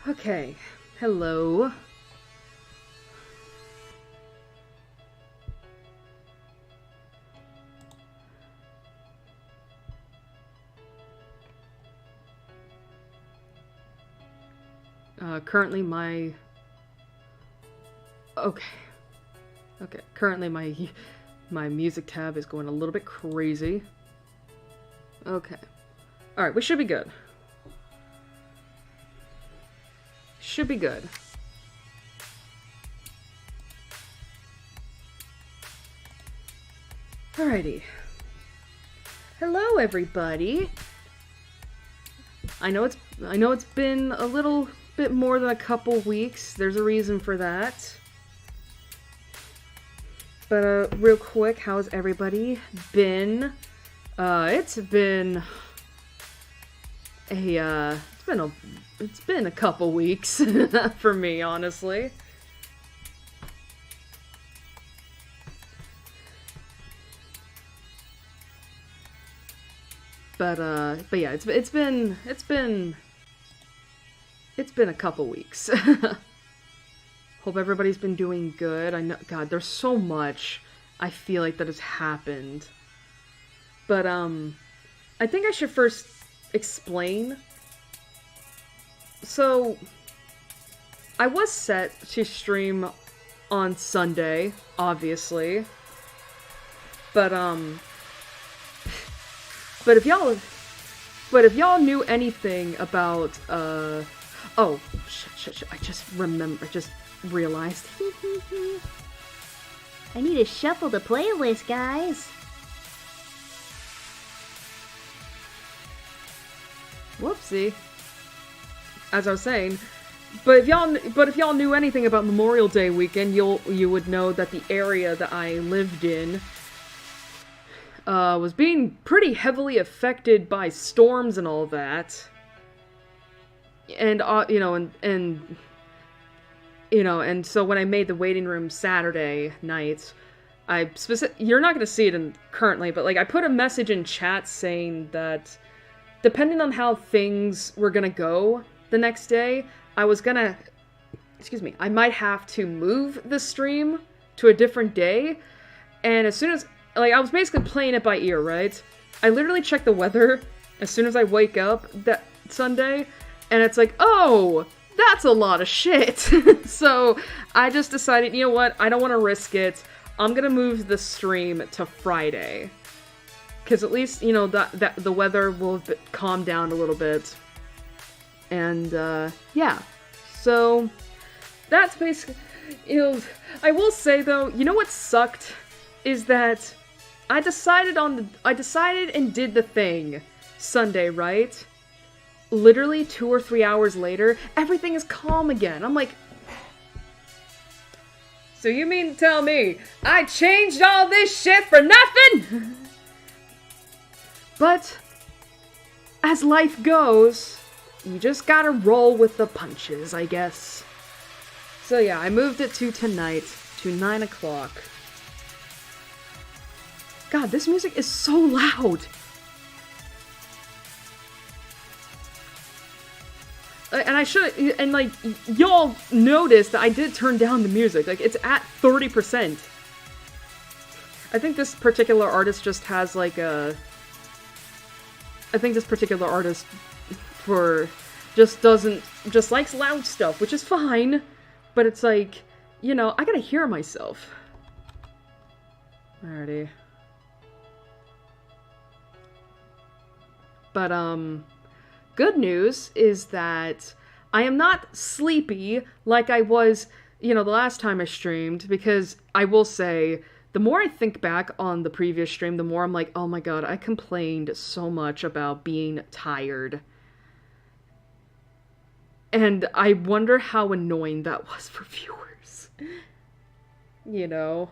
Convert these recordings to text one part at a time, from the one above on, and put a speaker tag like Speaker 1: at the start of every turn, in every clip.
Speaker 1: Okay, hello. Currently my... Okay. Okay, currently my music tab is going a little bit crazy. Okay. Alright, we should be good. Should be good. Alrighty. Hello, everybody. I know it's been a little bit more than a couple weeks. There's a reason for that. But real quick, how's everybody been? It's been a couple weeks for me, honestly. But yeah, it's been a couple weeks. Hope everybody's been doing good. I know, God, there's so much I feel like that has happened. But I think I should first explain. So I was set to stream on Sunday, obviously. But if y'all knew anything about oh shit, I just realized.
Speaker 2: I need to shuffle the playlist, guys.
Speaker 1: Whoopsie. As I was saying, but if y'all knew anything about Memorial Day weekend, you would know that the area that I lived in was being pretty heavily affected by storms and all that. And and so when I made the waiting room Saturday night, you're not gonna see it currently, but like I put a message in chat saying that depending on how things were gonna go the next day, I might have to move the stream to a different day. And as soon as, like, I was basically playing it by ear, right? I literally check the weather as soon as I wake up that Sunday, and it's like, oh, that's a lot of shit. So I just decided, you know what, I don't want to risk it. I'm gonna move the stream to Friday. Because at least, you know, that the weather will calm down a little bit. And, yeah. So, that's basically, I will say though, you know what sucked? Is that I decided and did the thing Sunday, right? Literally 2 or 3 hours later, everything is calm again. I'm like, so you mean to tell me I changed all this shit for nothing? But, as life goes, you just gotta roll with the punches, I guess. So yeah, I moved it to tonight, to 9 o'clock. God, this music is so loud! And like, y'all noticed that I did turn down the music. Like, it's at 30%. I think this particular artist just has, like, I think this particular artist just likes loud stuff, which is fine, but it's like, you know, I gotta hear myself. Alrighty. But, good news is that I am not sleepy like I was, you know, the last time I streamed, because I will say, the more I think back on the previous stream, the more I'm like, oh my god, I complained so much about being tired. And I wonder how annoying that was for viewers. You know?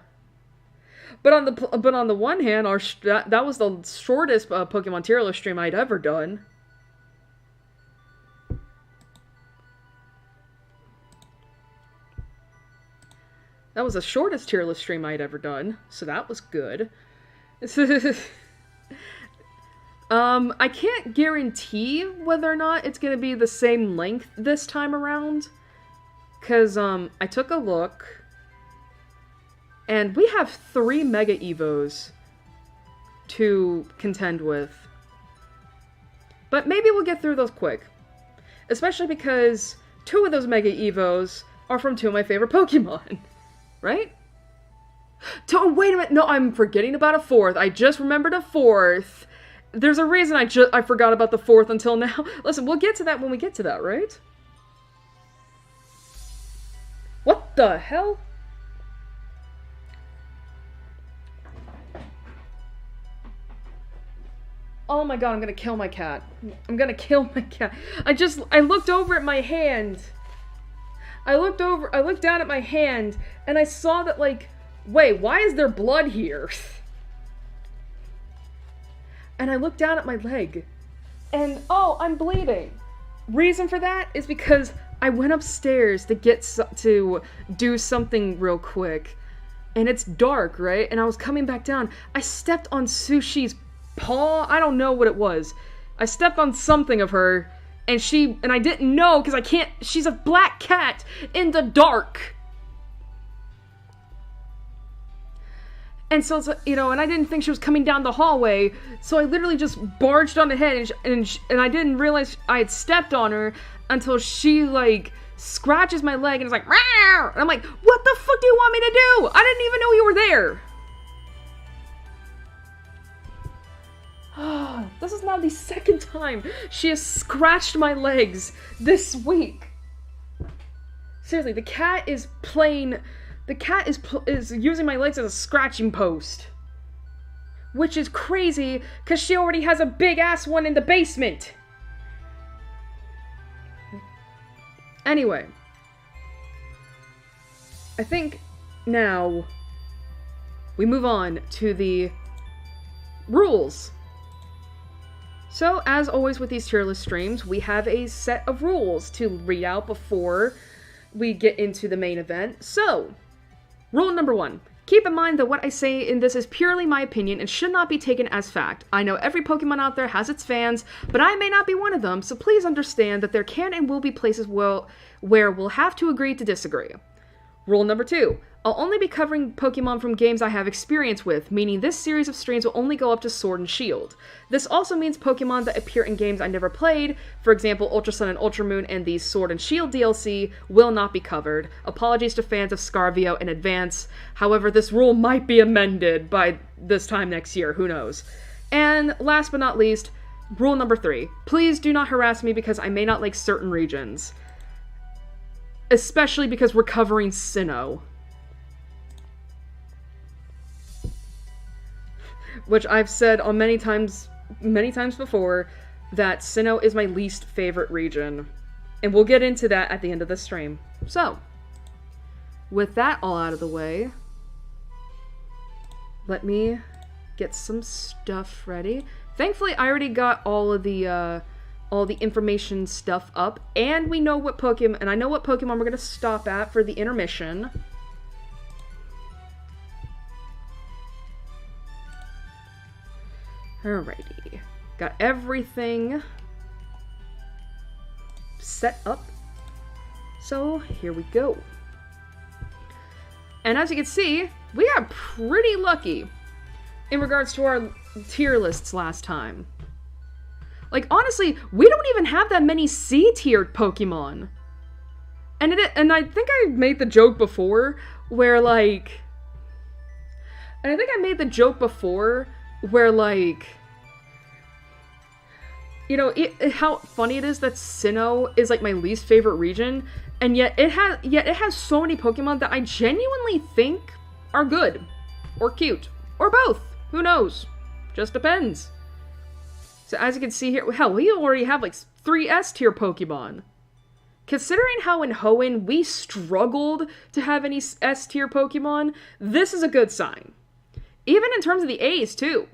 Speaker 1: But on the one hand, that was the shortest Pokemon Tierlist stream I'd ever done. That was the shortest tier list stream I'd ever done, so that was good. I can't guarantee whether or not it's gonna be the same length this time around. Cause, I took a look. And we have 3 Mega Evos to contend with. But maybe we'll get through those quick. Especially because 2 of those Mega Evos are from 2 of my favorite Pokemon. Right? Oh, wait a minute. No, I'm forgetting about a 4th. I just remembered a 4th. There's a reason I forgot about the 4th until now. Listen, we'll get to that when we get to that, right? What the hell? Oh my god, I'm gonna kill my cat. I'm gonna kill my cat. I looked over at my hand. I looked down at my hand, and I saw that, like, wait, why is there blood here? And I looked down at my leg, and oh, I'm bleeding. Reason for that is because I went upstairs to do something real quick, and it's dark, right? And I was coming back down. I stepped on Sushi's paw. I don't know what it was. I stepped on something of her, and I didn't know because she's a black cat in the dark. And so, you know, and I didn't think she was coming down the hallway, so I literally just barged on ahead, and I didn't realize I had stepped on her until she, like, scratches my leg and is like, "Rawr!" And I'm like, what the fuck do you want me to do? I didn't even know you were there. This is now the 2nd time she has scratched my legs this week. Seriously, the cat is using my legs as a scratching post. Which is crazy, because she already has a big-ass one in the basement. Anyway. I think now we move on to the rules. So, as always with these tier list streams, we have a set of rules to read out before we get into the main event. So, rule number 1. Keep in mind that what I say in this is purely my opinion and should not be taken as fact. I know every Pokemon out there has its fans, but I may not be one of them, so please understand that there can and will be places where we'll have to agree to disagree. Rule number 2. I'll only be covering Pokemon from games I have experience with, meaning this series of streams will only go up to Sword and Shield. This also means Pokemon that appear in games I never played, for example Ultra Sun and Ultra Moon and the Sword and Shield DLC, will not be covered. Apologies to fans of ScarVio in advance, however this rule might be amended by this time next year, who knows. And last but not least, rule number 3. Please do not harass me because I may not like certain regions. Especially because we're covering Sinnoh. Which I've said on many times before, that Sinnoh is my least favorite region. And we'll get into that at the end of the stream. So, with that all out of the way, let me get some stuff ready. Thankfully, I already got all the information stuff up, and we know what Pokemon, and I know what Pokemon we're gonna stop at for the intermission. Alrighty. Got everything set up. So, here we go. And as you can see, we got pretty lucky in regards to our tier lists last time. Like, honestly, we don't even have that many C-tiered Pokemon. And I think I made the joke before, where, like... And I think I made the joke before, where, like... You know, how funny it is that Sinnoh is, like, my least favorite region, and yet it has so many Pokemon that I genuinely think are good. Or cute. Or both. Who knows? Just depends. So as you can see here, hell, we already have, like, 3 S-tier Pokemon. Considering how in Hoenn we struggled to have any S-tier Pokemon, this is a good sign. Even in terms of the A's, too.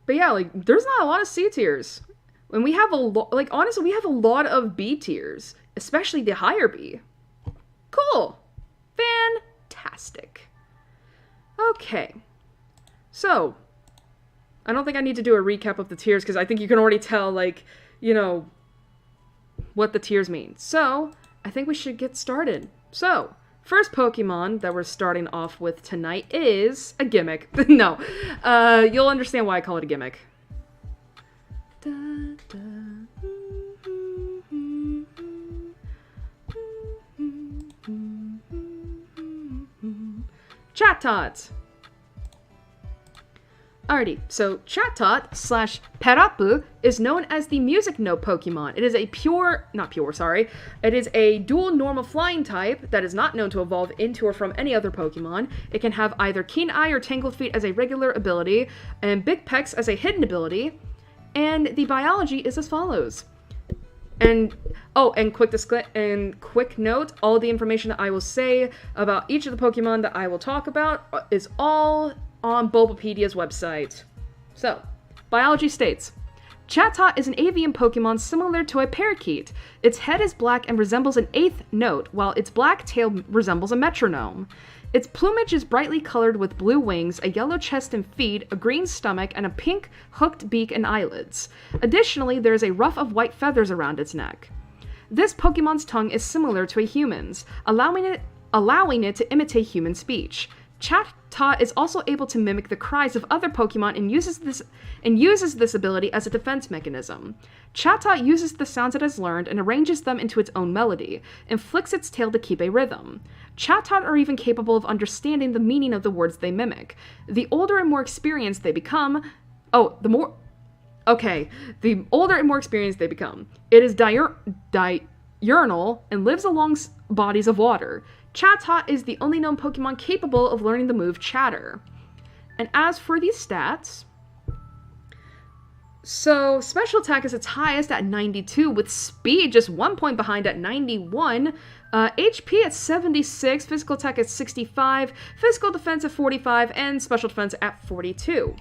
Speaker 1: But yeah, like, there's not a lot of C-tiers. And we have honestly, we have a lot of B-tiers. Especially the higher B. Cool. Fantastic. Okay. So, I don't think I need to do a recap of the tiers because I think you can already tell, like, you know, what the tiers mean. So, I think we should get started. So, first Pokemon that we're starting off with tonight is a gimmick. No, you'll understand why I call it a gimmick. Chatot. Alrighty, so Chatot slash Perapu is known as the music note Pokemon. It is a it is a dual normal flying type that is not known to evolve into or from any other Pokemon. It can have either Keen Eye or Tangled Feet as a regular ability, and Big Pecs as a hidden ability, and the biology is as follows. And quick note, all the information that I will say about each of the Pokemon that I will talk about is all on Bulbapedia's website. So, biology states, Chatot is an avian Pokemon similar to a parakeet. Its head is black and resembles an eighth note, while its black tail resembles a metronome. Its plumage is brightly colored with blue wings, a yellow chest and feet, a green stomach, and a pink hooked beak and eyelids. Additionally, there is a ruff of white feathers around its neck. This Pokemon's tongue is similar to a human's, allowing it to imitate human speech. Chatot is also able to mimic the cries of other Pokemon and uses this ability as a defense mechanism. Chatot uses the sounds it has learned and arranges them into its own melody, and flicks its tail to keep a rhythm. Chatot are even capable of understanding the meaning of the words they mimic. The older and more experienced they become... the older and more experienced they become. It is diurnal and lives along bodies of water. Chatot is the only known Pokemon capable of learning the move Chatter. And as for these stats... So, special attack is its highest at 92, with speed just 1 point behind at 91, HP at 76, physical attack at 65, physical defense at 45, and special defense at 42.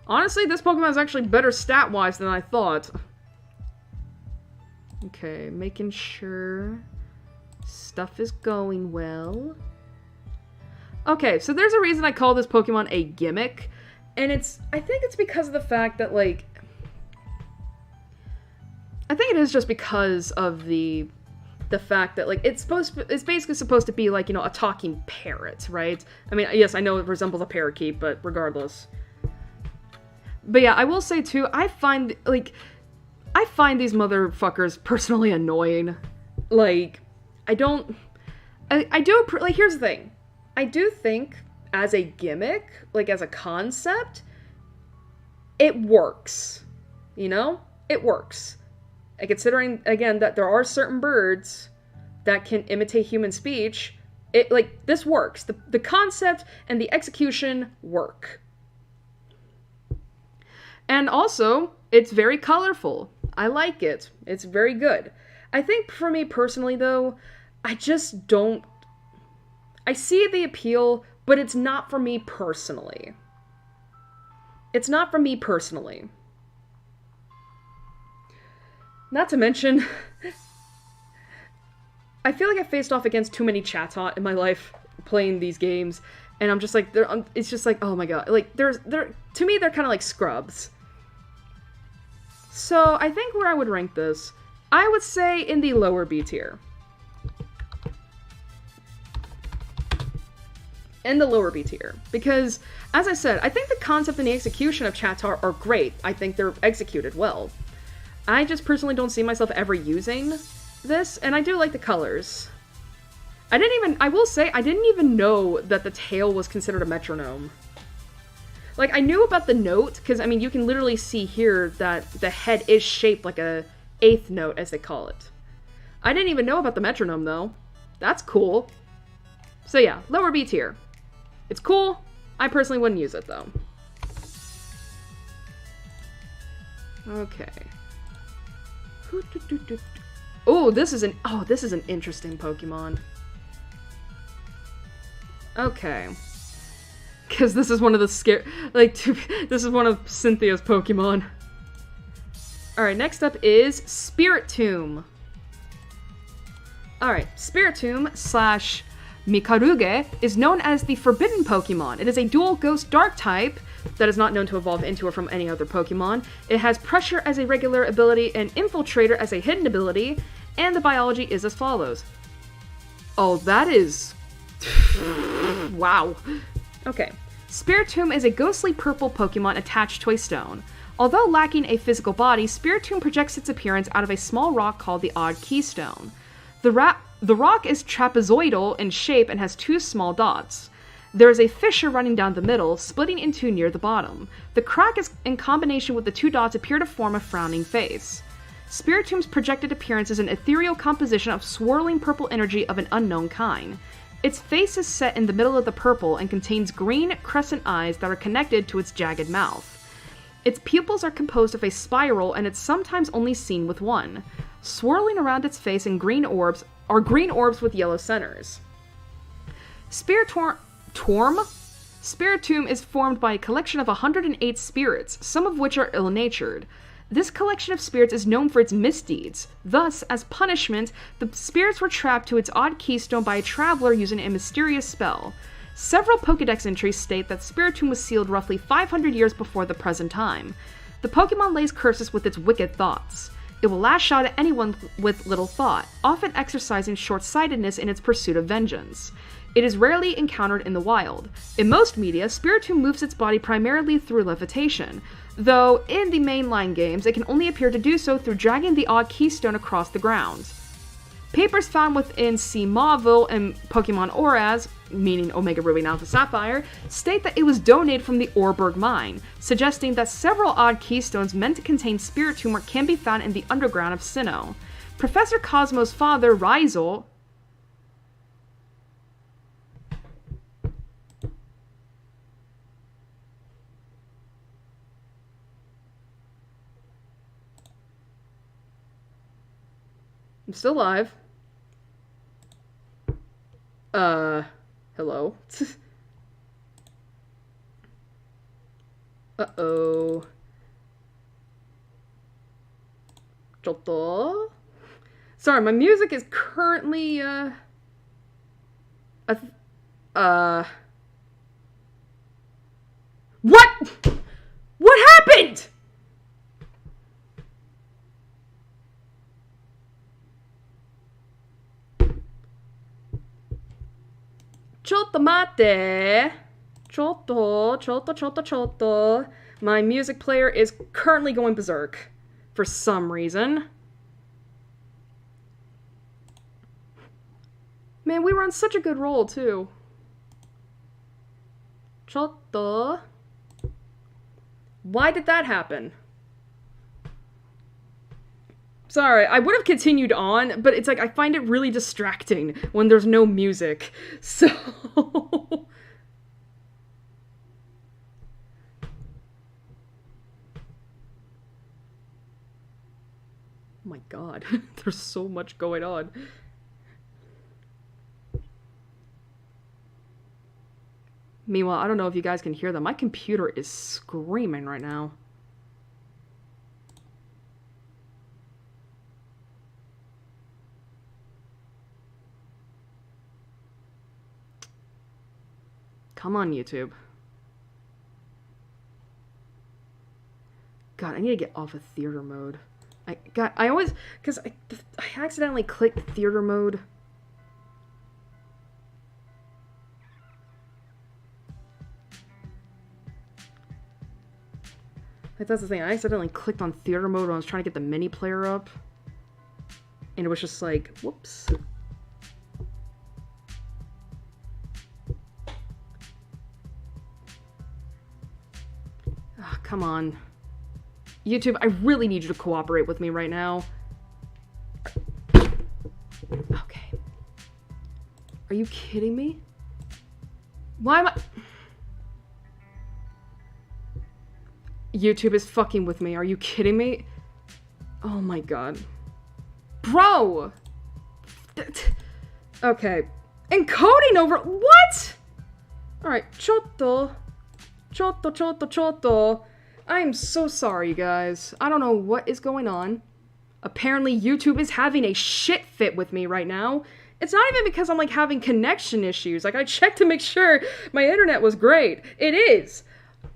Speaker 1: Honestly, this Pokemon is actually better stat-wise than I thought. Okay, making sure stuff is going well. Okay, so there's a reason I call this Pokemon a gimmick, and I think it's because of the fact that, like, I think it is just because of the fact that, like, it's basically supposed to be, like, you know, a talking parrot, right? I mean, yes, I know it resembles a parakeet, but regardless. But yeah, I will say, too, I find these motherfuckers personally annoying. Like, here's the thing. I do think, as a gimmick, like, as a concept, it works. You know? It works. And considering, again, that there are certain birds that can imitate human speech, this works. The concept and the execution work. And also, it's very colorful. I like it. It's very good. I think for me personally, though, I see the appeal, but it's not for me personally. It's not for me personally. Not to mention, I feel like I faced off against too many Chatot in my life playing these games, and I'm just like, it's just like, oh my god, like, to me, they're kind of like scrubs. So, I think where I would rank this, I would say in the lower B tier. In the lower B tier. Because, as I said, I think the concept and the execution of Chatot are great. I think they're executed well. I just personally don't see myself ever using this, and I do like the colors. I will say, I didn't even know that the tail was considered a metronome. Like, I knew about the note, because, I mean, you can literally see here that the head is shaped like a eighth note, as they call it. I didn't even know about the metronome, though. That's cool. So yeah, lower B tier. It's cool. I personally wouldn't use it, though. Okay. Oh, this is an interesting Pokemon. Okay. Because this is one of the this is one of Cynthia's Pokemon. Alright, next up is Spiritomb. Alright, Spiritomb / Mikaruge is known as the Forbidden Pokemon. It is a dual Ghost Dark type that is not known to evolve into or from any other Pokemon. It has Pressure as a regular ability and Infiltrator as a hidden ability, and the biology is as follows. Oh, that is... wow. Okay. Spiritomb is a ghostly purple Pokemon attached to a stone. Although lacking a physical body, Spiritomb projects its appearance out of a small rock called the Odd Keystone. The rock is trapezoidal in shape and has 2 small dots. There is a fissure running down the middle, splitting in 2 near the bottom. The crack is in combination with the 2 dots appear to form a frowning face. Spiritomb's projected appearance is an ethereal composition of swirling purple energy of an unknown kind. Its face is set in the middle of the purple and contains green crescent eyes that are connected to its jagged mouth. Its pupils are composed of a spiral and it's sometimes only seen with one. Swirling around its face in green orbs with yellow centers. Spiritomb is formed by a collection of 108 spirits, some of which are ill-natured. This collection of spirits is known for its misdeeds. Thus, as punishment, the spirits were trapped to its odd keystone by a traveler using a mysterious spell. Several Pokédex entries state that Spiritomb was sealed roughly 500 years before the present time. The Pokemon lays curses with its wicked thoughts. It will lash out at anyone with little thought, often exercising short-sightedness in its pursuit of vengeance. It is rarely encountered in the wild. In most media, Spiritomb moves its body primarily through levitation, though in the mainline games it can only appear to do so through dragging the odd keystone across the ground. Papers found within Sinnoh and Pokemon Auras, meaning Omega Ruby and Alpha Sapphire, state that it was donated from the Orberg mine, suggesting that several odd keystones meant to contain Spiritomb can be found in the underground of Sinnoh. Professor Cosmo's father, Rizal, I'm still alive. Hello? Uh-oh. Chotto? Sorry, my music is currently, What? What happened? Chotto mate. Chotto. My music player is currently going berserk. For some reason. Man, we were on such a good roll, too. Chotto. Why did that happen? Sorry, I would have continued on, but it's like I find it really distracting when there's no music. So... oh my god, there's so much going on. Meanwhile, I don't know if you guys can hear that. My computer is screaming right now. Come on, YouTube. God, I need to get off of theater mode. I always, because I accidentally clicked theater mode. Like, that's the thing, I accidentally clicked on theater mode when I was trying to get the mini player up. And it was just like, whoops. Oh, come on. YouTube, I really need you to cooperate with me right now. Okay. Are you kidding me? Why am I... YouTube is fucking with me. Are you kidding me? Oh my god. Bro! Okay. Encoding over... What? Alright. Chotto. I'm so sorry, guys. I don't know what is going on. Apparently, YouTube is having a shit fit with me right now. It's not even because I'm, like, having connection issues. Like, I checked to make sure my internet was great. It is.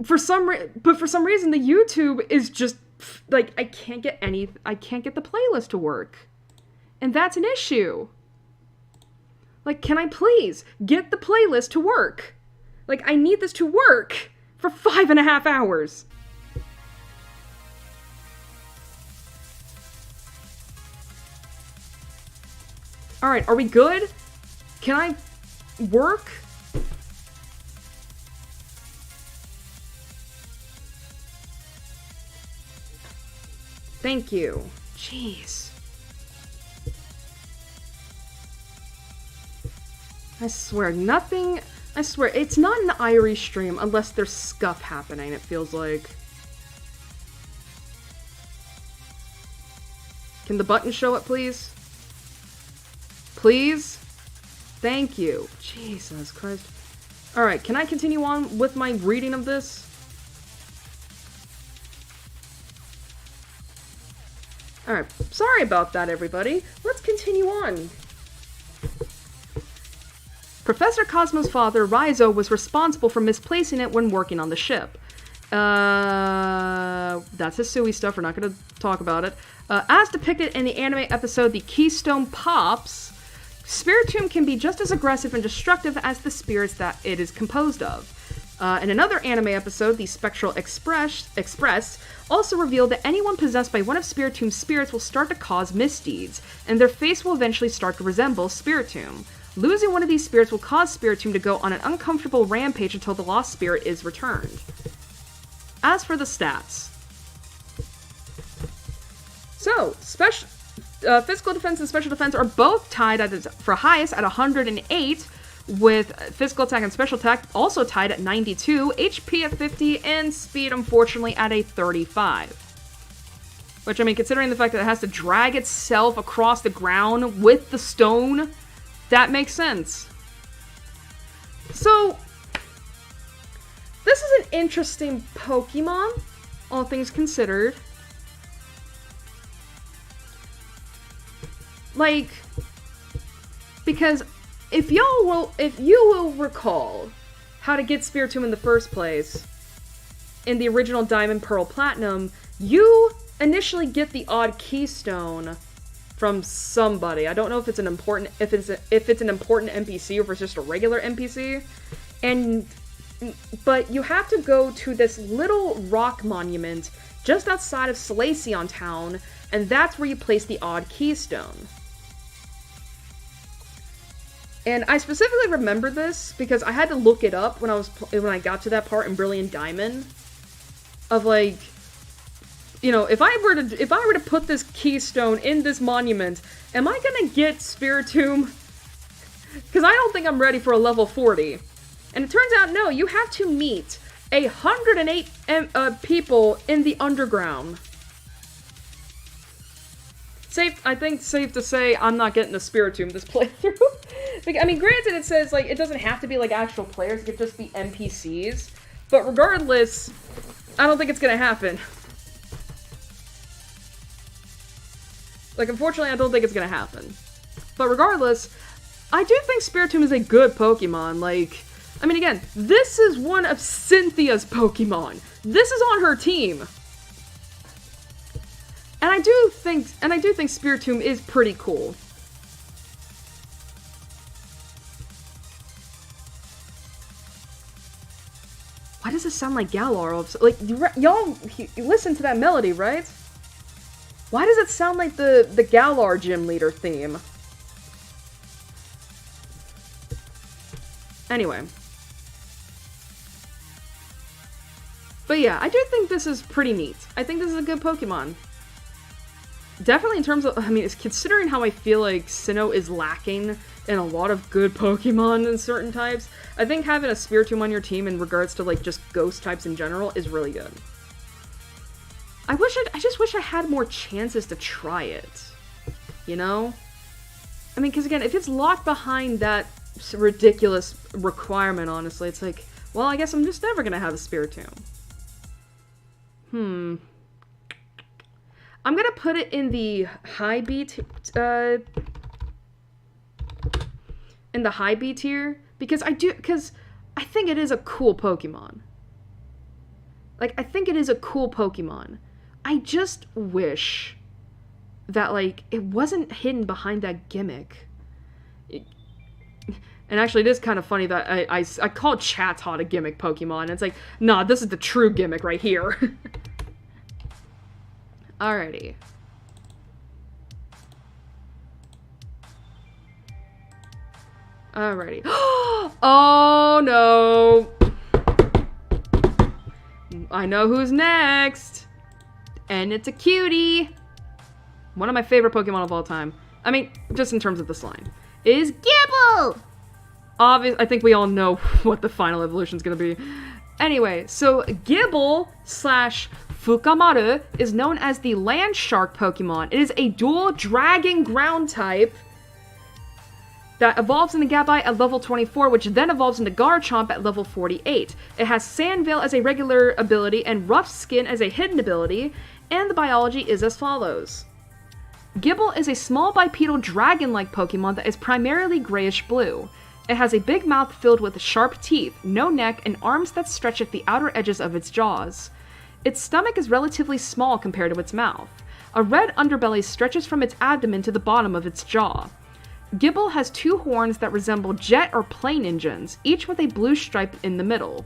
Speaker 1: for some reason, the YouTube is just, like, I can't get the playlist to work. And that's an issue. Like, can I please get the playlist to work? Like, I need this to work for 5.5 hours. Alright, are we good? Can I work? Thank you. Jeez. I swear, it's not an Irish stream unless there's scuff happening, it feels like. Can the button show up, please? Please? Thank you. Jesus Christ. Alright, can I continue on with my reading of this? Alright, sorry about that, everybody. Let's continue on. Professor Cosmo's father, Raizo, was responsible for misplacing it when working on the ship. That's his Sui stuff, we're not gonna talk about it. As depicted in the anime episode The Keystone Pops, Spiritomb can be just as aggressive and destructive as the spirits that it is composed of. In another anime episode, The Spectral Express also revealed that anyone possessed by one of Spiritomb's spirits will start to cause misdeeds, and their face will eventually start to resemble Spiritomb. Losing one of these spirits will cause Spiritomb to go on an uncomfortable rampage until the lost spirit is returned. As for the stats. So, physical defense and special defense are both tied for highest at 108, with physical attack and special attack also tied at 92, HP at 50, and speed, unfortunately, at a 35. Which, I mean, considering the fact that it has to drag itself across the ground with the stone, that makes sense. So, this is an interesting Pokemon, all things considered. Like, because if you will recall how to get Spiritomb in the first place, in the original Diamond, Pearl, Platinum, you initially get the odd keystone from somebody. I don't know if it's an important NPC or if it's just a regular NPC. But you have to go to this little rock monument just outside of Salacion Town, and that's where you place the odd keystone. And I specifically remember this because I had to look it up when I got to that part in Brilliant Diamond. Of like, you know, if I were to put this keystone in this monument, am I gonna get Spiritomb? Because I don't think I'm ready for a level 40. And it turns out, no, you have to meet 108 people in the underground. I think safe to say I'm not getting the Spiritomb this playthrough. Like, I mean, granted, it says, like, it doesn't have to be, like, actual players. It could just be NPCs. But regardless, I don't think it's gonna happen. Like, unfortunately, I don't think it's gonna happen. But regardless, I do think Spiritomb is a good Pokemon. Like, I mean, again, this is one of Cynthia's Pokemon. This is on her team. And I do think Spiritomb is pretty cool. Why does it sound like Galar? Like, y'all listen to that melody, right? Why does it sound like the Galar gym leader theme? Anyway. But yeah, I do think this is pretty neat. I think this is a good Pokemon. Definitely in terms of, I mean, it's considering how I feel like Sinnoh is lacking in a lot of good Pokemon in certain types, I think having a Spiritomb on your team in regards to, like, just ghost types in general is really good. I just wish I had more chances to try it. You know? I mean, because again, if it's locked behind that ridiculous requirement, honestly, it's like, well, I guess I'm just never gonna have a Spiritomb. I'm gonna put it in the high B tier, because I think it is a cool Pokemon. Like, I think it is a cool Pokemon. I just wish that, like, it wasn't hidden behind that gimmick. And actually, it is kind of funny that I called Chatot a gimmick Pokemon, and it's like, nah, this is the true gimmick right here. Alrighty. Alrighty. Oh, no. I know who's next. And it's a cutie. One of my favorite Pokemon of all time. I mean, just in terms of this line. Is
Speaker 2: Gibble!
Speaker 1: I think we all know what the final evolution is going to be. Anyway, so Gibble / Fukamaru is known as the Land Shark Pokemon. It is a dual Dragon Ground type that evolves into Gabite at level 24, which then evolves into Garchomp at level 48. It has Sandveil as a regular ability and Rough Skin as a hidden ability, and the biology is as follows. Gibble is a small bipedal dragon-like Pokemon that is primarily grayish-blue. It has a big mouth filled with sharp teeth, no neck, and arms that stretch at the outer edges of its jaws. Its stomach is relatively small compared to its mouth. A red underbelly stretches from its abdomen to the bottom of its jaw. Gibble has 2 horns that resemble jet or plane engines, each with a blue stripe in the middle.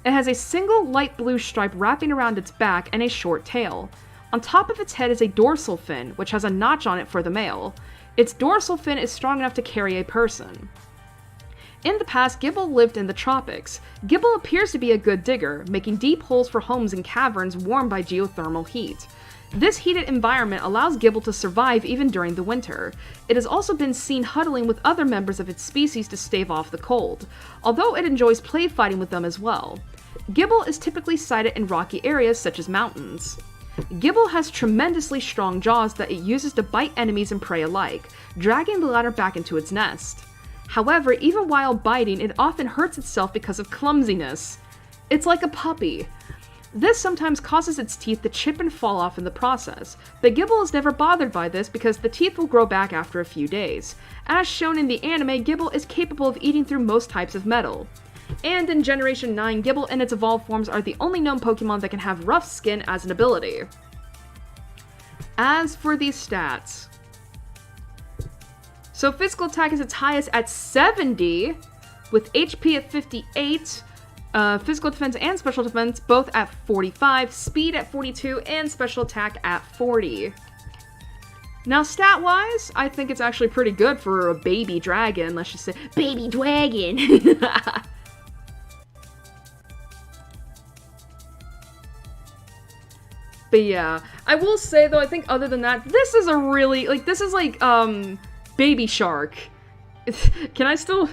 Speaker 1: It has a single light blue stripe wrapping around its back and a short tail. On top of its head is a dorsal fin, which has a notch on it for the male. Its dorsal fin is strong enough to carry a person. In the past, Gibble lived in the tropics. Gibble appears to be a good digger, making deep holes for homes in caverns warmed by geothermal heat. This heated environment allows Gibble to survive even during the winter. It has also been seen huddling with other members of its species to stave off the cold, although it enjoys play fighting with them as well. Gibble is typically sighted in rocky areas such as mountains. Gibble has tremendously strong jaws that it uses to bite enemies and prey alike, dragging the latter back into its nest. However, even while biting, it often hurts itself because of clumsiness. It's like a puppy. This sometimes causes its teeth to chip and fall off in the process, but Gibble is never bothered by this because the teeth will grow back after a few days. As shown in the anime, Gibble is capable of eating through most types of metal. And in Generation 9, Gibble and its evolved forms are the only known Pokemon that can have Rough Skin as an ability. As for these stats, so physical attack is its highest at 70, with HP at 58, physical defense and special defense both at 45, speed at 42, and special attack at 40. Now, stat-wise, I think it's actually pretty good for a baby dragon, let's just say.
Speaker 2: Baby dragon!
Speaker 1: But yeah, I will say though, I think other than that, this is a really, like, this is like, Baby Shark. Can I still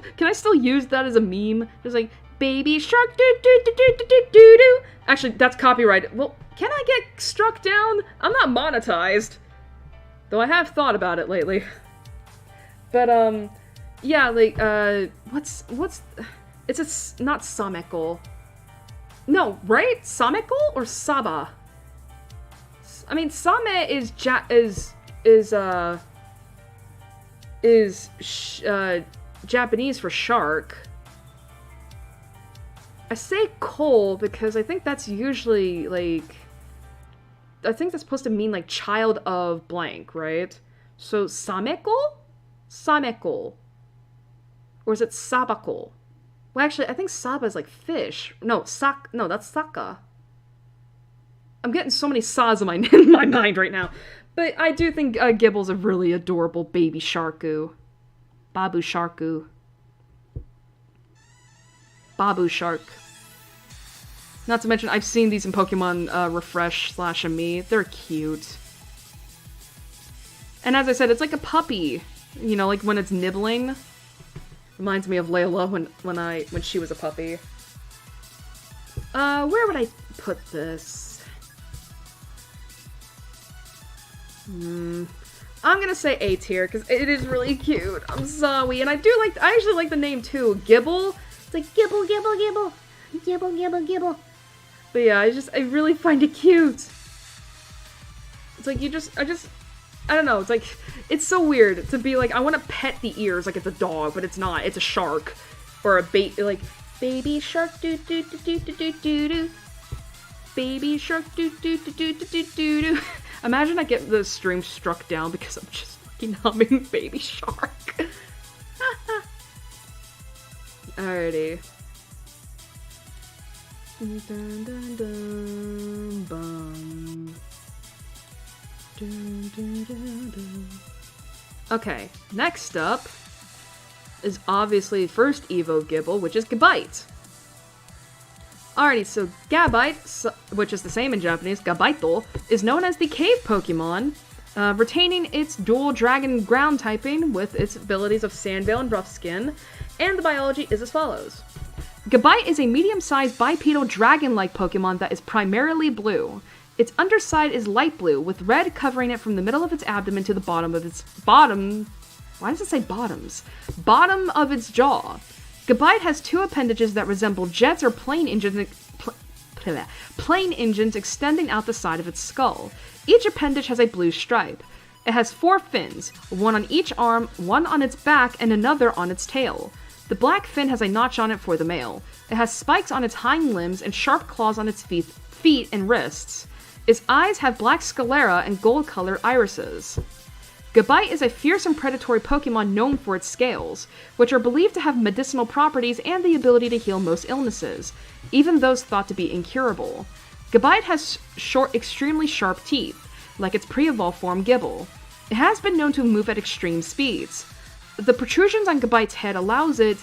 Speaker 1: use that as a meme? Just like, Baby Shark, do do do do do do do do. Actually, that's copyrighted. Well, can I get struck down? I'm not monetized. Though I have thought about it lately. But, yeah, like, it's not Samekel. No, right? Samekel or Saba? I mean, Same is Japanese for shark. I say Cole because I think that's usually, like, I think that's supposed to mean, like, child of blank, right? So, Samekel? Samekel. Or is it Sabakol? Well, actually, I think Saba is, like, fish. No, that's Saka. I'm getting so many saws in my mind right now. But I do think Gibble's a really adorable baby sharku. Babu Sharku. Babu Shark. Not to mention, I've seen these in Pokemon Refresh / Me. They're cute. And as I said, it's like a puppy. You know, like when it's nibbling. Reminds me of Layla when she was a puppy. Where would I put this? I'm gonna say A tier, because it is really cute. I'm sorry. And I actually like the name too. Gibble. It's like Gibble, Gibble, Gibble.
Speaker 2: Gibble, gibble, gibble.
Speaker 1: But yeah, I really find it cute. It's like I don't know, it's like, it's so weird to be like, I want to pet the ears like it's a dog, but it's not. It's a shark. Or a baby shark, do do do do do do do do. Baby shark, do do do do do do do do. Imagine I get the stream struck down because I'm just fucking humming Baby Shark. Alrighty. Dun, dun, dun, bum. Dun, dun, dun, dun. Okay, next up is obviously first Evo Gibble, which is Gabite. Alrighty, so Gabite, which is the same in Japanese, Gabaito, is known as the cave Pokemon, retaining its dual dragon ground typing with its abilities of Sandveil and Rough Skin, and the biology is as follows. Gabite is a medium-sized bipedal dragon-like Pokemon that is primarily blue. Its underside is light blue, with red covering it from the middle of its abdomen to the bottom of its bottom. Why does it say bottoms? Bottom of its jaw. Gabite has two appendages that resemble jets or plane engines extending out the side of its skull. Each appendage has a blue stripe. It has 4 fins, one on each arm, one on its back, and another on its tail. The black fin has a notch on it for the male. It has spikes on its hind limbs and sharp claws on its feet and wrists. Its eyes have black sclera and gold-colored irises. Gabite is a fierce and predatory Pokemon known for its scales, which are believed to have medicinal properties and the ability to heal most illnesses, even those thought to be incurable. Gabite has extremely sharp teeth, like its pre-evolved form Gibble. It has been known to move at extreme speeds. The protrusions on Gabite's head allows it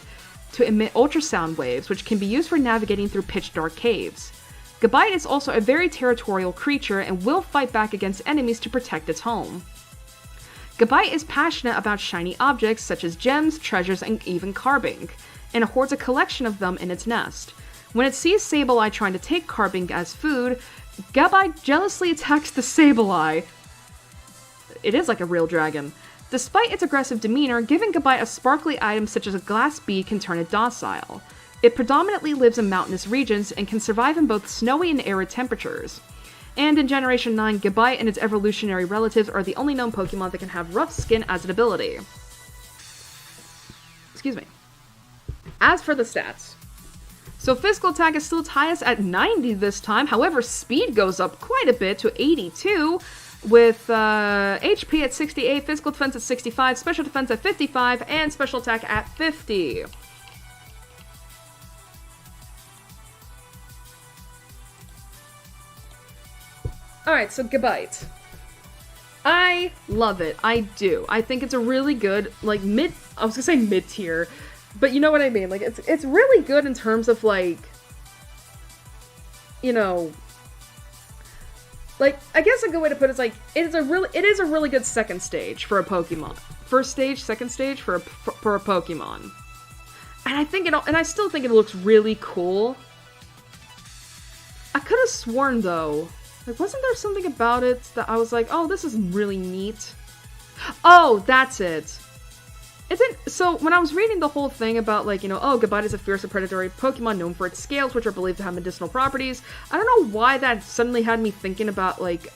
Speaker 1: to emit ultrasound waves, which can be used for navigating through pitch-dark caves. Gabite is also a very territorial creature and will fight back against enemies to protect its home. Gabite is passionate about shiny objects such as gems, treasures, and even carbink, and it hoards a collection of them in its nest. When it sees Sableye trying to take carbink as food, Gabite jealously attacks the Sableye. It is like a real dragon. Despite its aggressive demeanor, giving Gabite a sparkly item such as a glass bead can turn it docile. It predominantly lives in mountainous regions and can survive in both snowy and arid temperatures. And in Generation 9, Gabite and its evolutionary relatives are the only known Pokemon that can have Rough Skin as an ability. Excuse me. As for the stats. So physical attack is still its highest at 90 this time, however speed goes up quite a bit to 82, with HP at 68, physical defense at 65, special defense at 55, and special attack at 50. Alright, so Gabite. I love it. I do. I think it's a really good, like, I was gonna say mid-tier, but you know what I mean. Like, it's really good in terms of, like, you know, like, I guess a good way to put it is, like, it is a really good second stage for a Pokemon. First stage, second stage for a Pokemon. And I still think it looks really cool. I could have sworn, though, like, wasn't there something about it that I was like, oh, this is really neat? Oh, that's it. So, when I was reading the whole thing about, like, you know, oh, Gabite is a fierce and predatory Pokemon known for its scales, which are believed to have medicinal properties, I don't know why that suddenly had me thinking about, like,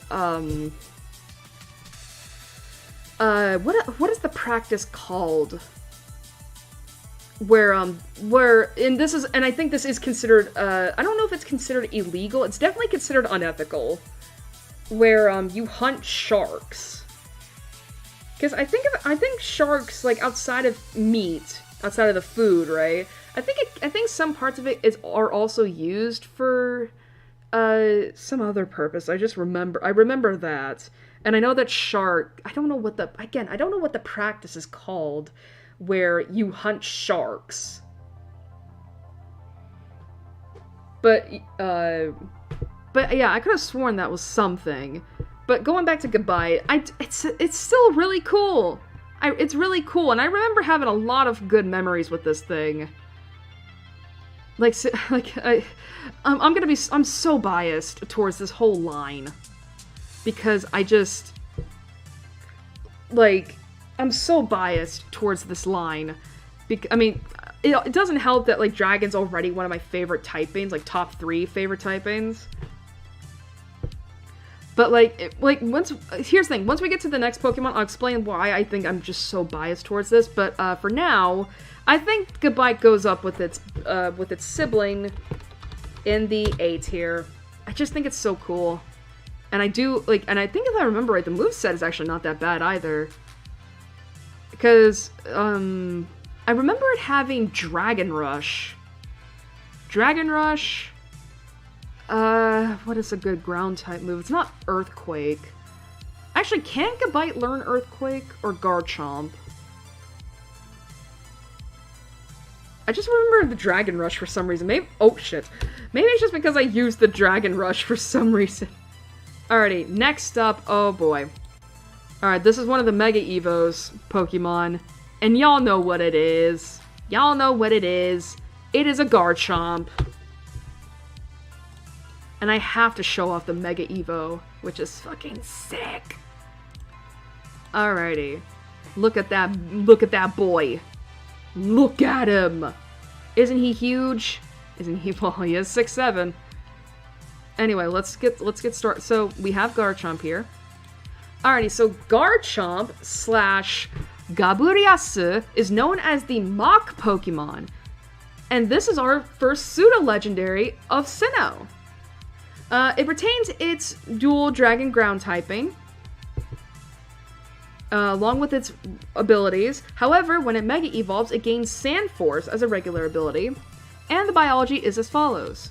Speaker 1: what is the practice called? Where, and I think this is considered, I don't know if it's considered illegal, it's definitely considered unethical, where, you hunt sharks. Because I think sharks, like, outside of meat, outside of the food, right, I think some parts of it are also used for, some other purpose. I remember that, and I know that I don't know what the practice is called, where you hunt sharks. But yeah, I could have sworn that was something. But going back to Gabite, it's still really cool. It's really cool, and I remember having a lot of good memories with this thing. I'm so biased towards this whole line. Because I'm so biased towards this line. It doesn't help that, like, Dragon's already one of my favorite typings, like, top 3 favorite typings. But, here's the thing, once we get to the next Pokemon, I'll explain why I think I'm just so biased towards this, but, for now, I think Gabite goes up with its sibling in the A tier. I just think it's so cool. And I do, like, and I think if I remember right, the moveset is actually not that bad either. Because, I remember it having Dragon Rush. Dragon Rush, what is a good ground type move? It's not Earthquake. Actually, can Gabite learn Earthquake or Garchomp? I just remember the Dragon Rush for some reason. Maybe, oh shit. Maybe it's just because I used the Dragon Rush for some reason. Alrighty, next up, oh boy. Alright, this is one of the Mega Evos Pokemon. And y'all know what it is. Y'all know what it is. It is a Garchomp. And I have to show off the Mega Evo, which is fucking sick. Alrighty. Look at that boy. Look at him. Isn't he huge? Isn't he? Well, he is 6'7". Anyway, let's get started. So we have Garchomp here. Alrighty, so Garchomp / Gaburiasu is known as the Mach Pokemon. And this is our first pseudo-legendary of Sinnoh. It retains its dual Dragon Ground typing, along with its abilities. However, when it Mega Evolves, it gains Sand Force as a regular ability. And the biology is as follows.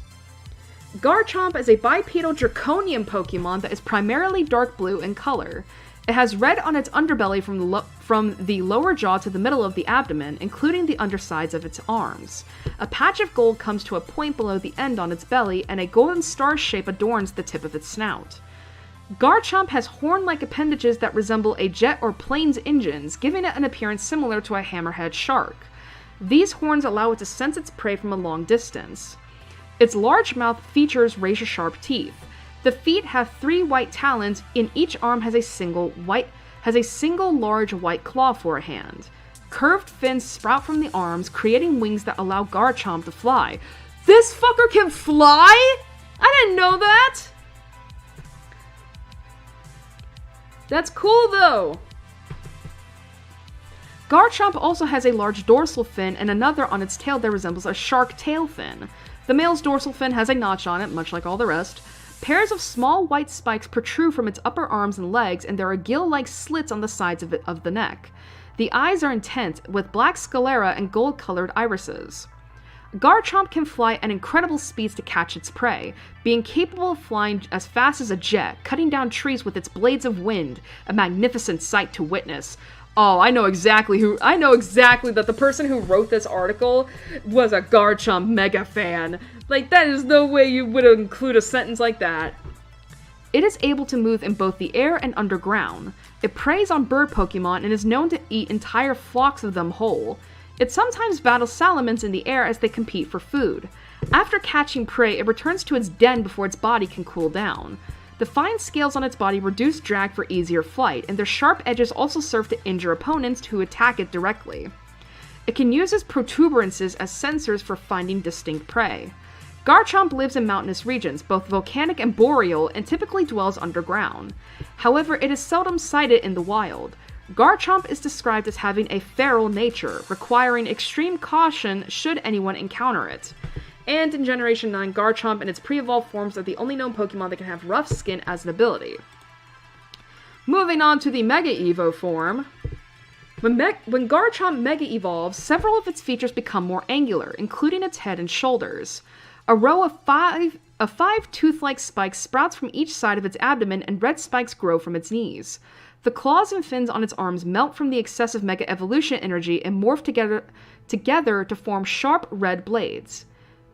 Speaker 1: Garchomp is a bipedal draconian Pokemon that is primarily dark blue in color. It has red on its underbelly from the lower jaw to the middle of the abdomen, including the undersides of its arms. A patch of gold comes to a point below the end on its belly, and a golden star shape adorns the tip of its snout. Garchomp has horn-like appendages that resemble a jet or plane's engines, giving it an appearance similar to a hammerhead shark. These horns allow it to sense its prey from a long distance. Its large mouth features razor-sharp teeth. The feet have 3 white talons, and each arm has a single large white claw for a hand. Curved fins sprout from the arms, creating wings that allow Garchomp to fly. This fucker can fly? I didn't know that! That's cool, though! Garchomp also has a large dorsal fin and another on its tail that resembles a shark tail fin. The male's dorsal fin has a notch on it, much like all the rest. Pairs of small white spikes protrude from its upper arms and legs, and there are gill-like slits on the sides of the neck. The eyes are intense, with black sclera and gold-colored irises. Garchomp can fly at incredible speeds to catch its prey, being capable of flying as fast as a jet, cutting down trees with its blades of wind, a magnificent sight to witness. Oh, I know exactly that the person who wrote this article was a Garchomp mega fan. Like, that is no way you would include a sentence like that. It is able to move in both the air and underground. It preys on bird Pokemon and is known to eat entire flocks of them whole. It sometimes battles salamanders in the air as they compete for food. After catching prey, it returns to its den before its body can cool down. The fine scales on its body reduce drag for easier flight, and their sharp edges also serve to injure opponents who attack it directly. It can use its protuberances as sensors for finding distinct prey. Garchomp lives in mountainous regions, both volcanic and boreal, and typically dwells underground. However, it is seldom sighted in the wild. Garchomp is described as having a feral nature, requiring extreme caution should anyone encounter it. And in Generation 9, Garchomp and its pre-evolved forms are the only known Pokemon that can have rough skin as an ability. Moving on to the Mega Evo form. When Garchomp Mega Evolves, several of its features become more angular, including its head and shoulders. A row of five tooth-like spikes sprouts from each side of its abdomen, and red spikes grow from its knees. The claws and fins on its arms melt from the excessive Mega Evolution energy and morph together to form sharp red blades.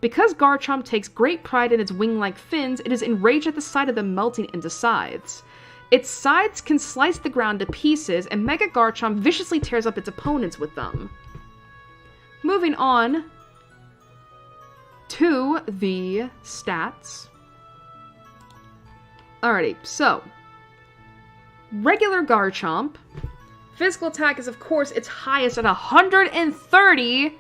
Speaker 1: Because Garchomp takes great pride in its wing-like fins, it is enraged at the sight of them melting into sides. Its sides can slice the ground to pieces, and Mega Garchomp viciously tears up its opponents with them. Moving on to the stats. Alrighty, so regular Garchomp. Physical attack is, of course, its highest at 130,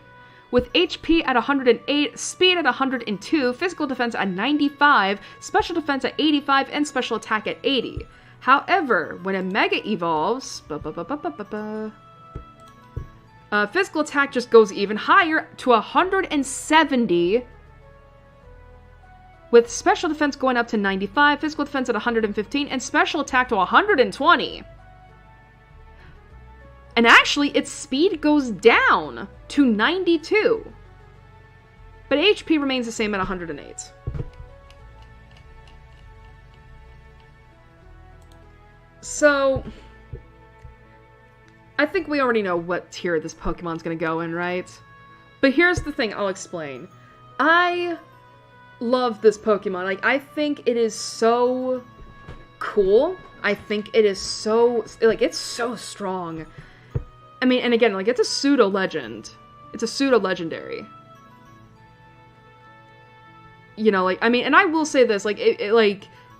Speaker 1: with HP at 108, speed at 102, physical defense at 95, special defense at 85, and special attack at 80. However, when it Mega Evolves, physical attack just goes even higher to 170, with special defense going up to 95, physical defense at 115, and special attack to 120. And actually, its speed goes down to 92. But HP remains the same at 108. So, I think we already know what tier this Pokemon's gonna go in, right? But here's the thing, I'll explain. I love this Pokemon. Like, I think it is so cool. I think it is so, like, it's so strong. I mean, and again, like, it's a pseudo-legend. It's a pseudo-legendary. You know, like, I mean, and I will say this, like, it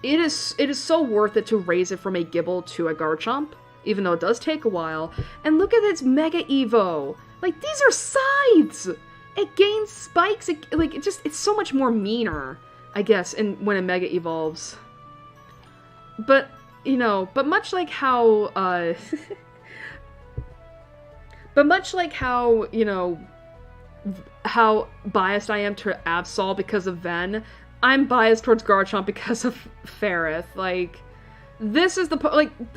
Speaker 1: is so worth it to raise it from a Gible to a Garchomp, even though it does take a while. And look at its Mega Evo! Like, these are scythes! It gains spikes, it's so much more meaner, I guess, when a Mega evolves. But, you know, but much like how, you know, how biased I am to Absol because of Ven, I'm biased towards Garchomp because of Ferrith. Like, this is the,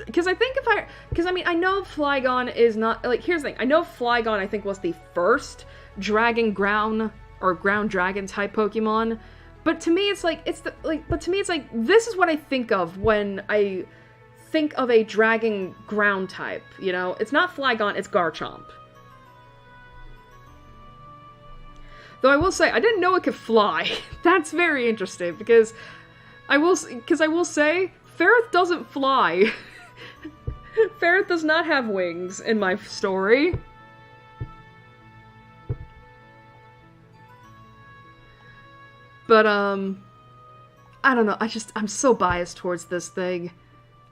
Speaker 1: because I think I know Flygon is not, like, here's the thing, I know Flygon, I think, was the first dragon ground, or ground dragon type Pokemon, but to me it's like, this is what I think of when I think of a dragon ground type, you know? It's not Flygon, it's Garchomp. Though I will say, I didn't know it could fly. That's very interesting, because I will say, Ferrith doesn't fly. Ferrith does not have wings in my story. But, I don't know, I'm so biased towards this thing.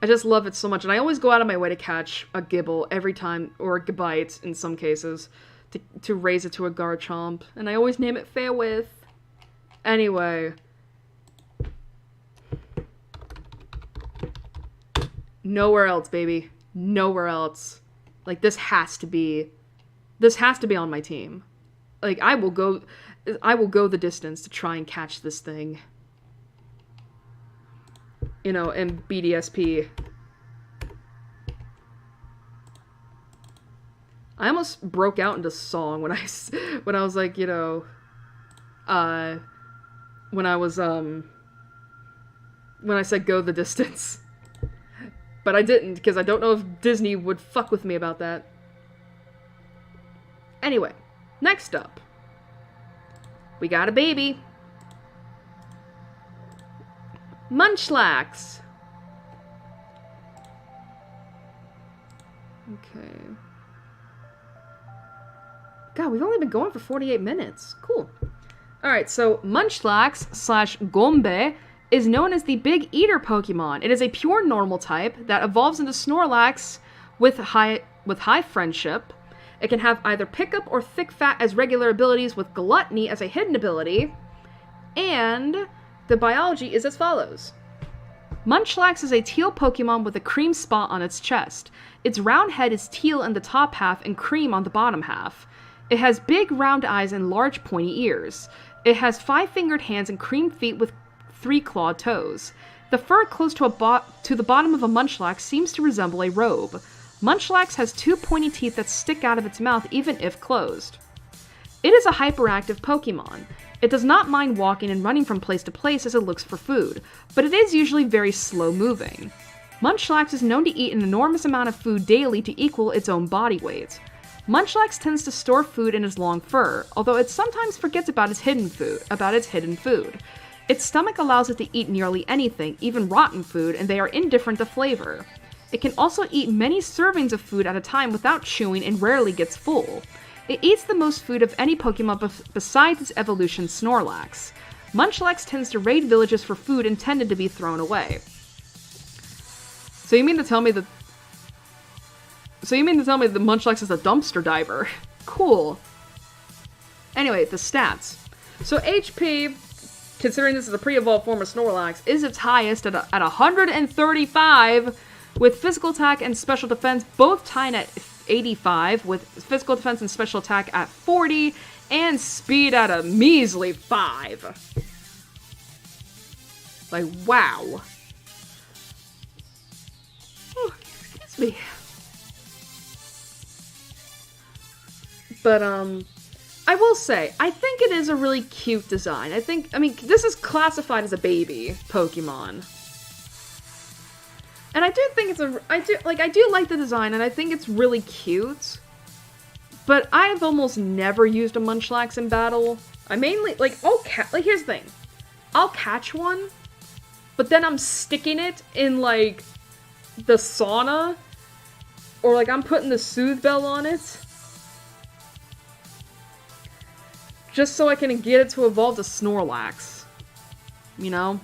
Speaker 1: I just love it so much, and I always go out of my way to catch a Gible every time, or a Gabite in some cases, to raise it to a Garchomp, and I always name it Fairwith. Anyway. Nowhere else, baby. Nowhere else. Like, this has to be on my team. Like, I will go the distance to try and catch this thing. You know, in BDSP. I almost broke out into song when I was like, you know, when I said go the distance. But I didn't, because I don't know if Disney would fuck with me about that. Anyway, next up. We got a baby. Munchlax. Okay. God, we've only been going for 48 minutes. Cool. Alright, so Munchlax / Gombe is known as the Big Eater Pokemon. It is a pure normal type that evolves into Snorlax with high friendship. It can have either Pickup or Thick Fat as regular abilities, with Gluttony as a hidden ability. And the biology is as follows. Munchlax is a teal Pokemon with a cream spot on its chest. Its round head is teal in the top half and cream on the bottom half. It has big round eyes and large pointy ears. It has 5-fingered hands and cream feet with 3-clawed toes. The fur close to the bottom of a Munchlax seems to resemble a robe. Munchlax has 2 pointy teeth that stick out of its mouth even if closed. It is a hyperactive Pokemon. It does not mind walking and running from place to place as it looks for food, but it is usually very slow moving. Munchlax is known to eat an enormous amount of food daily to equal its own body weight. Munchlax tends to store food in its long fur, although it sometimes forgets about its hidden food. Its stomach allows it to eat nearly anything, even rotten food, and they are indifferent to flavor. It can also eat many servings of food at a time without chewing and rarely gets full. It eats the most food of any Pokemon besides its evolution Snorlax. Munchlax tends to raid villages for food intended to be thrown away. So you mean to tell me that the Munchlax is a dumpster diver? Cool. Anyway, the stats. So HP, considering this is a pre-evolved form of Snorlax, is its highest at 135, with physical attack and special defense both tied at 85, with physical defense and special attack at 40, and speed at a measly 5. Like, wow. Oh, excuse me. But, I will say, I think it is a really cute design. I mean, this is classified as a baby Pokemon. And I do think I do like the design, and I think it's really cute. But I've almost never used a Munchlax in battle. I mainly, here's the thing. I'll catch one, but then I'm sticking it in, like, the sauna, or, like, I'm putting the Soothe Bell on it, just so I can get it to evolve to Snorlax. You know?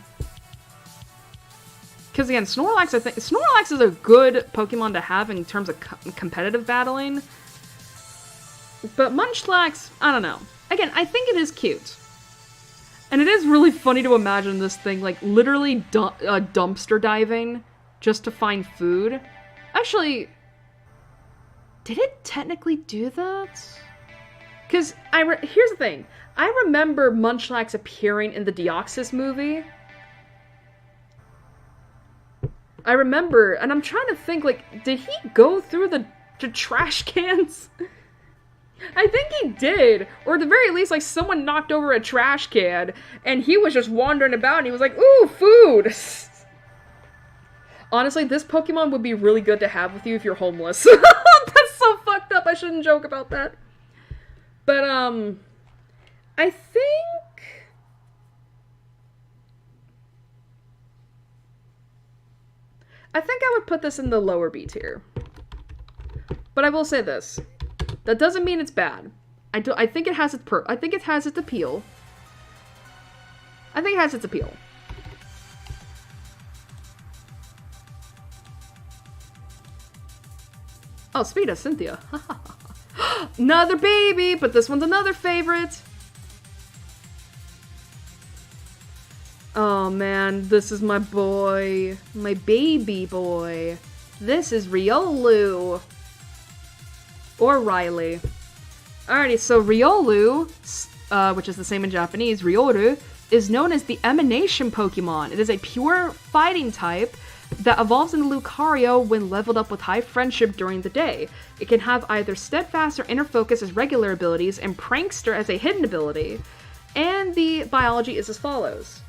Speaker 1: Because, again, Snorlax is a good Pokemon to have in terms of competitive battling. But Munchlax, I don't know. Again, I think it is cute. And it is really funny to imagine this thing, like, literally dumpster diving just to find food. Actually, did it technically do that? Because, here's the thing. I remember Munchlax appearing in the Deoxys movie. I remember, and I'm trying to think, like, did he go through the trash cans? I think he did. Or at the very least, like, someone knocked over a trash can, and he was just wandering about, and he was like, ooh, food! Honestly, this Pokemon would be really good to have with you if you're homeless. That's so fucked up, I shouldn't joke about that. But, I think... I would put this in the lower B tier. But I will say this. That doesn't mean it's bad. I think it has its appeal. I think it has its appeal. Oh, speed of Cynthia. Another baby, but this one's another favorite. Oh man, this is my boy. My baby boy. This is Riolu. Or Riley. Alrighty, so Riolu, which is the same in Japanese, Ryoru, is known as the Emanation Pokemon. It is a pure fighting type that evolves into Lucario when leveled up with High Friendship during the day. It can have either Steadfast or Inner Focus as regular abilities, and Prankster as a hidden ability. And the biology is as follows.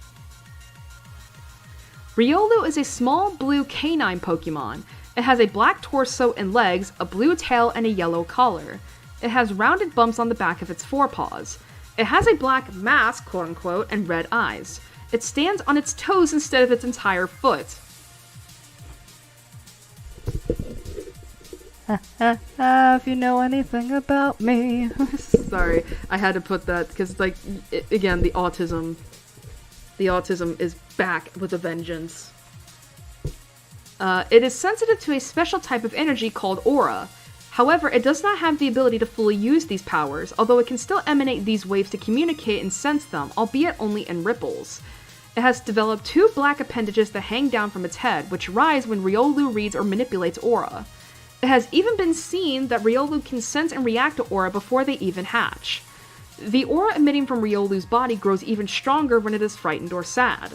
Speaker 1: Riolu is a small blue canine Pokemon. It has a black torso and legs, a blue tail, and a yellow collar. It has rounded bumps on the back of its forepaws. It has a black mask, quote-unquote, and red eyes. It stands on its toes instead of its entire foot. If you know anything about me. Sorry, I had to put that, because, like, again, the autism is back with a vengeance. It is sensitive to a special type of energy called aura. However, it does not have the ability to fully use these powers, although it can still emanate these waves to communicate and sense them, albeit only in ripples. It has developed 2 black appendages that hang down from its head, which rise when Riolu reads or manipulates aura. It has even been seen that Riolu can sense and react to aura before they even hatch. The aura emitting from Riolu's body grows even stronger when it is frightened or sad.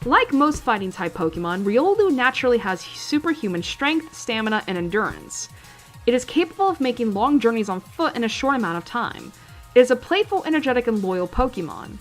Speaker 1: Like most fighting-type Pokemon, Riolu naturally has superhuman strength, stamina, and endurance. It is capable of making long journeys on foot in a short amount of time. It is a playful, energetic, and loyal Pokemon.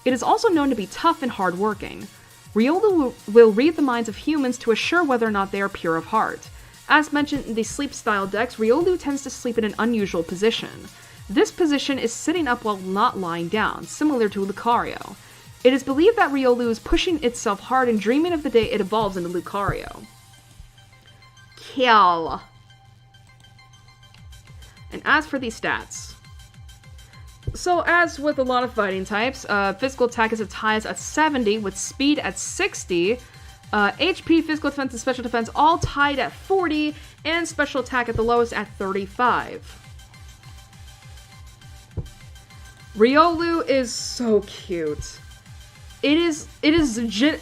Speaker 1: It is also known to be tough and hard-working. Riolu will read the minds of humans to assure whether or not they are pure of heart. As mentioned in the sleep-style decks, Riolu tends to sleep in an unusual position. This position is sitting up while not lying down, similar to Lucario. It is believed that Riolu is pushing itself hard and dreaming of the day it evolves into Lucario. Kill. And as for these stats. So as with a lot of fighting types, physical attack is as high as at 70, with speed at 60, HP, physical defense, and special defense all tied at 40, and special attack at the lowest at 35. Riolu is so cute. It is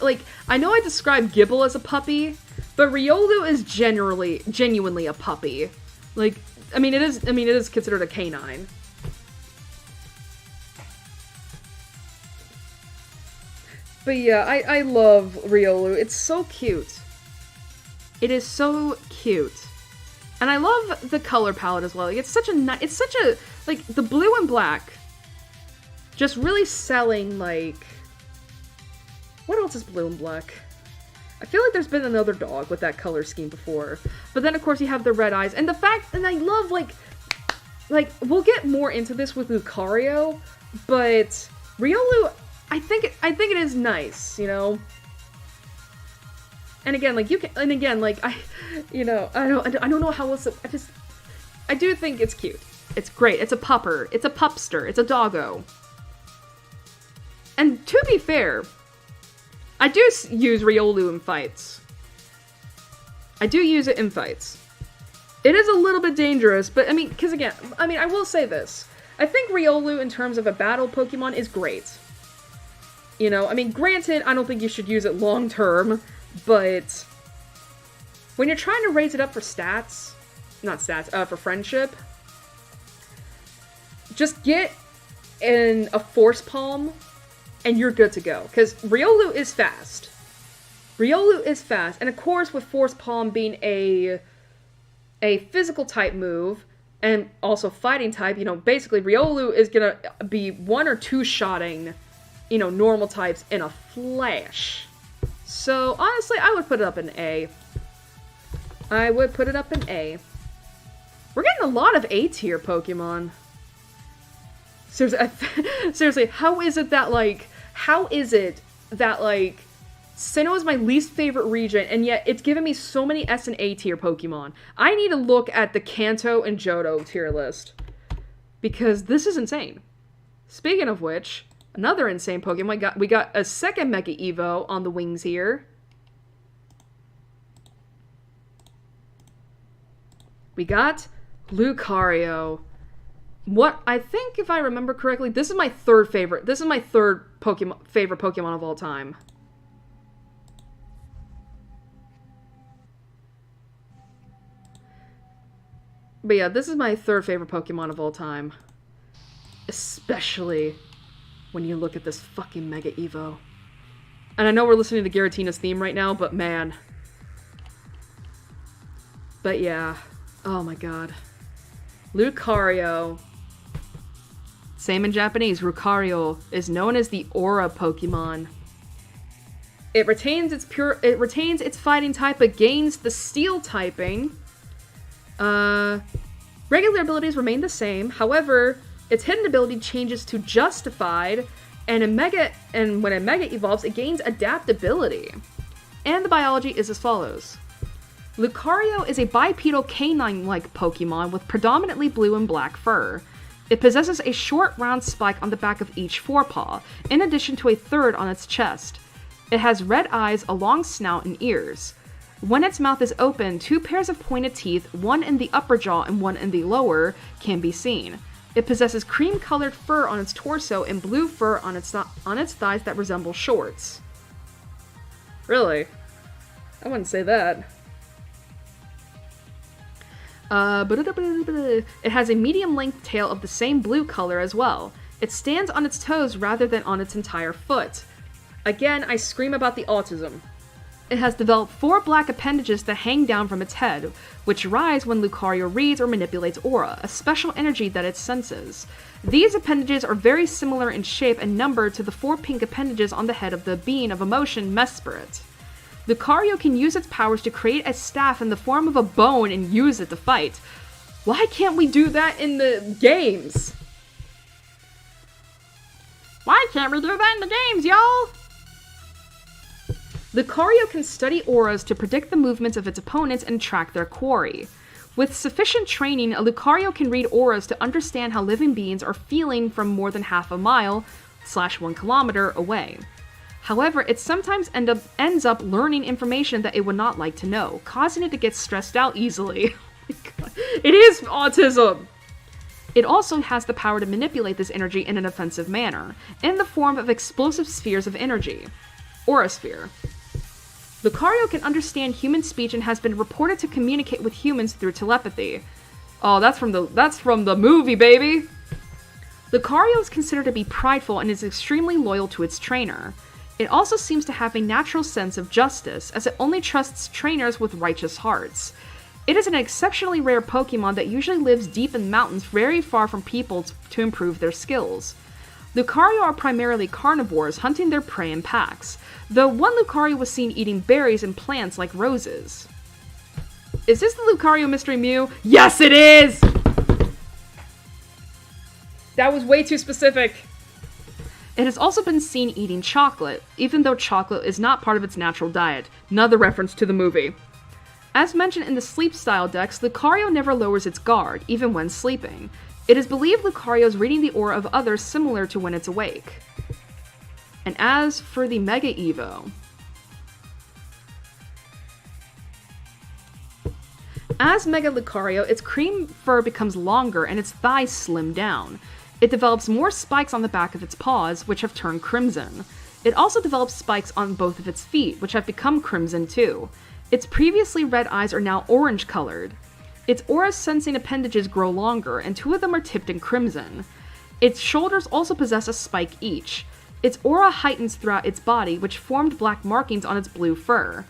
Speaker 1: like, I know I described Gibble as a puppy, but Riolu is genuinely a puppy. Like, I mean, it is considered a canine. But yeah, I love Riolu. It's so cute. It is so cute. And I love the color palette as well. Like, it's such a, like, the blue and black. Just really selling, like... What else is blue and black? I feel like there's been another dog with that color scheme before. But then, of course, you have the red eyes. And the fact, and I love, like, we'll get more into this with Lucario, but Riolu, I think it is nice, you know? And again, like, I don't know how else to, I do think it's cute. It's great. It's a pupper. It's a pupster. It's a doggo. And to be fair, I do use Riolu in fights. I do use it in fights. It is a little bit dangerous, but I mean, because again, I will say this. I think Riolu, in terms of a battle Pokemon, is great. You know, I mean, granted, I don't think you should use it long term, but when you're trying to raise it up for for friendship, just get in a Force Palm, and you're good to go. Because Riolu is fast. And of course, with Force Palm being a physical type move, and also fighting type, you know, basically Riolu is gonna be 1 or 2 shotting, you know, normal types in a flash. So, honestly, I would put it up in A. We're getting a lot of A tier Pokemon. Seriously, how is it that, Sinnoh is my least favorite region, and yet it's given me so many S and A tier Pokemon. I need to look at the Kanto and Johto tier list, because this is insane. Speaking of which, another insane Pokemon, we got a second Mega Evo on the wings here. We got Lucario. What, I think if I remember correctly, this is my third favorite favorite Pokemon of all time. But yeah, this is my third favorite Pokemon of all time. Especially when you look at this fucking Mega Evo. And I know we're listening to Giratina's theme right now, but man. But yeah. Oh my god. Lucario. Same in Japanese, Lucario is known as the Aura Pokemon. It retains its fighting type but gains the Steel typing. Regular abilities remain the same. However, its hidden ability changes to Justified, and when a Mega evolves, it gains Adaptability. And the biology is as follows. Lucario is a bipedal canine-like Pokemon with predominantly blue and black fur. It possesses a short round spike on the back of each forepaw, in addition to a third on its chest. It has red eyes, a long snout, and ears. When its mouth is open, 2 pairs of pointed teeth, one in the upper jaw and one in the lower, can be seen. It possesses cream-colored fur on its torso and blue fur on its thighs that resemble shorts. Really? I wouldn't say that. It has a medium-length tail of the same blue color as well. It stands on its toes rather than on its entire foot. Again, I scream about the autism. It has developed 4 black appendages that hang down from its head, which rise when Lucario reads or manipulates aura, a special energy that it senses. These appendages are very similar in shape and number to the 4 pink appendages on the head of the Being of Emotion Mesprit. Lucario can use its powers to create a staff in the form of a bone and use it to fight. Why can't we do that in the games? Why can't we do that in the games, y'all? Lucario can study auras to predict the movements of its opponents and track their quarry. With sufficient training, a Lucario can read auras to understand how living beings are feeling from more than half a mile / 1 kilometer away. However, it sometimes ends up learning information that it would not like to know, causing it to get stressed out easily. Oh my god. It is autism! It also has the power to manipulate this energy in an offensive manner, in the form of explosive spheres of energy. Aura Sphere. Lucario can understand human speech and has been reported to communicate with humans through telepathy. Oh, that's from the movie, baby! Lucario is considered to be prideful and is extremely loyal to its trainer. It also seems to have a natural sense of justice, as it only trusts trainers with righteous hearts. It is an exceptionally rare Pokemon that usually lives deep in mountains very far from people to improve their skills. Lucario are primarily carnivores, hunting their prey in packs, though one Lucario was seen eating berries and plants like roses. Is this the Lucario Mystery Mew? Yes, it is! That was way too specific. It has also been seen eating chocolate, even though chocolate is not part of its natural diet. Another reference to the movie. As mentioned in the sleep style decks, Lucario never lowers its guard, even when sleeping. It is believed Lucario is reading the aura of others similar to when it's awake. And as for the Mega Evo... As Mega Lucario, its cream fur becomes longer and its thighs slim down. It develops more spikes on the back of its paws, which have turned crimson. It also develops spikes on both of its feet, which have become crimson too. Its previously red eyes are now orange colored. Its aura-sensing appendages grow longer, and 2 of them are tipped in crimson. Its shoulders also possess a spike each. Its aura heightens throughout its body, which formed black markings on its blue fur.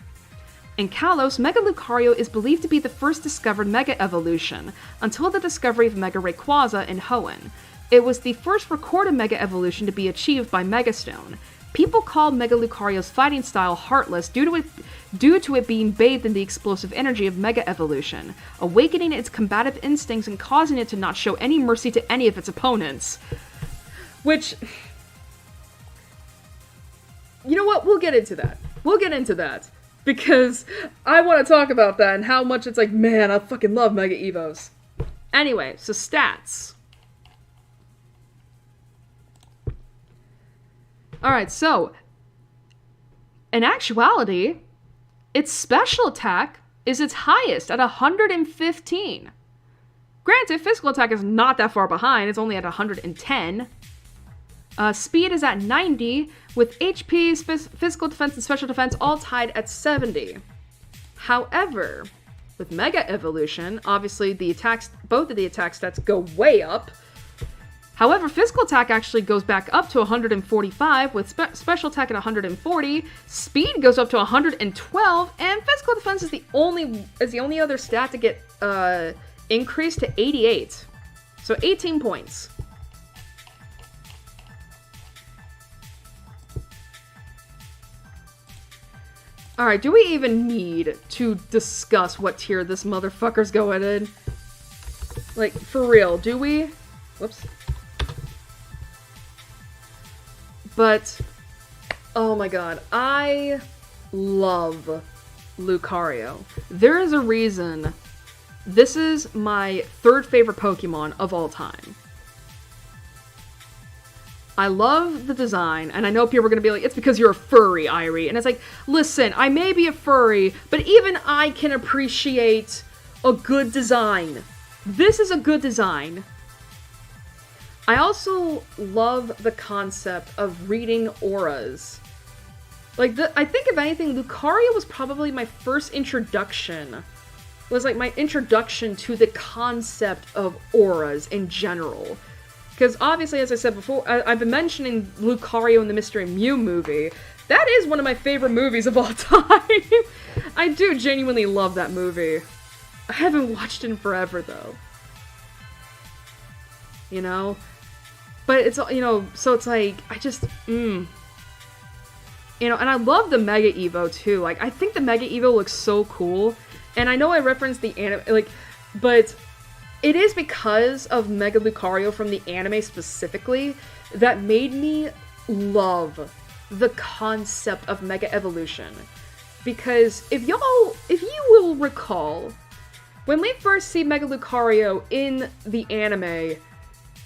Speaker 1: In Kalos, Mega Lucario is believed to be the first discovered Mega Evolution, until the discovery of Mega Rayquaza in Hoenn. It was the first recorded Mega Evolution to be achieved by Megastone. People called Mega Lucario's fighting style heartless due to it being bathed in the explosive energy of Mega Evolution, awakening its combative instincts and causing it to not show any mercy to any of its opponents. Which... You know what? We'll get into that. Because I want to talk about that and how much it's like, man, I fucking love Mega Evos. Anyway, so stats. Alright, so, in actuality, its special attack is its highest at 115. Granted, physical attack is not that far behind, it's only at 110. Speed is at 90, with HP, physical defense, and special defense all tied at 70. However, with Mega Evolution, obviously both of the attack stats go way up. However, physical attack actually goes back up to 145, with special attack at 140, speed goes up to 112, and physical defense is the only other stat to get increased to 88. So 18 points. Alright, do we even need to discuss what tier this motherfucker's going in? Like, for real, do we? Whoops. But, oh my god, I love Lucario. There is a reason this is my 3rd favorite Pokemon of all time. I love the design, and I know people are going to be like, it's because you're a furry, Irie. And it's like, listen, I may be a furry, but even I can appreciate a good design. This is a good design. I also love the concept of reading auras. Like, I think if anything, Lucario was probably my first introduction. Was like my introduction to the concept of auras in general. Because obviously, as I said before, I've been mentioning Lucario in the Mystery Mew movie. That is one of my favorite movies of all time. I do genuinely love that movie. I haven't watched it in forever, though. You know? But it's, you know, so it's like, I just, You know, and I love the Mega Evo, too. Like, I think the Mega Evo looks so cool. And I know I referenced the anime, like, but... It is because of Mega Lucario from the anime specifically that made me love the concept of Mega Evolution. Because if you will recall, when we first see Mega Lucario in the anime,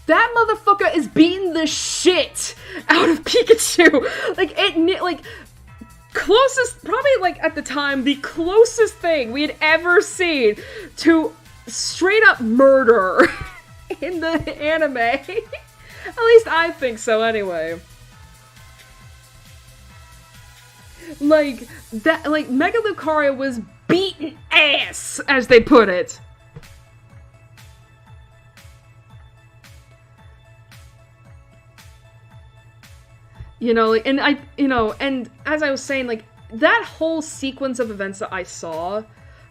Speaker 1: that motherfucker is beating the shit out of Pikachu. Closest, probably like at the time, the closest thing we had ever seen to straight up murder in the anime. At least I think so, anyway. Like, Mega Lucario was beating ass, as they put it. You know, like, and and as I was saying, like, that whole sequence of events that I saw,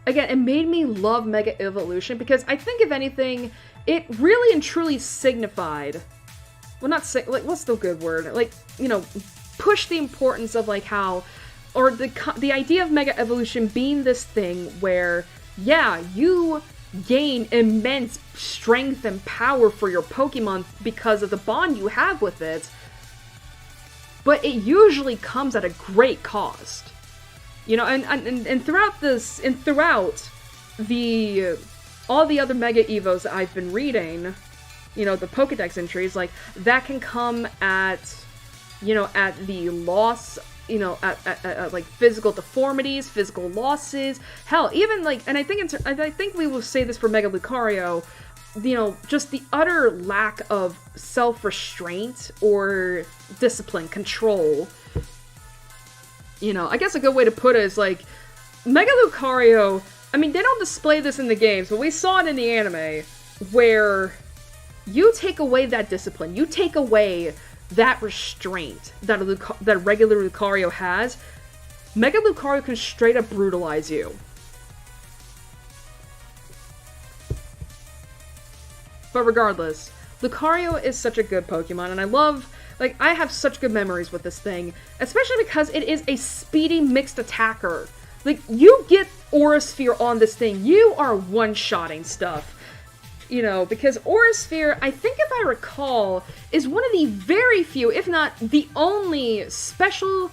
Speaker 1: again, it made me love Mega Evolution, because I think, if anything, it really and truly signified, well, not like, what's the good word? Like, push the importance of, like, how, or the idea of Mega Evolution being this thing where, yeah, you gain immense strength and power for your Pokemon because of the bond you have with it, but it usually comes at a great cost. And throughout this, and throughout all the other Mega Evos that I've been reading, the Pokedex entries, like, that can come at the loss, at like physical deformities, physical losses, hell, even like, and I think we will say this for Mega Lucario, just the utter lack of self-restraint or discipline, control. I guess a good way to put it is, like, Mega Lucario, I mean, they don't display this in the games, but we saw it in the anime, where you take away that discipline, you take away that restraint that a regular Lucario has, Mega Lucario can straight up brutalize you. But regardless, Lucario is such a good Pokemon, and I have such good memories with this thing, especially because it is a speedy mixed attacker. Like, you get Aura Sphere on this thing, you are one-shotting stuff. Because Aura Sphere, I think if I recall, is one of the very few, if not the only, special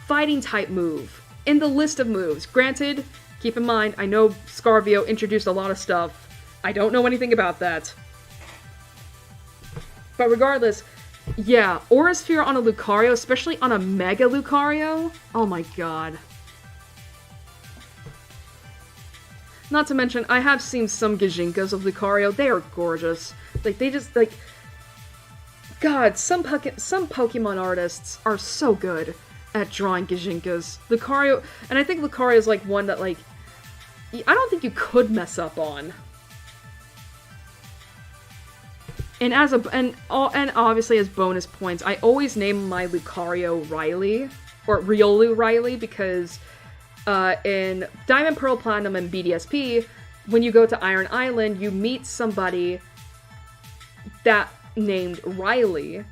Speaker 1: fighting type move in the list of moves. Granted, keep in mind, I know ScarVio introduced a lot of stuff. I don't know anything about that. But regardless, yeah, Aura Sphere on a Lucario, especially on a Mega Lucario, oh my god. Not to mention, I have seen some Gijinkas of Lucario. They are gorgeous. Like, they just, like... God, some Pokemon artists are so good at drawing Gijinkas. Lucario... And I think Lucario is, like, one that, like... I don't think you could mess up on. And and obviously as bonus points, I always name my Lucario Riley. Or Riolu Riley, because... in Diamond, Pearl, Platinum, and BDSP, when you go to Iron Island, you meet somebody that named Riley.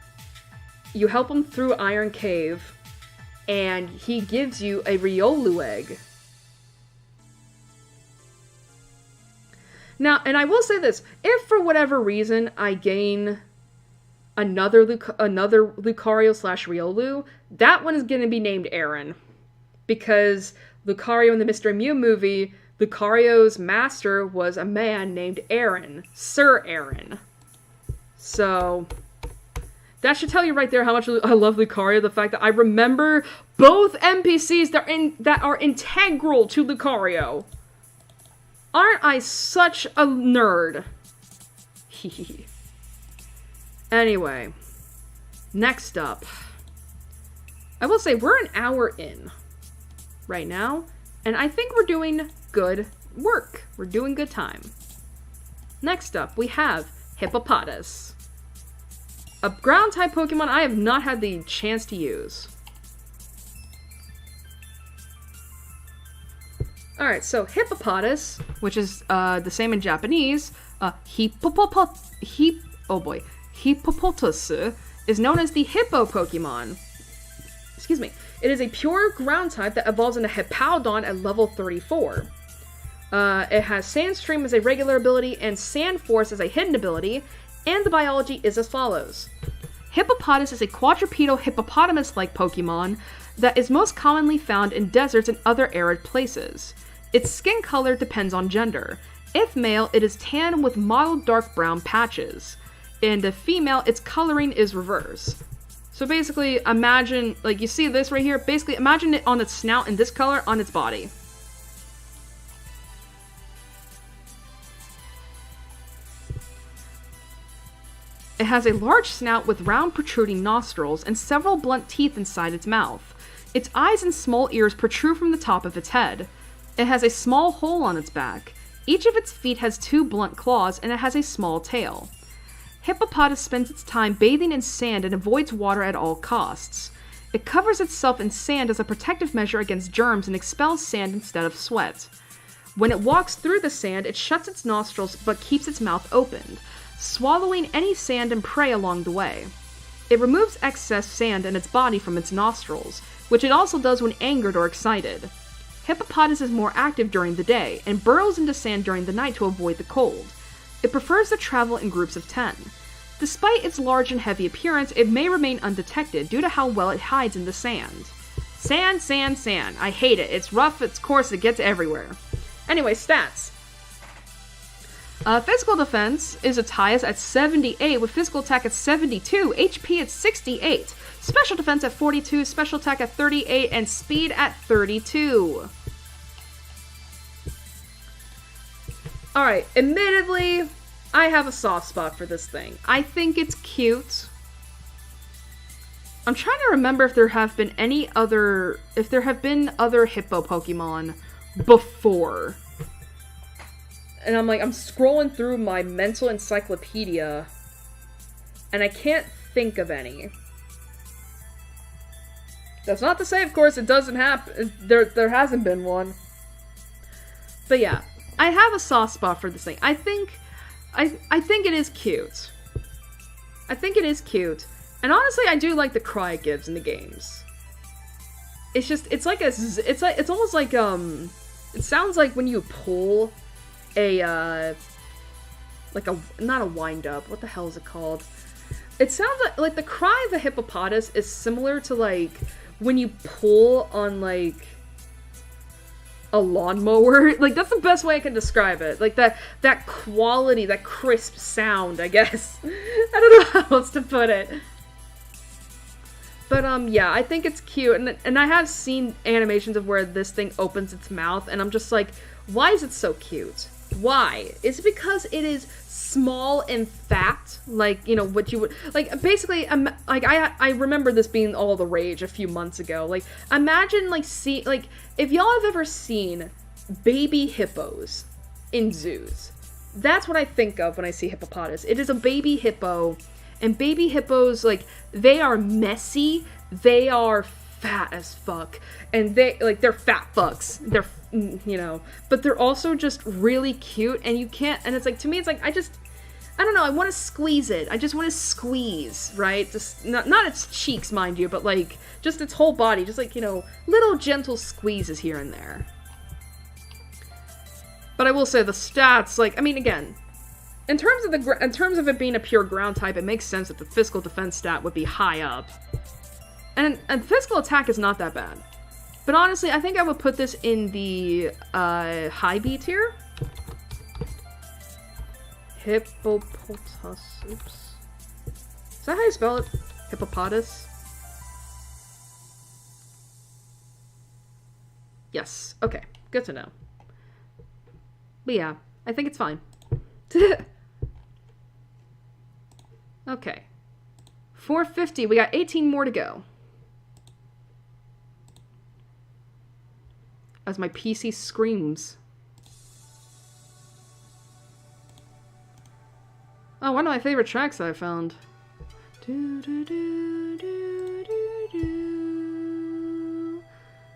Speaker 1: You help him through Iron Cave, and he gives you a Riolu egg. Now, and I will say this, if for whatever reason I gain another Lucario slash Riolu, that one is going to be named Aaron. Because Lucario in the Mr. Mew movie, Lucario's master was a man named Aaron. Sir Aaron. So, that should tell you right there how much I love Lucario. The fact that I remember both NPCs that are integral to Lucario. Aren't I such a nerd? Anyway, next up. I will say, we're an hour in right now, and I think we're doing good work. We're doing good time. Next up, we have Hippopotas. A ground-type Pokemon I have not had the chance to use. Alright, so Hippopotas, which is the same in Japanese, Hippopotas is known as the Hippo Pokemon. Excuse me. It is a pure ground type that evolves into Hippowdon at level 34. It has Sandstream as a regular ability and Sand Force as a hidden ability, and the biology is as follows. Hippopotas is a quadrupedal hippopotamus-like Pokemon that is most commonly found in deserts and other arid places. Its skin color depends on gender. If male, it is tan with mottled dark brown patches, and if female, its coloring is reverse. So basically, imagine, like, you see this right here? Basically, imagine it on its snout and this color on its body. It has a large snout with round protruding nostrils and several blunt teeth inside its mouth. Its eyes and small ears protrude from the top of its head. It has a small hole on its back. Each of its feet has 2 blunt claws, and it has a small tail. Hippopotas spends its time bathing in sand and avoids water at all costs. It covers itself in sand as a protective measure against germs and expels sand instead of sweat. When it walks through the sand, it shuts its nostrils but keeps its mouth opened, swallowing any sand and prey along the way. It removes excess sand in its body from its nostrils, which it also does when angered or excited. Hippopotamus is more active during the day and burrows into sand during the night to avoid the cold. It prefers to travel in groups of 10. Despite its large and heavy appearance, it may remain undetected due to how well it hides in the sand. Sand, sand, sand. I hate it. It's rough, it's coarse, it gets everywhere. Anyway, stats. Physical defense is its highest at 78, with physical attack at 72, HP at 68, special defense at 42, special attack at 38, and speed at 32. Alright, admittedly, I have a soft spot for this thing. I think it's cute. I'm trying to remember if there have been other hippo Pokemon before. And I'm scrolling through my mental encyclopedia, and I can't think of any. That's not to say, of course, it doesn't happen. There hasn't been one. But yeah, I have a soft spot for this thing. I think it is cute. I think it is cute. And honestly, I do like the cry it gives in the games. It's just, it's almost like, it sounds like when you pull not a wind up, what the hell is it called? It sounds like the cry of a hippopotamus is similar to, like, when you pull on, like, a lawnmower. Like, that's the best way I can describe it. Like, that quality, that crisp sound, I guess. I don't know how else to put it. But, yeah, I think it's cute, and I have seen animations of where this thing opens its mouth, and I'm just like, why is it so cute? Why? Is it because it is small and fat? Like, you know, what you would... Like, basically, like, I remember this being all the rage a few months ago. Like, imagine, like, if y'all have ever seen baby hippos in zoos, that's what I think of when I see hippopotamus. It is a baby hippo, and baby hippos, like, they are messy, they are fat as fuck, and they're fat fucks. They're, you know, but they're also just really cute, and you can't, and it's like, to me, it's like, I don't know, I want to squeeze it. I just want to squeeze, right? Just, not its cheeks, mind you, but, like, just its whole body, just, like, you know, little gentle squeezes here and there. But I will say, the stats, like, I mean, again, in terms of it being a pure ground type, it makes sense that the physical defense stat would be high up. And physical attack is not that bad. But honestly, I think I would put this in the high B tier. Hippopotamus. Oops. Is that how you spell it? Hippopotamus? Yes. Okay. Good to know. But yeah, I think it's fine. Okay. 450. We got 18 more to go. As my PC screams. Oh, one of my favorite tracks that I found.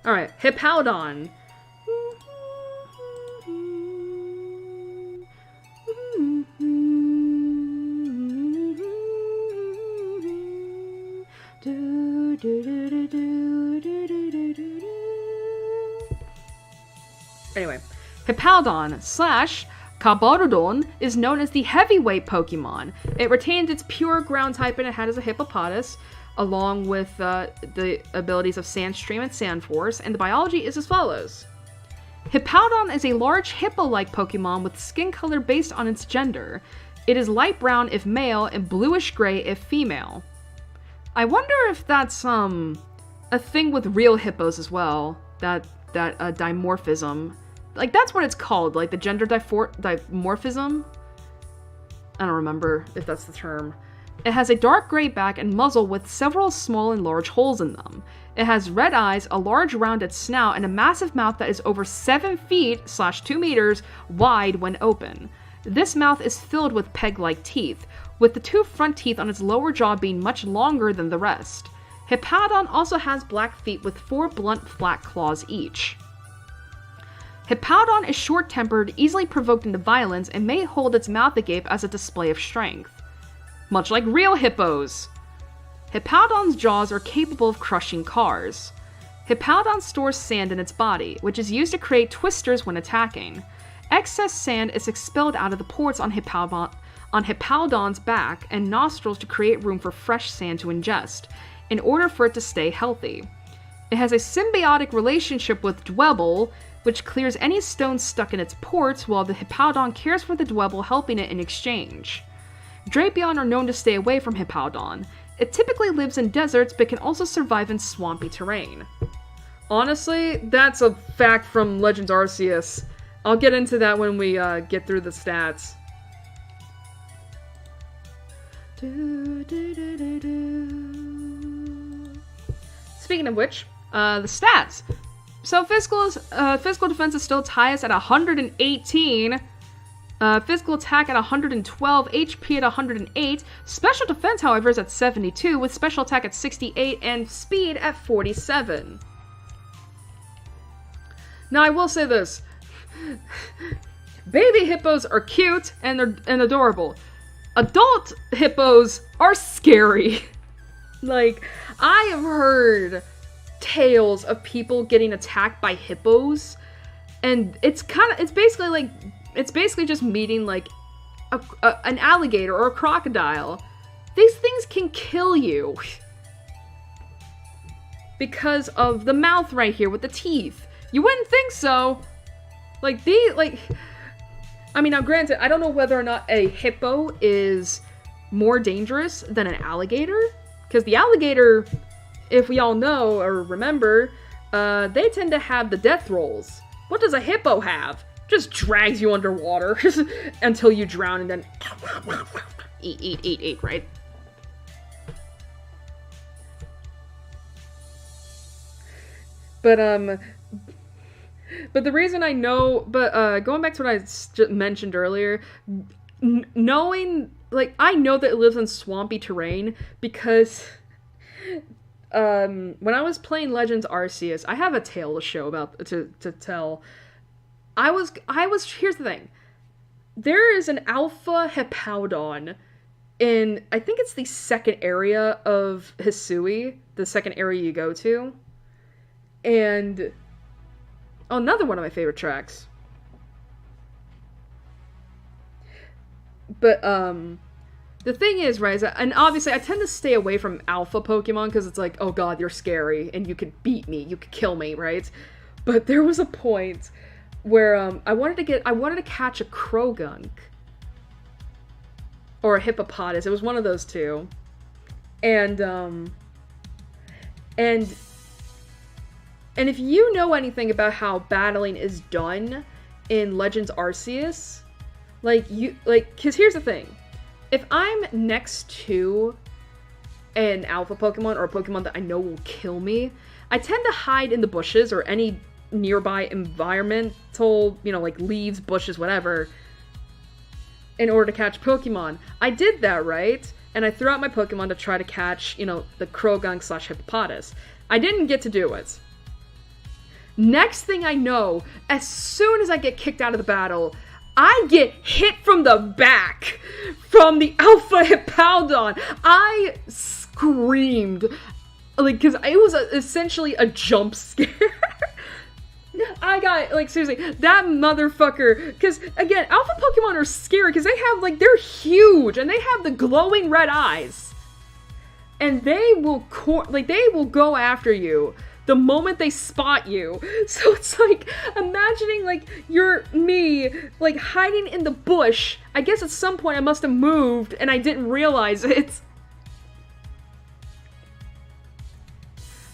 Speaker 1: Alright, Hippowdon. Anyway, Hippowdon / Carborodon is known as the heavyweight Pokemon. It retains its pure ground type and it has a Hippopotamus, along with the abilities of Sandstream and Sandforce, and the biology is as follows. Hippowdon is a large hippo-like Pokemon with skin color based on its gender. It is light brown if male and bluish-gray if female. I wonder if that's a thing with real hippos as well, that dimorphism. Like, that's what it's called, like the gender dimorphism? I don't remember if that's the term. It has a dark gray back and muzzle with several small and large holes in them. It has red eyes, a large rounded snout, and a massive mouth that is over 7 feet / 2 meters wide when open. This mouth is filled with peg-like teeth, with the 2 front teeth on its lower jaw being much longer than the rest. Hippowdon also has black feet with 4 blunt, flat claws each. Hippowdon is short-tempered, easily provoked into violence, and may hold its mouth agape as a display of strength. Much like real hippos. Hippowdon's jaws are capable of crushing cars. Hippowdon stores sand in its body, which is used to create twisters when attacking. Excess sand is expelled out of the ports on Hippowdon's back and nostrils to create room for fresh sand to ingest, in order for it to stay healthy. It has a symbiotic relationship with Dwebble, which clears any stones stuck in its ports, while the Hippowdon cares for the Dwebble, helping it in exchange. Drapion are known to stay away from Hippowdon. It typically lives in deserts, but can also survive in swampy terrain. Honestly, that's a fact from Legends Arceus. I'll get into that when we get through the stats. Speaking of which, the stats. So physical defense is still its highest at 118. Physical attack at 112, HP at 108. Special defense, however, is at 72, with special attack at 68 and speed at 47. Now, I will say this. Baby hippos are cute and adorable. Adult hippos are scary. Like, I have heard tales of people getting attacked by hippos, and it's basically just meeting like an alligator or a crocodile. These things can kill you because of the mouth right here with the teeth. You wouldn't think so. I mean, now granted, I don't know whether or not a hippo is more dangerous than an alligator, because the alligator, if we all know or remember, they tend to have the death rolls. What does a hippo have? Just drags you underwater until you drown and then eat, right? But the reason I know, going back to what I mentioned earlier, knowing, like, I know that it lives in swampy terrain because, when I was playing Legends Arceus, I have a tale to show about, to tell. Here's the thing. There is an alpha Hippowdon in, I think it's the second area of Hisui, the second area you go to. And another one of my favorite tracks. But, the thing is, right, and obviously I tend to stay away from alpha Pokemon because it's like, oh god, you're scary, and you could beat me, you could kill me, right? But there was a point where, I wanted to catch a Krogunk. Or a Hippopotas, it was one of those two. And if you know anything about how battling is done in Legends Arceus, cause here's the thing. If I'm next to an alpha Pokemon or a Pokemon that I know will kill me, I tend to hide in the bushes or any nearby environmental, like leaves, bushes, whatever, in order to catch Pokemon. I did that, right? And I threw out my Pokemon to try to catch, the Krogunk / Hippopotas. I didn't get to do it. Next thing I know, as soon as I get kicked out of the battle, I get hit from the back from the Alpha Hippowdon. I screamed, because it was essentially a jump scare. I got, seriously, that motherfucker, because, again, Alpha Pokemon are scary, because they have, they're huge, and they have the glowing red eyes. And they will, they will go after you the moment they spot you. So it's imagining, you're me, hiding in the bush. I guess at some point I must have moved, and I didn't realize it.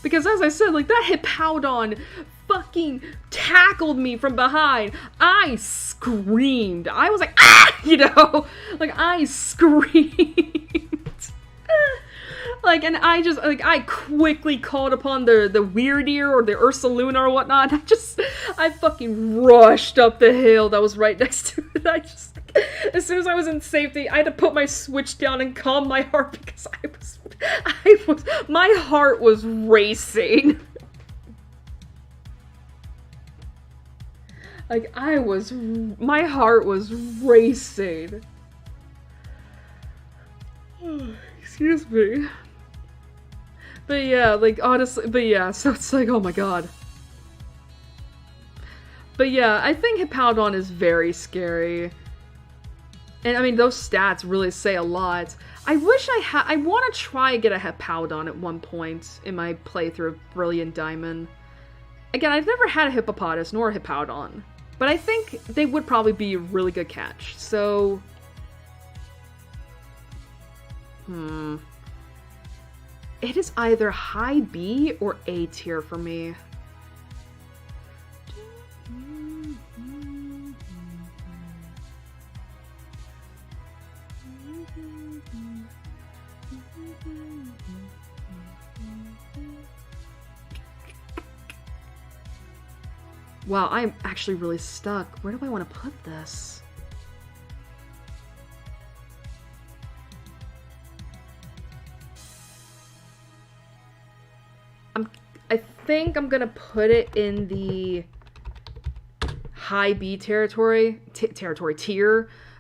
Speaker 1: Because as I said, that Hippowdon fucking tackled me from behind. I screamed. I was like, ah! I screamed. And I quickly called upon the Weird Ear or the Ursaluna or whatnot. I fucking rushed up the hill that was right next to it. As soon as I was in safety, I had to put my Switch down and calm my heart because I My heart was racing. Like, my heart was racing. Excuse me. But yeah, like, honestly, so it's like, oh my god. But yeah, I think Hippowdon is very scary. And I mean, those stats really say a lot. I wish I want to try and get a Hippowdon at one point in my playthrough of Brilliant Diamond. Again, I've never had a Hippopotas nor a Hippowdon, but I think they would probably be a really good catch. So, it is either high B or A tier for me. Wow, I'm actually really stuck. Where do I want to put this? I think I'm gonna put it in the high B tier,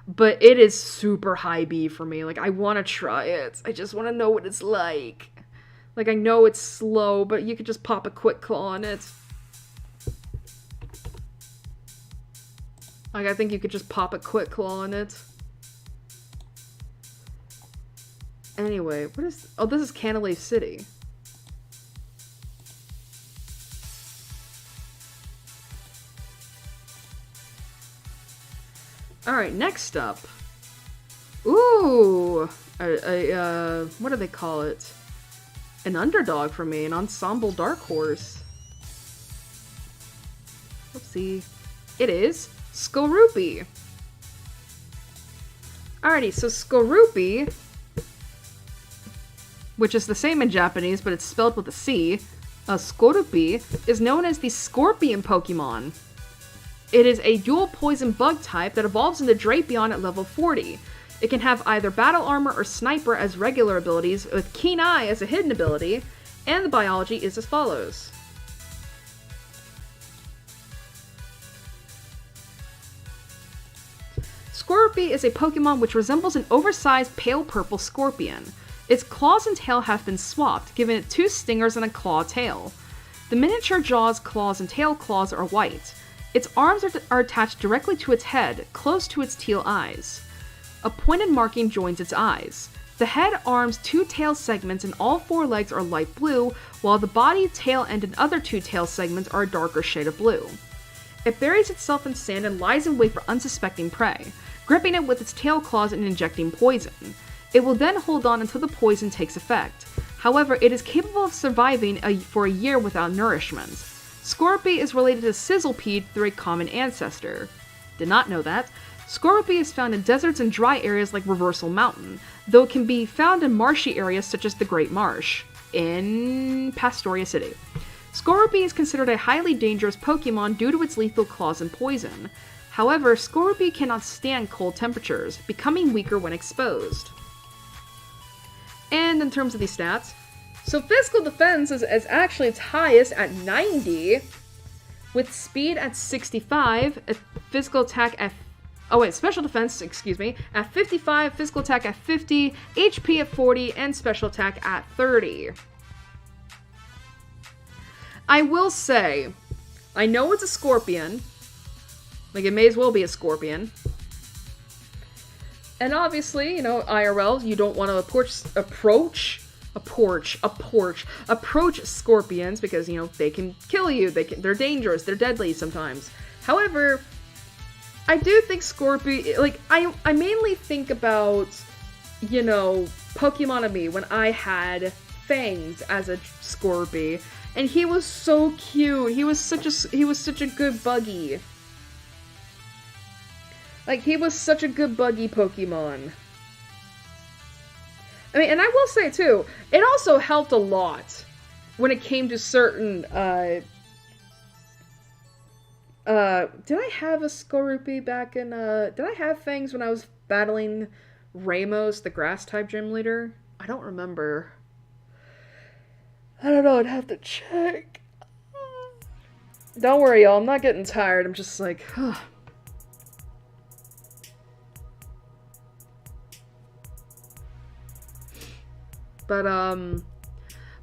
Speaker 1: but it is super high B for me. Like, I want to try it. I just want to know what it's like. Like, I know it's slow, but you could just pop a quick claw on it. Like, I think you could just pop a quick claw on it. Anyway, what is... Oh, this is Canalave City. Alright, next up. Ooh! What do they call it? An underdog for me, an ensemble dark horse. Oopsie. It is Skorupi. Alrighty, so Skorupi, which is the same in Japanese, but it's spelled with a C, Skorupi, is known as the Scorpion Pokemon. It is a dual poison bug type that evolves into Drapion at level 40. It can have either Battle Armor or Sniper as regular abilities, with Keen Eye as a hidden ability, and the biology is as follows. Skorupi is a Pokemon which resembles an oversized pale purple scorpion. Its claws and tail have been swapped, giving it 2 stingers and a claw tail. The miniature jaws, claws, and tail claws are white. Its arms are attached directly to its head, close to its teal eyes. A pointed marking joins its eyes. The head, arms, 2 tail segments, and all 4 legs are light blue, while the body, tail end, and other 2 tail segments are a darker shade of blue. It buries itself in sand and lies in wait for unsuspecting prey, gripping it with its tail claws and injecting poison. It will then hold on until the poison takes effect. However, it is capable of surviving for a year without nourishment. Skorupi is related to Sizzlipede through a common ancestor. Did not know that. Skorupi is found in deserts and dry areas like Reversal Mountain, though it can be found in marshy areas such as the Great Marsh, in Pastoria City. Skorupi is considered a highly dangerous Pokemon due to its lethal claws and poison. However, Skorupi cannot stand cold temperatures, becoming weaker when exposed. And in terms of these stats, so physical defense is actually its highest at 90, with speed at 65, a physical attack at... Oh wait, special defense, excuse me, at 55, physical attack at 50, HP at 40, and special attack at 30. I will say, I know it's a scorpion. Like, it may as well be a scorpion. And obviously, you know, IRL, you don't want to approach scorpions because, you know, they can kill you. They're dangerous. They're deadly sometimes. However, I do think Scorpion, like, I mainly think about, you know, Pokemon Ami when I had Fangs as a Scorpy, and he was so cute. He was such a good buggy. Like, he was such a good buggy Pokemon. I mean, and I will say, too, it also helped a lot when it came to certain, did I have a Skorupi back in, did I have Fangs when I was battling Ramos, the Grass-type gym leader? I don't remember. I don't know, I'd have to check. Don't worry, y'all, I'm not getting tired. I'm just like, But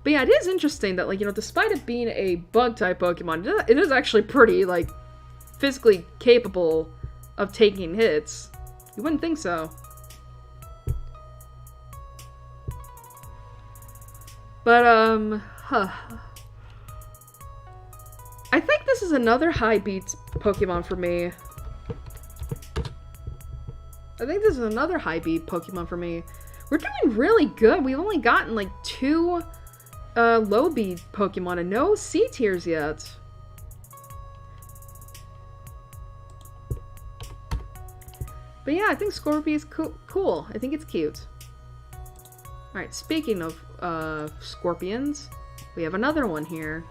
Speaker 1: yeah, it is interesting that, like, you know, despite it being a bug-type Pokemon, it is actually pretty, like, physically capable of taking hits. You wouldn't think so. But, I think this is another high beats Pokemon for me. We're doing really good. We've only gotten, like, 2 low beat Pokemon and no C tiers yet. But yeah, I think Scorpio is cool. I think it's cute. Alright, speaking of scorpions, we have another one here.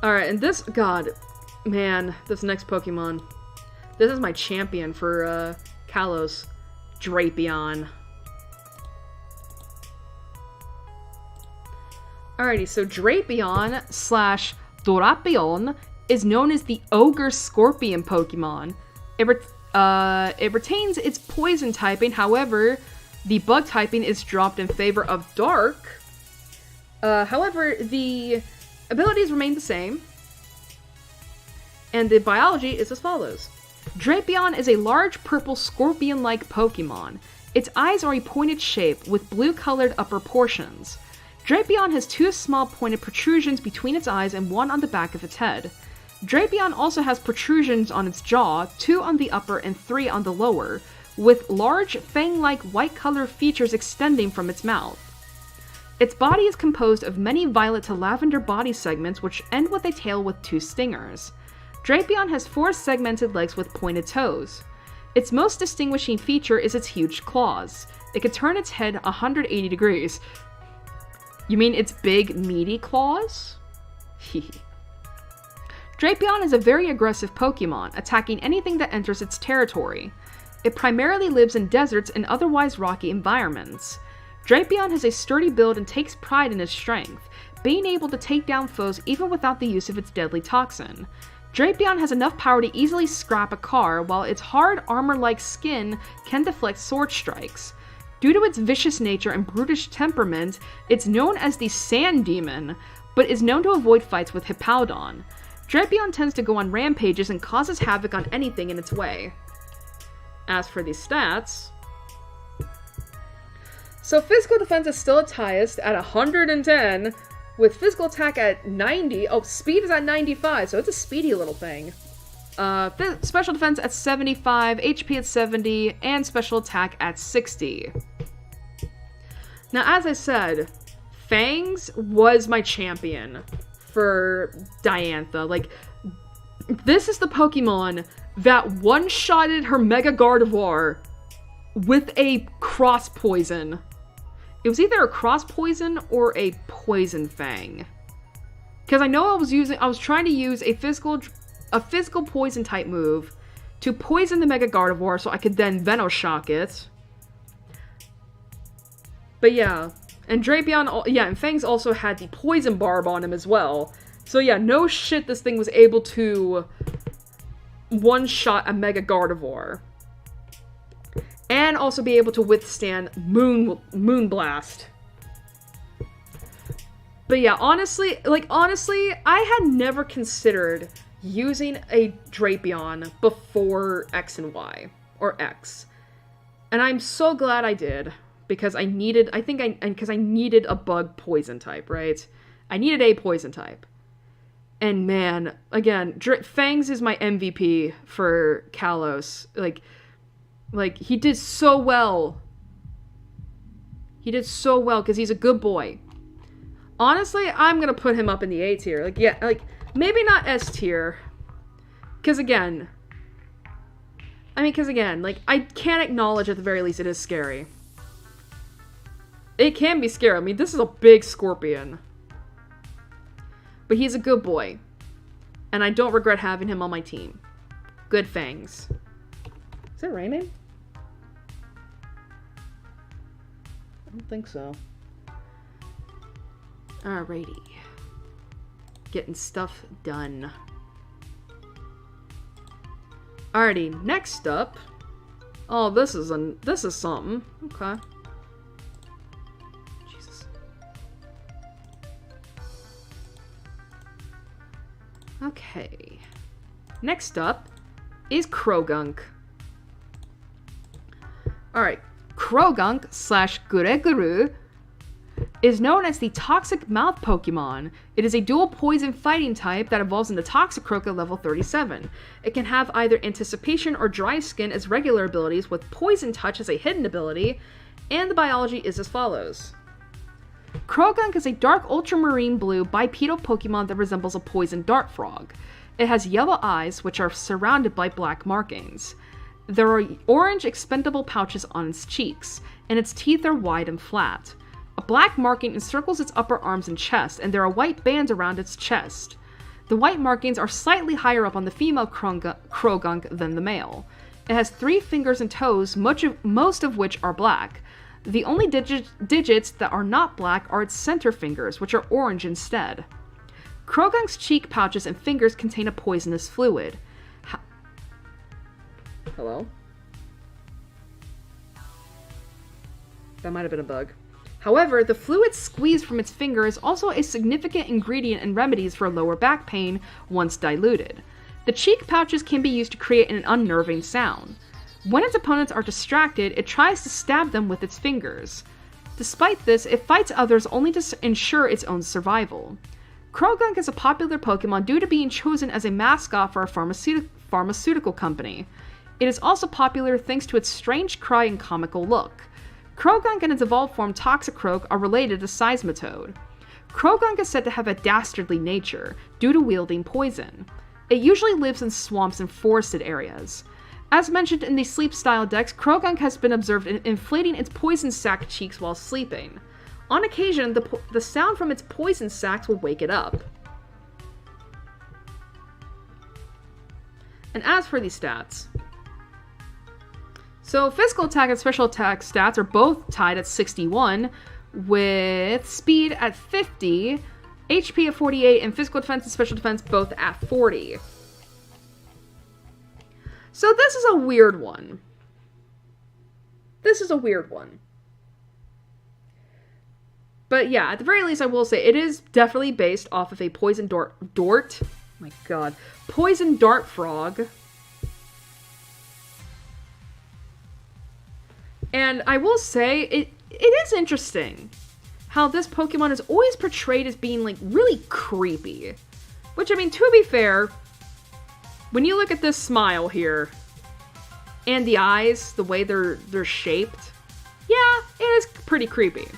Speaker 1: Alright, and this, god, man, this next Pokemon. This is my champion for Kalos. Drapion. Alrighty, so Drapion slash Dorapion is known as the Ogre Scorpion Pokemon. It retains its poison typing, however, the bug typing is dropped in favor of Dark. However, the abilities remain the same, and the biology is as follows. Drapion is a large purple scorpion-like Pokemon. Its eyes are a pointed shape with blue-colored upper portions. Drapion has 2 small pointed protrusions between its eyes and 1 on the back of its head. Drapion also has protrusions on its jaw, 2 on the upper and 3 on the lower, with large fang-like white-colored features extending from its mouth. Its body is composed of many violet to lavender body segments which end with a tail with 2 stingers. Drapion has 4 segmented legs with pointed toes. Its most distinguishing feature is its huge claws. It can turn its head 180 degrees. You mean its big, meaty claws? Drapion is a very aggressive Pokemon, attacking anything that enters its territory. It primarily lives in deserts and otherwise rocky environments. Drapion has a sturdy build and takes pride in its strength, being able to take down foes even without the use of its deadly toxin. Drapion has enough power to easily scrap a car, while its hard, armor-like skin can deflect sword strikes. Due to its vicious nature and brutish temperament, it's known as the Sand Demon, but is known to avoid fights with Hippowdon. Drapion tends to go on rampages and causes havoc on anything in its way. As for the stats... So physical defense is still its highest at 110, with physical attack at 90. Oh, speed is at 95, so it's a speedy little thing. Special defense at 75, HP at 70, and special attack at 60. Now, as I said, Fangs was my champion for Diantha. Like, this is the Pokemon that one-shotted her Mega Gardevoir with a cross poison. It was either a cross poison or a poison fang. Because I know I was trying to use a physical poison type move to poison the Mega Gardevoir so I could then Venoshock it. But yeah, and Drapion, yeah, and Fangs also had the poison barb on him as well. So yeah, no shit this thing was able to one-shot a Mega Gardevoir. And also be able to withstand Moonblast. But yeah, honestly, I had never considered using a Drapion before X and Y, or X. And I'm so glad I did, because I needed a bug poison type, right? I needed a poison type. And man, again, Fangs is my MVP for Kalos. Like, he did so well. He did so well, because he's a good boy. Honestly, I'm gonna put him up in the A tier. Maybe not S tier. Because again, I can't acknowledge at the very least it is scary. It can be scary. I mean, this is a big scorpion. But he's a good boy. And I don't regret having him on my team. Good Fangs. Is it raining? I don't think so. Alrighty. Getting stuff done. Alrighty, next up. Oh, this is something. Okay. Jesus. Okay. Next up is Krogunk. Alright, Krogunk / Gureguru is known as the Toxic Mouth Pokemon. It is a dual poison fighting type that evolves into Toxicroak at level 37. It can have either Anticipation or Dry Skin as regular abilities, with Poison Touch as a hidden ability, and the biology is as follows. Krogunk is a dark ultramarine blue bipedal Pokemon that resembles a poison dart frog. It has yellow eyes, which are surrounded by black markings. There are orange expendable pouches on its cheeks, and its teeth are wide and flat. A black marking encircles its upper arms and chest, and there are white bands around its chest. The white markings are slightly higher up on the female Krogunk than the male. It has 3 fingers and toes, most of which are black. The only digits that are not black are its center fingers, which are orange instead. Krogunk's cheek pouches and fingers contain a poisonous fluid. Hello? That might have been a bug. However, the fluid squeezed from its finger is also a significant ingredient in remedies for lower back pain once diluted. The cheek pouches can be used to create an unnerving sound. When its opponents are distracted, it tries to stab them with its fingers. Despite this, it fights others only to ensure its own survival. Krogunk is a popular Pokemon due to being chosen as a mascot for a pharmaceutical company. It is also popular thanks to its strange cry and comical look. Krogunk and its evolved form Toxicroak are related to Seismitoad. Krogunk is said to have a dastardly nature, due to wielding poison. It usually lives in swamps and forested areas. As mentioned in the sleep style decks, Krogunk has been observed inflating its poison sac cheeks while sleeping. On occasion, the sound from its poison sacs will wake it up. And as for the stats... So physical attack and special attack stats are both tied at 61, with speed at 50, HP at 48, and physical defense and special defense both at 40. So this is a weird one. But yeah, at the very least I will say it is definitely based off of a poison poison dart frog. And I will say, it is interesting how this Pokemon is always portrayed as being, like, really creepy. Which, I mean, to be fair, when you look at this smile here, and the eyes, the way they're shaped, yeah, it is pretty creepy.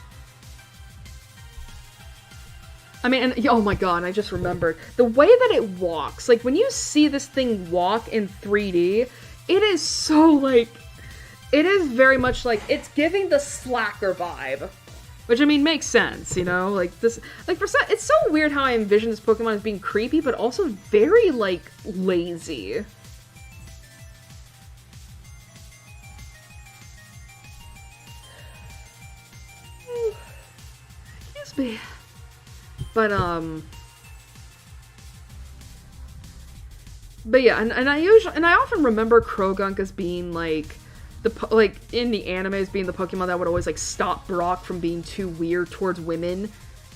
Speaker 1: I mean, and, oh my god, I just remembered. The way that it walks, like, when you see this thing walk in 3D, it is so, like... It is very much like, it's giving the Slacker vibe. Which, I mean, makes sense, you know? Like, this, like, it's so weird how I envision this Pokemon as being creepy, but also very, like, lazy. Excuse me. But yeah, and I often remember Krogunk as being, like, in the anime as being the Pokemon that would always, like, stop Brock from being too weird towards women.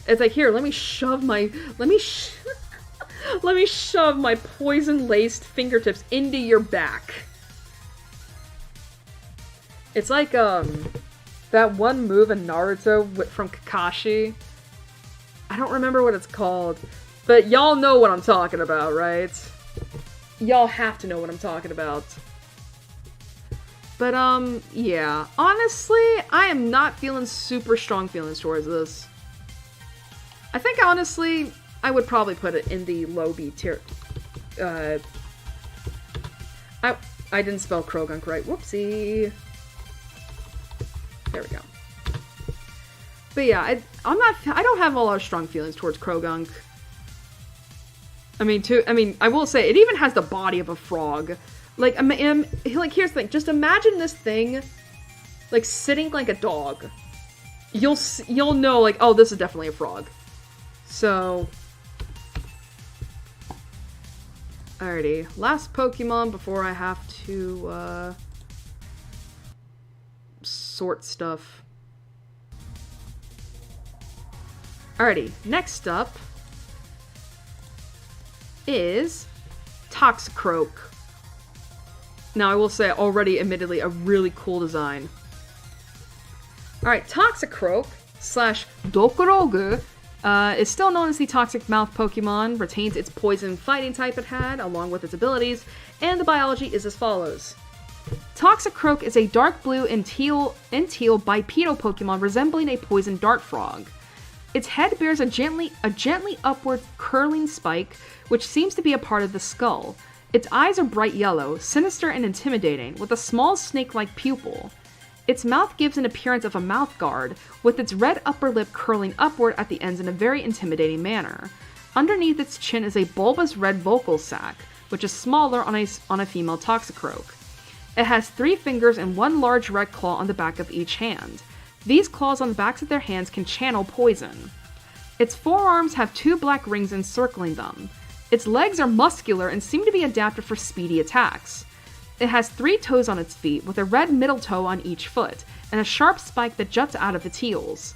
Speaker 1: It's like, here, let me shove my poison-laced fingertips into your back. It's like, that one move in Naruto from Kakashi. I don't remember what it's called, but y'all know what I'm talking about, right? Y'all have to know what I'm talking about. But, yeah. Honestly, I am not feeling super strong feelings towards this. I think, honestly, I would probably put it in the low B tier. I didn't spell Krogunk right. Whoopsie. There we go. But yeah, I don't have a lot of strong feelings towards Krogunk. I mean, I will say, it even has the body of a frog. Like, here's the thing. Just imagine this thing, like, sitting like a dog. You'll know, like, oh, this is definitely a frog. So, alrighty, last Pokemon before I have to sort stuff. Alrighty, next up is Toxicroak. Now I will say already, admittedly, a really cool design. Alright, Toxicroak slash Dokorogu is still known as the Toxic Mouth Pokemon, retains its poison fighting type it had, along with its abilities, and the biology is as follows. Toxicroak is a dark blue and teal bipedal Pokemon resembling a poison dart frog. Its head bears a gently upward curling spike, which seems to be a part of the skull. Its eyes are bright yellow, sinister and intimidating, with a small snake-like pupil. Its mouth gives an appearance of a mouth guard, with its red upper lip curling upward at the ends in a very intimidating manner. Underneath its chin is a bulbous red vocal sac, which is smaller on a female Toxicroak. It has 3 fingers and 1 large red claw on the back of each hand. These claws on the backs of their hands can channel poison. Its forearms have 2 black rings encircling them. Its legs are muscular and seem to be adapted for speedy attacks. It has 3 toes on its feet, with a red middle toe on each foot, and a sharp spike that juts out of its heels.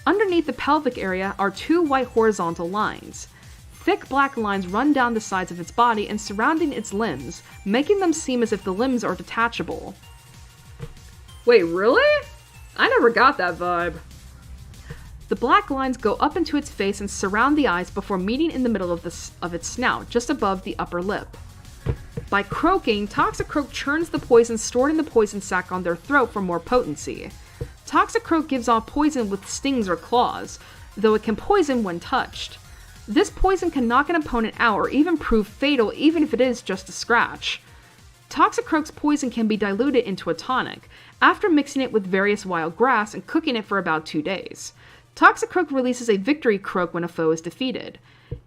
Speaker 1: Underneath the pelvic area are 2 white horizontal lines. Thick black lines run down the sides of its body and surrounding its limbs, making them seem as if the limbs are detachable. Wait, really? I never got that vibe.
Speaker 2: The black lines go up into its face and surround the eyes before meeting in the middle of its snout, just above the upper lip. By croaking, Toxicroak churns the poison stored in the poison sac on their throat for more potency. Toxicroak gives off poison with stings or claws, though it can poison when touched. This poison can knock an opponent out or even prove fatal even if it is just a scratch. Toxicroak's poison can be diluted into a tonic, after mixing it with various wild grass and cooking it for about 2 days. Toxicroak releases a victory croak when a foe is defeated.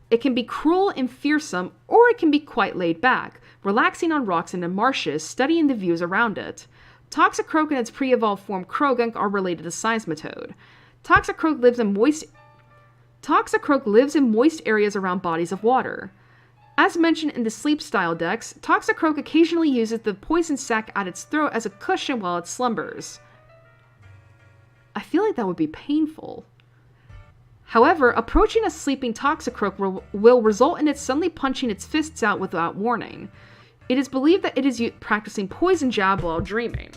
Speaker 2: It can be cruel and fearsome, or it can be quite laid back, relaxing on rocks and in marshes, studying the views around it. Toxicroak and its pre-evolved form Croagunk are related to Seismitoad. Toxicroak lives in moist areas around bodies of water. As mentioned in the sleep style decks, Toxicroak occasionally uses the poison sac at its throat as a cushion while it slumbers. I feel like that would be painful. However, approaching a sleeping Toxicroak will result in it suddenly punching its fists out without warning. It is believed that it is practicing poison jab while dreaming.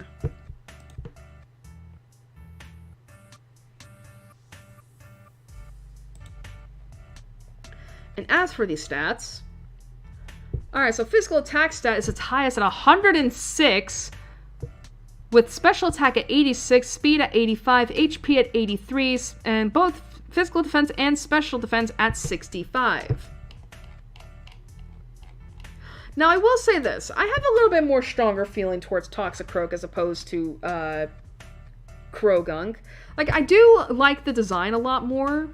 Speaker 2: And as for these stats... Alright, so physical attack stat is its highest at 106, with special attack at 86, speed at 85, HP at 83, and both physical defense and special defense at 65. Now, I will say this. I have a little bit more stronger feeling towards Toxicroak as opposed to Croagunk. Like, I do like the design a lot more.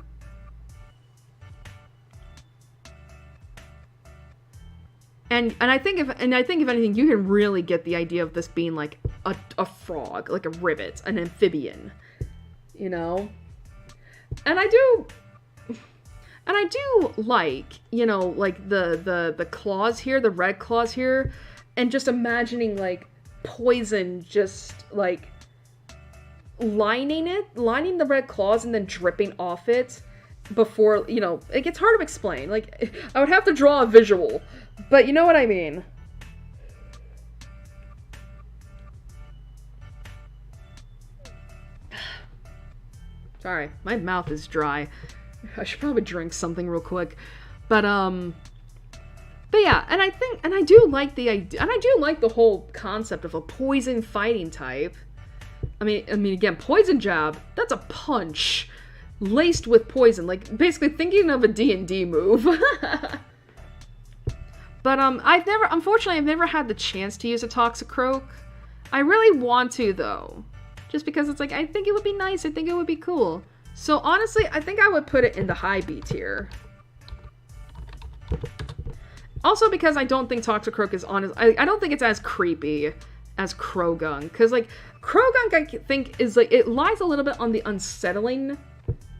Speaker 2: And I think if anything, you can really get the idea of this being like a frog, like a ribbit, an amphibian, you know. And I do like, you know, like the claws here, the red claws here, and just imagining like poison just like lining the red claws and then dripping off it before, you know, it gets hard to explain. Like, I would have to draw a visual, but you know what I mean. Sorry, my mouth is dry. I should probably drink something real quick. But yeah, and I do like the idea, and I do like the whole concept of a poison fighting type. I mean again, poison jab, that's a punch laced with poison, like basically thinking of a D&D move. But unfortunately I've never had the chance to use a Toxicroak. I really want to though. Just because it's like, I think it would be nice, I think it would be cool. So honestly, I think I would put it in the high B tier. Also because I don't think Toxicroak is honest, I don't think it's as creepy as Croagunk. Because like, Croagunk I think is like, it lies a little bit on the unsettling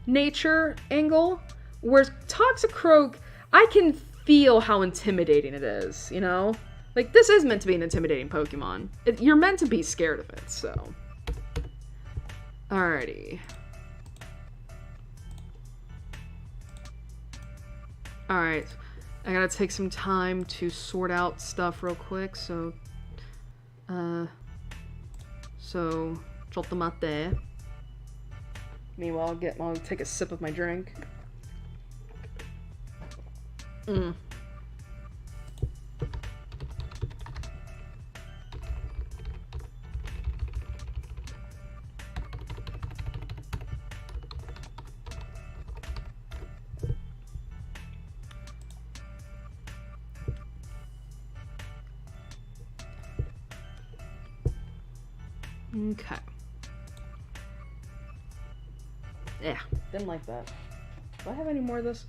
Speaker 2: nature angle.
Speaker 1: Whereas Toxicroak, I can feel how intimidating it is, you know? Like, this is meant to be an intimidating Pokemon. You're meant to be scared of it, so. Alrighty. Alright. I gotta take some time to sort out stuff real quick, so... Chotomate. Meanwhile, I'll take a sip of my drink. Okay. Yeah, didn't like that. Do I have any more of this?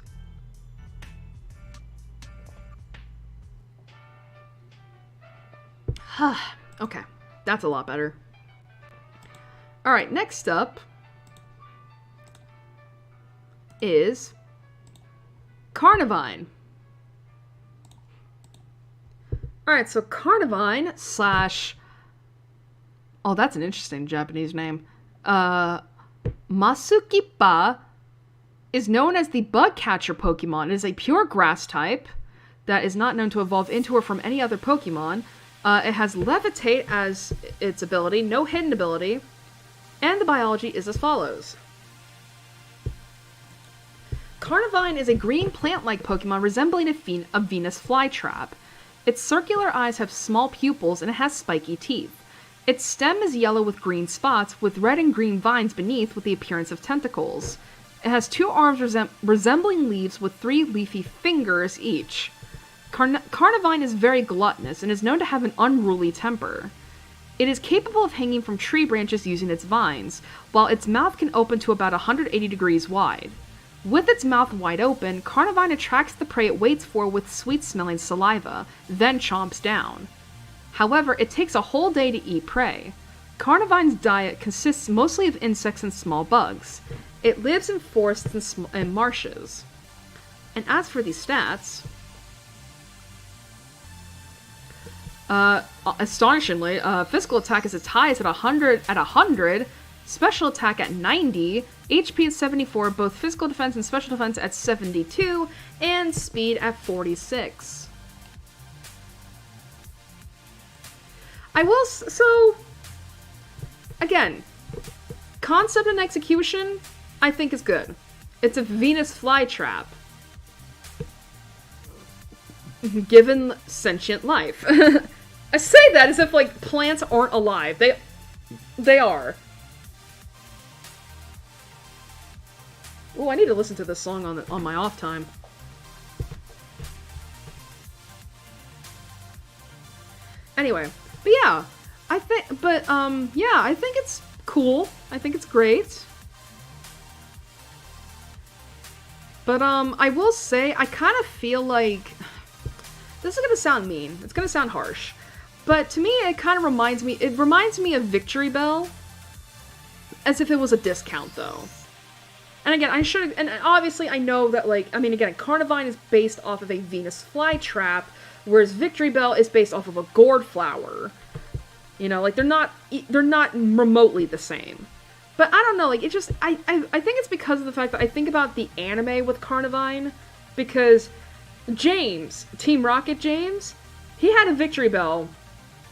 Speaker 1: Okay, that's a lot better. Alright, next up is Carnivine. Alright, so Carnivine slash... Oh, that's an interesting Japanese name. Masukipa is known as the bug catcher Pokemon. It is a pure grass type that is not known to evolve into or from any other Pokemon. It has Levitate as its ability, no hidden ability, and the biology is as follows. Carnivine is a green plant-like Pokemon resembling a Venus flytrap. Its circular eyes have small pupils and it has spiky teeth. Its stem is yellow with green spots, with red and green vines beneath with the appearance of tentacles. It has two arms resembling leaves with 3 leafy fingers each. Carnivine is very gluttonous and is known to have an unruly temper. It is capable of hanging from tree branches using its vines, while its mouth can open to about 180 degrees wide. With its mouth wide open, Carnivine attracts the prey it waits for with sweet-smelling saliva, then chomps down. However, it takes a whole day to eat prey. Carnivine's diet consists mostly of insects and small bugs. It lives in forests and marshes. And as for these stats... astonishingly, physical attack is its highest at 100, special attack at 90, HP at 74, both physical defense and special defense at 72, and speed at 46. So, again, concept and execution, I think is good. It's a Venus flytrap. Given sentient life. I say that as if, like, plants aren't alive. They are. Oh, I need to listen to this song on my off time. Anyway, but yeah, I think it's cool. I think it's great. But, I will say, I kind of feel like... This is gonna sound mean. It's gonna sound harsh. But to me, it kind of reminds me of Victory Bell. As if it was a discount, though. And again, and obviously I know that, like, I mean, again, Carnivine is based off of a Venus flytrap, whereas Victory Bell is based off of a gourd flower. You know, like, they're not remotely the same. But I don't know, like, it just, I think it's because of the fact that I think about the anime with Carnivine, because James, Team Rocket James, he had a Victory Bell,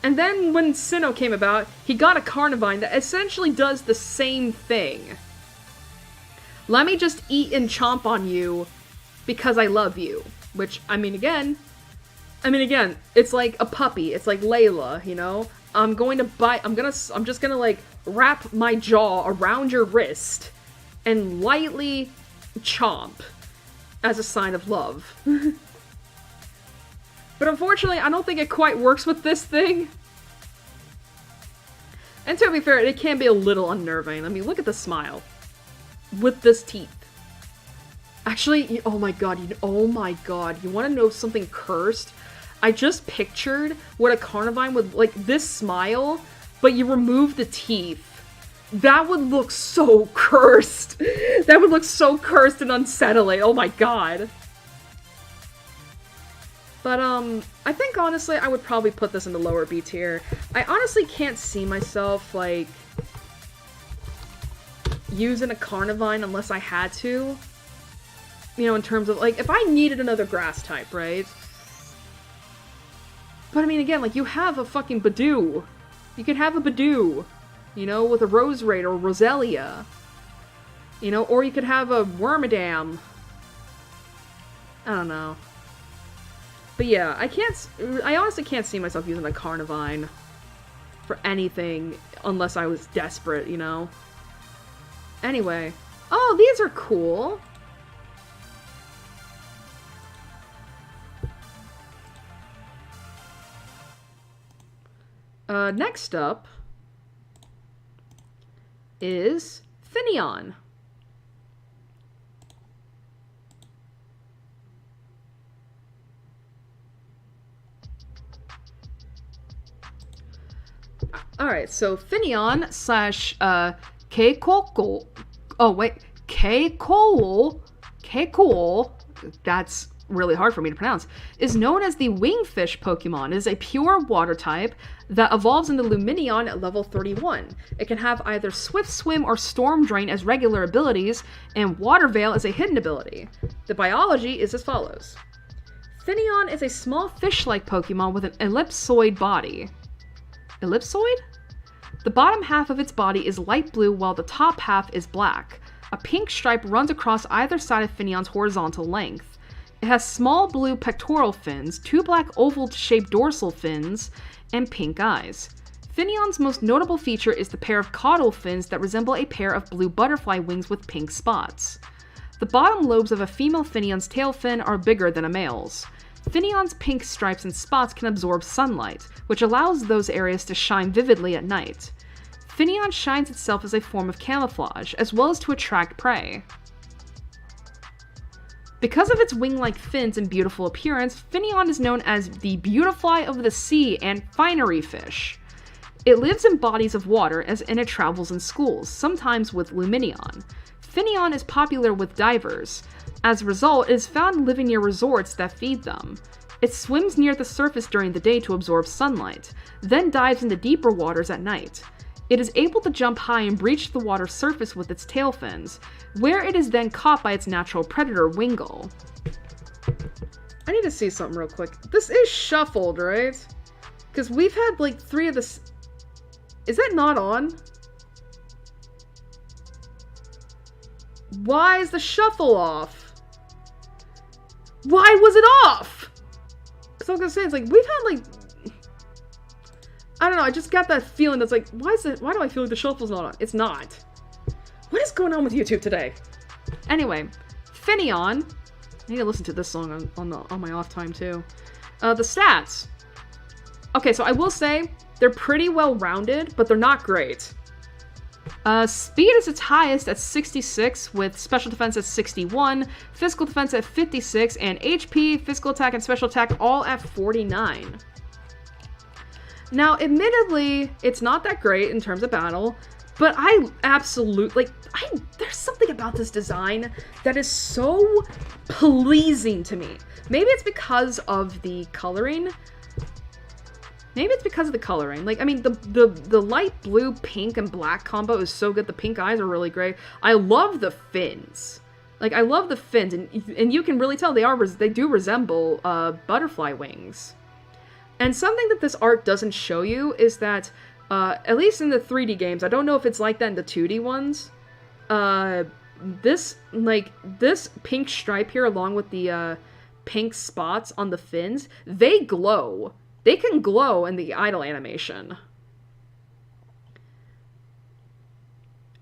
Speaker 1: and then when Sinnoh came about, he got a Carnivine that essentially does the same thing. Let me just eat and chomp on you because I love you. Which, I mean, again, it's like a puppy. It's like Layla, you know? I'm just gonna, like, wrap my jaw around your wrist and lightly chomp as a sign of love. But unfortunately, I don't think it quite works with this thing. And to be fair, it can be a little unnerving. I mean, look at the smile. With this teeth. Actually, oh my god, you wanna know something cursed? I just pictured what a Carnivine would, like, this smile, but you remove the teeth. That would look so cursed. That would look so cursed and unsettling. Oh my god. But, I think, honestly, I would probably put this in the lower B tier. I honestly can't see myself, like, using a Carnivine unless I had to. You know, in terms of, like, if I needed another grass type, right? But, I mean, again, like, you have a fucking Badoo. You could have a Badoo, you know, with a Roserade or Roselia. You know, or you could have a Wormadam. I don't know. But yeah, I honestly can't see myself using a Carnivine for anything unless I was desperate, you know? Anyway. Oh, these are cool. Next up is Finneon. Alright, so Finneon slash Keikoko. Oh, wait. Keikol. That's really hard for me to pronounce. Is known as the Wingfish Pokemon. It is a pure water type that evolves into Lumineon at level 31. It can have either Swift Swim or Storm Drain as regular abilities, and Water Veil as a hidden ability. The biology is as follows. Finneon is a small fish-like Pokemon with an ellipsoid body. Ellipsoid? The bottom half of its body is light blue while the top half is black. A pink stripe runs across either side of Finneon's horizontal length. It has small blue pectoral fins, 2 black oval-shaped dorsal fins, and pink eyes. Finneon's most notable feature is the pair of caudal fins that resemble a pair of blue butterfly wings with pink spots. The bottom lobes of a female Finneon's tail fin are bigger than a male's. Finneon's pink stripes and spots can absorb sunlight, which allows those areas to shine vividly at night. Finneon shines itself as a form of camouflage, as well as to attract prey. Because of its wing-like fins and beautiful appearance, Finneon is known as the Beautifly of the Sea and Finery Fish. It lives in bodies of water and it travels in schools, sometimes with Lumineon. Finneon is popular with divers. As a result, it is found living near resorts that feed them. It swims near the surface during the day to absorb sunlight, then dives into deeper waters at night. It is able to jump high and breach the water's surface with its tail fins, where it is then caught by its natural predator, Wingull. I need to see something real quick. This is shuffled, right? Because we've had, like, 3 of this... Is that not on? Why is the shuffle off? Why was it off? Because I was gonna say, it's like, we've had, like... I don't know, I just got that feeling that's like, why do I feel like the shuffle's not on? It's not. What is going on with YouTube today? Anyway, Finneon. I need to listen to this song on my off time too. The stats. Okay, so I will say they're pretty well rounded, but they're not great. Speed is its highest at 66, with special defense at 61, physical defense at 56, and HP, physical attack, and special attack all at 49. Now, admittedly, it's not that great in terms of battle, but I absolutely, there's something about this design that is so pleasing to me. Maybe it's because of the coloring. Like, I mean, the light blue, pink, and black combo is so good. The pink eyes are really great. I love the fins. Like, I love the fins, and you can really tell they do resemble butterfly wings. And something that this art doesn't show you is that, at least in the 3D games, I don't know if it's like that in the 2D ones, this pink stripe here along with the pink spots on the fins, they glow. They can glow in the idle animation.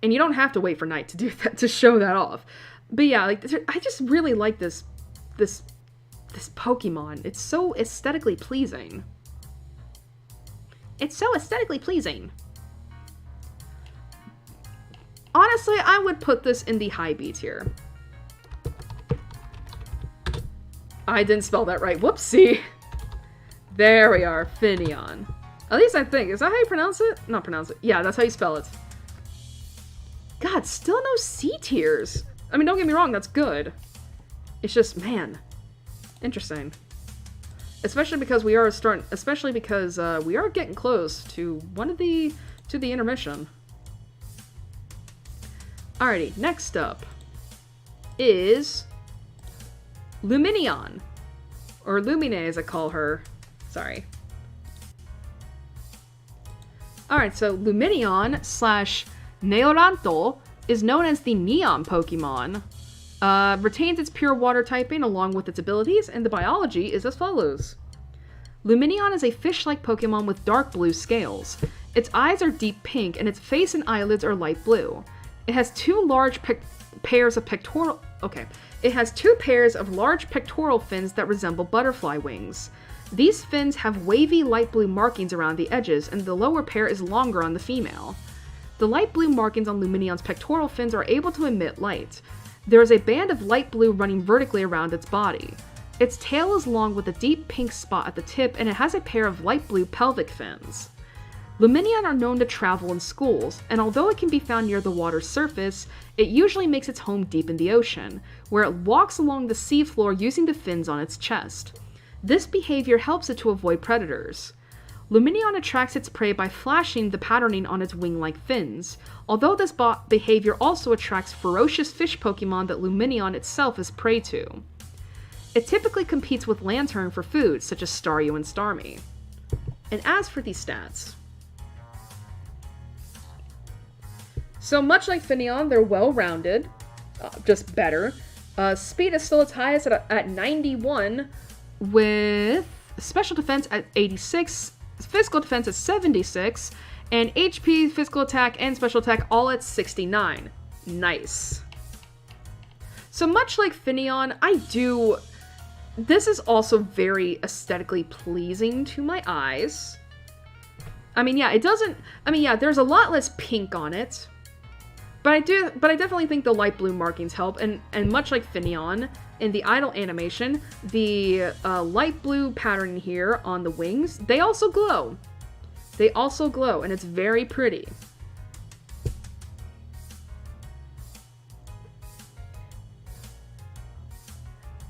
Speaker 1: And you don't have to wait for night to do that, to show that off. But yeah, like, I just really like this Pokemon. It's so aesthetically pleasing. Honestly, I would put this in the high B tier. I didn't spell that right. Whoopsie. There we are. Finneon. At least I think. Is that how you pronounce it? Not pronounce it. Yeah, that's how you spell it.
Speaker 2: God, still no C tiers. I mean, don't get me wrong, that's good. It's just, man, interesting. Especially because we are getting close to the intermission. Alrighty, next up is Luminion. Or Lumine, as I call her. Sorry. Alright, so Luminion slash Neoranto is known as the Neon Pokemon. Retains its pure water typing along with its abilities, and the biology is as follows. Luminion is a fish-like Pokemon with dark blue scales. Its eyes are deep pink, and its face and eyelids are light blue. It has two pairs of large pectoral fins that resemble butterfly wings. These fins have wavy light blue markings around the edges, and the lower pair is longer on the female. The light blue markings on Luminion's pectoral fins are able to emit light. There is a band of light blue running vertically around its body. Its tail is long with a deep pink spot at the tip, and it has a pair of light blue pelvic fins. Luminion are known to travel in schools, and although it can be found near the water's surface, it usually makes its home deep in the ocean, where it walks along the seafloor using the fins on its chest. This behavior helps it to avoid predators. Luminion attracts its prey by flashing the patterning on its wing-like fins, although this behavior also attracts ferocious fish Pokemon that Luminion itself is prey to. It typically competes with Lantern for food, such as Staryu and Starmie. And as for these stats, so much like Finneon, they're well-rounded, just better. Speed is still its highest at 91, with special defense at 86, physical defense at 76, and HP, physical attack, and special attack all at 69. Nice. So much like Finneon, this is also very aesthetically pleasing to my eyes. I mean, yeah, there's a lot less pink on it. But I definitely think the light blue markings help, and much like Finneon, in the idle animation, the light blue pattern here on the wings, they also glow. And it's very pretty.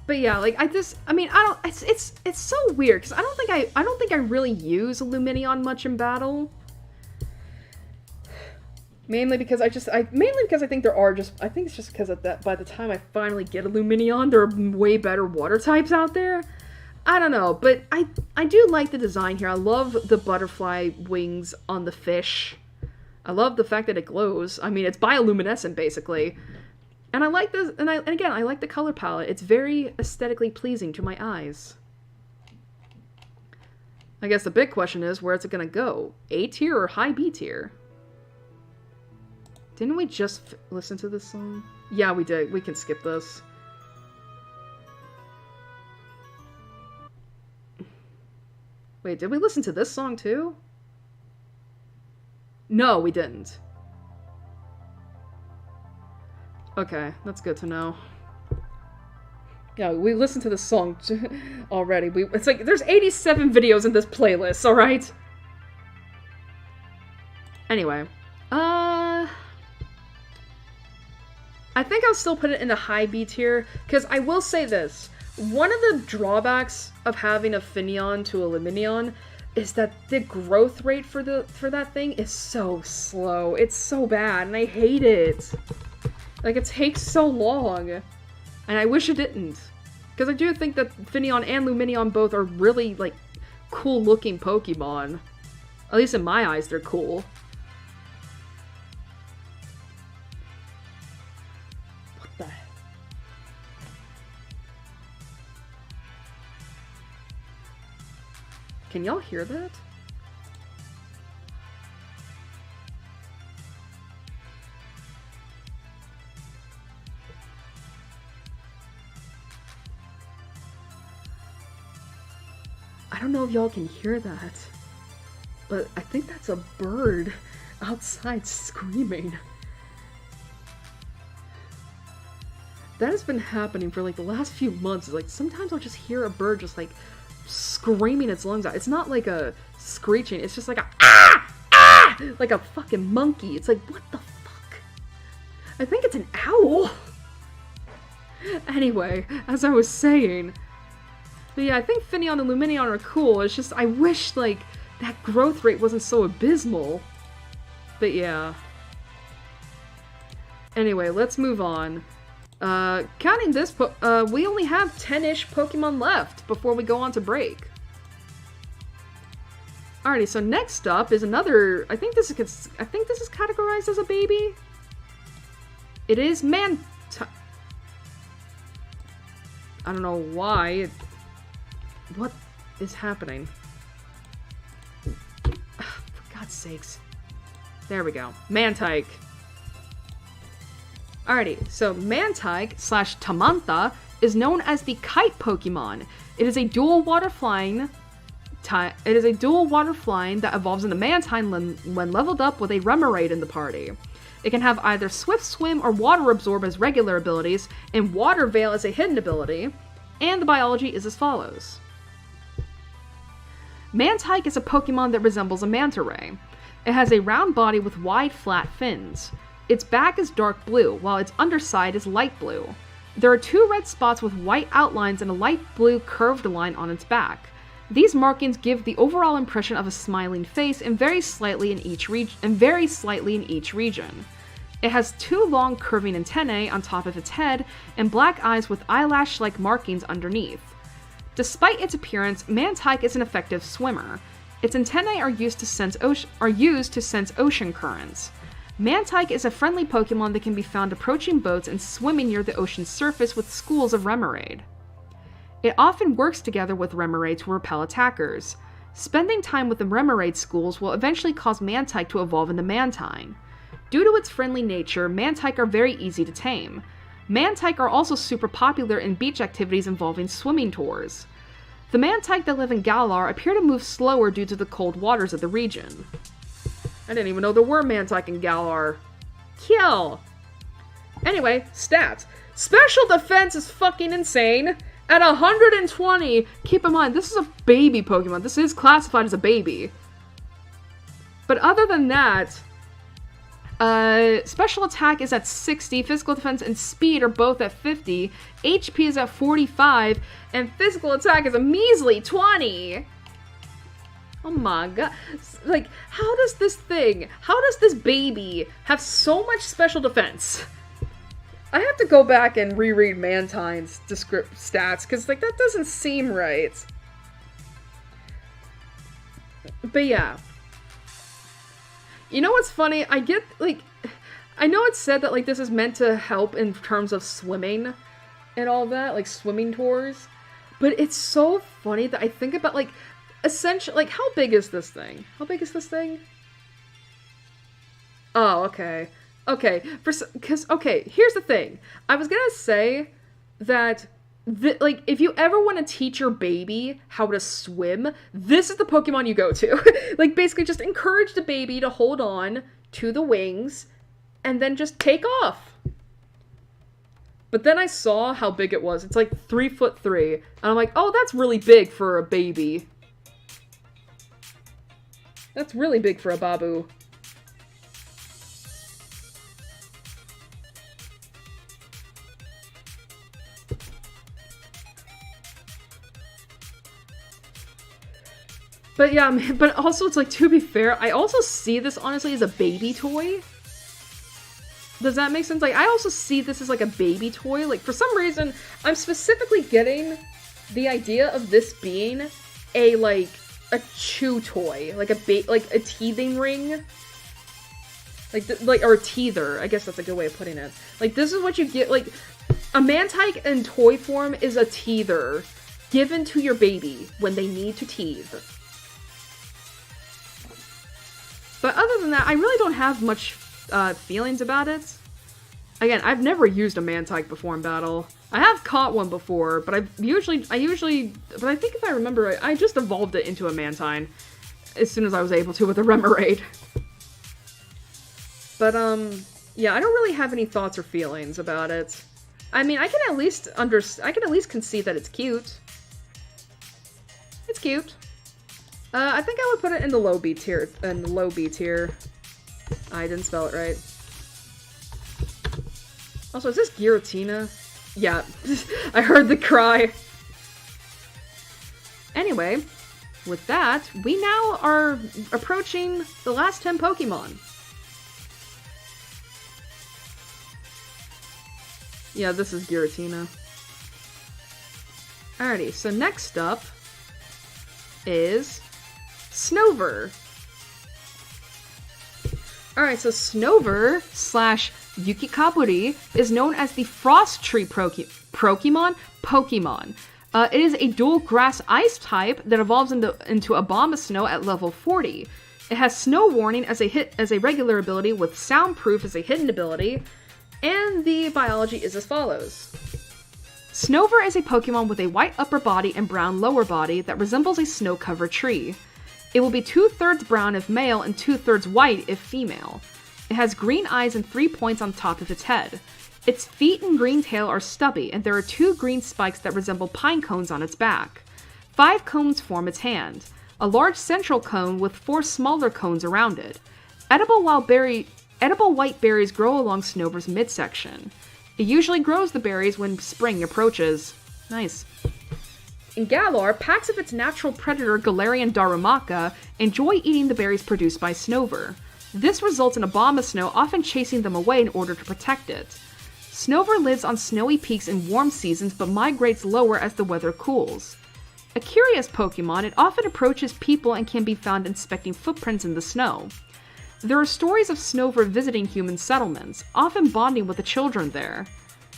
Speaker 2: But yeah, it's so weird, because I don't think I really use Luminion much in battle. Mainly because I think it's just because of that, by the time I finally get a Luminion, there are way better water types out there. I don't know, but I do like the design here. I love the butterfly wings on the fish. I love the fact that it glows. I mean, it's bioluminescent, basically. And I like this, and again, I like the color palette. It's very aesthetically pleasing to my eyes. I guess the big question is, where's it gonna go? A tier or high B tier? Didn't we just listen to this song? Yeah, we did. We can skip this. Wait, did we listen to this song too? No, we didn't. Okay, that's good to know. Yeah, we listened to this song already. It's like, there's 87 videos in this playlist, alright? Anyway. I think I'll still put it in the high B tier, because I will say this. One of the drawbacks of having a Finneon to a Luminion is that the growth rate for that thing is so slow. It's so bad, and I hate it. Like, it takes so long. And I wish it didn't. Because I do think that Finneon and Luminion both are really, like, cool-looking Pokemon. At least in my eyes, they're cool. What the heck? Can y'all hear that? I don't know if y'all can hear that, but I think that's a bird outside screaming. That has been happening for like the last few months. Like, sometimes I'll just hear a bird just like screaming its lungs out. It's not like a screeching, it's just like a ah! Ah! Like a fucking monkey. It's like, what the fuck?
Speaker 1: I think it's an owl. Anyway, as I was saying. But yeah, I think Finneon and Luminion are cool. It's just, I wish, like, that growth rate wasn't so abysmal. But yeah. Anyway, let's move on. Counting this, we only have 10-ish Pokemon left before we go on to break. Alrighty, so next up is another, I think this is categorized as a baby. It is I don't know why. What is happening? For God's sakes. There we go. Mantike. Alrighty, so Mantike / Tamantha is known as the Kite Pokemon. It is a dual water flying that evolves into Mantine when leveled up with a Remoraid in the party. It can have either Swift Swim or Water Absorb as regular abilities, and Water Veil as a hidden ability, and the biology is as follows. Mantike is a Pokemon that resembles a manta ray. It has a round body with wide, flat fins. Its back is dark blue, while its underside is light blue. There are 2 red spots with white outlines and a light blue curved line on its back. These markings give the overall impression of a smiling face and vary slightly in each region. It has 2 long curving antennae on top of its head and black eyes with eyelash-like markings underneath. Despite its appearance, Mantike is an effective swimmer. Its antennae are used to sense ocean currents. Mantike is a friendly Pokemon that can be found approaching boats and swimming near the ocean's surface with schools of Remoraid. It often works together with Remoraid to repel attackers. Spending time with the Remoraid schools will eventually cause Mantike to evolve into Mantine. Due to its friendly nature, Mantike are very easy to tame. Mantike are also super popular in beach activities involving swimming tours. The Mantike that live in Galar appear to move slower due to the cold waters of the region. I didn't even know there were Mantike in Galar. Kill! Anyway, stats. Special defense is fucking insane. At 120, keep in mind, this is a baby Pokemon. This is classified as a baby. But other than that, special attack is at 60, physical defense and speed are both at 50, HP is at 45, and physical attack is a measly 20. Oh my god. Like, how does this baby have so much special defense? I have to go back and reread Mantine's stats, because, like, that doesn't seem right. But yeah. You know what's funny? I know it's said that, like, this is meant to help in terms of swimming and all that, like, swimming tours. But it's so funny that I think about, like, essentially, like, how big is this thing? Oh, okay. Okay, here's the thing. I was gonna say that, like, if you ever want to teach your baby how to swim, this is the Pokemon you go to. Like, basically just encourage the baby to hold on to the wings and then just take off. But then I saw how big it was. It's like 3'3", and I'm like, oh, that's really big for a baby. That's really big for a babu. But yeah, but also it's like, to be fair, I also see this honestly as a baby toy. Does that make sense? Like, I also see this as like a baby toy. Like, for some reason, I'm specifically getting the idea of this being a, like, a chew toy. Like a teething ring. Or a teether. I guess that's a good way of putting it. Like, this is what you get, like, a Mantike in toy form is a teether given to your baby when they need to teeth. But other than that, I really don't have much feelings about it. Again, I've never used a Mantike before in battle. I have caught one before, but I think if I remember right, I just evolved it into a Mantine as soon as I was able to with a Remoraid. But, yeah, I don't really have any thoughts or feelings about it. I mean, I can at least concede that it's cute. It's cute. I think I would put it in the low B tier. I didn't spell it right. Also, is this Giratina? Yeah, I heard the cry.
Speaker 2: Anyway, with that, we now are approaching the last 10 Pokemon.
Speaker 1: Yeah, this is Giratina.
Speaker 2: Alrighty, so next up is Snover. Alright, so Snover slash Yukikaburi is known as the Frost Tree Pokemon. It is a dual grass ice type that evolves into Abomasnow at level 40. It has Snow Warning as a regular ability with Soundproof as a hidden ability, and the biology is as follows. Snover is a Pokemon with a white upper body and brown lower body that resembles a snow-covered tree. It will be 2/3 brown if male and 2/3 white if female. It has green eyes and 3 points on top of its head. Its feet and green tail are stubby, and there are 2 green spikes that resemble pine cones on its back. 5 cones form its hand, a large central cone with 4 smaller cones around it. Edible white berries grow along Snover's midsection. It usually grows the berries when spring approaches. Nice. In Galar, packs of its natural predator Galarian Darumaka enjoy eating the berries produced by Snover. This results in Abomasnow often chasing them away in order to protect it. Snover lives on snowy peaks in warm seasons but migrates lower as the weather cools. A curious Pokemon, it often approaches people and can be found inspecting footprints in the snow. There are stories of Snover visiting human settlements, often bonding with the children there.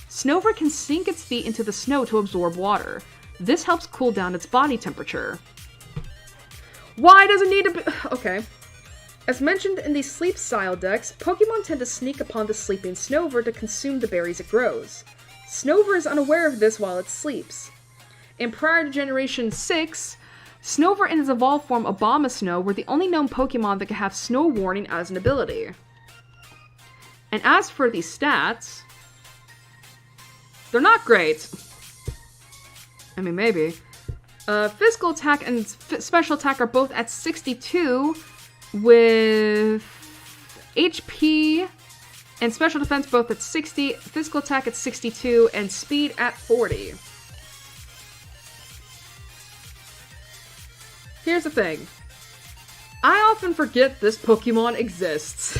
Speaker 2: Snover can sink its feet into the snow to absorb water. This helps cool down its body temperature.
Speaker 1: Why does it need to be... Okay. As mentioned in the Sleep style decks, Pokemon tend to sneak upon the sleeping Snover to consume the berries it grows. Snover is unaware of this while it sleeps. In prior to Generation 6, Snover and its evolved form Abomasnow were the only known Pokemon that could have Snow Warning as an ability.
Speaker 2: And as for the stats, they're not great. I mean, maybe. Physical attack and special attack are both at 62, with HP and special defense both at 60, physical attack at 62, and speed at 40.
Speaker 1: Here's the thing. I often forget this Pokemon exists,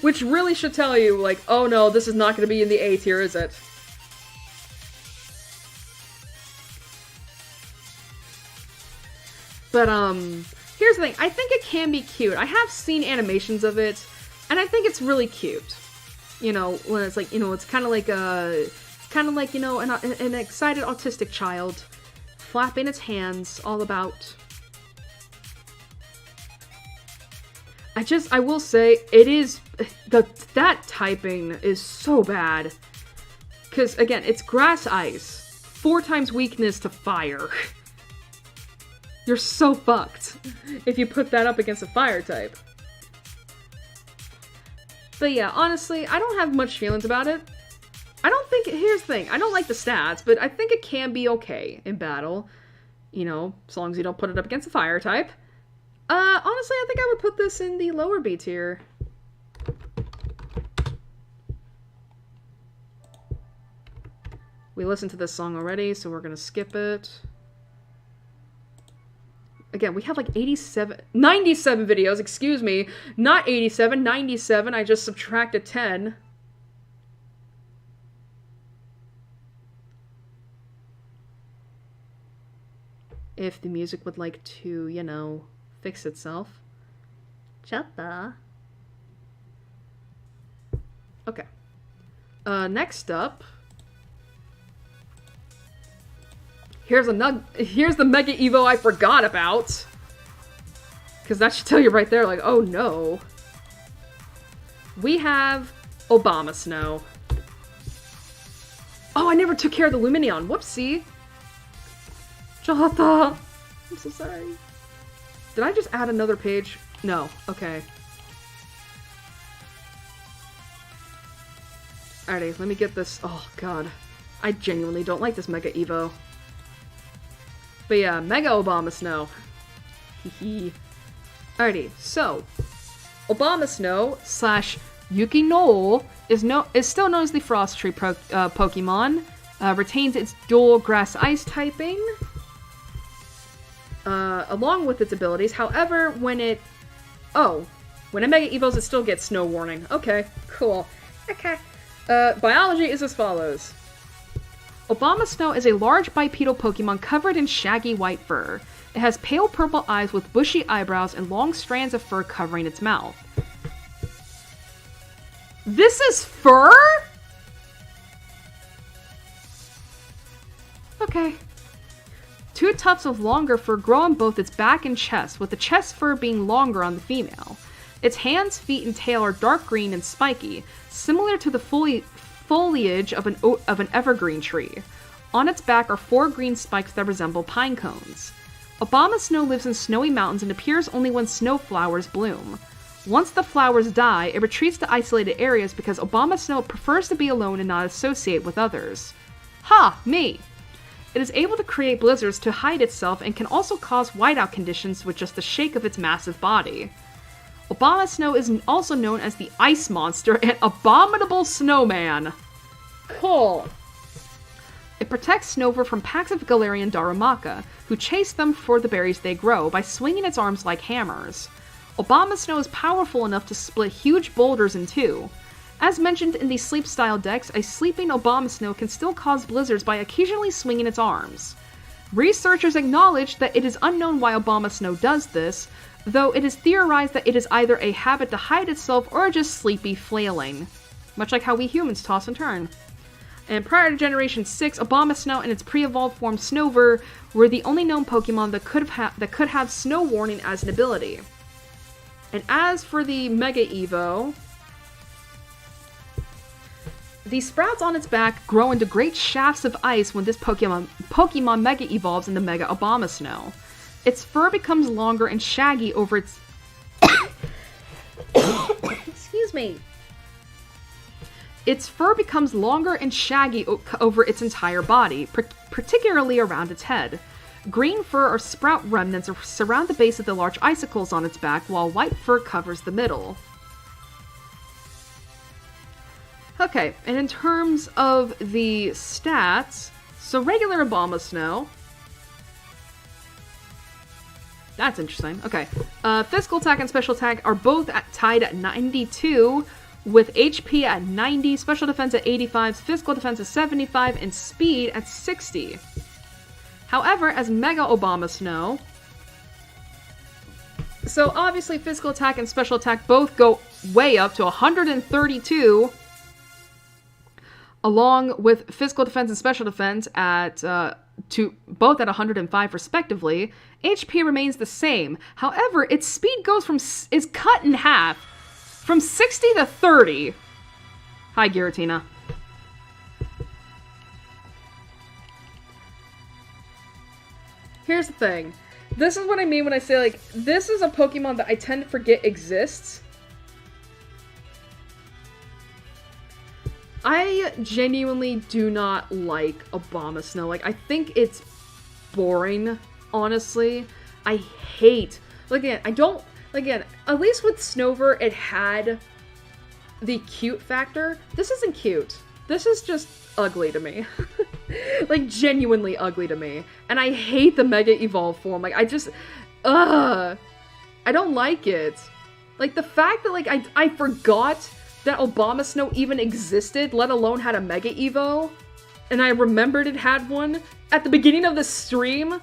Speaker 1: which really should tell you, like, oh no, this is not going to be in the A tier, is it? But, here's the thing. I think it can be cute. I have seen animations of it, and I think it's really cute. You know, when it's like, you know, it's kind of like, you know, an excited autistic child flapping its hands all about. I will say, it is, that typing is so bad. Because, again, it's grass ice. 4 times weakness to fire. You're so fucked if you put that up against a fire type. But yeah, honestly, I don't have much feelings about it. Here's the thing, I don't like the stats, but I think it can be okay in battle. You know, as long as you don't put it up against a fire type. Honestly, I think I would put this in the lower B tier. We listened to this song already, so we're gonna skip it. Again, we have like 97 videos, excuse me. Not 87, 97. I just subtracted 10. If the music would like to, you know, fix itself. Chatta. Okay. Next up. Here's the Mega Evo I forgot about. Because that should tell you right there, like, oh no. We have Abomasnow. Oh, I never took care of the Lumineon. Whoopsie. Jota. I'm so sorry. Did I just add another page? No. Okay. Alrighty, let me get this. Oh, God. I genuinely don't like this Mega Evo. But yeah, Mega Abomasnow. Hehe. Alrighty, so Abomasnow slash
Speaker 2: Yukinol is still known as the Frost Tree Pokemon. Retains its dual Grass-Ice typing, along with its abilities. However, when it Mega Evolves, it still gets Snow Warning. Okay, cool. Okay. Biology is as follows. Abomasnow is a large bipedal Pokemon covered in shaggy white fur. It has pale purple eyes with bushy eyebrows and long strands of fur covering its mouth. This is fur? Okay. 2 tufts of longer fur grow on both its back and chest, with the chest fur being longer on the female. Its hands, feet, and tail are dark green and spiky, similar to the foliage of an evergreen tree. On its back are 4 green spikes that resemble pine cones. Abomasnow lives in snowy mountains and appears only when snow flowers bloom. Once the flowers die, it retreats to isolated areas because Abomasnow prefers to be alone and not associate with others. Ha! Me! It is able to create blizzards to hide itself and can also cause whiteout conditions with just the shake of its massive body. Abomasnow is also known as the Ice Monster and Abominable Snowman. Cool. It protects Snover from packs of Galarian Darumaka, who chase them for the berries they grow by swinging its arms like hammers. Abomasnow is powerful enough to split huge boulders in two. As mentioned in the Sleep style decks, a sleeping Abomasnow can still cause blizzards by occasionally swinging its arms. Researchers acknowledge that it is unknown why Abomasnow does this, though it is theorized that it is either a habit to hide itself or just sleepy flailing. Much like how we humans toss and turn. And prior to Generation 6, Abomasnow and its pre-evolved form Snover were the only known Pokemon that could have Snow Warning as an ability. And as for the Mega Evo, the sprouts on its back grow into great shafts of ice when this Pokemon Mega Evolves into Mega Abomasnow. Its fur becomes longer and shaggy over its... Excuse me. Its fur becomes longer and shaggy over its entire body, particularly around its head. Green fur or sprout remnants surround the base of the large icicles on its back, while white fur covers the middle. Okay, and in terms of the stats, so regular Abomasnow. That's interesting. Okay. Physical attack and special attack are both tied at 92, with HP at 90, special defense at 85, physical defense at 75, and speed at 60. However, as Mega Abomasnow, so obviously physical attack and special attack both go way up to 132, along with physical defense and special defense at both at 105 respectively. HP remains the same. However, its speed is cut in half from 60 to 30. Hi, Giratina. Here's the thing. This is what I mean when I say, like, this is a Pokemon that I tend to forget exists. I genuinely do not like Abomasnow. Like, I think it's boring, honestly. I hate... Again, at least with Snover, it had the cute factor. This isn't cute. This is just ugly to me. Like, genuinely ugly to me. And I hate the Mega Evolve form. Like, I don't like it. Like, the fact that, like, I forgot that Abomasnow even existed, let alone had a Mega Evo, and I remembered it had one at the beginning of the stream.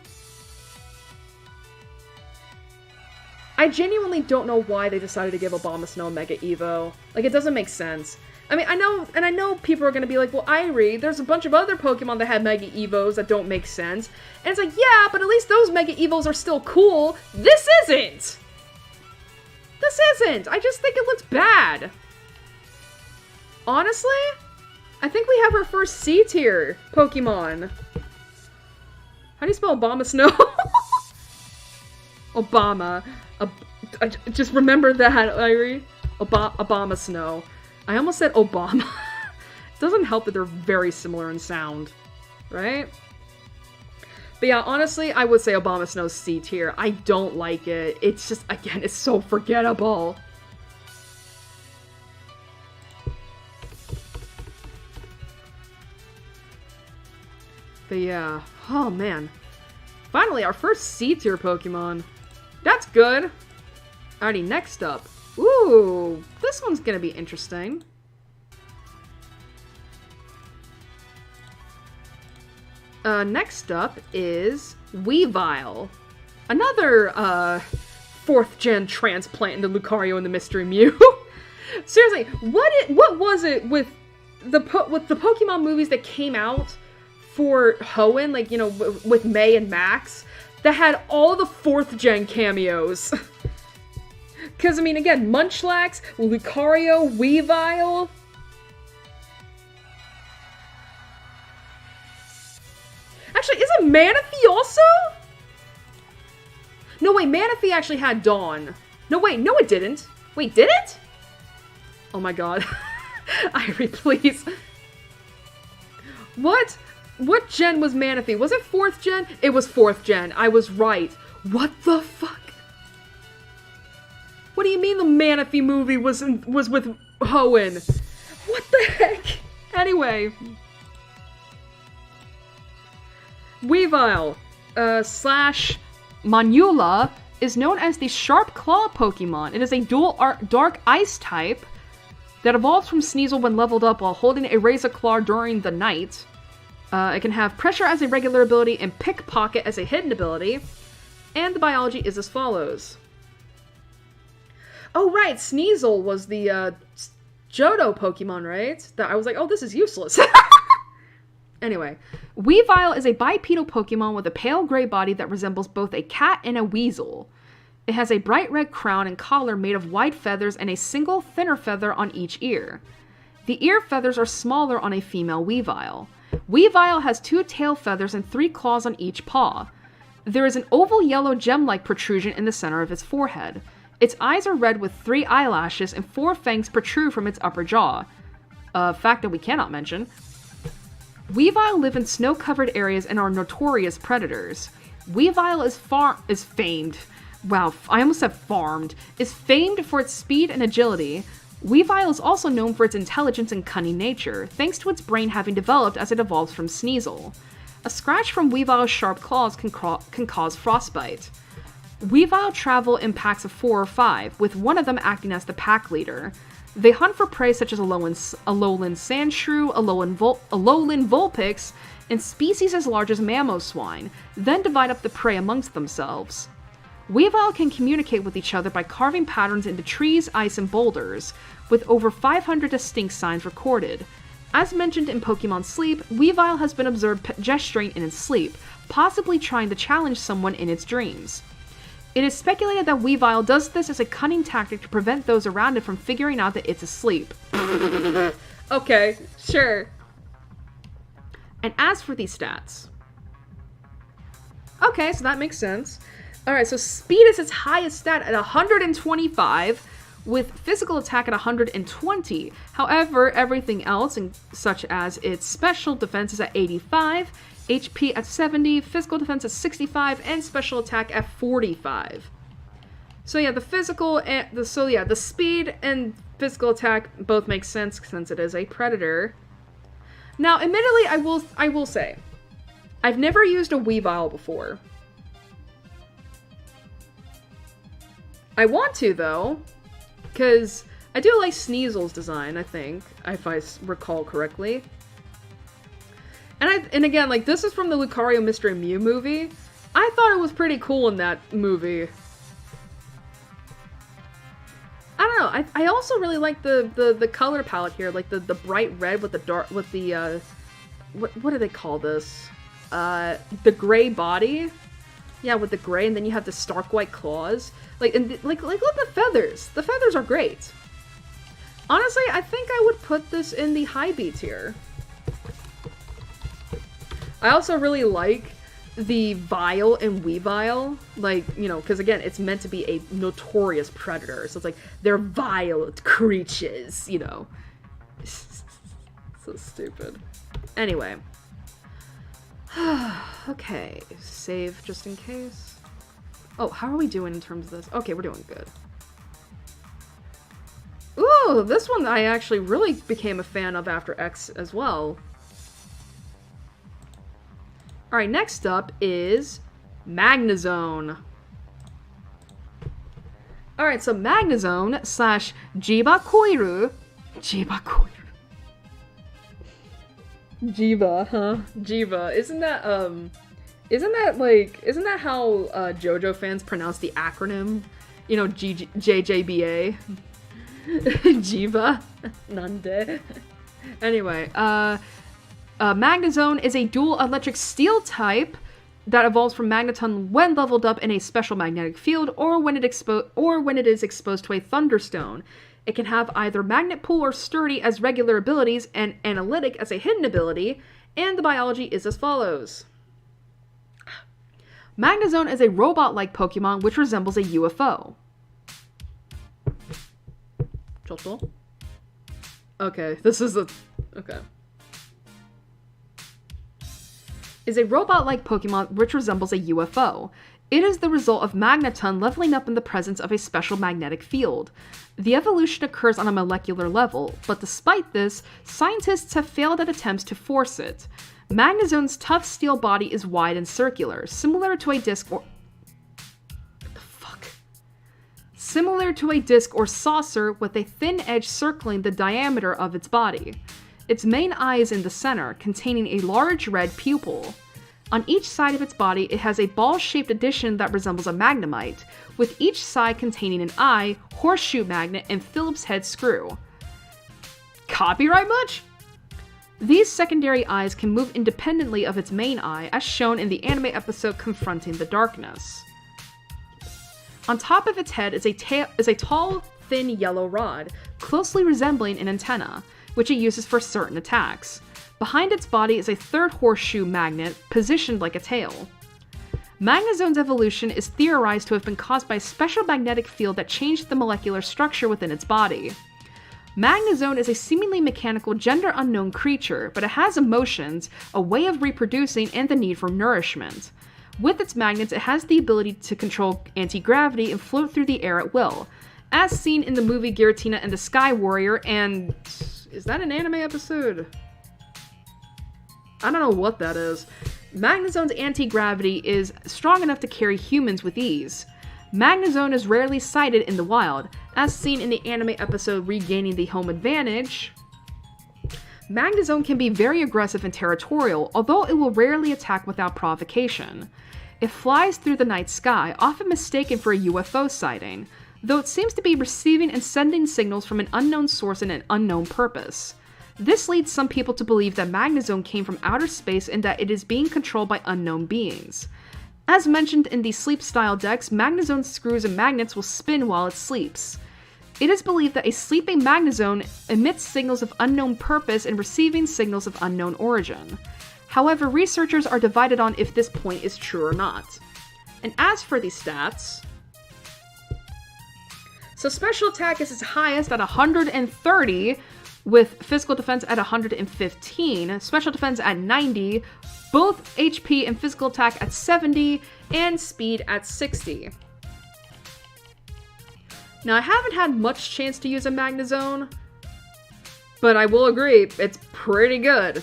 Speaker 2: I genuinely don't know why they decided to give Abomasnow a Mega Evo. Like, it doesn't make sense. I mean, I know people are gonna be like, well, Irie, there's a bunch of other Pokemon that had Mega Evos that don't make sense. And it's like, yeah, but at least those Mega Evos are still cool. This isn't! This isn't! I just think it looks bad. Honestly, I think we have our first C-tier Pokemon. How do you spell Abomasnow? Obama. Just remember that, Irie. Abomasnow. I almost said Obama. It doesn't help that they're very similar in sound, right? But yeah, honestly, I would say Abomasnow's C tier. I don't like it. It's just, again, it's so forgettable.
Speaker 1: But yeah. Oh, man. Finally, our first C-tier Pokemon. That's good. Alrighty, next up. Ooh, this one's gonna be interesting. Next up is Weavile. Another, 4th gen transplant into Lucario and the Mystery Mew. Seriously, what was it with the Pokemon movies that came out for Hoenn, like, you know, with May and Max, that had all the 4th gen cameos? Because, I mean, again, Munchlax, Lucario, Weavile. Actually, isn't Manaphy also? No, wait, Manaphy actually had Dawn. No, wait, no it didn't. Wait, did it? Oh my god. Irie, please. What gen was Manaphy? Was it 4th gen? It was 4th gen. I was right. What the fuck? What do you mean the Manaphy movie was with Hoenn? What the heck? Anyway. Weavile, slash Manula is known as the Sharp Claw Pokemon. It is a dual dark ice type that evolves from Sneasel when leveled up while holding a Razor Claw during the night. It can have Pressure as a regular ability and Pickpocket as a hidden ability. And the biology is as follows. Oh right, Sneasel was the Johto Pokemon, right? That I was like, oh, this is useless. Anyway, Weavile is a bipedal Pokemon with a pale gray body that resembles both a cat and a weasel. It has a bright red crown and collar made of white feathers and a single thinner feather on each ear. The ear feathers are smaller on a female Weavile. Weavile has 2 tail feathers and 3 claws on each paw. There is an oval yellow gem-like protrusion in the center of its forehead. Its eyes are red with 3 eyelashes and 4 fangs protrude from its upper jaw. A fact that we cannot mention. Weavile live in snow-covered areas and are notorious predators. Weavile is famed. Wow, I almost said farmed. Is famed for its speed and agility. Weavile is also known for its intelligence and cunning nature, thanks to its brain having developed as it evolves from Sneasel. A scratch from Weavile's sharp claws can cause frostbite. Weavile travel in packs of 4 or 5, with one of them acting as the pack leader. They hunt for prey such as a lowland sandshrew, a lowland vulpix, and species as large as mamoswine, then divide up the prey amongst themselves. Weavile can communicate with each other by carving patterns into trees, ice, and boulders, with over 500 distinct signs recorded. As mentioned in Pokemon Sleep, Weavile has been observed gesturing in its sleep, possibly trying to challenge someone in its dreams. It is speculated that Weavile does this as a cunning tactic to prevent those around it from figuring out that it's asleep. Okay, sure. And as for these stats... Okay, so that makes sense. Alright, so speed is its highest stat at 125, with physical attack at 120. However, everything else, such as its special defense, is at 85, HP at 70, physical defense at 65, and special attack at 45. So yeah, the speed and physical attack both make sense since it is a predator. Now, admittedly, I will say, I've never used a Weavile before. I want to, though, because I do like Sneasel's design, I think, if I recall correctly. And again, like, this is from the Lucario Mystery Mew movie. I thought it was pretty cool in that movie. I don't know, I also really like the color palette here, like the bright red with the dark, with the, what do they call this? The gray body? Yeah, with the gray, and then you have the stark white claws. Like, and look at the feathers. The feathers are great. Honestly, I think I would put this in the high B tier. I also really like the Vile and Weavile. Like, you know, because again, it's meant to be a notorious predator. So it's like, they're vile creatures, you know. So stupid. Anyway. Okay, save just in case. Oh, how are we doing in terms of this? Okay, we're doing good. Ooh, this one I actually really became a fan of after X as well.
Speaker 2: Alright, next up is Magnezone. Alright, so Magnezone slash Jiba Koiru.
Speaker 1: Jiva, huh? Jiva. Isn't that how JoJo fans pronounce the acronym? You know, JJBA? Jiva? Nande.
Speaker 2: Anyway, Magnezone is a dual electric steel type that evolves from Magneton when leveled up in a special magnetic field or when it is exposed to a Thunderstone. It can have either Magnet Pull or Sturdy as regular abilities and Analytic as a hidden ability, and the biology is as follows. Magnezone is a robot-like Pokemon which resembles a UFO.
Speaker 1: Chotto? Okay, this is a... Okay.
Speaker 2: Is a robot-like Pokemon which resembles a UFO. It is the result of Magneton leveling up in the presence of a special magnetic field. The evolution occurs on a molecular level, but despite this, scientists have failed at attempts to force it. Magnezone's tough steel body is wide and circular, similar to a disc or saucer with a thin edge circling the diameter of its body. Its main eye is in the center, containing a large red pupil. On each side of its body, it has a ball-shaped addition that resembles a Magnemite, with each side containing an eye, horseshoe magnet, and Phillips head screw. Copyright much? These secondary eyes can move independently of its main eye, as shown in the anime episode Confronting the Darkness. On top of its head is a tall, thin yellow rod, closely resembling an antenna, which it uses for certain attacks. Behind its body is a third horseshoe magnet, positioned like a tail. Magnezone's evolution is theorized to have been caused by a special magnetic field that changed the molecular structure within its body. Magnezone is a seemingly mechanical, gender-unknown creature, but it has emotions, a way of reproducing, and the need for nourishment. With its magnets, it has the ability to control anti-gravity and float through the air at will, as seen in the movie Giratina and the Sky Warrior, and... is that an anime episode? I don't know what that is. Magnezone's anti-gravity is strong enough to carry humans with ease. Magnezone is rarely sighted in the wild, as seen in the anime episode Regaining the Home Advantage. Magnezone can be very aggressive and territorial, although it will rarely attack without provocation. It flies through the night sky, often mistaken for a UFO sighting, though it seems to be receiving and sending signals from an unknown source and an unknown purpose. This leads some people to believe that Magnezone came from outer space and that it is being controlled by unknown beings. As mentioned in the sleep-style decks, Magnezone's screws and magnets will spin while it sleeps. It is believed that a sleeping Magnezone emits signals of unknown purpose and receiving signals of unknown origin. However, researchers are divided on if this point is true or not. And as for the stats... So special attack is its highest at 130, with physical defense at 115, special defense at 90, both HP and physical attack at 70, and speed at 60. Now, I haven't had much chance to use a Magnezone, but I will agree, it's pretty good.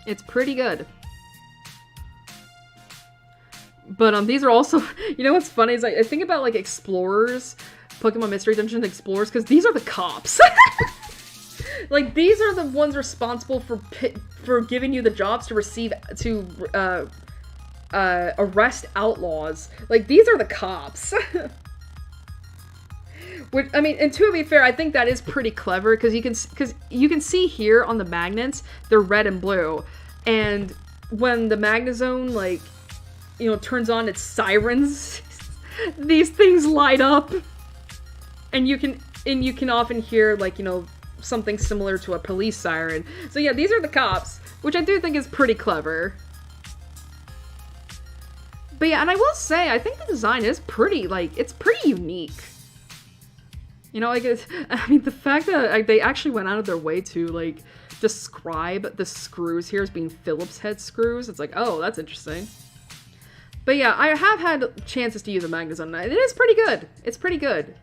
Speaker 2: It's pretty good. But these are also, you know what's funny is I think about like explorers, Pokemon Mystery Dungeon explorers, because these are the cops. Like, these are the ones responsible for giving you the jobs to arrest outlaws. Like, these are the cops. Which, I mean, and to be fair, I think that is pretty clever, because you can see here on the magnets, they're red and blue. And when the Magnezone, like, you know, turns on its sirens, these things light up. And you can often hear, like, you know, something similar to a police siren. So yeah, these are the cops, which I do think is pretty clever. But yeah, and I will say, I think the design is pretty, like, it's pretty unique. You know, like, I mean, the fact that they actually went out of their way to, like, describe the screws here as being Phillips head screws, it's like, oh, that's interesting. But yeah, I have had chances to use a Magnezone, and it is pretty good. It's pretty good.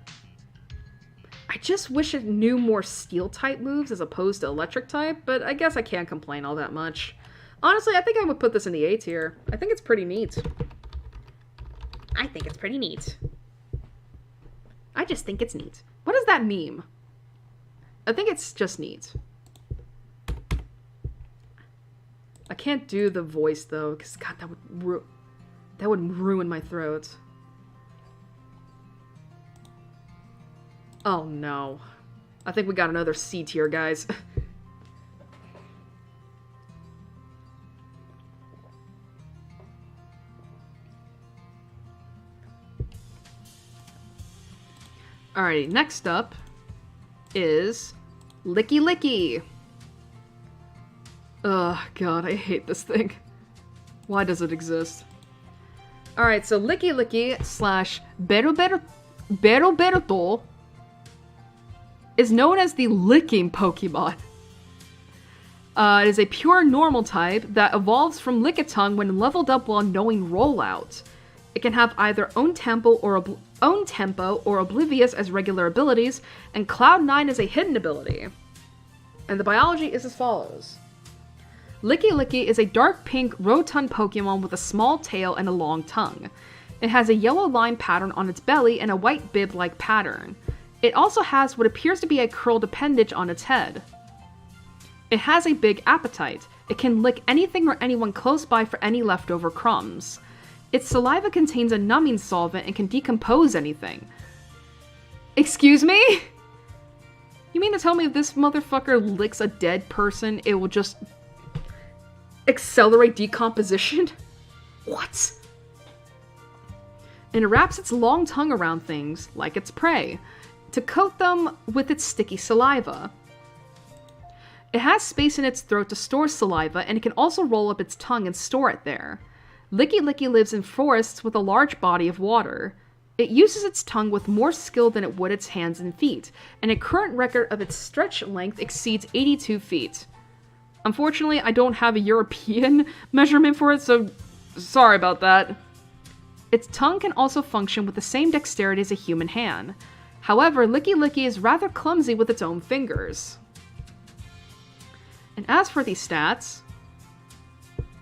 Speaker 2: I I just wish it knew more steel type moves as opposed to electric type, but I guess I can't complain all that much. Honestly, I think I would put this in the A tier. I think it's pretty neat. I think it's pretty neat. I just think it's neat. What is that meme? I think it's just neat. I can't do the voice though, because God, that would ruin my throat. Oh no. I think we got another C tier, guys. Alrighty, next up is Licky Licky. Ugh, God, I hate this thing. Why does it exist? Alright, so Licky Licky slash Beroberto is known as the licking Pokemon. It is a pure normal type that evolves from Lickitung when leveled up while knowing Rollout. It can have either own tempo or Oblivious as regular abilities, and Cloud 9 as a hidden ability. And the biology is as follows. Licky Licky is a dark pink rotund Pokemon with a small tail and a long tongue. It has a yellow line pattern on its belly and a white bib-like pattern. It also has what appears to be a curled appendage on its head. It has a big appetite. It can lick anything or anyone close by for any leftover crumbs. Its saliva contains a numbing solvent and can decompose anything. Excuse me? You mean to tell me if this motherfucker licks a dead person, it will just accelerate decomposition? What? And it wraps its long tongue around things, like its prey, to coat them with its sticky saliva. It has space in its throat to store saliva, and it can also roll up its tongue and store it there. Licky Licky lives in forests with a large body of water. It uses its tongue with more skill than it would its hands and feet, and a current record of its stretch length exceeds 82 feet. Unfortunately, I don't have a European measurement for it, so sorry about that. Its tongue can also function with the same dexterity as a human hand. However, Licky Licky is rather clumsy with its own fingers. And as for these stats,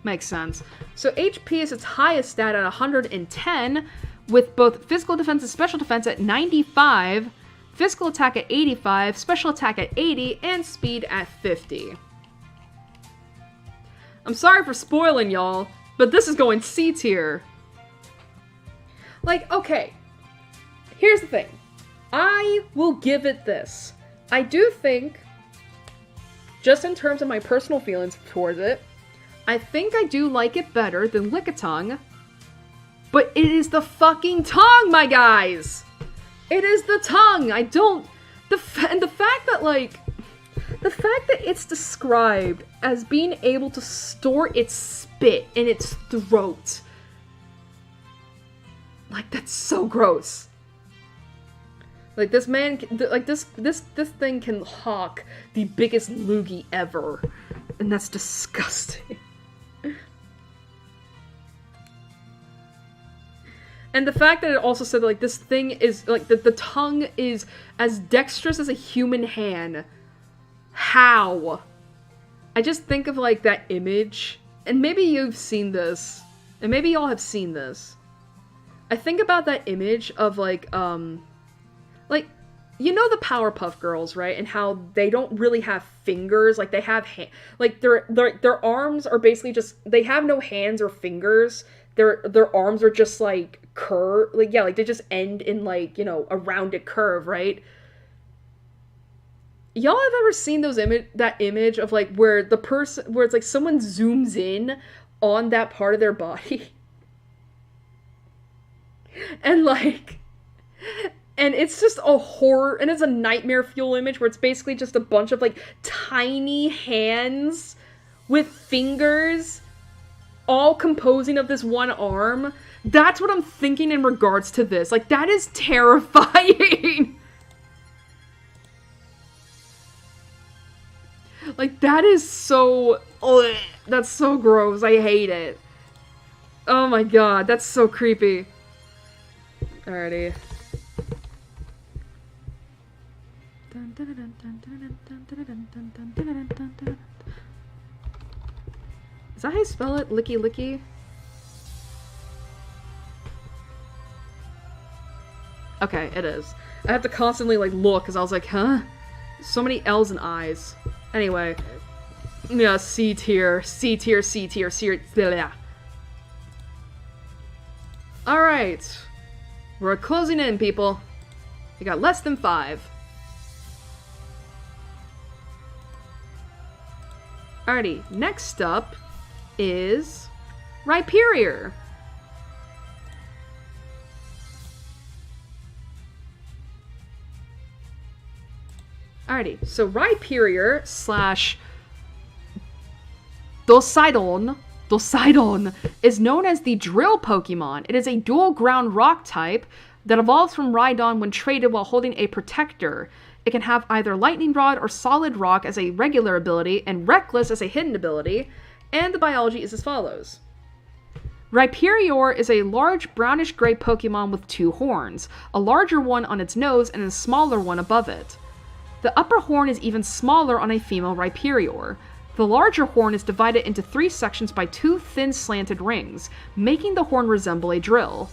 Speaker 2: makes sense. So HP is its highest stat at 110, with both physical defense and special defense at 95, physical attack at 85, special attack at 80, and speed at 50. I'm sorry for spoiling y'all, but this is going C tier. Like, okay, here's the thing. I will give it this. I do think, just in terms of my personal feelings towards it, I think I do like it better than Lickitung, but it is the fucking tongue, my guys! It is the tongue! I don't... And the fact that, like... The fact that it's described as being able to store its spit in its throat. Like, that's so gross. Like, this man... Like, this thing can hawk the biggest loogie ever. And that's disgusting. And the fact that it also said, like, this thing is, like, the tongue is as dexterous as a human hand. How? I just think of, like, that image, and maybe you've seen this, and maybe y'all have seen this. I think about that image of, like, you know the Powerpuff Girls, right? And how they don't really have fingers, like, they have, like, their arms are basically just, they have no hands or fingers. Their arms are just, like, curve, like, yeah, like, they just end in, like, you know, a rounded curve, right? Y'all have ever seen that image of, like, where it's, like, someone zooms in on that part of their body? And, like, and it's just a horror, and it's a nightmare fuel image where it's basically just a bunch of, like, tiny hands with fingers all composing of this one arm. That's what I'm thinking in regards to this. Like, that is terrifying. Like, that is so... Ugh, that's so gross. I hate it. Oh my god, that's so creepy. Alrighty. Is that how you spell it? Licky licky? Okay, it is. I have to constantly like look because I was like, huh? So many L's and I's. Anyway. Yeah, C tier. C tier, C tier, C tier. Alright. We're closing in, people. We got less than 5. Alrighty, next up is Rhyperior. Alrighty, so Rhyperior slash Dosidon is known as the Drill Pokemon. It is a dual ground rock type that evolves from Rhydon when traded while holding a Protector. It can have either Lightning Rod or Solid Rock as a regular ability and Reckless as a hidden ability, and the biology is as follows. Rhyperior is a large brownish-gray Pokemon with 2 horns, a larger one on its nose and a smaller one above it. The upper horn is even smaller on a female Rhyperior. The larger horn is divided into 3 sections by 2 thin slanted rings, making the horn resemble a drill.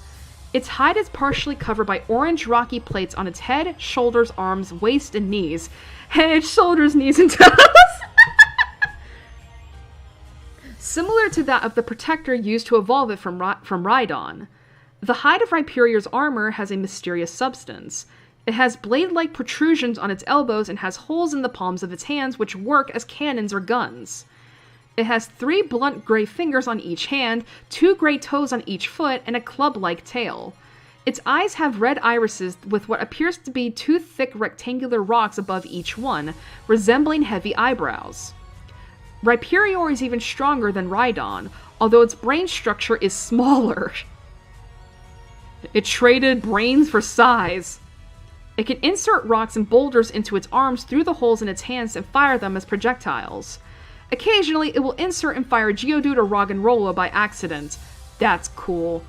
Speaker 2: Its hide is partially covered by orange rocky plates on its head, shoulders, arms, waist, and knees. Head, shoulders, knees, and toes! Similar to that of the Protector used to evolve it from Rhydon. The hide of Rhyperior's armor has a mysterious substance. It has blade-like protrusions on its elbows and has holes in the palms of its hands which work as cannons or guns. It has 3 blunt gray fingers on each hand, 2 gray toes on each foot, and a club-like tail. Its eyes have red irises with what appears to be 2 thick rectangular rocks above each one, resembling heavy eyebrows. Rhyperior is even stronger than Rhydon, although its brain structure is smaller. It traded brains for size. It can insert rocks and boulders into its arms through the holes in its hands and fire them as projectiles. Occasionally, it will insert and fire Geodude or Roggenrola by accident. That's cool.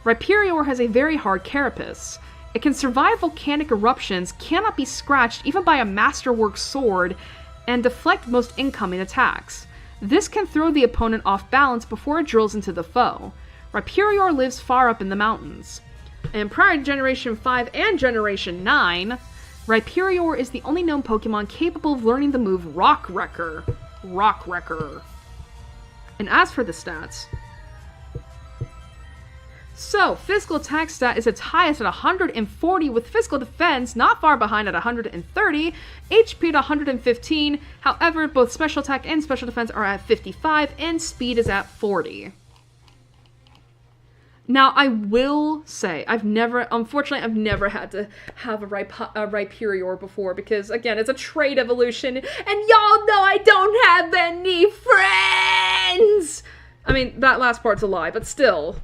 Speaker 2: Rhyperior has a very hard carapace. It can survive volcanic eruptions, cannot be scratched even by a masterwork sword, and deflect most incoming attacks. This can throw the opponent off balance before it drills into the foe. Rhyperior lives far up in the mountains. And prior to Generation 5 and Generation 9, Rhyperior is the only known Pokemon capable of learning the move Rock Wrecker. Rock Wrecker. And as for the stats... So, physical attack stat is its highest at 140, with physical defense not far behind at 130, HP at 115, however, both special attack and special defense are at 55, and speed is at 40. Now, I will say, unfortunately, I've never had to have a Rhyperior before, because, again, it's a trait evolution, and y'all know I don't have any friends! I mean, that last part's a lie, but still...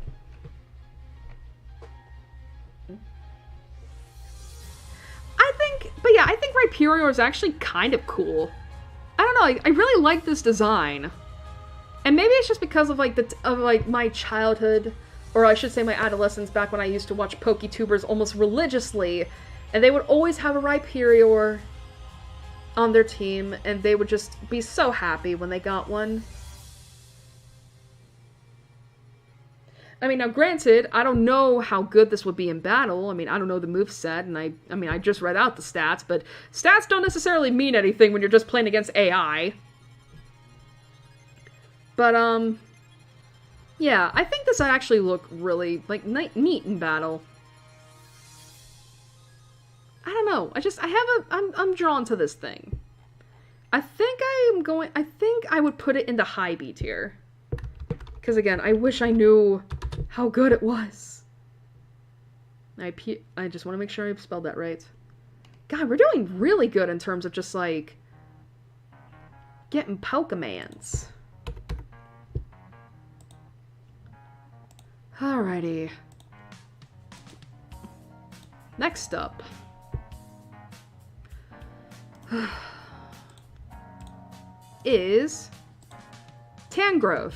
Speaker 2: I think Rhyperior is actually kind of cool. I don't know, I really like this design. And maybe it's just because of my childhood, or I should say my adolescence, back when I used to watch PokeTubers almost religiously, and they would always have a Rhyperior on their team, and they would just be so happy when they got one. I mean, now granted, I don't know how good this would be in battle. I mean, I don't know the moveset, and I just read out the stats, but stats don't necessarily mean anything when you're just playing against AI. But, yeah, I think this would actually look really, neat in battle. I don't know, I'm drawn to this thing. I think I would put it in the high B tier. Because again, I wish I knew how good it was. I just want to make sure I spelled that right. God, we're doing really good in terms of just, getting Pokemans. Alrighty. Next up. is Tangrowth.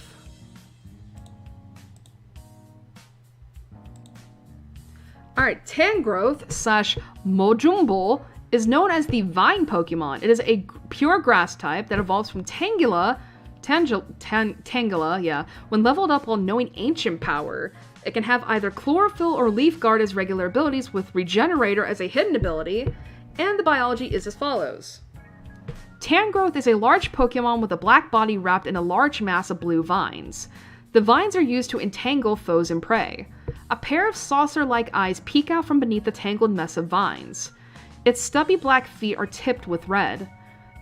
Speaker 2: Alright, Tangrowth slash Mojumbo is known as the Vine Pokemon. It is a pure grass type that evolves from Tangela, when leveled up while knowing Ancient Power. It can have either Chlorophyll or Leaf Guard as regular abilities, with Regenerator as a hidden ability, and the biology is as follows. Tangrowth is a large Pokemon with a black body wrapped in a large mass of blue vines. The vines are used to entangle foes and prey. A pair of saucer-like eyes peek out from beneath the tangled mess of vines. Its stubby black feet are tipped with red.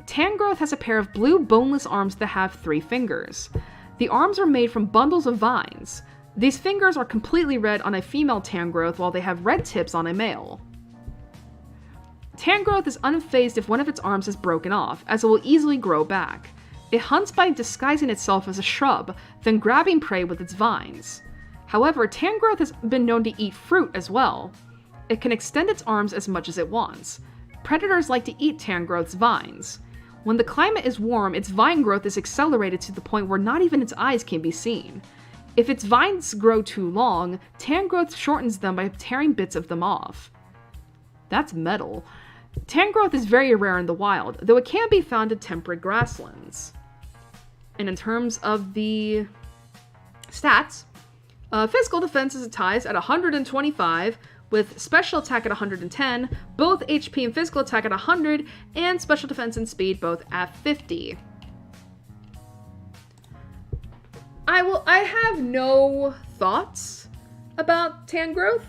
Speaker 2: Tangrowth has a pair of blue boneless arms that have 3 fingers. The arms are made from bundles of vines. These fingers are completely red on a female Tangrowth, while they have red tips on a male. Tangrowth is unfazed if one of its arms is broken off, as it will easily grow back. It hunts by disguising itself as a shrub, then grabbing prey with its vines. However, Tangrowth has been known to eat fruit as well. It can extend its arms as much as it wants. Predators like to eat Tangrowth's vines. When the climate is warm, its vine growth is accelerated to the point where not even its eyes can be seen. If its vines grow too long, Tangrowth shortens them by tearing bits of them off. That's metal. Tangrowth is very rare in the wild, though it can be found in temperate grasslands. And in terms of the stats, physical defense is ties at 125, with special attack at 110, both HP and physical attack at 100, and special defense and speed both at 50. I have no thoughts about Tangrowth.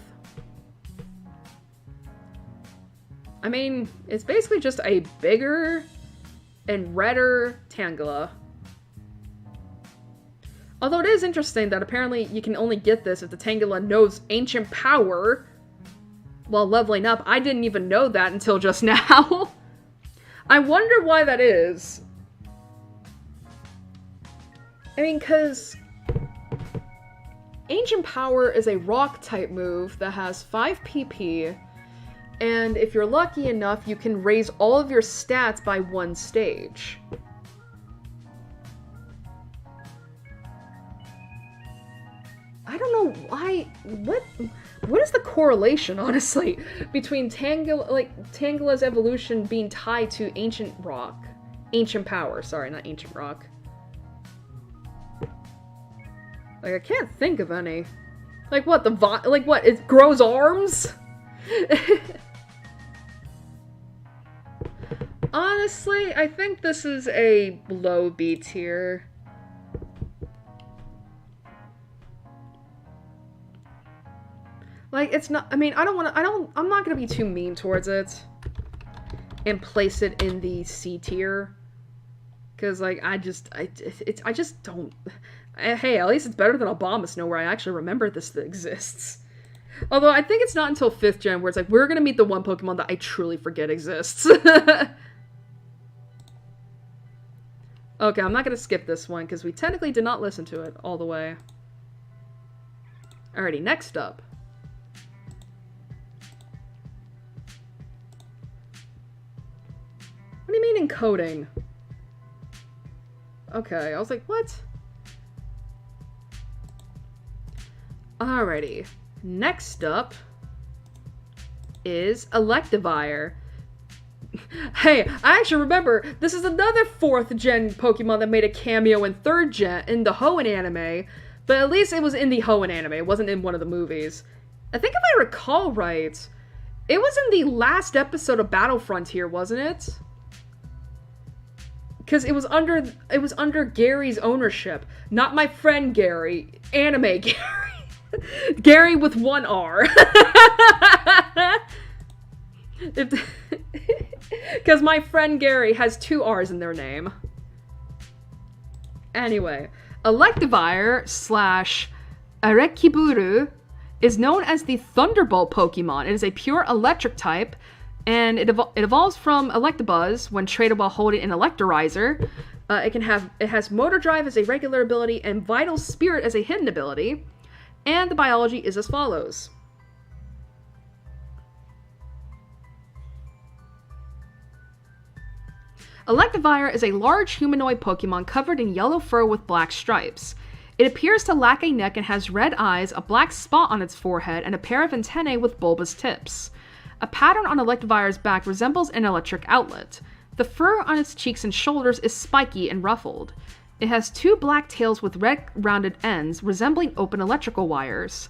Speaker 2: I mean, it's basically just a bigger and redder Tangela. Although it is interesting that apparently you can only get this if the Tangela knows Ancient Power while leveling up. I didn't even know that until just now. I wonder why that is. I mean, because Ancient Power is a rock type move that has 5 PP, and if you're lucky enough, you can raise all of your stats by 1 stage. I don't know why, what is the correlation, honestly, between Tangela's evolution being tied to Ancient Power, sorry, not Ancient Rock. Like, I can't think of any. Like, what, what, it grows arms? Honestly, I think this is a low B tier. Like, it's not, I mean, I'm not gonna be too mean towards it and place it in the C tier. Cause, like, I just don't, hey, at least it's better than Obama Snow, where I actually remember this exists. Although, I think it's not until 5th gen where it's like, we're gonna meet the one Pokemon that I truly forget exists. Okay, I'm not gonna skip this one, because we technically did not listen to it all the way. Alrighty, next up. What do you mean encoding? Okay, I was like, what? Alrighty. Next up is Electivire. Hey, I actually remember, this is another 4th gen Pokemon that made a cameo in 3rd gen in the Hoenn anime, but at least it was in the Hoenn anime, it wasn't in one of the movies. I think if I recall right, it was in the last episode of Battle Frontier, wasn't it? Because it was under Gary's ownership, not my friend Gary, anime Gary. Gary with 1 R. Because my friend Gary has 2 R's in their name. Anyway, Electivire / Arekiburu is known as the Thunderbolt Pokemon. It is a pure electric type, and it evolves from Electabuzz when traded while holding an Electorizer. It has Motor Drive as a regular ability and Vital Spirit as a hidden ability. And the biology is as follows. Electivire is a large humanoid Pokemon covered in yellow fur with black stripes. It appears to lack a neck and has red eyes, a black spot on its forehead, and a pair of antennae with bulbous tips. A pattern on Electivire's back resembles an electric outlet. The fur on its cheeks and shoulders is spiky and ruffled. It has 2 black tails with red rounded ends, resembling open electrical wires.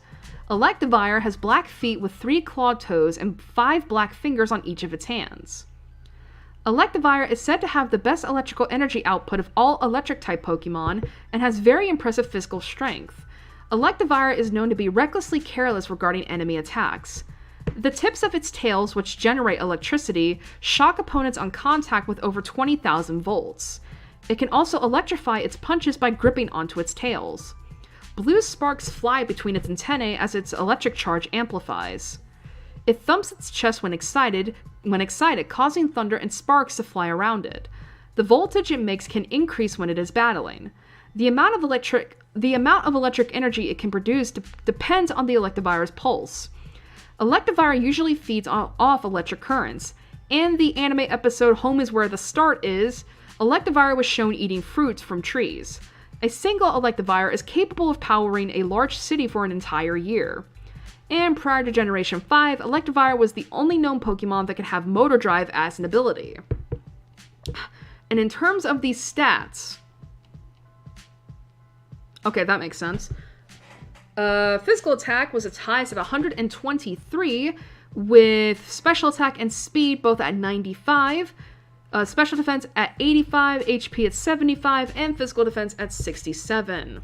Speaker 2: Electivire has black feet with 3 clawed toes and 5 black fingers on each of its hands. Electivire is said to have the best electrical energy output of all electric-type Pokemon and has very impressive physical strength. Electivire is known to be recklessly careless regarding enemy attacks. The tips of its tails, which generate electricity, shock opponents on contact with over 20,000 volts. It can also electrify its punches by gripping onto its tails. Blue sparks fly between its antennae as its electric charge amplifies. It thumps its chest when excited, causing thunder and sparks to fly around it. The voltage it makes can increase when it is battling. The amount of electric energy it can produce depends on the Electivire's pulse. Electivire usually feeds off electric currents. In the anime episode Home is Where the Start Is, Electivire was shown eating fruits from trees. A single Electivire is capable of powering a large city for an entire year. And prior to Generation 5, Electivire was the only known Pokemon that could have Motor Drive as an ability. And in terms of these stats... Okay, that makes sense. Physical attack was its highest at 123, with special attack and speed both at 95, special defense at 85, HP at 75, and physical defense at 67.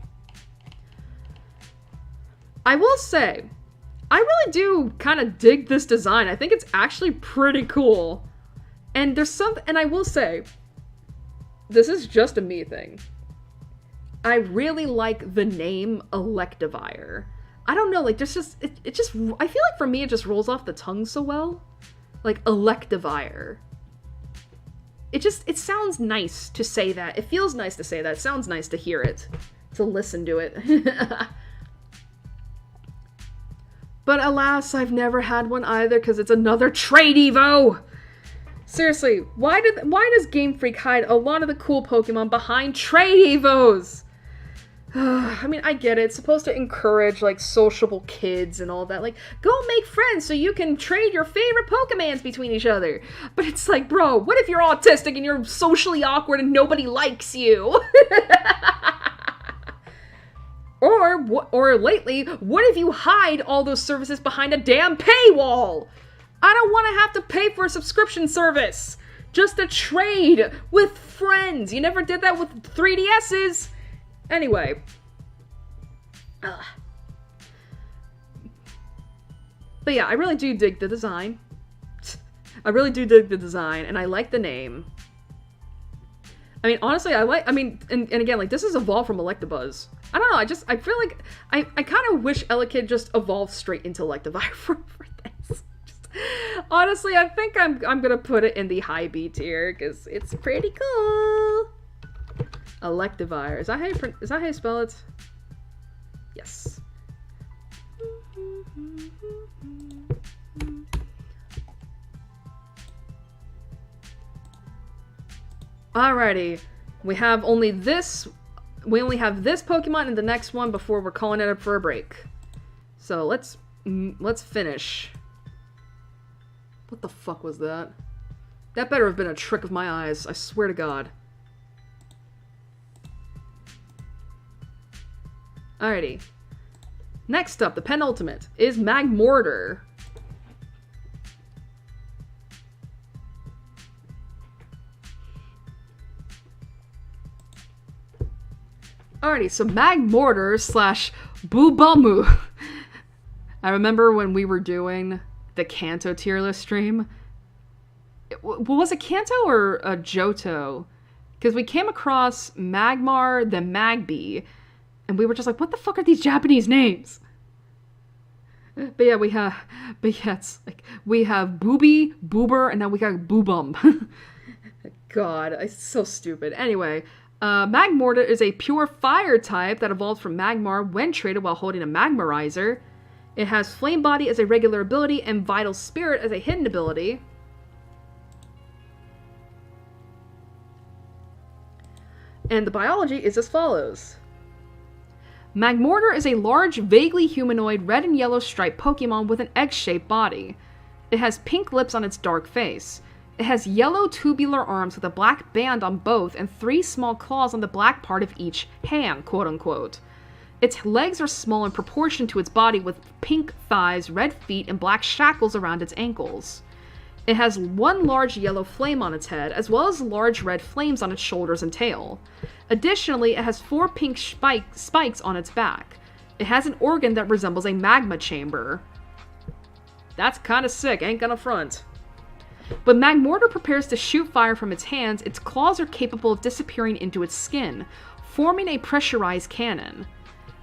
Speaker 2: I will say, I really do kind of dig this design. I think it's actually pretty cool. And I will say, this is just a me thing. I really like the name Electivire. I don't know, like, I feel like for me it just rolls off the tongue so well. Like, Electivire. It sounds nice to say that. It feels nice to say that. It sounds nice to hear it. To listen to it. But alas, I've never had one either because it's another Trade Evo! Seriously, why does Game Freak hide a lot of the cool Pokemon behind Trade Evos? I mean, I get it. It's supposed to encourage, like, sociable kids and all that. Like, go make friends so you can trade your favorite Pokemons between each other. But it's like, bro, what if you're autistic and you're socially awkward and nobody likes you? Or lately, what if you hide all those services behind a damn paywall? I don't want to have to pay for a subscription service just to trade with friends. You never did that with 3DSs. Anyway. But yeah, I really do dig the design. I really do dig the design, and I like the name. I mean, honestly, and again, like, this is evolved from Electabuzz. I don't know, I feel like, I kind of wish Elekid just evolved straight into Electivire for this. Honestly, I think I'm gonna put it in the high B tier, because it's pretty cool. Electivire. Is that how you spell it? Yes. Alrighty. We only have this Pokemon and the next one before we're calling it up for a break. So let's finish. What the fuck was that? That better have been a trick of my eyes, I swear to God. Alrighty. Next up, the penultimate, is Magmortar. Alrighty, so Magmortar / Boobamu. I remember when we were doing the Kanto tier list stream. Was it Kanto or Johto? Because we came across Magmar, then Magby, and we were just like, what the fuck are these Japanese names? But yeah, we have Booby, Boober, and now we got Boobum. God, it's so stupid. Anyway, Magmortar is a pure fire type that evolved from Magmar when traded while holding a Magmarizer. It has Flame Body as a regular ability and Vital Spirit as a hidden ability. And the biology is as follows. Magmortar is a large, vaguely humanoid red and yellow striped Pokemon with an egg-shaped body. It has pink lips on its dark face. It has yellow tubular arms with a black band on both and 3 small claws on the black part of each hand, quote unquote. Its legs are small in proportion to its body with pink thighs, red feet, and black shackles around its ankles. It has 1 large yellow flame on its head, as well as large red flames on its shoulders and tail. Additionally, it has 4 pink spikes on its back. It has an organ that resembles a magma chamber. That's kinda sick, ain't gonna front. When Magmortar prepares to shoot fire from its hands, its claws are capable of disappearing into its skin, forming a pressurized cannon.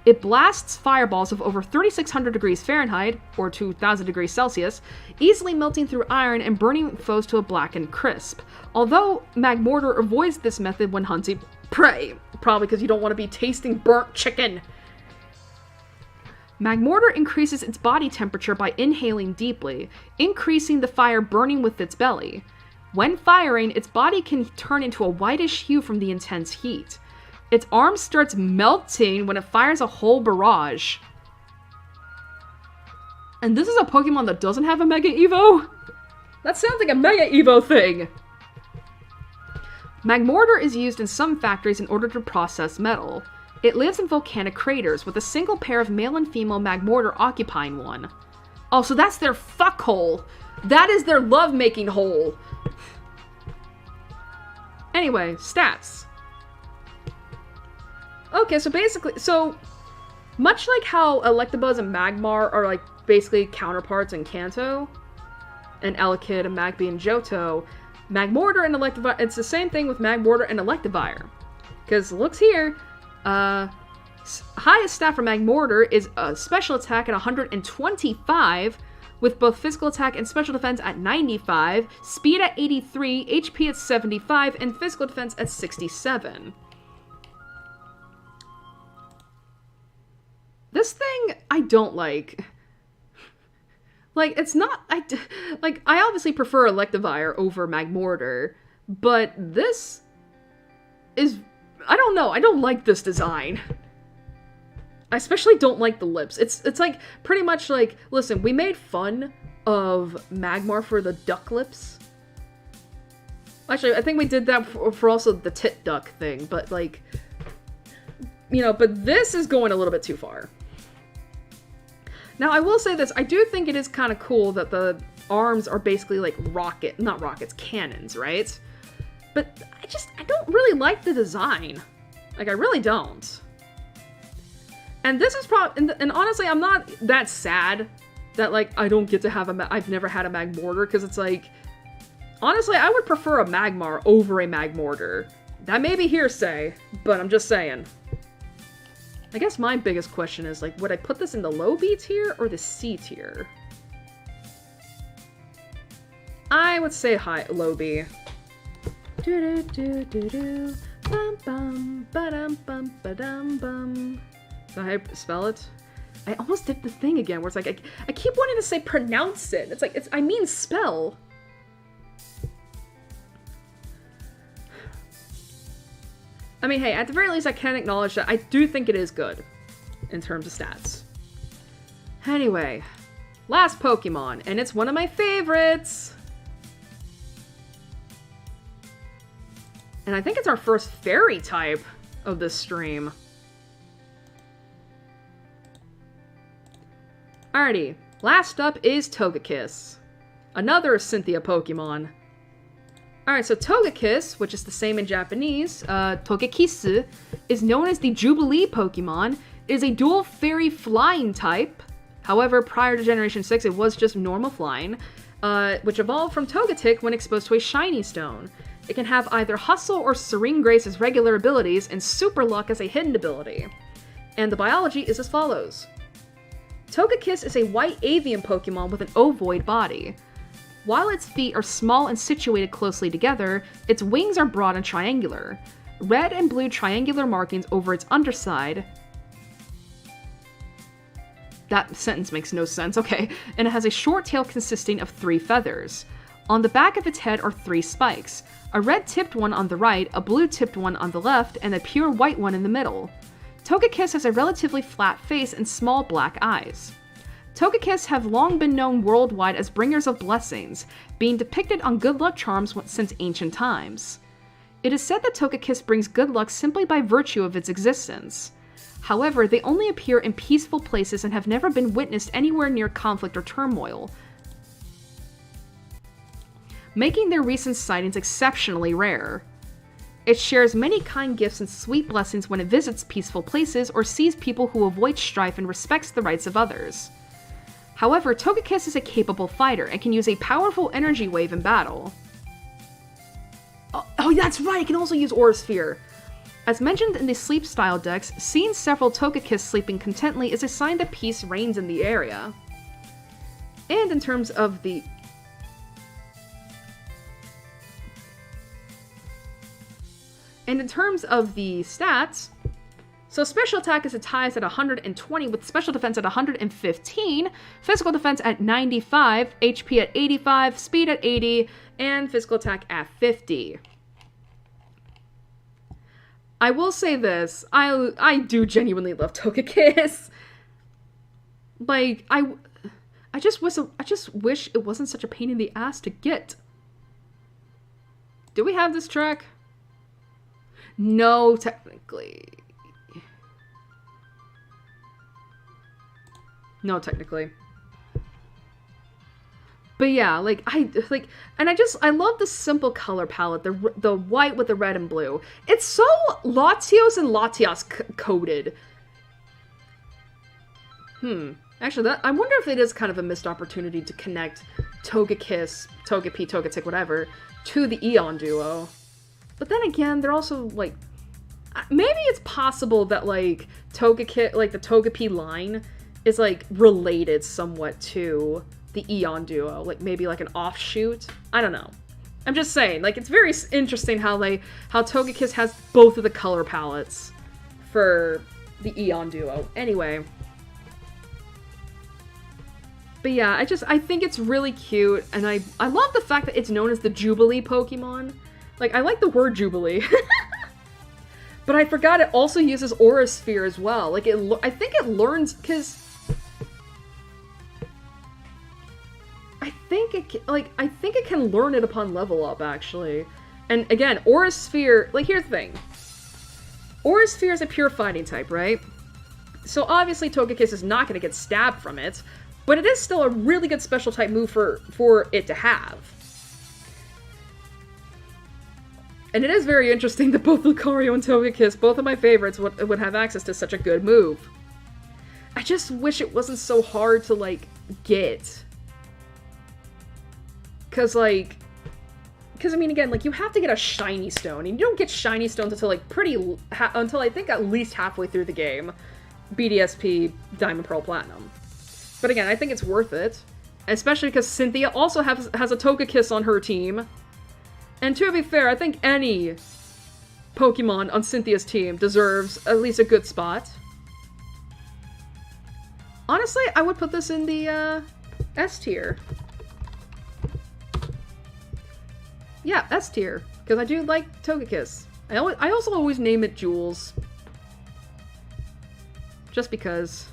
Speaker 2: It blasts fireballs of over 3,600 degrees Fahrenheit, or 2,000 degrees Celsius, easily melting through iron and burning foes to a blackened crisp. Although Magmortar avoids this method when hunting prey, probably because you don't want to be tasting burnt chicken. Magmortar increases its body temperature by inhaling deeply, increasing the fire burning with its belly. When firing, its body can turn into a whitish hue from the intense heat. Its arm starts melting when it fires a whole barrage. And this is a Pokemon that doesn't have a Mega Evo? That sounds like a Mega Evo thing! Magmortar is used in some factories in order to process metal. It lives in volcanic craters, with a single pair of male and female Magmortar occupying one. Oh, so that's their fuck hole! That is their love-making hole! Anyway, stats. Okay, so basically, much like how Electabuzz and Magmar are, like, basically counterparts in Kanto, and Elekid and Magby and Johto, Magmortar and Electivire, it's the same thing with Magmortar and Electivire. Because, looks here, highest stat for Magmortar is a special attack at 125, with both physical attack and special defense at 95, speed at 83, HP at 75, and physical defense at 67. This thing, I don't like. Like, it's not, I obviously prefer Electivire over Magmortar, but this is, I don't know, I don't like this design. I especially don't like the lips. It's like, pretty much like, listen, we made fun of Magmar for the duck lips. Actually, I think we did that for also the tit duck thing, but like, you know, but this is going a little bit too far. Now, I will say this, I do think it is kind of cool that the arms are basically like cannons, right? But I don't really like the design. Like, I really don't. And this is probably, and honestly, I'm not that sad that, like, I don't get to have I've never had a Magmortar, because it's like, honestly, I would prefer a Magmar over a Magmortar. That may be hearsay, but I'm just saying. I guess my biggest question is, like, would I put this in the low B tier or the C tier? I would say low B. Do-do-do-do-do. Bum bum ba-dum bum ba-dum bum. Is that how you spell it? I almost did the thing again where it's like, I keep wanting to say pronounce it. It's like, I mean spell. I mean, hey, at the very least, I can acknowledge that I do think it is good in terms of stats. Anyway, last Pokemon, and it's one of my favorites. And I think it's our first fairy type of this stream. Alrighty, last up is Togekiss. Another Cynthia Pokemon. Alright, so Togekiss, which is the same in Japanese, Togekiss, is known as the Jubilee Pokemon. It is a dual fairy flying type. However, prior to Generation 6, it was just normal flying, which evolved from Togetic when exposed to a shiny stone. It can have either Hustle or Serene Grace as regular abilities, and Super Luck as a hidden ability. And the biology is as follows. Togekiss is a white avian Pokemon with an ovoid body. While its feet are small and situated closely together, its wings are broad and triangular. Red and blue triangular markings over its underside. That sentence makes no sense, okay. And it has a short tail consisting of 3 feathers. On the back of its head are 3 spikes. A red-tipped one on the right, a blue-tipped one on the left, and a pure white one in the middle. Togekiss has a relatively flat face and small black eyes. Togekiss have long been known worldwide as bringers of blessings, being depicted on good luck charms since ancient times. It is said that Togekiss brings good luck simply by virtue of its existence. However, they only appear in peaceful places and have never been witnessed anywhere near conflict or turmoil, making their recent sightings exceptionally rare. It shares many kind gifts and sweet blessings when it visits peaceful places or sees people who avoid strife and respects the rights of others. However, Togekiss is a capable fighter and can use a powerful energy wave in battle. Oh, that's right, it can also use Aura Sphere. As mentioned in the sleep style decks, seeing several Togekiss sleeping contently is a sign that peace reigns in the area. And in terms of the stats, so special attack is its highest at 120, with special defense at 115, physical defense at 95, HP at 85, speed at 80, and physical attack at 50. I will say this, I do genuinely love Togekiss. Like, I just wish it wasn't such a pain in the ass to get. Do we have this track? No, technically. No, technically. But yeah, like, I love the simple color palette, the white with the red and blue. It's so Latios and Latias coded. Actually, I wonder if it is kind of a missed opportunity to connect Togekiss, Togepi, Togetic, whatever, to the Eon duo. But then again, they're also, like, maybe it's possible that, like, Togekiss, like, the Togepi line is, like, related somewhat to the Eon duo. Like, maybe, like, an offshoot? I don't know. I'm just saying, like, it's very interesting how Togekiss has both of the color palettes for the Eon duo. Anyway. But yeah, I think it's really cute, and I love the fact that it's known as the Jubilee Pokemon. Like, I like the word Jubilee. But I forgot it also uses Aura Sphere as well. Like, I think it learns, because I think it can learn it upon level up, actually. And again, Aura Sphere, like, here's the thing. Aura Sphere is a pure fighting type, right? So obviously Togekiss is not going to get stabbed from it, but it is still a really good special type move for it to have. And it is very interesting that both Lucario and Togekiss, both of my favorites, would have access to such a good move. I just wish it wasn't so hard to, like, get. Because, I mean, again, like, you have to get a shiny stone, and you don't get shiny stones until, like, until I think at least halfway through the game. BDSP, Diamond, Pearl, Platinum. But again, I think it's worth it. Especially because Cynthia also has a Togekiss on her team. And to be fair, I think any Pokemon on Cynthia's team deserves at least a good spot. Honestly, I would put this in the S tier. Yeah, S tier. Because I do like Togekiss. I also always name it Jules. Just because.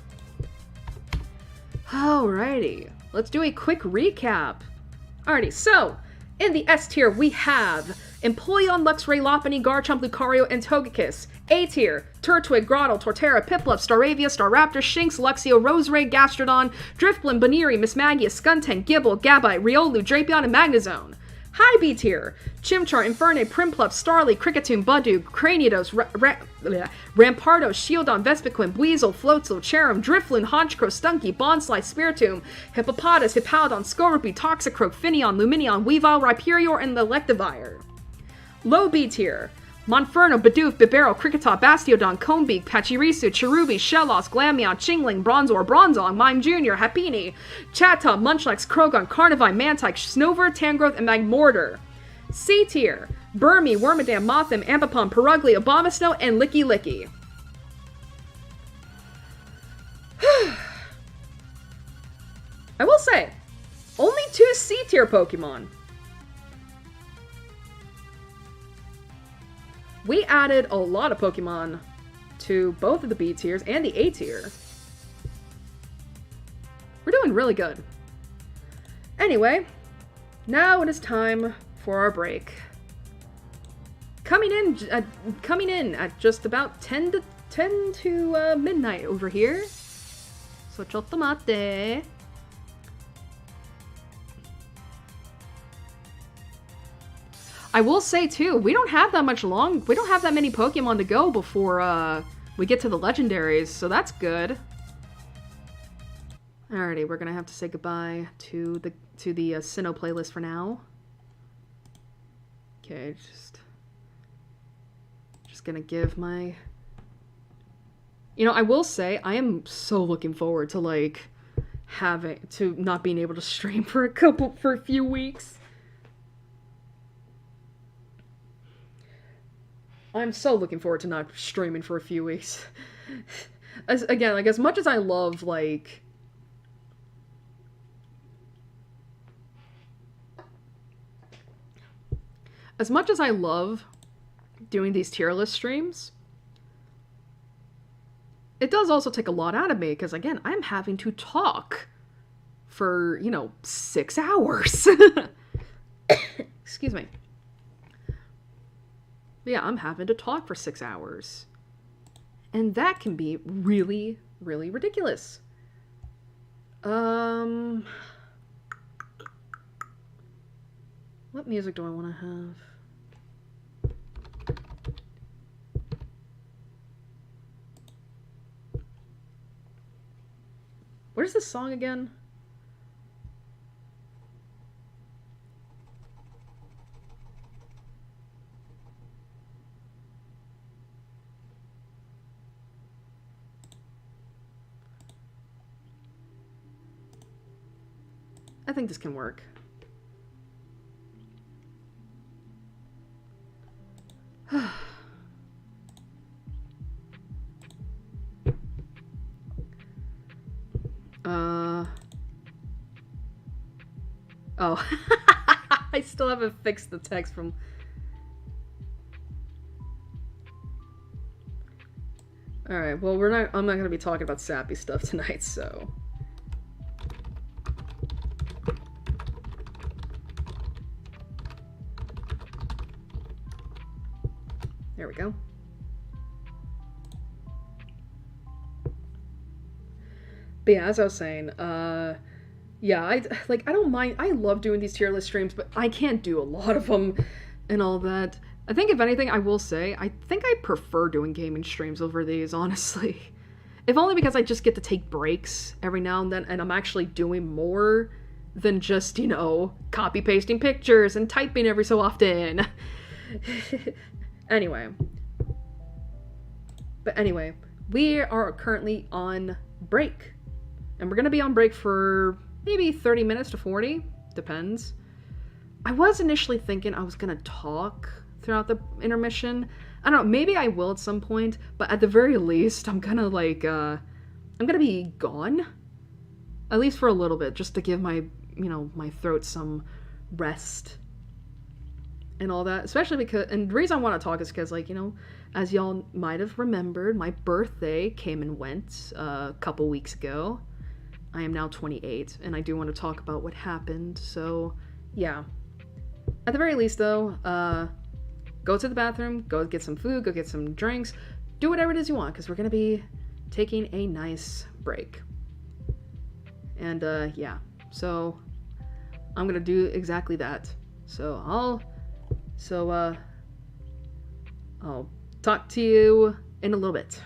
Speaker 2: Alrighty. Let's do a quick recap. Alrighty, so in the S tier, we have Empoleon, Luxray, Lopunny, Garchomp, Lucario, and Togekiss. A tier, Turtwig, Grotle, Torterra, Piplup, Staravia, Staraptor, Shinx, Luxio, Roserade, Gastrodon, Drifblim, Baneri, Mismagius, Skuntank, Gible, Gabite, Riolu, Drapion, and Magnezone. High B tier, Chimchar, Infernape, Primplup, Starly, Kricketune, Budew, Cranidos, Rampardos, Shieldon, Vespiquen, Weasel, Floatzel, Cherim, Drifloon, Honchkrow, Stunky, Bonsly, Spiritomb, Hippopotas, Hippowdon, Scorbunny, Toxicroak, Finneon, Luminion, Weavile, Rhyperior, and Electivire. Low B tier, Monferno, Bidoof, Bibarel, Kricketot, Bastiodon, Conebeak, Pachirisu, Cherubi, Shellos, Glameon, Chingling, Bronzor, Bronzong, Mime Jr., Happiny, Chatot, Munchlax, Krogon, Carnivine, Mantike, Snover, Tangrowth, and Magmortar. C tier, Burmy, Wormadam, Mothim, Ambipom, Perugly, Abomasnow, and Licky Licky. I will say, only 2 C tier Pokemon. We added a lot of Pokemon to both of the B tiers and the A tier.
Speaker 1: We're doing really good. Anyway, now it is time for our break. Coming in at just about 10 to midnight over here. So chotto matte. I will say too, we don't have that many Pokemon to go before we get to the legendaries, so that's good. Alrighty, we're gonna have to say goodbye to the Sinnoh playlist for now. Okay, just gonna give my... You know, I will say, I am so looking forward to, like, not being able to stream for a few weeks. I'm so looking forward to not streaming for a few weeks. Again, like, as much as I love, like... As much as I love doing these tier list streams, it does also take a lot out of me, because, again, I'm having to talk for, 6 hours. Excuse me. But yeah, I'm having to talk for 6 hours. And that can be really, really ridiculous. What music do I want to have? What is this song again? I think this can work. Oh. I still haven't fixed the text from... Alright, well, I'm not gonna be talking about sappy stuff tonight, so... There we go. But yeah, as I was saying, yeah, I don't mind. I love doing these tier list streams, but I can't do a lot of them and all that. I think, if anything, I will say, I think I prefer doing gaming streams over these, honestly. If only because I just get to take breaks every now and then, and I'm actually doing more than just, copy-pasting pictures and typing every so often. Anyway. But anyway, we are currently on break. And we're going to be on break for maybe 30 minutes to 40. Depends. I was initially thinking I was going to talk throughout the intermission. I don't know, maybe I will at some point, but at the very least, I'm going to I'm going to be gone. At least for a little bit, just to give my, my throat some rest. And all that, especially because, and the reason I want to talk is because, as y'all might have remembered, my birthday came and went a couple weeks ago. I am now 28, and I do want to talk about what happened, so, yeah. At the very least, though, go to the bathroom, go get some food, go get some drinks, do whatever it is you want, because we're going to be taking a nice break. And, yeah, so, I'm going to do exactly that. So, I'll talk to you in a little bit.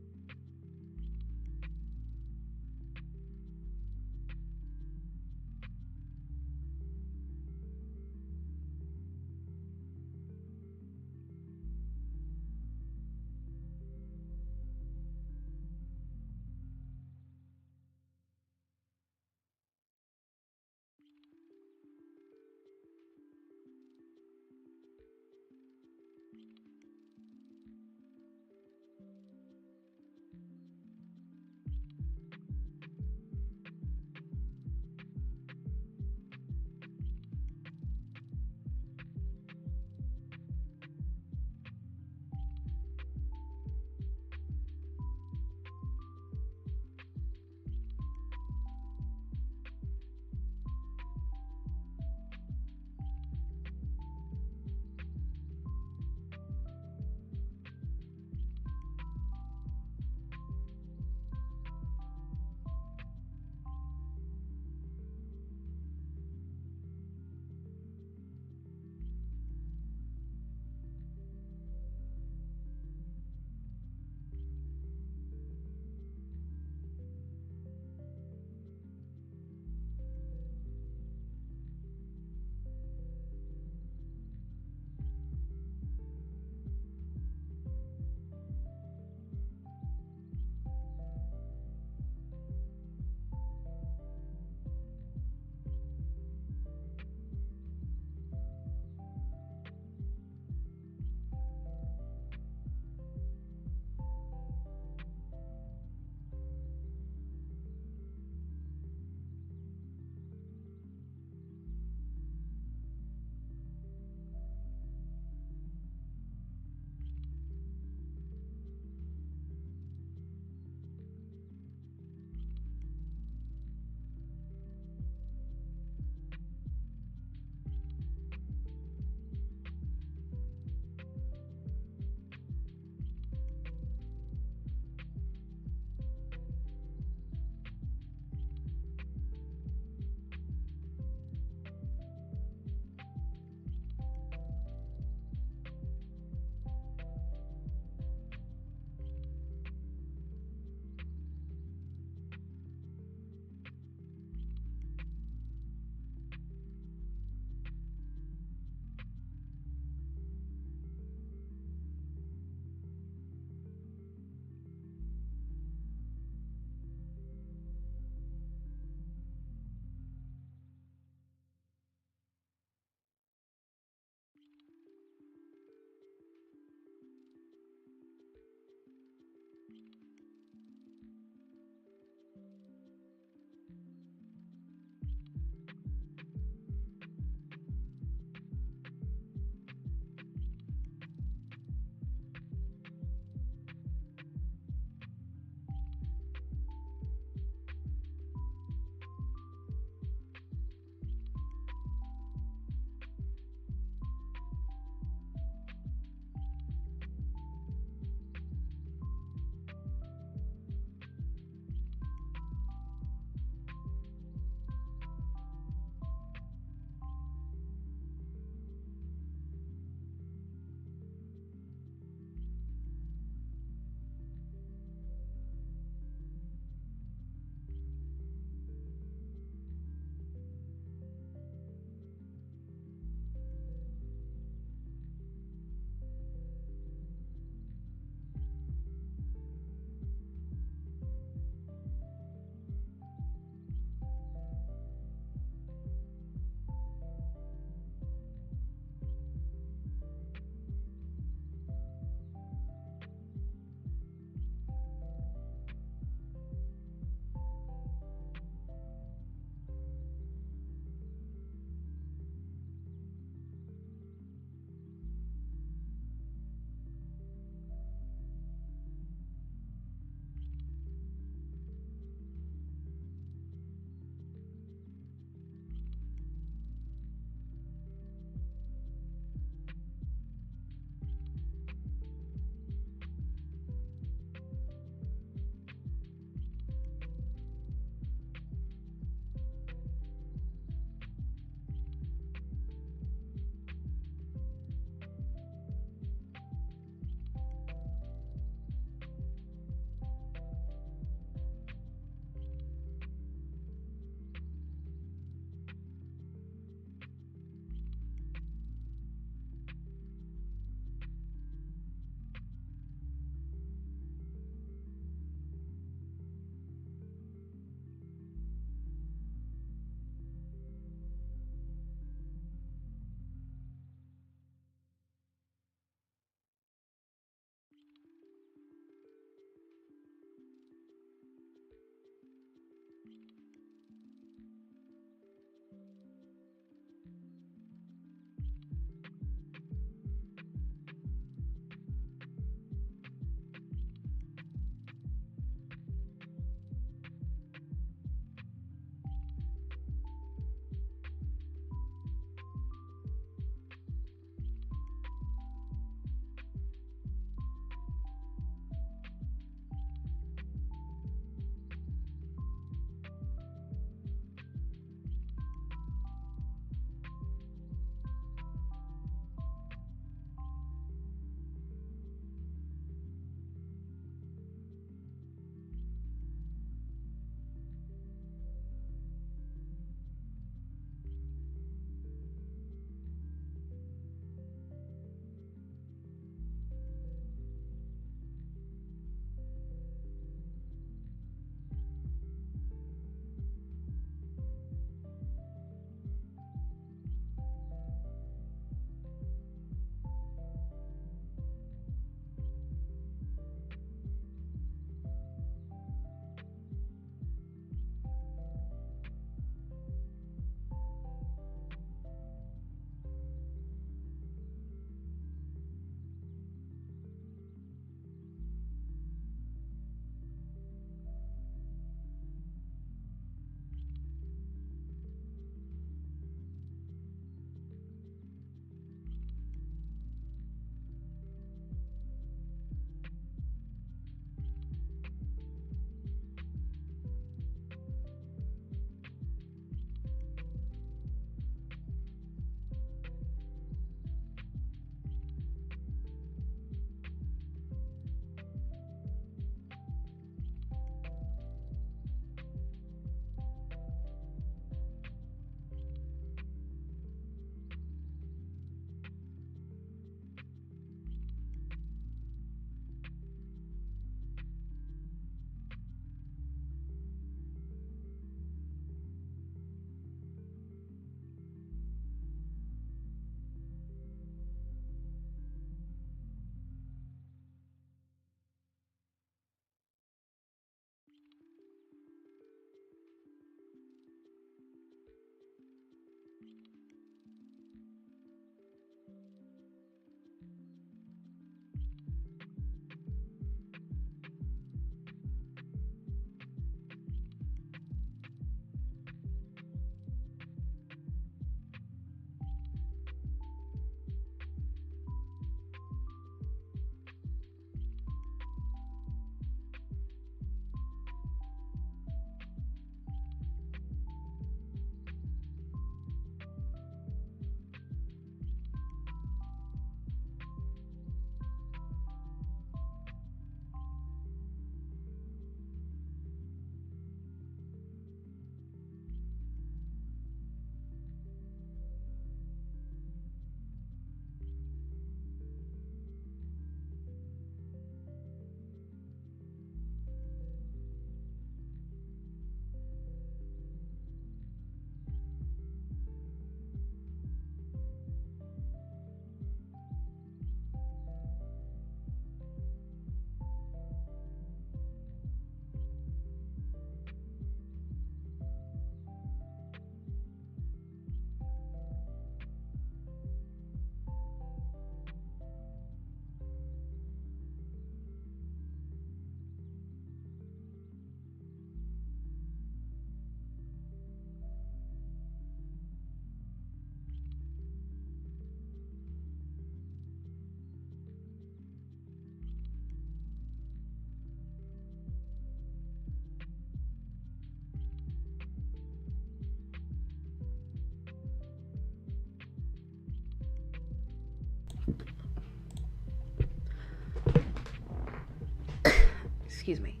Speaker 2: excuse me.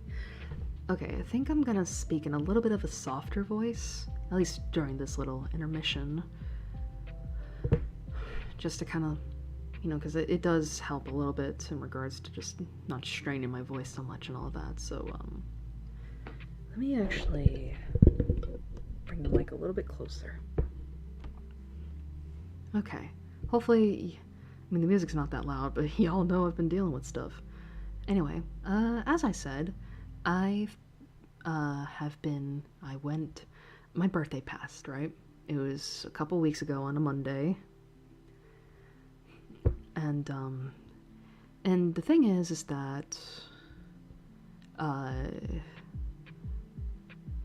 Speaker 2: Okay, I think I'm gonna speak in a little bit of a softer voice, at least during this little intermission. Just to kind of, because it does help a little bit in regards to just not straining my voice so much and all of that. So, let me actually bring the mic a little bit closer. Okay, hopefully, the music's not that loud, but y'all know I've been dealing with stuff. Anyway, as I said, my birthday passed, right? It was a couple weeks ago on a Monday. And the thing is that,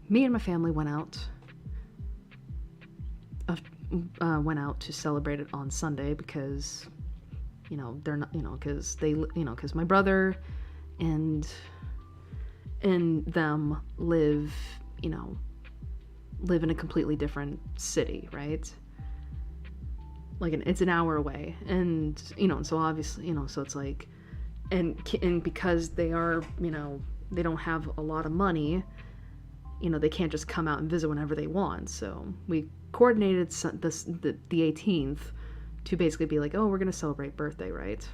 Speaker 2: me and my family went out to celebrate it on Sunday because, they're not, because my brother and them live in a completely different city, right? Like, it's an hour away, and, so obviously, so it's like, and because they are, they don't have a lot of money, they can't just come out and visit whenever they want, so we coordinated the 18th to basically be like, oh, we're gonna celebrate birthday, right?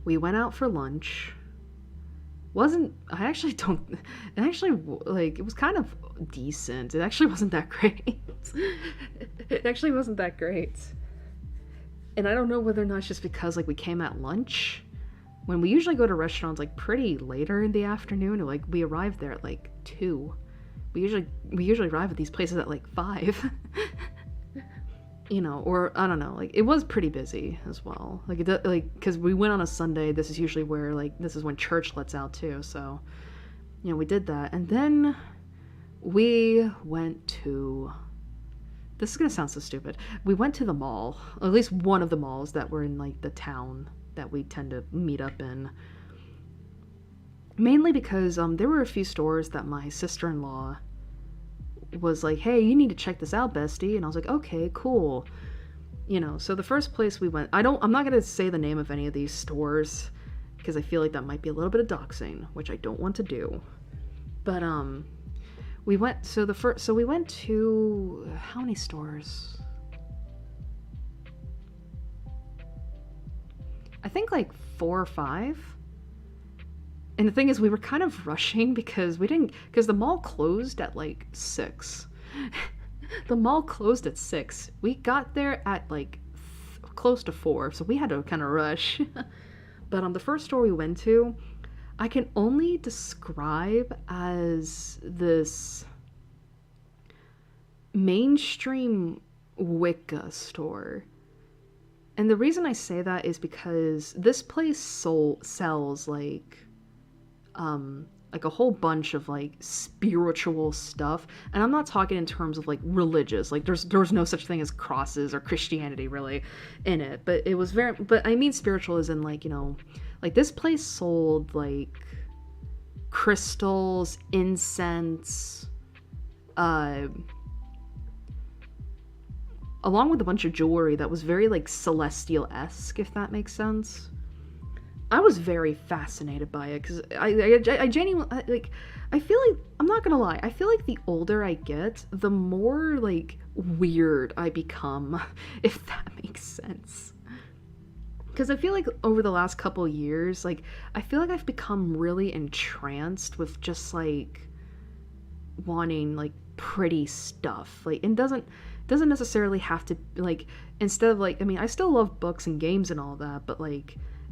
Speaker 2: We went out for lunch. It was kind of decent. It actually wasn't that great. It actually wasn't that great. And I don't know whether or not it's just because, we came at lunch. When we usually go to restaurants, pretty later in the afternoon, or, we arrived there at, 2. We usually arrive at these places at, 5. Or, I don't know, it was pretty busy as well. Because we went on a Sunday, this is usually where, this is when church lets out, too, so, we did that. And then we went to, this is gonna sound so stupid, we went to the mall, or at least one of the malls that were in, the town that we tend to meet up in. Mainly because, there were a few stores that my sister-in-law was like, hey, you need to check this out, bestie. And I was like, okay, cool. So the first place we went, I'm not going to say the name of any of these stores because I feel like that might be a little bit of doxing, which I don't want to do. But, we went to, how many stores? I think 4 or 5. And the thing is, we were kind of rushing because the mall closed at 6. The mall closed at 6. We got there at close to 4, so we had to kind of rush. But the first store we went to, I can only describe as this mainstream Wicca store. And the reason I say that is because this place sells a whole bunch of spiritual stuff, and I'm not talking in terms of religious, there's no such thing as crosses or Christianity really in it, but it was but I mean spiritual as in this place sold crystals, incense, along with a bunch of jewelry that was very celestial-esque, if that makes sense. I was very fascinated by it because I genuinely, I feel I'm not gonna lie, I feel the older I get, the more, weird I become, if that makes sense. Because I feel over the last couple years, I feel I've become really entranced with just, wanting, pretty stuff. It doesn't necessarily have to, instead of, I still love books and games and all that, but,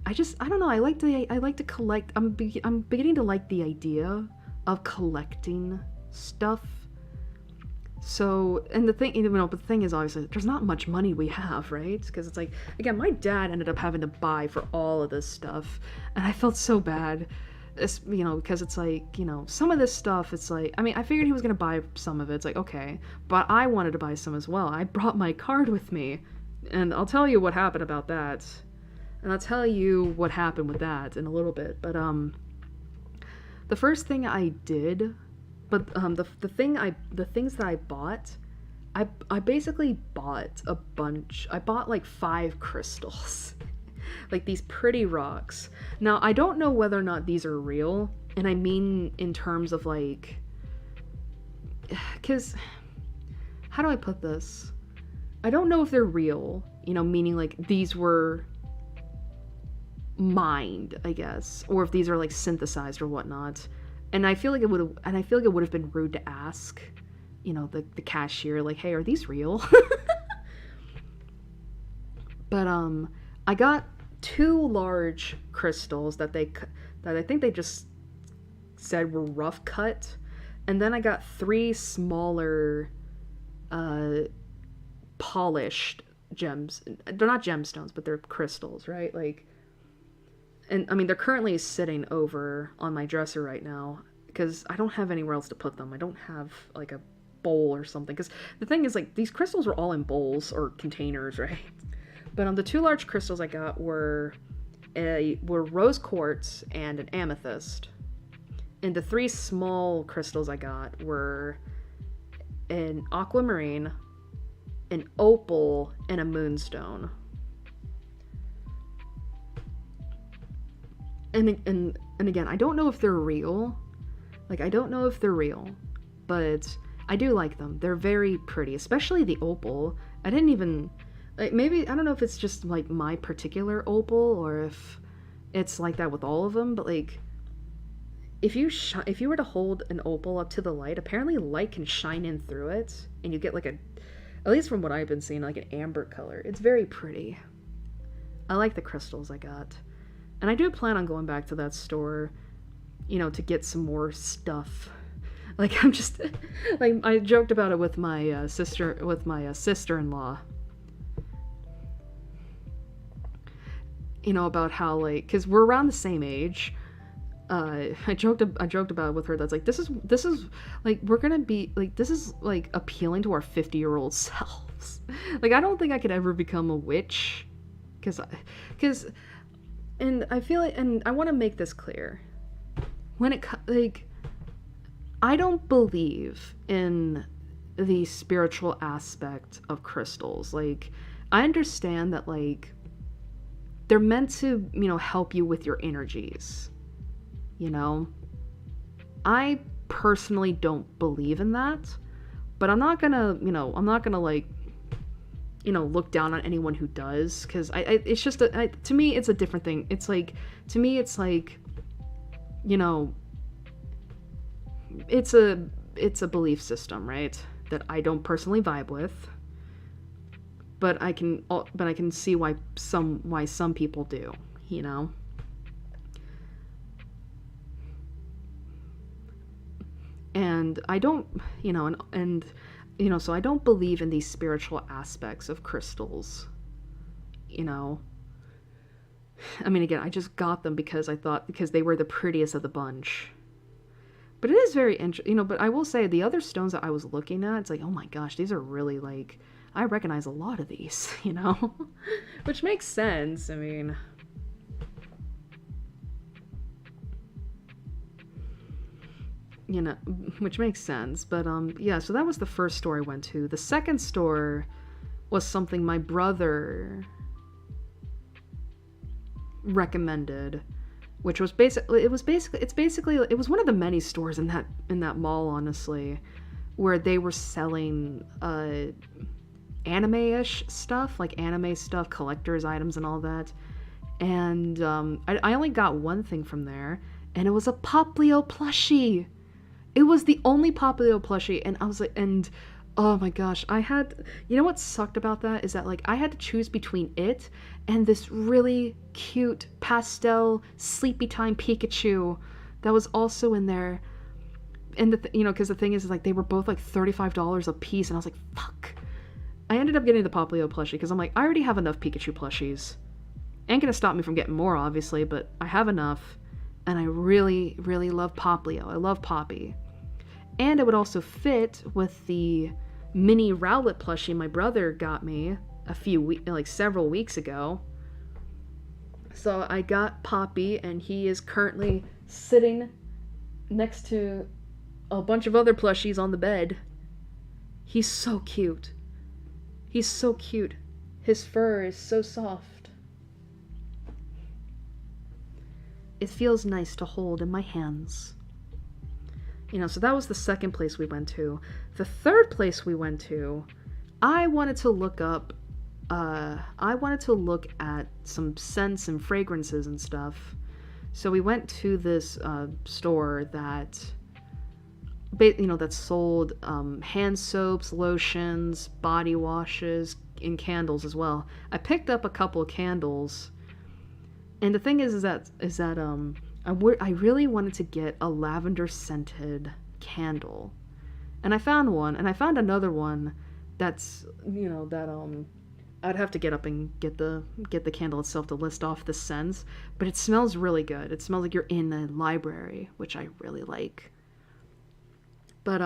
Speaker 2: I don't know, I like to collect, I'm beginning to like the idea of collecting stuff. So, and the thing is, obviously, there's not much money we have, right? Because it's again, my dad ended up having to buy for all of this stuff, and I felt so bad, because it's some of this stuff, it's I figured he was gonna buy some of it, it's okay, but I wanted to buy some as well. I brought my card with me, and I'll tell you what happened about that. And I'll tell you what happened with that in a little bit. But the first thing I did, the things that I bought, I basically bought a bunch. I bought 5 crystals. like these pretty rocks. Now, I don't know whether or not these are real, and I mean in terms of like, because, how do I put this? I don't know if they're real, you know, meaning like these were mined, I guess, or if these are like synthesized or whatnot. And I feel like it would have been rude to ask, you know, the cashier, like, hey, are these real? But I got 2 large crystals that I think they just said were rough cut, and then I got 3 smaller polished gems. They're not gemstones, but they're crystals, right? Like, and I mean, they're currently sitting over on my dresser right now because I don't have anywhere else to put them. I don't have like a bowl or something, because the thing is, like, these crystals were all in bowls or containers, right? But the 2 large crystals I got were rose quartz and an amethyst. And the 3 small crystals I got were an aquamarine, an opal, and a moonstone. And again, I don't know if they're real. Like, I don't know if they're real, but I do like them. They're very pretty, especially the opal. I didn't even, like, maybe, I don't know if it's just like my particular opal or if it's like that with all of them, but like, if you were to hold an opal up to the light, apparently light can shine in through it, and you get like at least from what I've been seeing, like an amber color. It's very pretty. I like the crystals I got. And I do plan on going back to that store, you know, to get some more stuff. Like, I'm just, like, I joked about it with my sister-in-law. You know, about how, like, because we're around the same age. I joked about it with her. That's like, this is like, we're gonna be like, this is like appealing to our 50-year-old selves. Like, I don't think I could ever become a witch, and I feel like, and I want to make this clear, like, I don't believe in the spiritual aspect of crystals. Like, I understand that, like, they're meant to, you know, help you with your energies. You know, I personally don't believe in that, but I'm not gonna like, you know, look down on anyone who does, because it's just to me, it's a different thing. It's like, to me, it's like, you know, it's a belief system, right? That I don't personally vibe with, but I can see why some people do, you know. And I don't, you know, and you know, so I don't believe in these spiritual aspects of crystals, you know. I mean, again, I just got them because they were the prettiest of the bunch. But it is very interesting, you know, but I will say the other stones that I was looking at, it's like, oh my gosh, these are really, like, I recognize a lot of these, you know. Which makes sense. I mean, you know, which makes sense. But yeah, so that was the first store I went to. The second store was something my brother recommended, which was it was one of the many stores in that mall, honestly, where they were selling anime-ish stuff, like anime stuff, collector's items and all that. And I only got one thing from there, and it was a Poplio plushie. It was the only Poplio plushie, and I was like, and oh my gosh, you know what sucked about that is that, like, I had to choose between it and this really cute pastel Sleepy Time Pikachu that was also in there. And you know, because the thing is like, they were both like $35 a piece, and I was like, fuck. I ended up getting the Poplio plushie because I'm like, I already have enough Pikachu plushies. Ain't gonna stop me from getting more, obviously, but I have enough, and I really, really love Poplio. I love Poppy. And it would also fit with the mini Rowlet plushie my brother got me several weeks ago. So I got Poppy, and he is currently sitting next to a bunch of other plushies on the bed. He's so cute. He's so cute. His fur is so soft. It feels nice to hold in my hands. So that was the second place we went to. The third place we went to, I wanted to look at some scents and fragrances and stuff. So we went to this store that sold hand soaps, lotions, body washes, and candles as well. I picked up a couple of candles, and the thing is that I really wanted to get a lavender scented candle, and I found one, and I found another one that's I'd have to get up and get the candle itself to list off the scents, but it smells really good. It smells like you're in a library, which I really like. But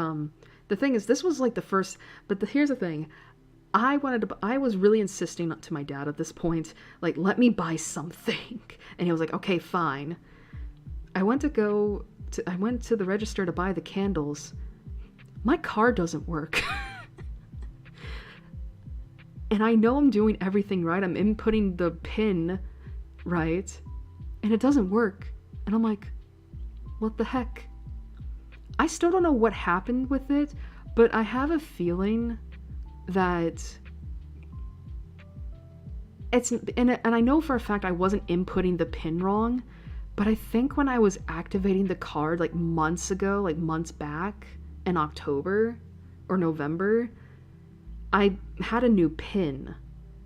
Speaker 2: the thing is, this was like the first. But here's the thing, I was really insisting to my dad at this point, like, let me buy something, and he was like, okay, fine. I went to the register to buy the candles. My card doesn't work. And I know I'm doing everything right. I'm inputting the PIN right, and it doesn't work. And I'm like, what the heck? I still don't know what happened with it, but I have a feeling that and I know for a fact I wasn't inputting the PIN wrong, but I think when I was activating the card like months back in October or November, I had a new PIN.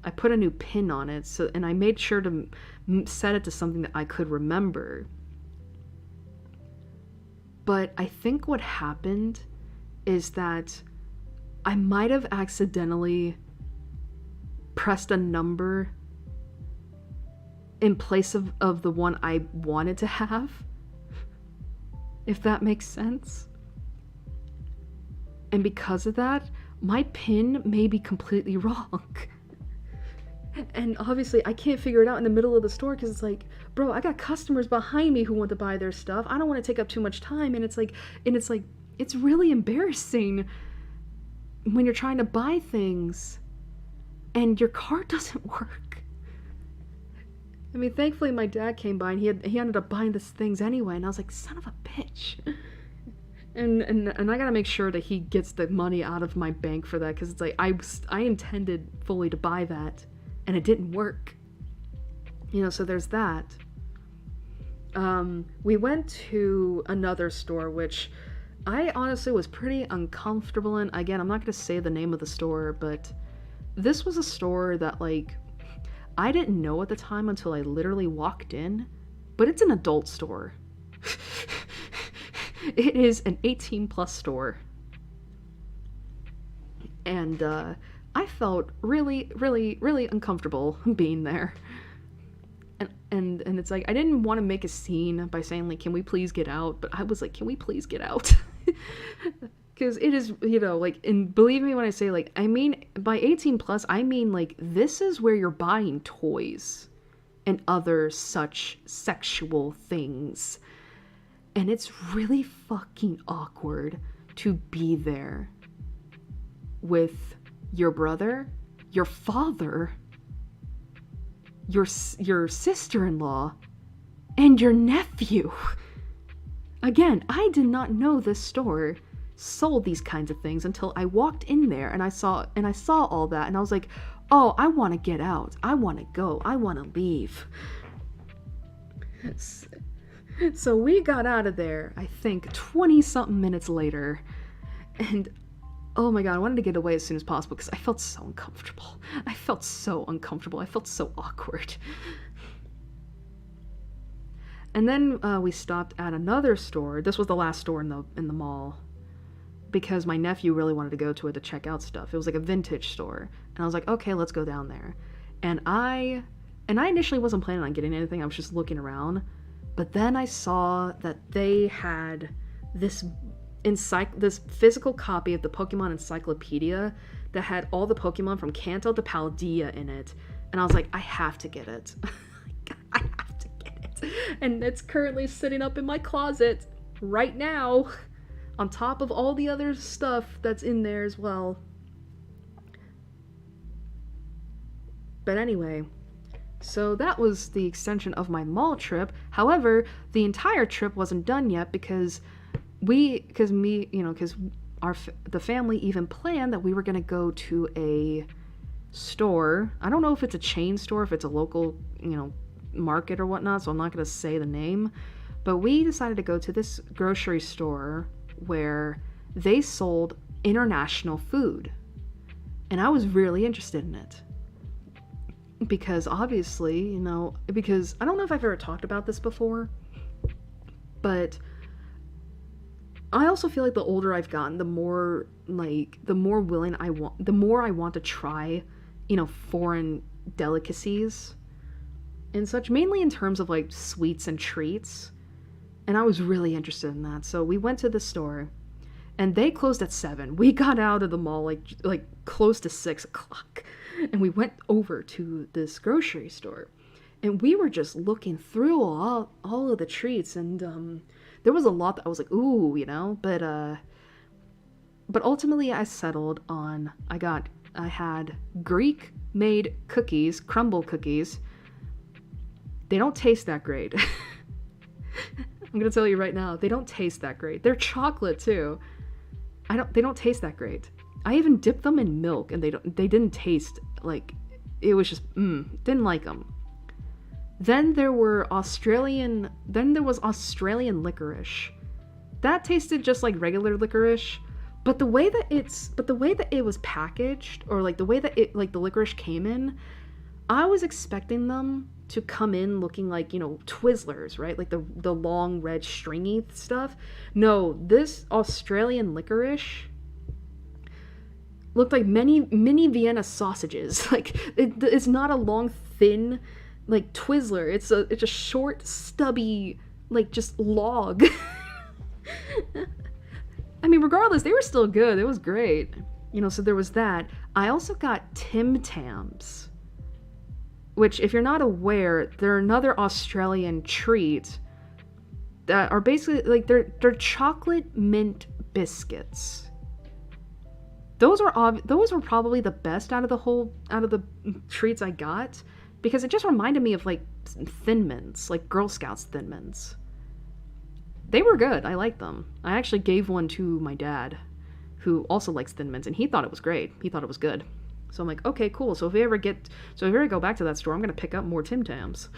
Speaker 2: I put a new PIN on it, and I made sure to set it to something that I could remember. But I think what happened is that I might have accidentally pressed a number in place of the one I wanted to have, if that makes sense. And because of that, my PIN may be completely wrong. And obviously I can't figure it out in the middle of the store, because it's like, bro, I got customers behind me who want to buy their stuff. I don't want to take up too much time, and it's really embarrassing when you're trying to buy things and your card doesn't work. I mean, thankfully my dad came by and he ended up buying these things anyway, and I was like, son of a bitch. And I gotta make sure that he gets the money out of my bank for that, because it's like I intended fully to buy that, and it didn't work. So there's that. We went to another store, which I honestly was pretty uncomfortable in. Again, I'm not gonna say the name of the store, but this was a store that, like, I didn't know at the time until I literally walked in, but it's an adult store. It is an 18+ store. And I felt really, really, really uncomfortable being there. And it's like, I didn't want to make a scene by saying, like, can we please get out? But I was like, can we please get out? Because it is, and believe me when I say, like, I mean, by 18+, I mean, like, this is where you're buying toys and other such sexual things. And it's really fucking awkward to be there with your brother, your father, your sister-in-law, and your nephew. Again, I did not know this store sold these kinds of things until I walked in there and I saw all that, and I was like, oh, I want to get out. I want to go. I want to leave. So we got out of there, I think, 20-something minutes later, and oh my god, I wanted to get away as soon as possible because I felt so uncomfortable. I felt so awkward. And then we stopped at another store. This was the last store in the mall, because my nephew really wanted to go to it to check out stuff. It was like a vintage store, and I was like, okay, let's go down there. And I initially wasn't planning on getting anything. I was just looking around. But then I saw that they had this physical copy of the Pokemon Encyclopedia that had all the Pokemon from Kanto to Paldea in it. And I was like, I have to get it. I have to get it. And it's currently sitting up in my closet right now, on top of all the other stuff that's in there as well. But anyway, So that was the extension of my mall trip. However, the entire trip wasn't done yet because the family even planned that we were going to go to a store. I don't know if it's a chain store, if it's a local, market or whatnot, so I'm not going to say the name. But we decided to go to this grocery store where they sold international food. And I was really interested in it. Because obviously, because I don't know if I've ever talked about this before, but I also feel like the older I've gotten, the more I want to try, foreign delicacies and such, mainly in terms of like sweets and treats. And I was really interested in that. So we went to the store and they closed at 7. We got out of the mall like close to 6 o'clock. And we went over to this grocery store. And we were just looking through all of the treats. And there was a lot that I was like, ooh, But ultimately I settled on, I had Greek-made cookies, crumble cookies. They don't taste that great. I'm gonna tell you right now, they don't taste that great. They're chocolate too. They don't taste that great. I even dipped them in milk and they didn't taste like, it was just, didn't like them. Then there was Australian licorice. That tasted just like regular licorice, but the way that it was packaged, or like the way that the licorice came in, I was expecting them to come in looking like, Twizzlers, right? Like the long red stringy stuff. No, this Australian licorice looked like mini Vienna sausages. Like it's not a long, thin, like Twizzler. It's a short, stubby, like just log. I mean, regardless, they were still good. It was great. So there was that. I also got Tim Tams, which, if you're not aware, they're another Australian treat that are basically like they're chocolate mint biscuits. Those were probably the best out of the treats I got, because it just reminded me of like Thin Mints, like Girl Scouts Thin Mints. They were good. I liked them. I actually gave one to my dad, who also likes Thin Mints, and he thought it was great. He thought it was good. So I'm like, okay, cool. So if we ever go back to that store, I'm gonna pick up more Tim Tams.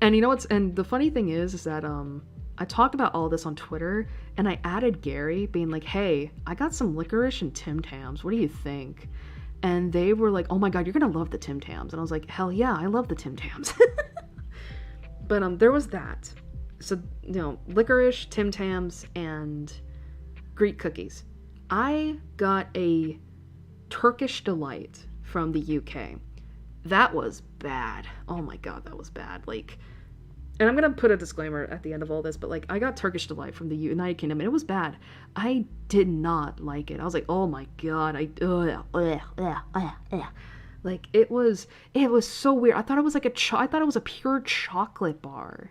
Speaker 2: And and the funny thing is that I talked about all this on Twitter, and I added Gary, being like, hey, I got some licorice and Tim Tams. What do you think? And they were like, oh my god, you're gonna love the Tim Tams. And I was like, hell yeah, I love the Tim Tams. But there was that. So, licorice, Tim Tams, and Greek cookies. I got a Turkish Delight from the UK. That was bad. Oh my god, that was bad. Like, and I'm gonna put a disclaimer at the end of all this, but like, I got Turkish Delight from the United Kingdom, and it was bad. I did not like it. I was like, oh my god, like, it was so weird. I thought it was like I thought it was a pure chocolate bar,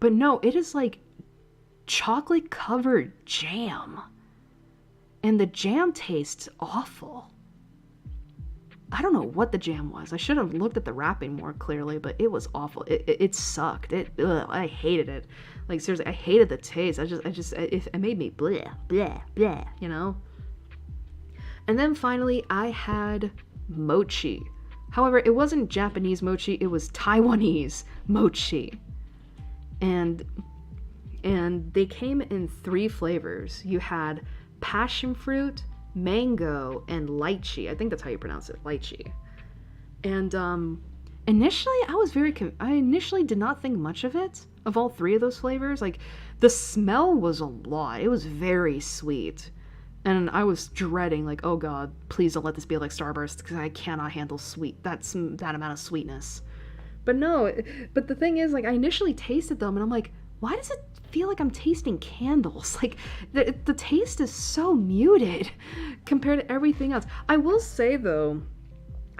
Speaker 2: but no, it is like chocolate covered jam, and the jam tastes awful. I don't know what the jam was. I should have looked at the wrapping more clearly, but it was awful. It sucked. I hated it. Like, seriously, I hated the taste. It made me blah, blah, blah, And then finally, I had mochi. However, it wasn't Japanese mochi, it was Taiwanese mochi. And they came in 3 flavors. You had passion fruit, mango, and lychee. I think that's how you pronounce it, lychee. And initially, I initially did not think much of it, of all 3 of those flavors. Like, the smell was a lot. It was very sweet. And I was dreading, like, oh god, please don't let this be like Starburst, because I cannot handle that amount of sweetness. But no, but the thing is, like, I initially tasted them, and I'm like, why does it feel like I'm tasting candles? Like, the taste is so muted compared to everything else. I will say, though,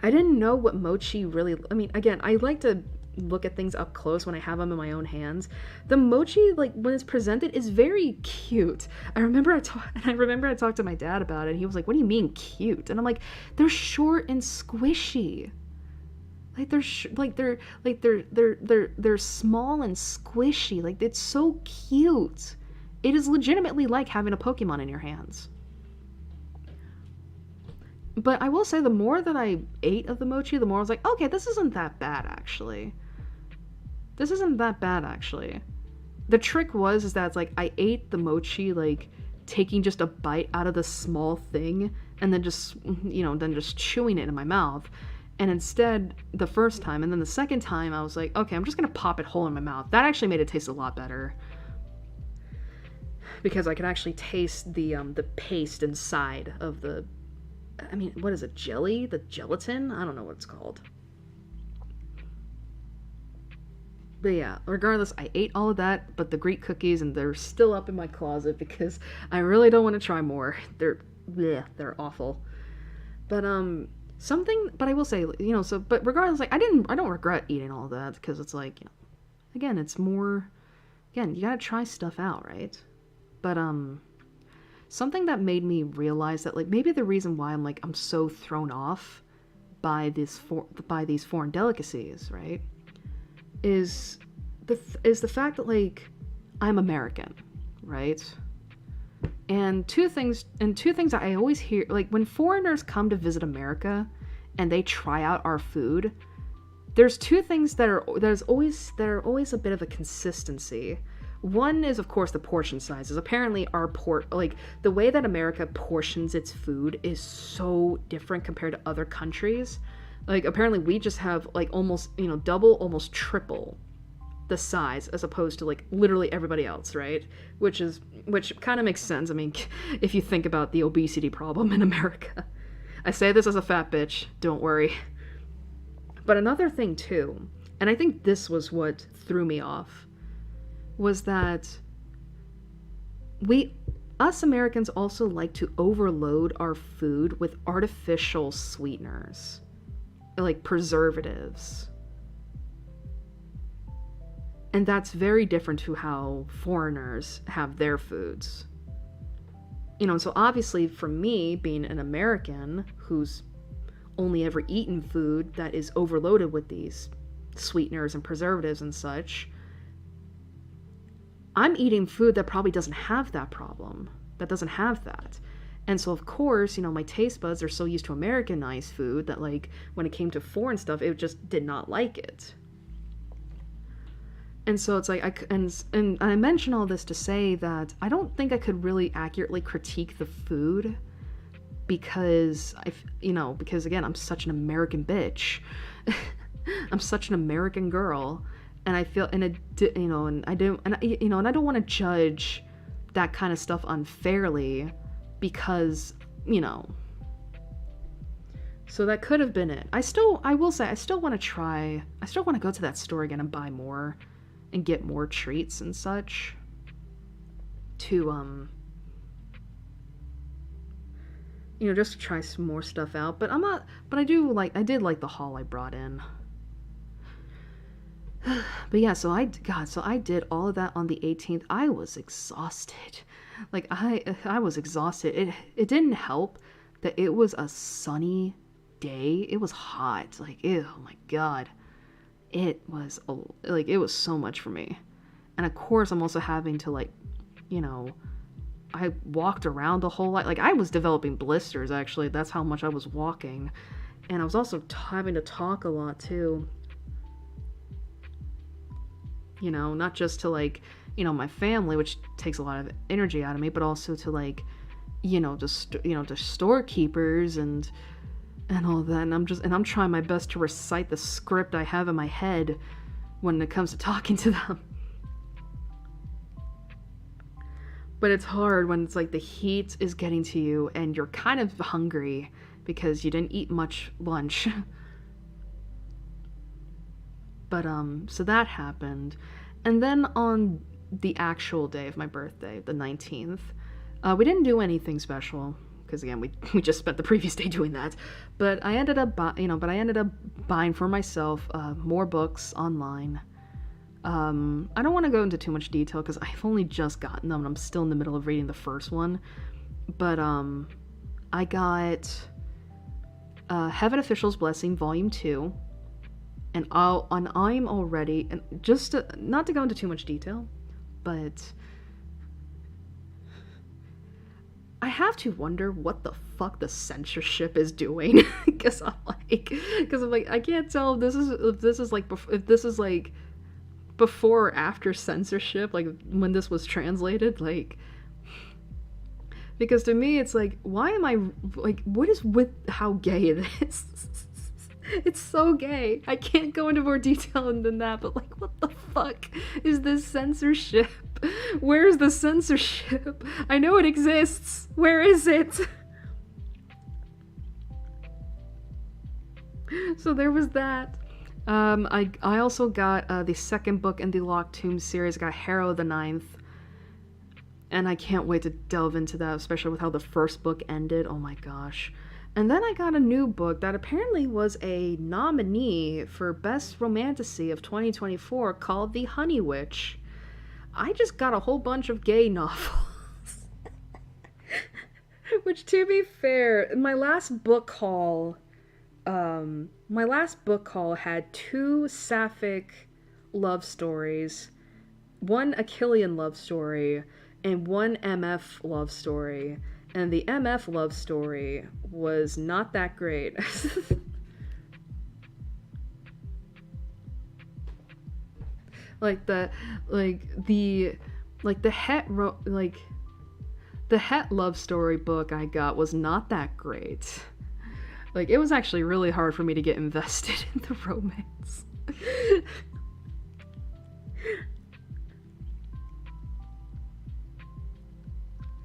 Speaker 2: I didn't know what mochi really... I mean, again, I like to look at things up close when I have them in my own hands. The mochi, like when it's presented, is very cute. I remember I talked to my dad about it. He was like, "What do you mean cute?" And I'm like, "They're short and squishy. Like they're small and squishy. Like it's so cute. It is legitimately like having a Pokemon in your hands." But I will say, the more that I ate of the mochi, the more I was like, okay, this isn't that bad, actually. This isn't that bad, actually. The trick is that it's like, I ate the mochi, like, taking just a bite out of the small thing, and then just, just chewing it in my mouth. And instead, the first time, and then the second time, I was like, okay, I'm just gonna pop it whole in my mouth. That actually made it taste a lot better. Because I could actually taste the paste inside of the... I mean, what is it? Jelly? The gelatin? I don't know what it's called. But yeah, regardless, I ate all of that, but the Greek cookies, and they're still up in my closet because I really don't want to try more. They're awful. But but I will say, but regardless, like I don't regret eating all of that, because it's like, again, it's more, you gotta try stuff out, right? But something that made me realize that, like, maybe the reason why I'm so thrown off by these foreign delicacies, right, is the fact that, like, I'm American, right? And two things that I always hear, like, when foreigners come to visit America and they try out our food, there's two things that are always a bit of a consistency. One is, of course, the portion sizes. Apparently the way that America portions its food is so different compared to other countries. Like, apparently we just have, like, almost, double, almost triple the size as opposed to, like, literally everybody else, right? Which kind of makes sense. I mean, if you think about the obesity problem in America. I say this as a fat bitch, don't worry. But another thing, too, and I think this was what threw me off, was that us Americans also like to overload our food with artificial sweeteners, like preservatives. And that's very different to how foreigners have their foods. So obviously for me, being an American who's only ever eaten food that is overloaded with these sweeteners and preservatives and such, I'm eating food that probably doesn't have that problem, that doesn't have that. And so, of course, my taste buds are so used to Americanized food that, like, when it came to foreign stuff, it just did not like it. And so it's like, and I mention all this to say that I don't think I could really accurately critique the food because, because again, I'm such an American bitch. I'm such an American girl. And I feel, and I don't want to judge that kind of stuff unfairly because, so that could have been it. I will say, I still want to go to that store again and buy more and get more treats and such to, just to try some more stuff out. But I did like the haul I brought in. But yeah, so I did all of that on the 18th. I was exhausted. Like, I was exhausted. It didn't help that it was a sunny day. It was hot. Like, ew, oh my god. It was so much for me. And of course, I'm also having to, like, I walked around a whole lot. Like, I was developing blisters, actually. That's how much I was walking. And I was also having to talk a lot, too. Not just to, like, my family, which takes a lot of energy out of me, but also to, like, to storekeepers and all that. And I'm trying my best to recite the script I have in my head when it comes to talking to them. But it's hard when it's like the heat is getting to you and you're kind of hungry because you didn't eat much lunch. But, so that happened. And then on the actual day of my birthday, the 19th, we didn't do anything special, because again, we just spent the previous day doing that. But I ended up buying for myself more books online. I don't want to go into too much detail because I've only just gotten them and I'm still in the middle of reading the first one. But I got Heaven Official's Blessing Volume 2. And I'm already, and just not to go into too much detail, but I have to wonder what the fuck the censorship is doing. Because I'm like, I can't tell if this is like before or after censorship, like when this was translated, like, because to me it's like, why am I like, what is with how gay it is? It's so gay. I can't go into more detail than that, but like, what the fuck is this censorship? Where's the censorship? I know it exists. Where is it? So there was that. I also got the second book in the Locked Tomb series. I got Harrow the Ninth. And I can't wait to delve into that, especially with how the first book ended. Oh my gosh. And then I got a new book that apparently was a nominee for Best Romantasy of 2024 called The Honey Witch. I just got a whole bunch of gay novels. Which, to be fair, my last book haul had 2 sapphic love stories, 1 Achillean love story, and 1 MF love story. And the MF love story was not that great. the het love story book I got was not that great. Like, it was actually really hard for me to get invested in the romance.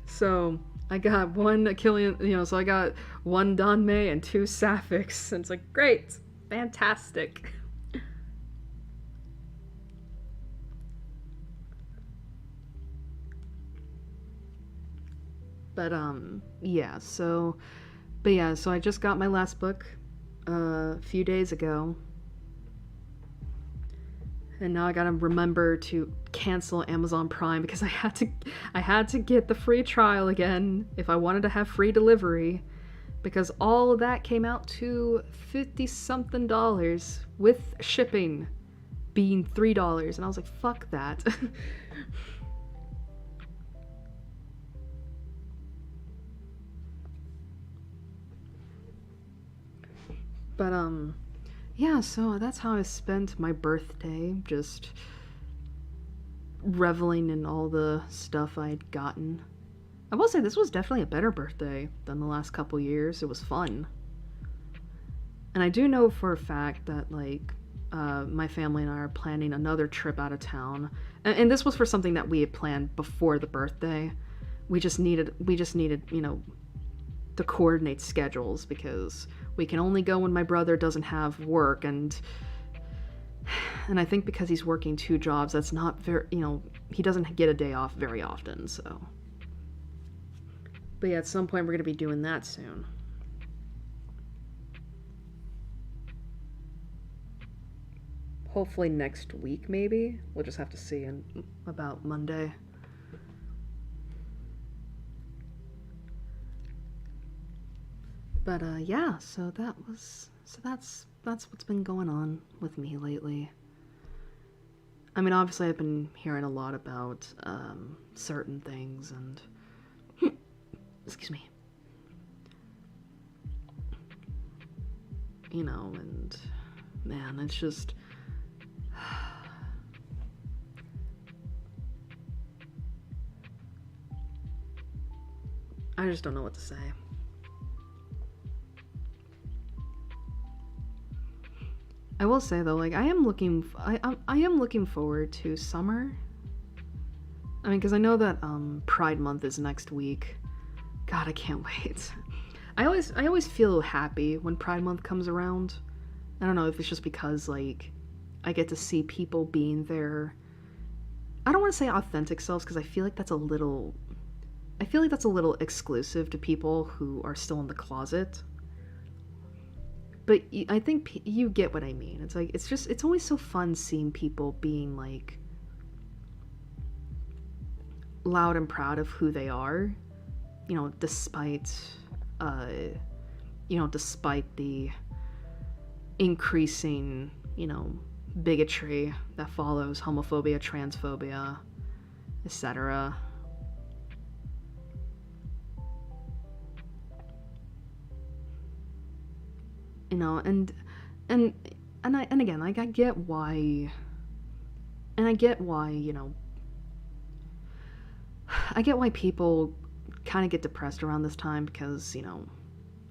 Speaker 2: So I got 1 Achillean, so I got 1 Danmei and 2 Sapphics, and it's like, great, fantastic. But, so I just got my last book a few days ago. And now I gotta remember to cancel Amazon Prime because I had to get the free trial again if I wanted to have free delivery, because all of that came out to $50-something with shipping being $3, and I was like, fuck that. But yeah, so that's how I spent my birthday, just reveling in all the stuff I'd gotten. I will say this was definitely a better birthday than the last couple years. It was fun. And I do know for a fact that, like, my family and I are planning another trip out of town. And this was for something that we had planned before the birthday. We just needed, to coordinate schedules, because we can only go when my brother doesn't have work, and I think because he's working 2 jobs, that's not very, he doesn't get a day off very often, so. But yeah, at some point we're going to be doing that soon. Hopefully next week, maybe. We'll just have to see about Monday. But yeah, so that's what's been going on with me lately. I mean, obviously I've been hearing a lot about certain things, and excuse me, and man, it's just I just don't know what to say. I will say though, like, I am looking forward to summer. I mean, because I know that Pride Month is next week. God, I can't wait. I always feel happy when Pride Month comes around. I don't know if it's just because, like, I get to see people being their, I don't want to say authentic selves, because I feel like that's a little I feel like that's a little exclusive to people who are still in the closet. But I think you get what I mean. It's like, it's always so fun seeing people being like loud and proud of who they are, you know, despite the increasing, you know, bigotry that follows homophobia, transphobia, etc. You know, and again, like, I get why, you know, I get why people kind of get depressed around this time because, you know,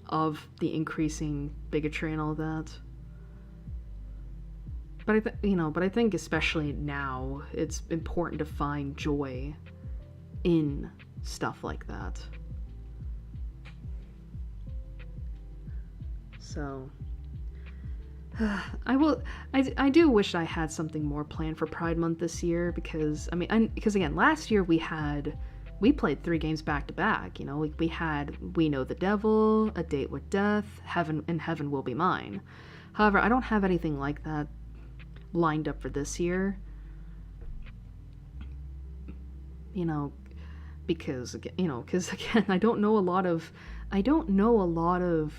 Speaker 2: of the increasing bigotry and all that. But I think especially now, it's important to find joy in stuff like that. So, I do wish I had something more planned for Pride Month this year because, because again, last year we played 3 games back to back, you know, like we had We Know the Devil, A Date with Death, Heaven Will Be Mine. However, I don't have anything like that lined up for this year, you know, because again, I don't know a lot of,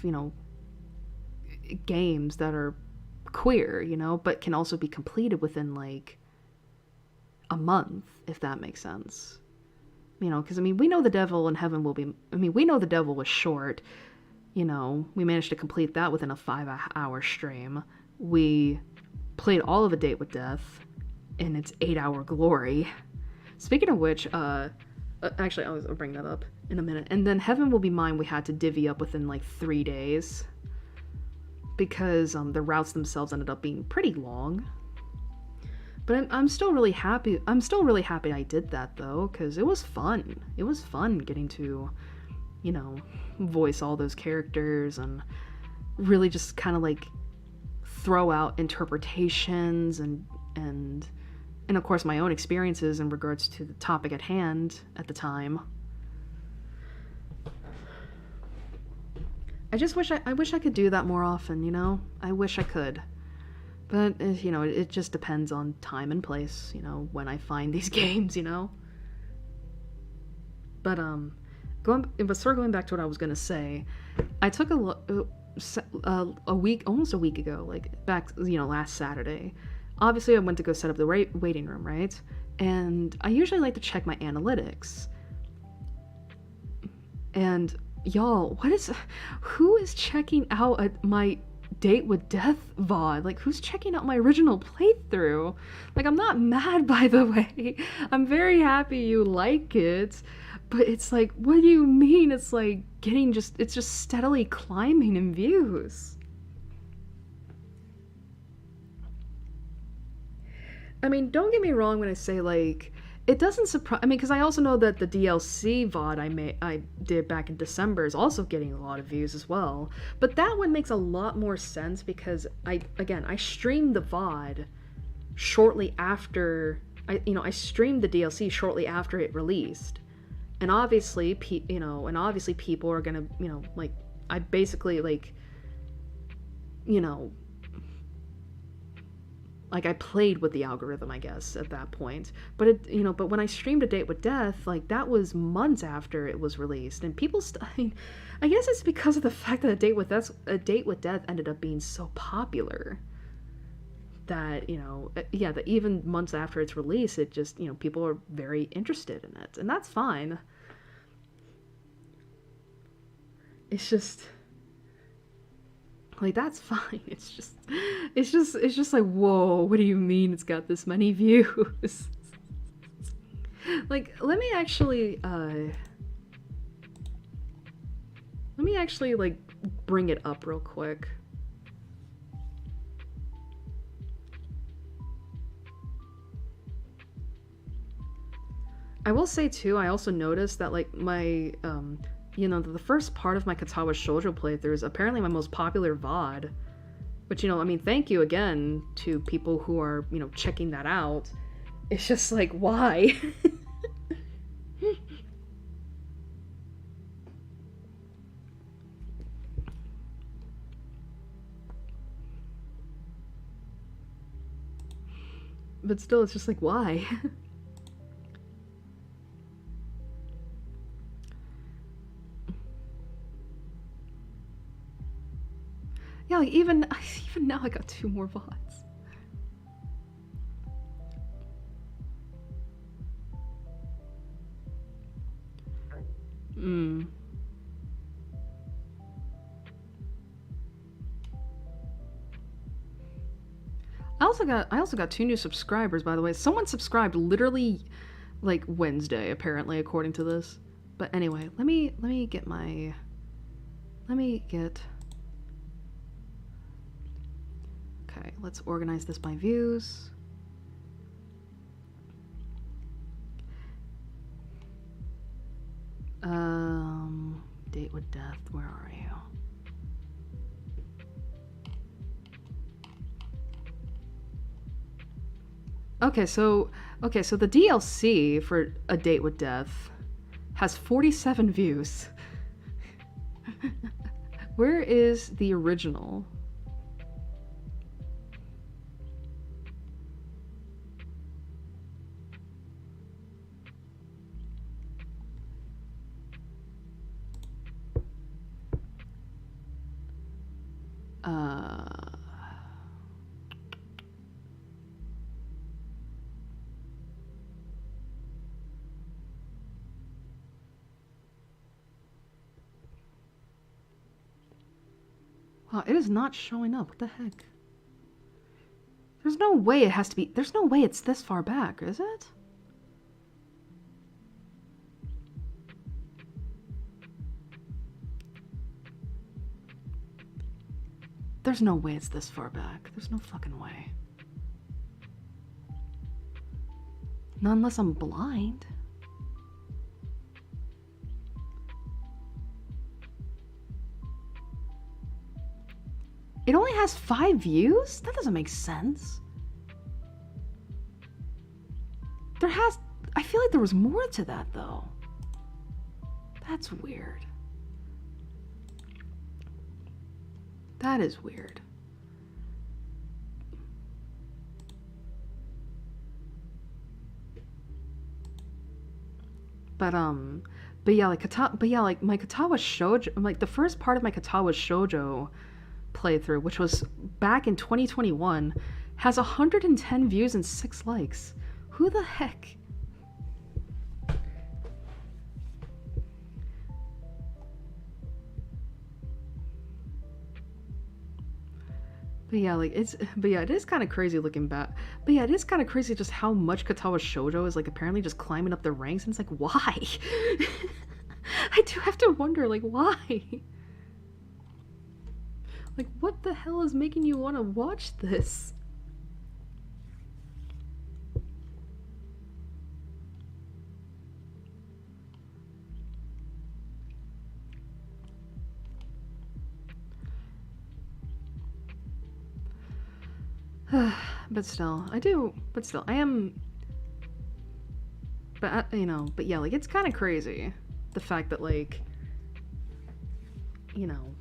Speaker 2: you know, games that are queer, you know, but can also be completed within like a month, if that makes sense. You know, because We Know the Devil and Heaven Will Be, We Know the Devil was short, you know, we managed to complete that within a 5-hour stream. We played all of A Date with Death in its 8-hour glory. Speaking of which, actually, I'll bring that up in a minute. And then Heaven Will Be Mine, we had to divvy up within like 3 days because the routes themselves ended up being pretty long. But I'm still really happy. I'm still really happy I did that though, because it was fun. It was fun getting to, you know, voice all those characters and really just kind of like throw out interpretations and of course my own experiences in regards to the topic at hand at the time. I wish I could do that more often, you know? I wish I could. But, you know, it just depends on time and place, you know, when I find these games, you know? But, circling back to what I was gonna say, I took almost a week ago, like, back, you know, last Saturday. Obviously, I went to go set up the waiting room, right? And I usually like to check my analytics. And, y'all, who is checking out my Date with Death VOD? Like, who's checking out my original playthrough? Like, I'm not mad, by the way. I'm very happy you like it. But it's like, what do you mean? It's like it's just steadily climbing in views. I mean, don't get me wrong when I say, like, it doesn't surprise, because I also know that the DLC VOD I did back in December is also getting a lot of views as well. But that one makes a lot more sense because I streamed the VOD shortly after, I streamed the DLC shortly after it released. And obviously, people are gonna, you know, like, I basically, like, you know, like, I played with the algorithm, I guess, at that point. But but when I streamed A Date with Death, like, that was months after it was released, and people I guess it's because of the fact that A Date with Death ended up being so popular that, you know, that even months after its release, it just, you know, people are very interested in it, and that's fine. It's just, like, that's fine. It's just like, whoa, what do you mean it's got this many views? Like, let me actually, like, bring it up real quick. I will say, too, I also noticed that, like, my, you know, the first part of my Katawa Shoujo playthrough is apparently my most popular VOD. Which, you know, I mean, thank you again to people who are, you know, checking that out. It's just like, why? But still, it's just like, why? Yeah, like even now I got 2 more VODs. I also got 2 new subscribers, by the way. Someone subscribed literally like Wednesday, apparently, according to this. But anyway, let me get okay, let's organize this by views. Date with death, where are you? Okay, so the DLC for A Date with Death has 47 views. Where is the original? Wow, it is not showing up. What the heck? There's no way it has to be. There's no way it's this far back, is it? There's no way it's this far back. There's no fucking way. Not unless I'm blind. It only has 5 views? That doesn't make sense. I feel like there was more to that though. That's weird. That is weird. But yeah, like my Katawa Shoujo, like the first part of my Katawa Shoujo playthrough, which was back in 2021, has 110 views and 6 likes. Who the heck? But yeah, it is kind of crazy looking back. But yeah, it is kind of crazy just how much Katawa Shoujo is like apparently just climbing up the ranks, and it's like, why? I do have to wonder, like, why? Like, what the hell is making you want to watch this? But still, I am. But, you know, but yeah, like, it's kind of crazy. The fact that, like, you know.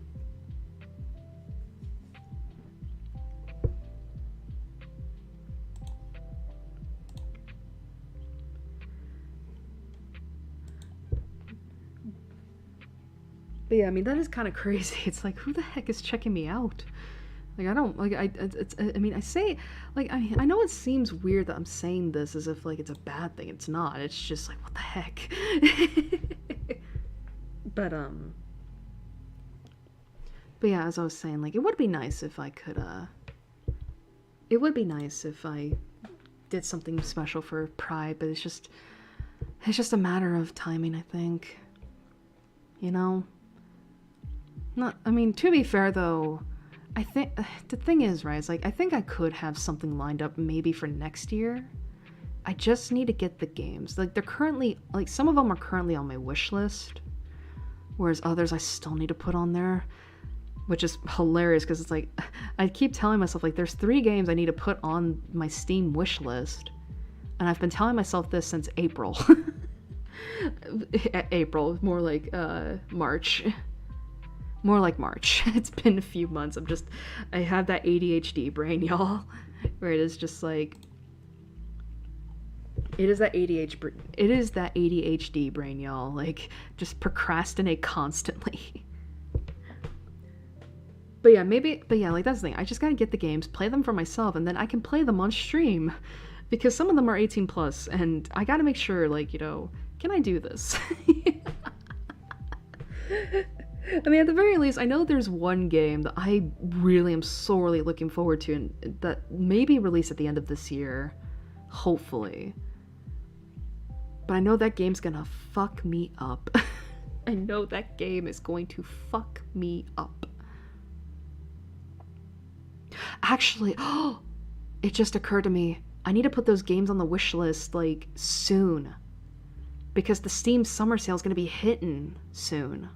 Speaker 2: But yeah, I mean, that is kind of crazy. It's like, who the heck is checking me out? Like, I don't, like, I mean, I say, like, I know it seems weird that I'm saying this as if, like, it's a bad thing. It's not. It's just, like, what the heck? But yeah, as I was saying, like, it would be nice if I could, it would be nice if I did something special for Pride, but it's just a matter of timing, I think. You know? I mean, to be fair, though, I think the thing is, right, it's like, I think I could have something lined up maybe for next year. I just need to get the games. Like, they're currently, like, some of them are currently on my wish list, whereas others I still need to put on there, which is hilarious because it's like, I keep telling myself, like, there's 3 games I need to put on my Steam wish list, and I've been telling myself this since April. April, more like March. More like March. It's been a few months. I have that ADHD brain, y'all, where it is just like,
Speaker 1: It is that ADHD. It is that ADHD brain, y'all. Like, just procrastinate constantly. But yeah, like that's the thing. I just gotta get the games, play them for myself, and then I can play them on stream. Because some of them are 18 plus, and I gotta make sure, like, you know, can I do this? I mean, at the very least, I know there's one game that I really am sorely looking forward to, and that may be released at the end of this year. Hopefully. But I know that game's gonna fuck me up. I know that game is going to fuck me up. Actually, oh, it just occurred to me. I need to put those games on the wish list, like, soon. Because the Steam summer sale is gonna be hitting soon.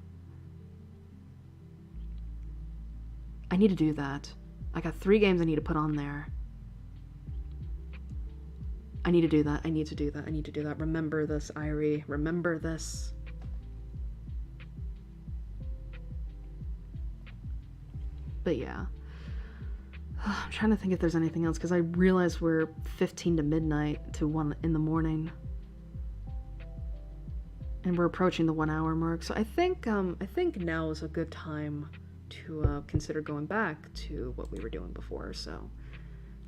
Speaker 1: I need to do that. I got 3 games I need to put on there. I need to do that. I need to do that. I need to do that. Remember this, Irie. Remember this. But yeah. I'm trying to think if there's anything else, because I realize we're 15 to midnight to 1 in the morning. And we're approaching the 1 hour mark. So I think now is a good time to consider going back to what we were doing before. So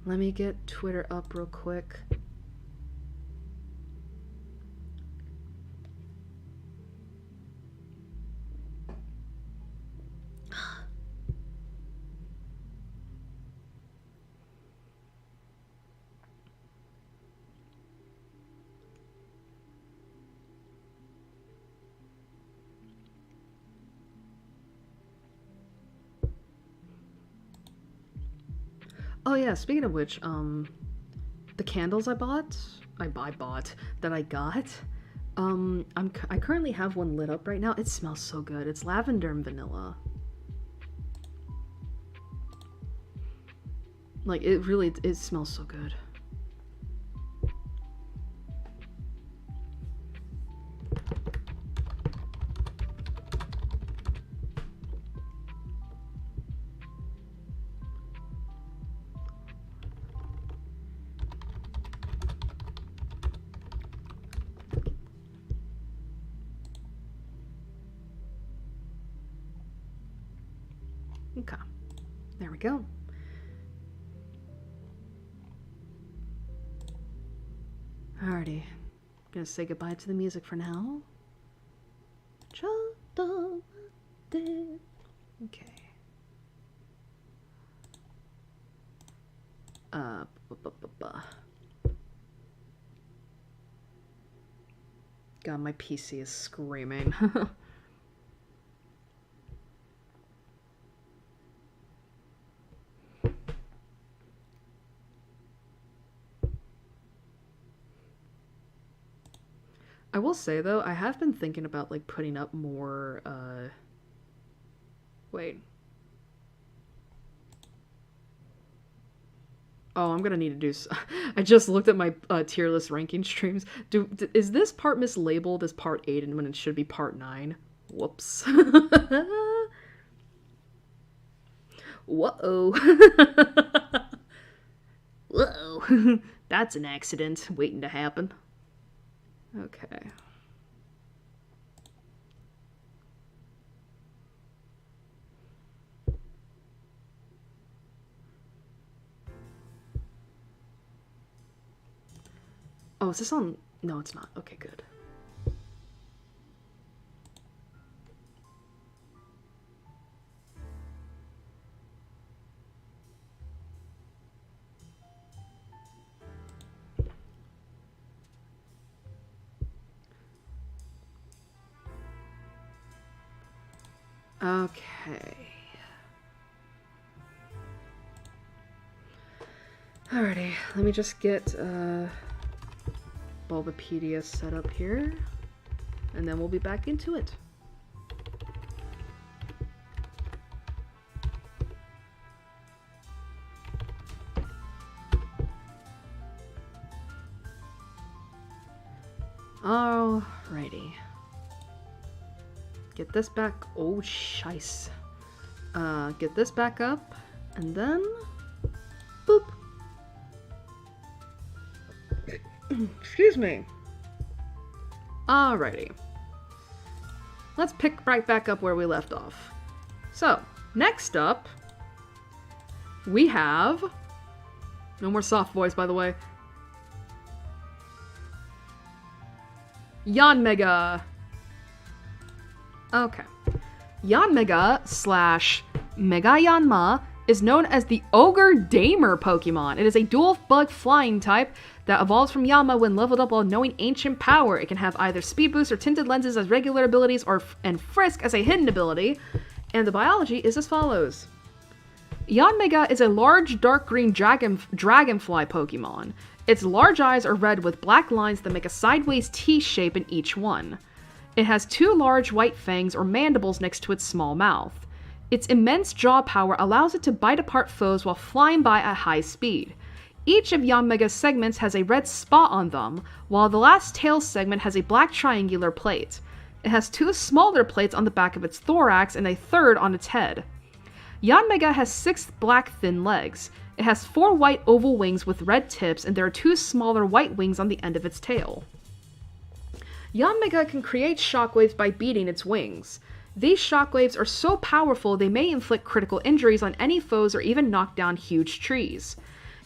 Speaker 1: let me get Twitter up real quick. Oh yeah, speaking of which, the candles I got, I got, I currently have one lit up right now. It smells so good. It's lavender and vanilla. Like, it smells so good. Okay, there we go. Alrighty, gonna say goodbye to the music for now. Okay. God, my PC is screaming. I will say, though, I have been thinking about, like, putting up more, wait. Oh, I'm gonna need to do I just looked at my tier list ranking streams. Is this part mislabeled as part 8 and when it should be part 9? Whoops. Whoa. Whoa. That's an accident waiting to happen. Okay. Oh, is this on? No, it's not. Okay, good. Okay. Alrighty, let me just get Bulbapedia set up here, and then we'll be back into it. Alrighty. Get this back. Oh, shice. Get this back up, and then boop. Excuse me. Alrighty. Let's pick right back up where we left off. So, next up, we have... No more soft voice, by the way. Yanmega. Okay. Yanmega / Mega Yanma is known as the Ogre Damer Pokemon. It is a dual bug flying type that evolves from Yanma when leveled up while knowing ancient power. It can have either speed boost or tinted lenses as regular abilities and frisk as a hidden ability. And the biology is as follows. Yanmega is a large dark green dragonfly Pokemon. Its large eyes are red with black lines that make a sideways T shape in each one. It has 2 large white fangs or mandibles next to its small mouth. Its immense jaw power allows it to bite apart foes while flying by at high speed. Each of Yanmega's segments has a red spot on them, while the last tail segment has a black triangular plate. It has 2 smaller plates on the back of its thorax and a third on its head. Yanmega has 6 black thin legs. It has 4 white oval wings with red tips, and there are 2 smaller white wings on the end of its tail. Yanmega can create shockwaves by beating its wings. These shockwaves are so powerful they may inflict critical injuries on any foes or even knock down huge trees.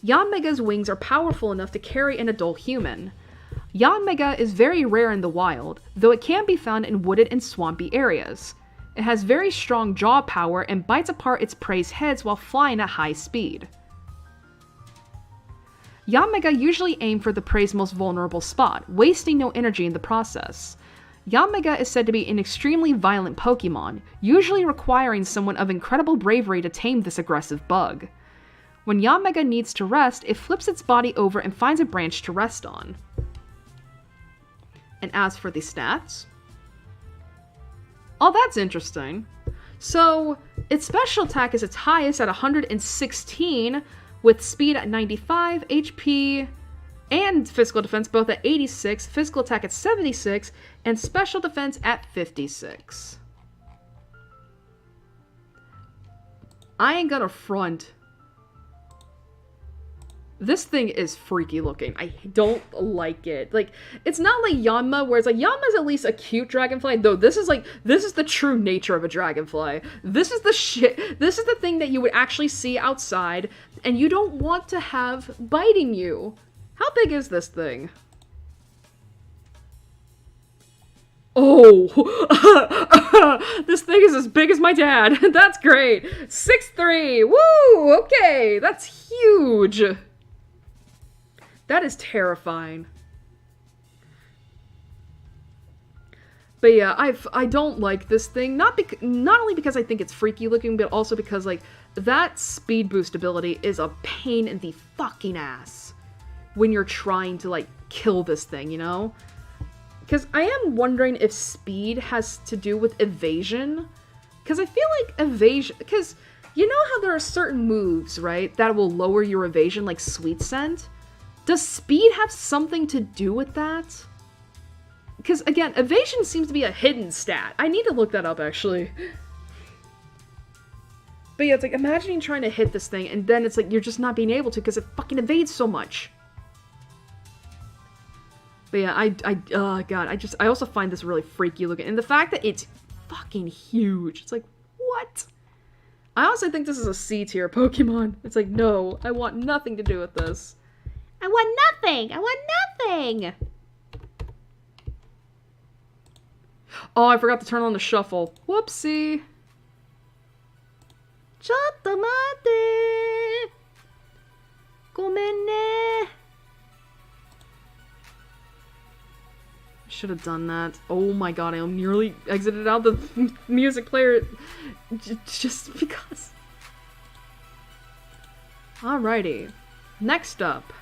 Speaker 1: Yanmega's wings are powerful enough to carry an adult human. Yanmega is very rare in the wild, though it can be found in wooded and swampy areas. It has very strong jaw power and bites apart its prey's heads while flying at high speed. Yanmega usually aim for the prey's most vulnerable spot, wasting no energy in the process. Yanmega is said to be an extremely violent Pokemon, usually requiring someone of incredible bravery to tame this aggressive bug. When Yanmega needs to rest, it flips its body over and finds a branch to rest on. And as for the stats... Oh, that's interesting. So, its special attack is its highest at 116, with speed at 95, HP and physical defense both at 86, physical attack at 76, and special defense at 56. I ain't gonna front. This thing is freaky looking. I don't like it. Like, it's not like Yanma, where it's like, Yanma's at least a cute dragonfly, though this is the true nature of a dragonfly. This is the thing that you would actually see outside, and you don't want to have biting you. How big is this thing? Oh, this thing is as big as my dad. That's great. 6'3". Woo, okay, that's huge. That is terrifying. But yeah, I don't like this thing. Not only because I think it's freaky looking, but also because, like, that speed boost ability is a pain in the fucking ass when you're trying to, like, kill this thing, you know? Because I am wondering if speed has to do with evasion. Because I feel like evasion... Because you know how there are certain moves, right, that will lower your evasion, like Sweet Scent? Does speed have something to do with that? Because, again, evasion seems to be a hidden stat. I need to look that up, actually. But yeah, it's like, imagining trying to hit this thing, and then it's like, you're just not being able to because it fucking evades so much. But yeah, oh god, I also find this really freaky looking. And the fact that it's fucking huge. It's like, what? I also think this is a C tier Pokemon. It's like, no, I want nothing to do with this. I want nothing! I want nothing! Oh, I forgot to turn on the shuffle. Whoopsie. Chattomate! Gomenne! Should have done that. Oh my god, I nearly exited out the music player just because. Alrighty. Next up.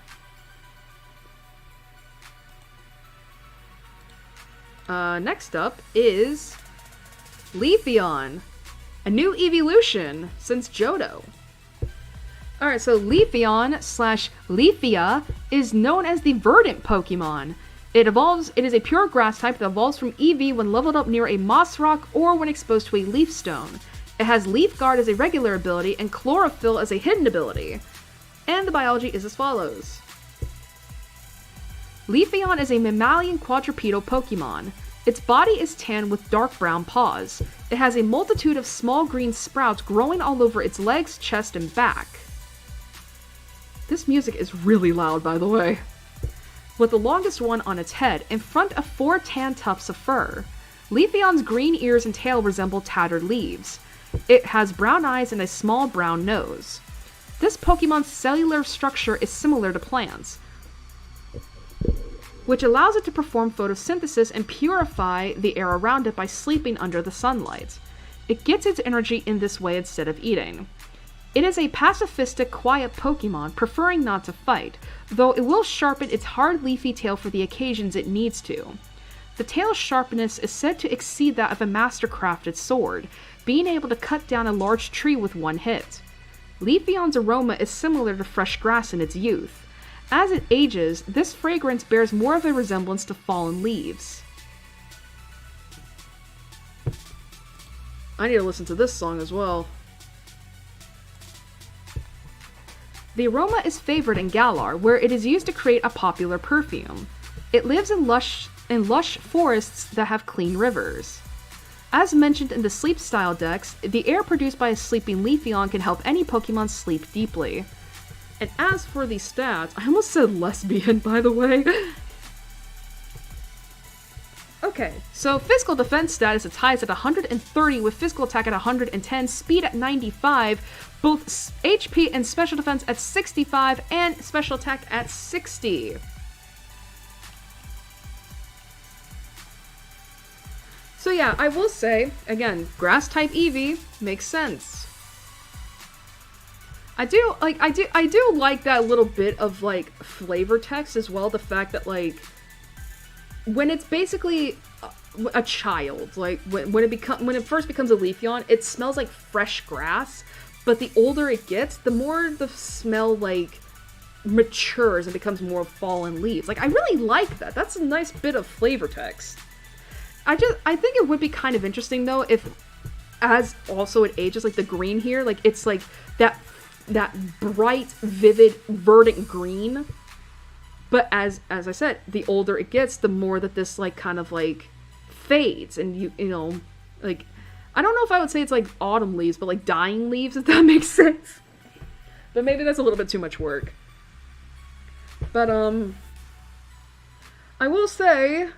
Speaker 1: Next up is Leafeon, a new evolution since Johto. Alright, so Leafeon / Leafia is known as the Verdant Pokemon. It is a pure grass type that evolves from EV when leveled up near a moss rock or when exposed to a leaf stone. It has Leaf Guard as a regular ability and Chlorophyll as a hidden ability. And the biology is as follows.
Speaker 2: Leafeon is a mammalian quadrupedal Pokemon. Its body is tan with dark brown paws. It has a multitude of small green sprouts growing all over its legs, chest, and back. This music is really loud, by the way. With the longest one on its head, in front of 4 tan tufts of fur. Leafeon's green ears and tail resemble tattered leaves. It has brown eyes and a small brown nose. This Pokemon's cellular structure is similar to plants, which allows it to perform photosynthesis and purify the air around it by sleeping under the sunlight. It gets its energy in this way instead of eating. It is a pacifistic, quiet Pokemon, preferring not to fight, though it will sharpen its hard leafy tail for the occasions it needs to. The tail's sharpness is said to exceed that of a master-crafted sword, being able to cut down a large tree with one hit. Leafeon's aroma is similar to fresh grass in its youth. As it ages, this fragrance bears more of a resemblance to fallen leaves.
Speaker 1: I need to listen to this song as well.
Speaker 2: The aroma is favored in Galar, where it is used to create a popular perfume. It lives in lush forests that have clean rivers. As mentioned in the sleep style decks, the air produced by a sleeping Leafeon can help any Pokemon sleep deeply.
Speaker 1: And as for the stats, I almost said lesbian, by the way.
Speaker 2: Okay, so physical defense status, its highest at 130 with physical attack at 110, speed at 95, both HP and special defense at 65, and special attack at 60.
Speaker 1: So yeah, I will say, again, grass-type Eevee makes sense. I do like that little bit of, like, flavor text as well. The fact that, like, when it's basically a child, like, when it first becomes a Leafeon, it smells like fresh grass. But the older it gets, the more the smell, like, matures and becomes more fallen leaves. Like, I really like that. That's a nice bit of flavor text. I think it would be kind of interesting, though, if, as also it ages, like, the green here, like, it's, like, that bright, vivid, verdant green. But as I said, the older it gets, the more that this, like, kind of, like, fades. And, you know, like, I don't know if I would say it's, like, autumn leaves, but, like, dying leaves, if that makes sense. But maybe that's a little bit too much work. But, I will say,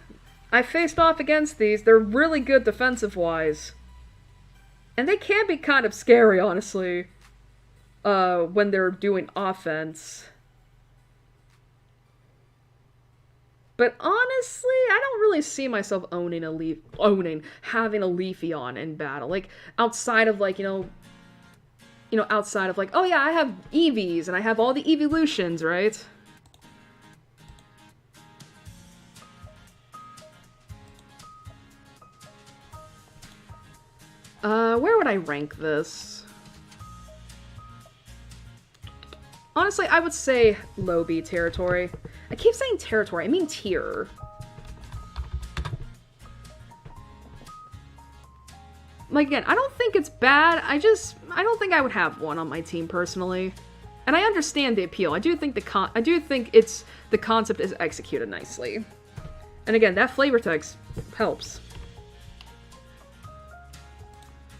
Speaker 1: I faced off against these. They're really good defensive-wise. And they can be kind of scary, honestly. When they're doing offense. But honestly, I don't really see myself having a Leafeon in battle. Like, outside of, like, outside of, like, oh yeah, I have Eevees, and I have all the evolutions, right? Where would I rank this? Honestly, I would say low B territory. I keep saying territory, I mean tier. Like, again, I don't think it's bad, I don't think I would have one on my team personally. And I understand the appeal. I do think the concept is executed nicely. And again, that flavor text helps.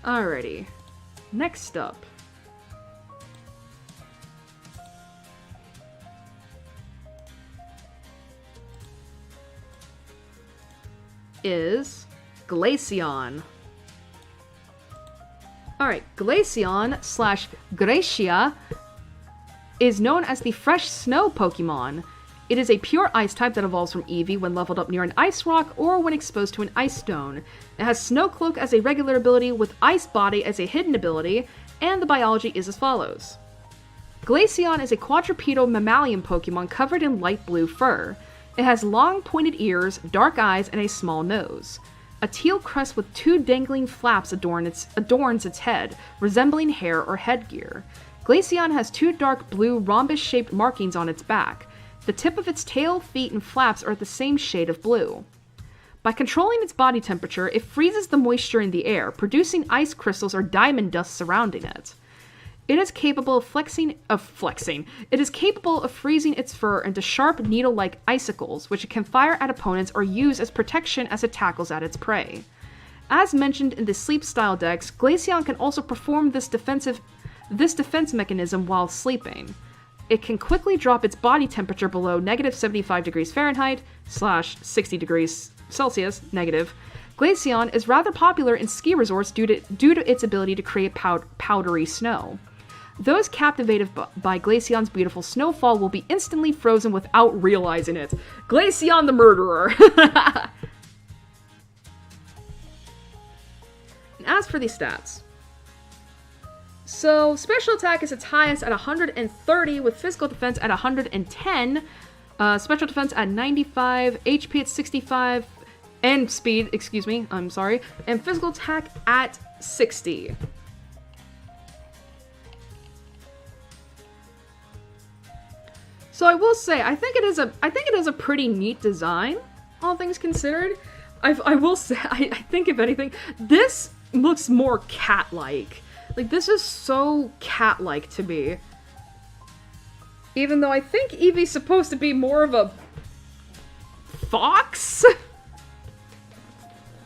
Speaker 1: Alrighty. Next up. Is Glaceon. Alright, Glaceon / Gracia is known as the Fresh Snow Pokemon. It is a pure ice type that evolves from Eevee when leveled up near an ice rock or when exposed to an ice stone. It has Snow Cloak as a regular ability with Ice Body as a hidden ability, and the biology is as follows. Glaceon is a quadrupedal mammalian Pokemon covered in light blue fur. It has long pointed ears, dark eyes, and a small nose. A teal crest with 2 dangling flaps adorns its head, resembling hair or headgear. Glaceon has 2 dark blue rhombus-shaped markings on its back. The tip of its tail, feet, and flaps are the same shade of blue. By controlling its body temperature, it freezes the moisture in the air, producing ice crystals or diamond dust surrounding it.
Speaker 2: It is capable of flexing. It is capable of freezing its fur into sharp needle-like icicles, which it can fire at opponents or use as protection as it tackles at its prey. As mentioned in the sleep style decks, Glaceon can also perform this defense mechanism while sleeping. It can quickly drop its body temperature below negative 75 degrees Fahrenheit / 60 degrees Celsius negative. Glaceon is rather popular in ski resorts due to its ability to create powdery snow. Those captivated by Glaceon's beautiful snowfall will be instantly frozen without realizing it. Glaceon the murderer! And as for the stats. So, special attack is its highest at 130, with physical defense at 110, special defense at 95, HP at 65, and speed, and physical attack at 60. So I will say, I think it is a pretty neat design, all things considered. I will say, I think if anything, this looks more cat-like. Like, this is so cat-like to me. Even though I think Eevee's supposed to be more of a fox?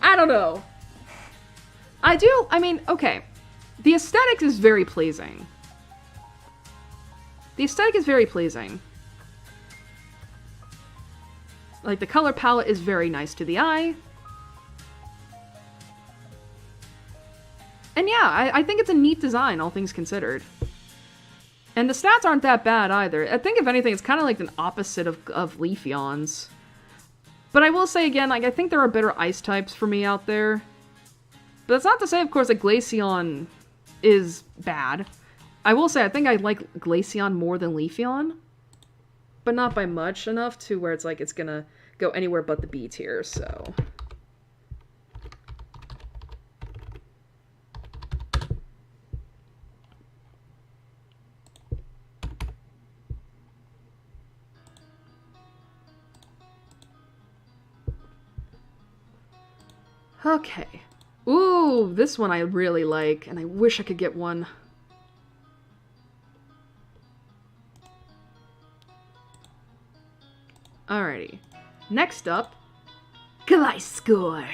Speaker 2: I don't know. Okay. The aesthetic is very pleasing. Like, the color palette is very nice to the eye. And yeah, I think it's a neat design, all things considered. And the stats aren't that bad either. I think if anything, it's kind of like an opposite of Leafeon's. But I will say again, like, I think there are better ice types for me out there. But that's not to say, of course, that Glaceon is bad. I will say, I think I like Glaceon more than Leafeon. But not by much enough to where it's like it's gonna go anywhere but the B tier, so... Okay. Ooh, this one I really like, and I wish I could get one. Alrighty. Next up, Gliscor.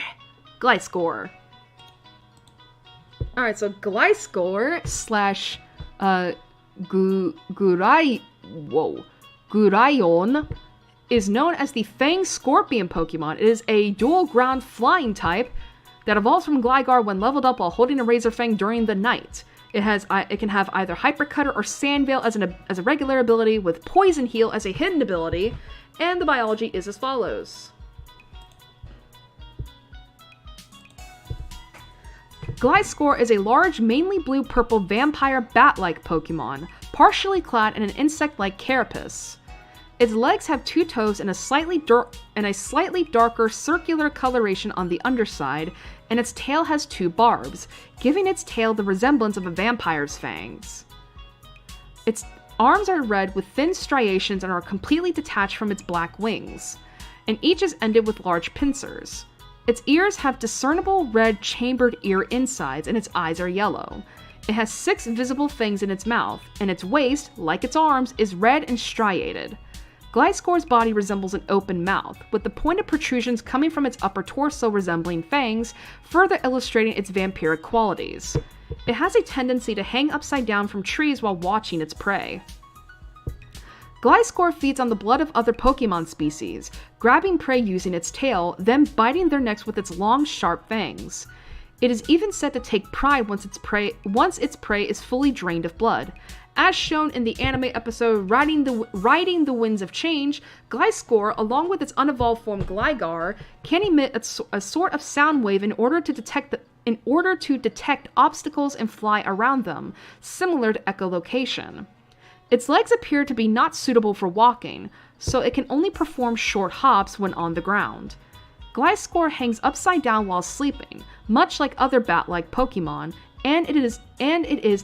Speaker 2: Alright, so Gliscor slash Gurayon is known as the Fang Scorpion Pokemon. It is a dual ground flying type that evolves from Gligar when leveled up while holding a Razor Fang during the night. It can have either Hyper Cutter or Sand Veil as a regular ability, with Poison Heal as a hidden ability, and the biology is as follows. Gliscor is a large, mainly blue-purple vampire bat-like Pokemon, partially clad in an insect-like carapace. Its legs have 2 toes and a slightly darker circular coloration on the underside, and its tail has 2 barbs, giving its tail the resemblance of a vampire's fangs. Its arms are red with thin striations and are completely detached from its black wings, and each is ended with large pincers. Its ears have discernible red chambered ear insides, and its eyes are yellow. It has 6 visible fangs in its mouth, and its waist, like its arms, is red and striated. Gliscor's body resembles an open mouth, with the pointed protrusions coming from its upper torso resembling fangs, further illustrating its vampiric qualities. It has a tendency to hang upside down from trees while watching its prey. Gliscor feeds on the blood of other Pokemon species, grabbing prey using its tail, then biting their necks with its long, sharp fangs. It is even said to take pride once its prey is fully drained of blood. As shown in the anime episode Riding the Winds of Change, Gliscor, along with its unevolved form Gligar, can emit a sort of sound wave in order to detect obstacles and fly around them, similar to echolocation. Its legs appear to be not suitable for walking, so it can only perform short hops when on the ground. Gliscor hangs upside down while sleeping, much like other bat-like Pokemon, and it is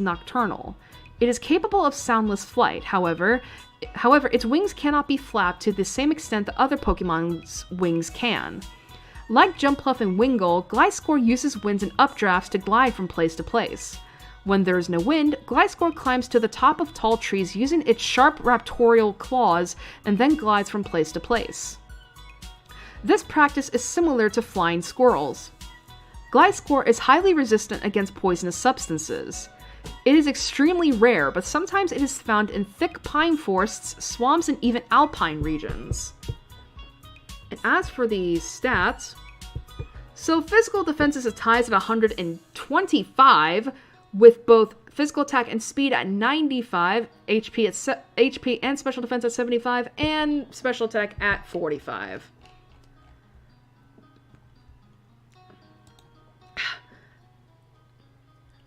Speaker 2: nocturnal. It is capable of soundless flight, however, its wings cannot be flapped to the same extent that other Pokemon's wings can. Like Jumpluff and Wingull, Gliscor uses winds and updrafts to glide from place to place. When there is no wind, Gliscor climbs to the top of tall trees using its sharp raptorial claws and then glides from place to place. This practice is similar to flying squirrels. Gliscor is highly resistant against poisonous substances. It is extremely rare, but sometimes it is found in thick pine forests, swamps, and even alpine regions. And as for the stats, so physical defense is ties at 125, with both physical attack and speed at 95, HP and special defense at 75, and special attack at 45.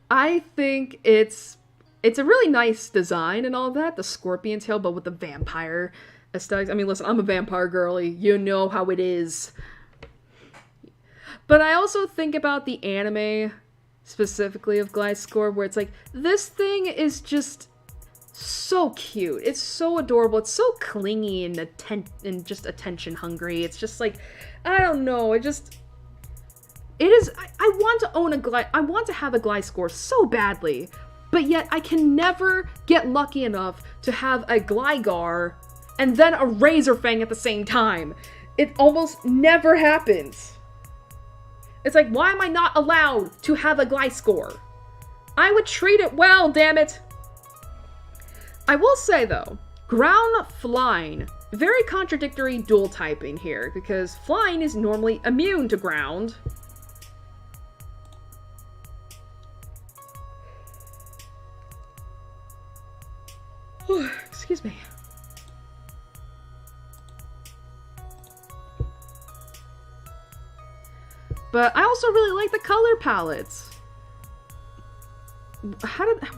Speaker 2: I think it's a really nice design and all that, the scorpion tail, but with the vampire aesthetics. I mean, listen, I'm a vampire girly. You know how it is. But I also think about the anime, specifically of Gliscor, where it's like, this thing is just so cute. It's so adorable. It's so clingy and just attention hungry. It's just like, I don't know. It is, I want to own I want to have a Gliscor so badly, but yet I can never get lucky enough to have a Gligar and then a Razorfang at the same time. It almost never happens. It's like, why am I not allowed to have a Gliscor? I would treat it well, damn it. I will say though, ground flying, very contradictory dual typing here, because flying is normally immune to ground. Excuse me. But I also really like the color palettes.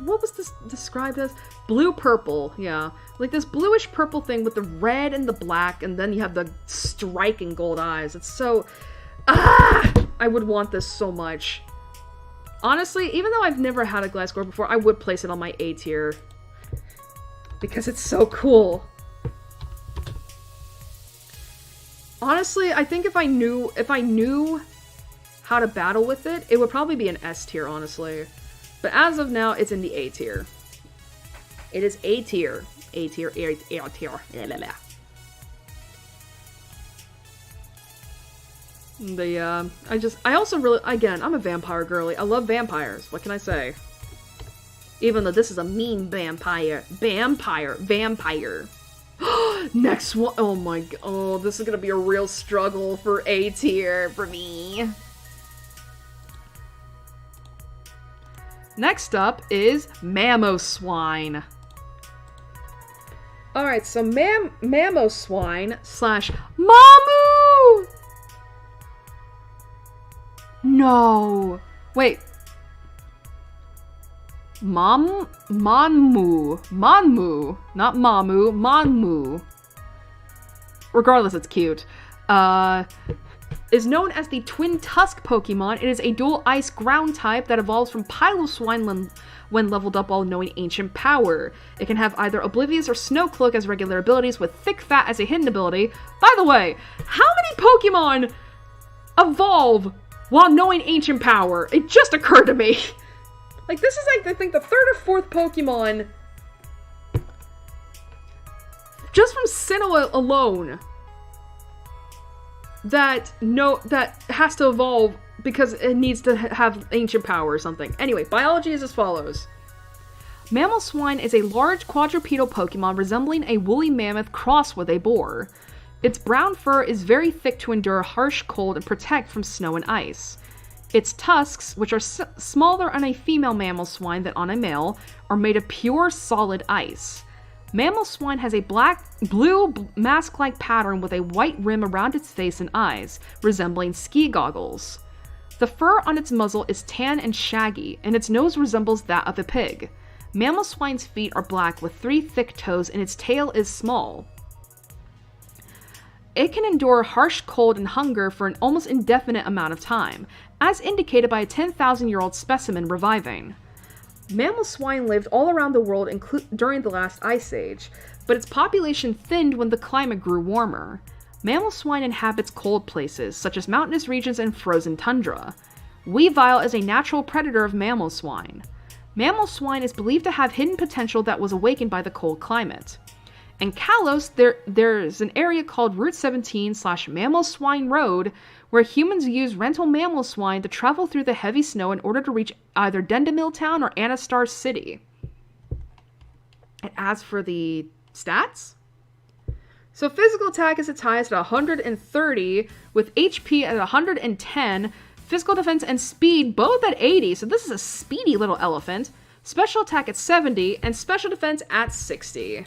Speaker 2: What was this described as? Blue-purple, yeah. Like this bluish-purple thing with the red and the black, and then you have the striking gold eyes. It's so... I would want this so much. Honestly, even though I've never had a Gliscor before, I would place it on my A tier. Because it's so cool. Honestly, I think if I knew how to battle with it, it would probably be an S tier, honestly. But as of now, it's in the A tier. It is A tier. A tier, A tier. I also really, again, I'm a vampire girly. I love vampires. What can I say? Even though this is a mean vampire. Vampire. Next one. Oh my god. Oh, this is gonna be a real struggle for A tier for me. Next up is Mamoswine. Alright, so Mamoswine / Mamu! No. Wait. Manmu, not Mamu, Manmu. Regardless, it's cute. Is known as the Twin Tusk Pokemon. It is a dual ice ground type that evolves from Piloswine when leveled up while knowing ancient power. It can have either Oblivious or Snow Cloak as regular abilities, with Thick Fat as a hidden ability. By the way, how many Pokemon evolve while knowing ancient power? It just occurred to me. Like, this is like, I think, the third or fourth Pokemon just from Sinnoh alone that has to evolve because it needs to have ancient power or something. Anyway, biology is as follows. Mamoswine is a large quadrupedal Pokemon resembling a woolly mammoth crossed with a boar. Its brown fur is very thick to endure harsh cold and protect from snow and ice. Its tusks, which are smaller on a female Mamoswine than on a male, are made of pure solid ice. Mamoswine has a blue mask-like pattern with a white rim around its face and eyes, resembling ski goggles. The fur on its muzzle is tan and shaggy, and its nose resembles that of a pig. Mamoswine's feet are black with 3 thick toes, and its tail is small. It can endure harsh cold and hunger for an almost indefinite amount of time, as indicated by a 10,000-year-old specimen reviving. Mamoswine lived all around the world during the last ice age, but its population thinned when the climate grew warmer. Mamoswine inhabits cold places, such as mountainous regions and frozen tundra. Weavile is a natural predator of Mamoswine. Mammal swine is believed to have hidden potential that was awakened by the cold climate. In Kalos, there's an area called Route 17/Mammal Swine Road, where humans use rental mammal swine to travel through the heavy snow in order to reach either Dendemil Town or Anastar City. And as for the stats? So physical attack is its highest at 130, with HP at 110, physical defense and speed both at 80, so this is a speedy little elephant. Special attack at 70, and special defense at 60.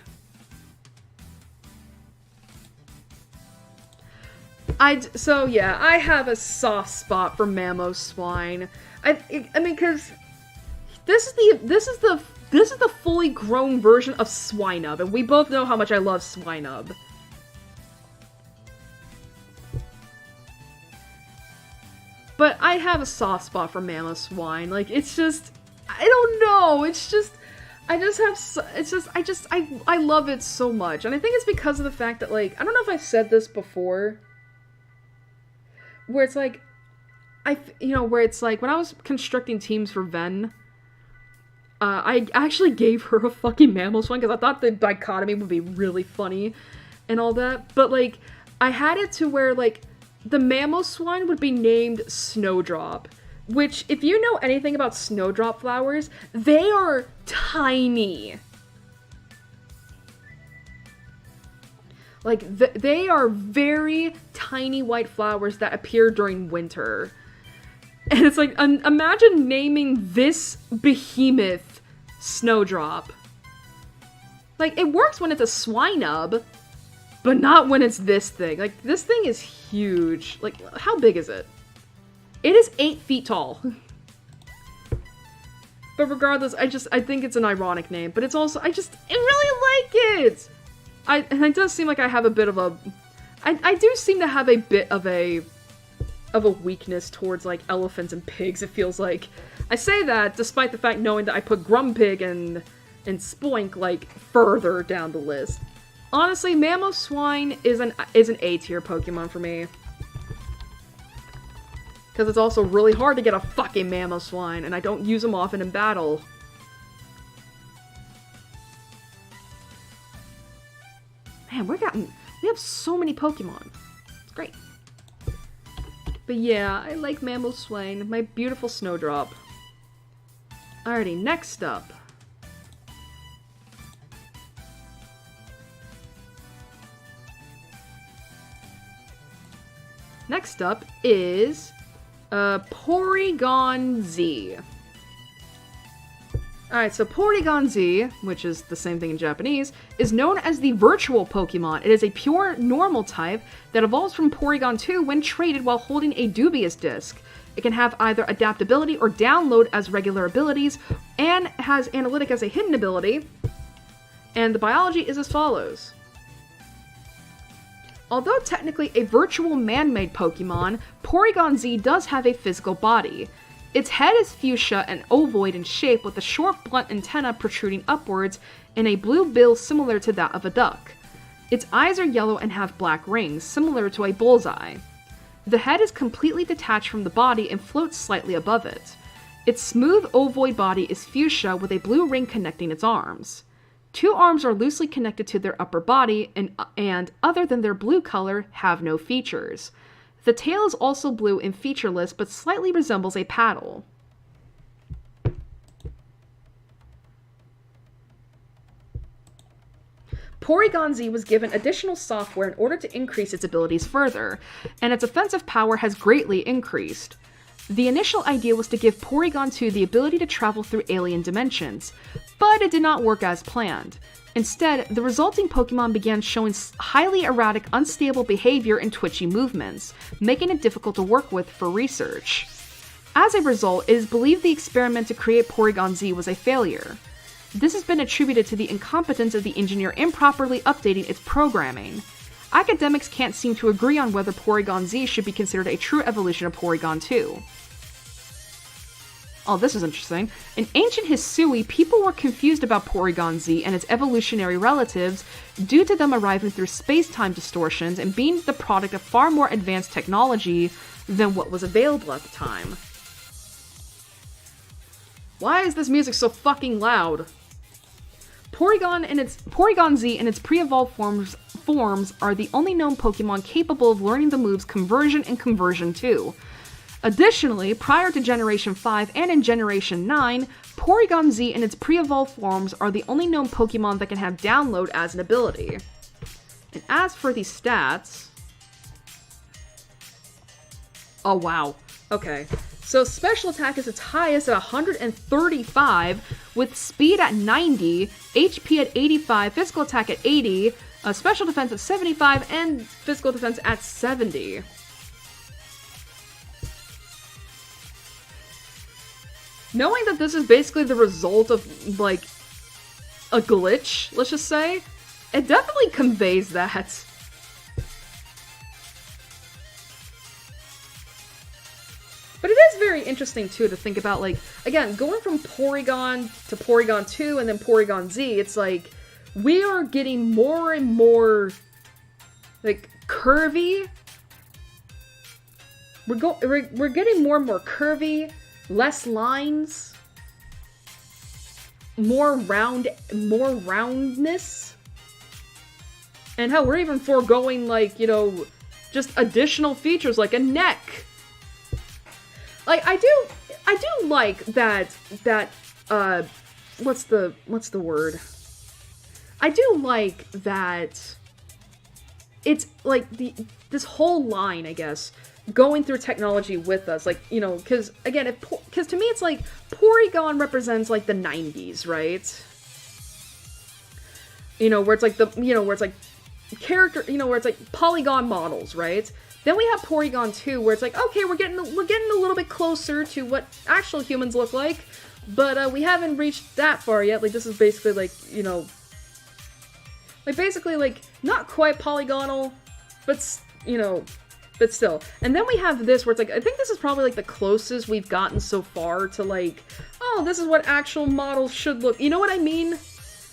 Speaker 2: I have a soft spot for Mammo Swine. I mean, because this is the fully grown version of Swinub, and we both know how much I love Swinub. But I have a soft spot for Mammo Swine. Like, it's just, I don't know. It's just, I love it so much. And I think it's because of the fact that, like, I don't know if I've said this before, where it's like, where it's like, when I was constructing teams for Ven, I actually gave her a fucking Mammal Swine because I thought the dichotomy would be really funny and all that. But, like, I had it to where, like, the Mammal Swine would be named Snowdrop, which, if you know anything about snowdrop flowers, they are tiny. Like, they are very tiny white flowers that appear during winter. And it's like, imagine naming this behemoth Snowdrop. Like, it works when it's a Swinub, but not when it's this thing. Like, this thing is huge. Like, how big is it? It is 8 feet tall. But regardless, I think it's an ironic name. But it's also, I really like it! And it does seem like I have a bit of a... I do seem to have a bit of a weakness towards, like, elephants and pigs, it feels like. I say that despite the fact knowing that I put Grumpig and Spoink, like, further down the list. Honestly, Mammo Swine is an A-tier Pokemon for me. Because it's also really hard to get a fucking Mammo Swine, and I don't use them often in battle. Man, we have so many Pokemon. It's great. But yeah, I like Mammo Swine, my beautiful Snowdrop. Alrighty, next up. Next up is Porygon Z. Alright, so Porygon Z, which is the same thing in Japanese, is known as the virtual Pokemon. It is a pure normal type that evolves from Porygon 2 when traded while holding a dubious disc. It can have either adaptability or download as regular abilities, and has analytic as a hidden ability. And the biology is as follows. Although technically a virtual man-made Pokemon, Porygon Z does have a physical body. Its head is fuchsia and ovoid in shape with a short blunt antenna protruding upwards and a blue bill similar to that of a duck. Its eyes are yellow and have black rings, similar to a bullseye. The head is completely detached from the body and floats slightly above it. Its smooth ovoid body is fuchsia with a blue ring connecting its arms. 2 arms are loosely connected to their upper body and other than their blue color, have no features. The tail is also blue and featureless, but slightly resembles a paddle. Porygon Z was given additional software in order to increase its abilities further, and its offensive power has greatly increased. The initial idea was to give Porygon 2 the ability to travel through alien dimensions, but it did not work as planned. Instead, the resulting Pokemon began showing highly erratic, unstable behavior and twitchy movements, making it difficult to work with for research. As a result, it is believed the experiment to create Porygon Z was a failure. This has been attributed to the incompetence of the engineer improperly updating its programming. Academics can't seem to agree on whether Porygon Z should be considered a true evolution of Porygon 2. Oh, this is interesting. In ancient Hisui, people were confused about Porygon Z and its evolutionary relatives due to them arriving through space-time distortions and being the product of far more advanced technology than what was available at the time. Why is this music so fucking loud? Porygon Z and its pre-evolved forms are the only known Pokemon capable of learning the moves Conversion and Conversion 2. Additionally, prior to Generation 5 and in Generation 9, Porygon Z and its pre-evolved forms are the only known Pokemon that can have Download as an ability. And as for the stats... Oh, wow. Okay. So special attack is its highest at 135, with speed at 90, HP at 85, physical attack at 80, special defense at 75, and physical defense at 70. Knowing that this is basically the result of, like, a glitch, let's just say, it definitely conveys that. But it is very interesting, too, to think about, like, again, going from Porygon to Porygon 2 and then Porygon Z, it's like, we are getting more and more, like, curvy. We're getting more and more curvy, less lines, more roundness. And hell, we're even foregoing, like, you know, just additional features like a neck. Like, I do like that, what's the word? I do like that it's, like, this whole line, I guess, going through technology with us, like, you know, because, again, because to me it's like, Porygon represents, like, the 90s, right? You know, where it's like where it's like, character, you know, where it's like polygon models, right? Then we have Porygon 2, where it's like, okay, we're getting a little bit closer to what actual humans look like, but we haven't reached that far yet. Like, this is basically, like, you know, like, basically, like, not quite polygonal, but, you know, but still. And then we have this, where it's like, I think this is probably, like, the closest we've gotten so far to, like, oh, this is what actual models should look. You know what I mean?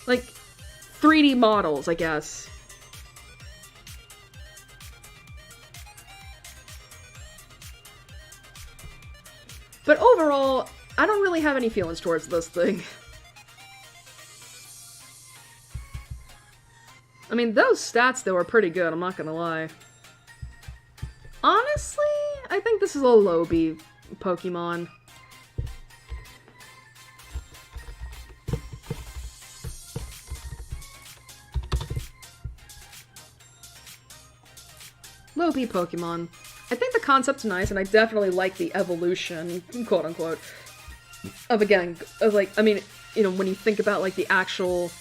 Speaker 2: Like, 3D models, I guess. But overall, I don't really have any feelings towards this thing. I mean, those stats, though, are pretty good, I'm not gonna lie. Honestly, I think this is a low B Pokemon. Low B Pokemon. I think the concept's nice, and I definitely like the evolution, quote-unquote, of, again, of, like, I mean, you know, when you think about, like, the actual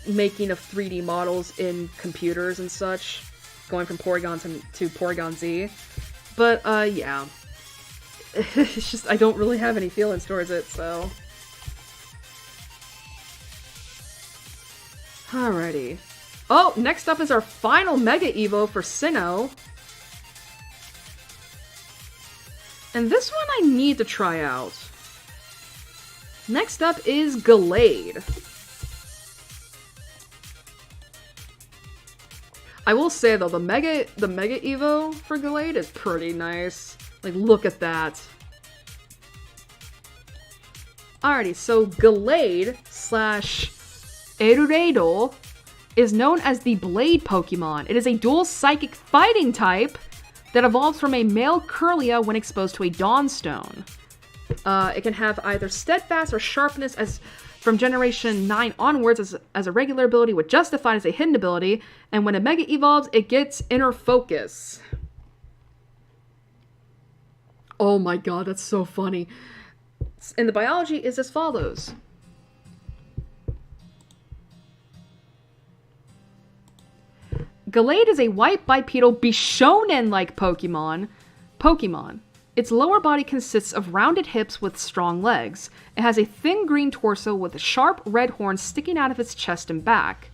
Speaker 2: making of 3D models in computers and such, going from Porygon to Porygon Z. But, yeah. It's just, I don't really have any feelings towards it, so... Alrighty. Oh, next up is our final Mega Evo for Sinnoh. And this one I need to try out. Next up is Gallade. I will say though, the Mega Evo for Gallade is pretty nice. Like, look at that. Alrighty, so Gallade / Eruredo is known as the Blade Pokemon. It is a dual psychic fighting type that evolves from a male Kirlia when exposed to a Dawnstone. It can have either Steadfast or Sharpness as from Generation 9 onwards as a regular ability with Justified as a hidden ability, and when a Mega evolves, it gets Inner Focus. Oh my god, that's so funny. And the biology is as follows. Gallade is a white bipedal Bishonen-like Pokemon. Its lower body consists of rounded hips with strong legs. It has a thin green torso with sharp red horns sticking out of its chest and back.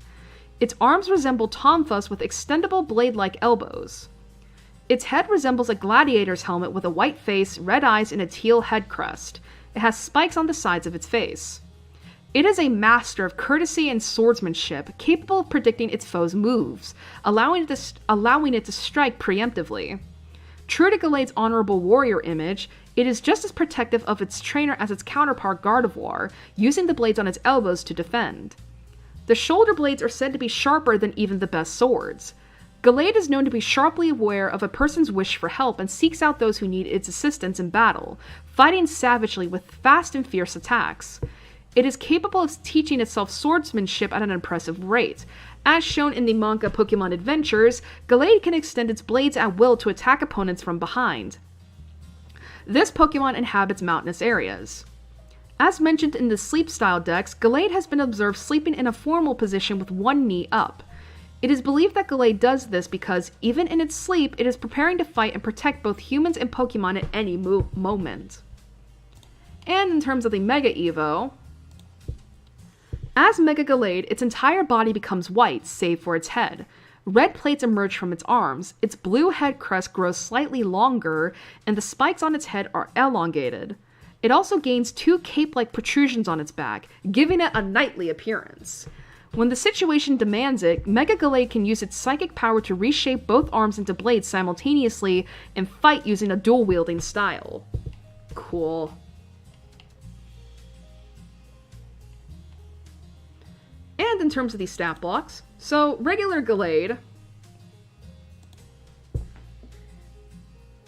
Speaker 2: Its arms resemble tonfas with extendable blade-like elbows. Its head resembles a gladiator's helmet with a white face, red eyes, and a teal head crest. It has spikes on the sides of its face. It is a master of courtesy and swordsmanship, capable of predicting its foes' moves, allowing it to strike preemptively. True to Gallade's honorable warrior image, it is just as protective of its trainer as its counterpart Gardevoir, using the blades on its elbows to defend. The shoulder blades are said to be sharper than even the best swords. Gallade is known to be sharply aware of a person's wish for help and seeks out those who need its assistance in battle, fighting savagely with fast and fierce attacks. It is capable of teaching itself swordsmanship at an impressive rate. As shown in the manga Pokemon Adventures, Gallade can extend its blades at will to attack opponents from behind. This Pokemon inhabits mountainous areas. As mentioned in the sleep style decks, Gallade has been observed sleeping in a formal position with one knee up. It is believed that Gallade does this because, even in its sleep, it is preparing to fight and protect both humans and Pokemon at any moment. And in terms of the Mega Evo, as Mega Gallade, its entire body becomes white, save for its head. Red plates emerge from its arms, its blue head crest grows slightly longer, and the spikes on its head are elongated. It also gains 2 cape-like protrusions on its back, giving it a knightly appearance. When the situation demands it, Mega Gallade can use its psychic power to reshape both arms into blades simultaneously and fight using a dual-wielding style. Cool. And in terms of these stat blocks, so regular Gallade,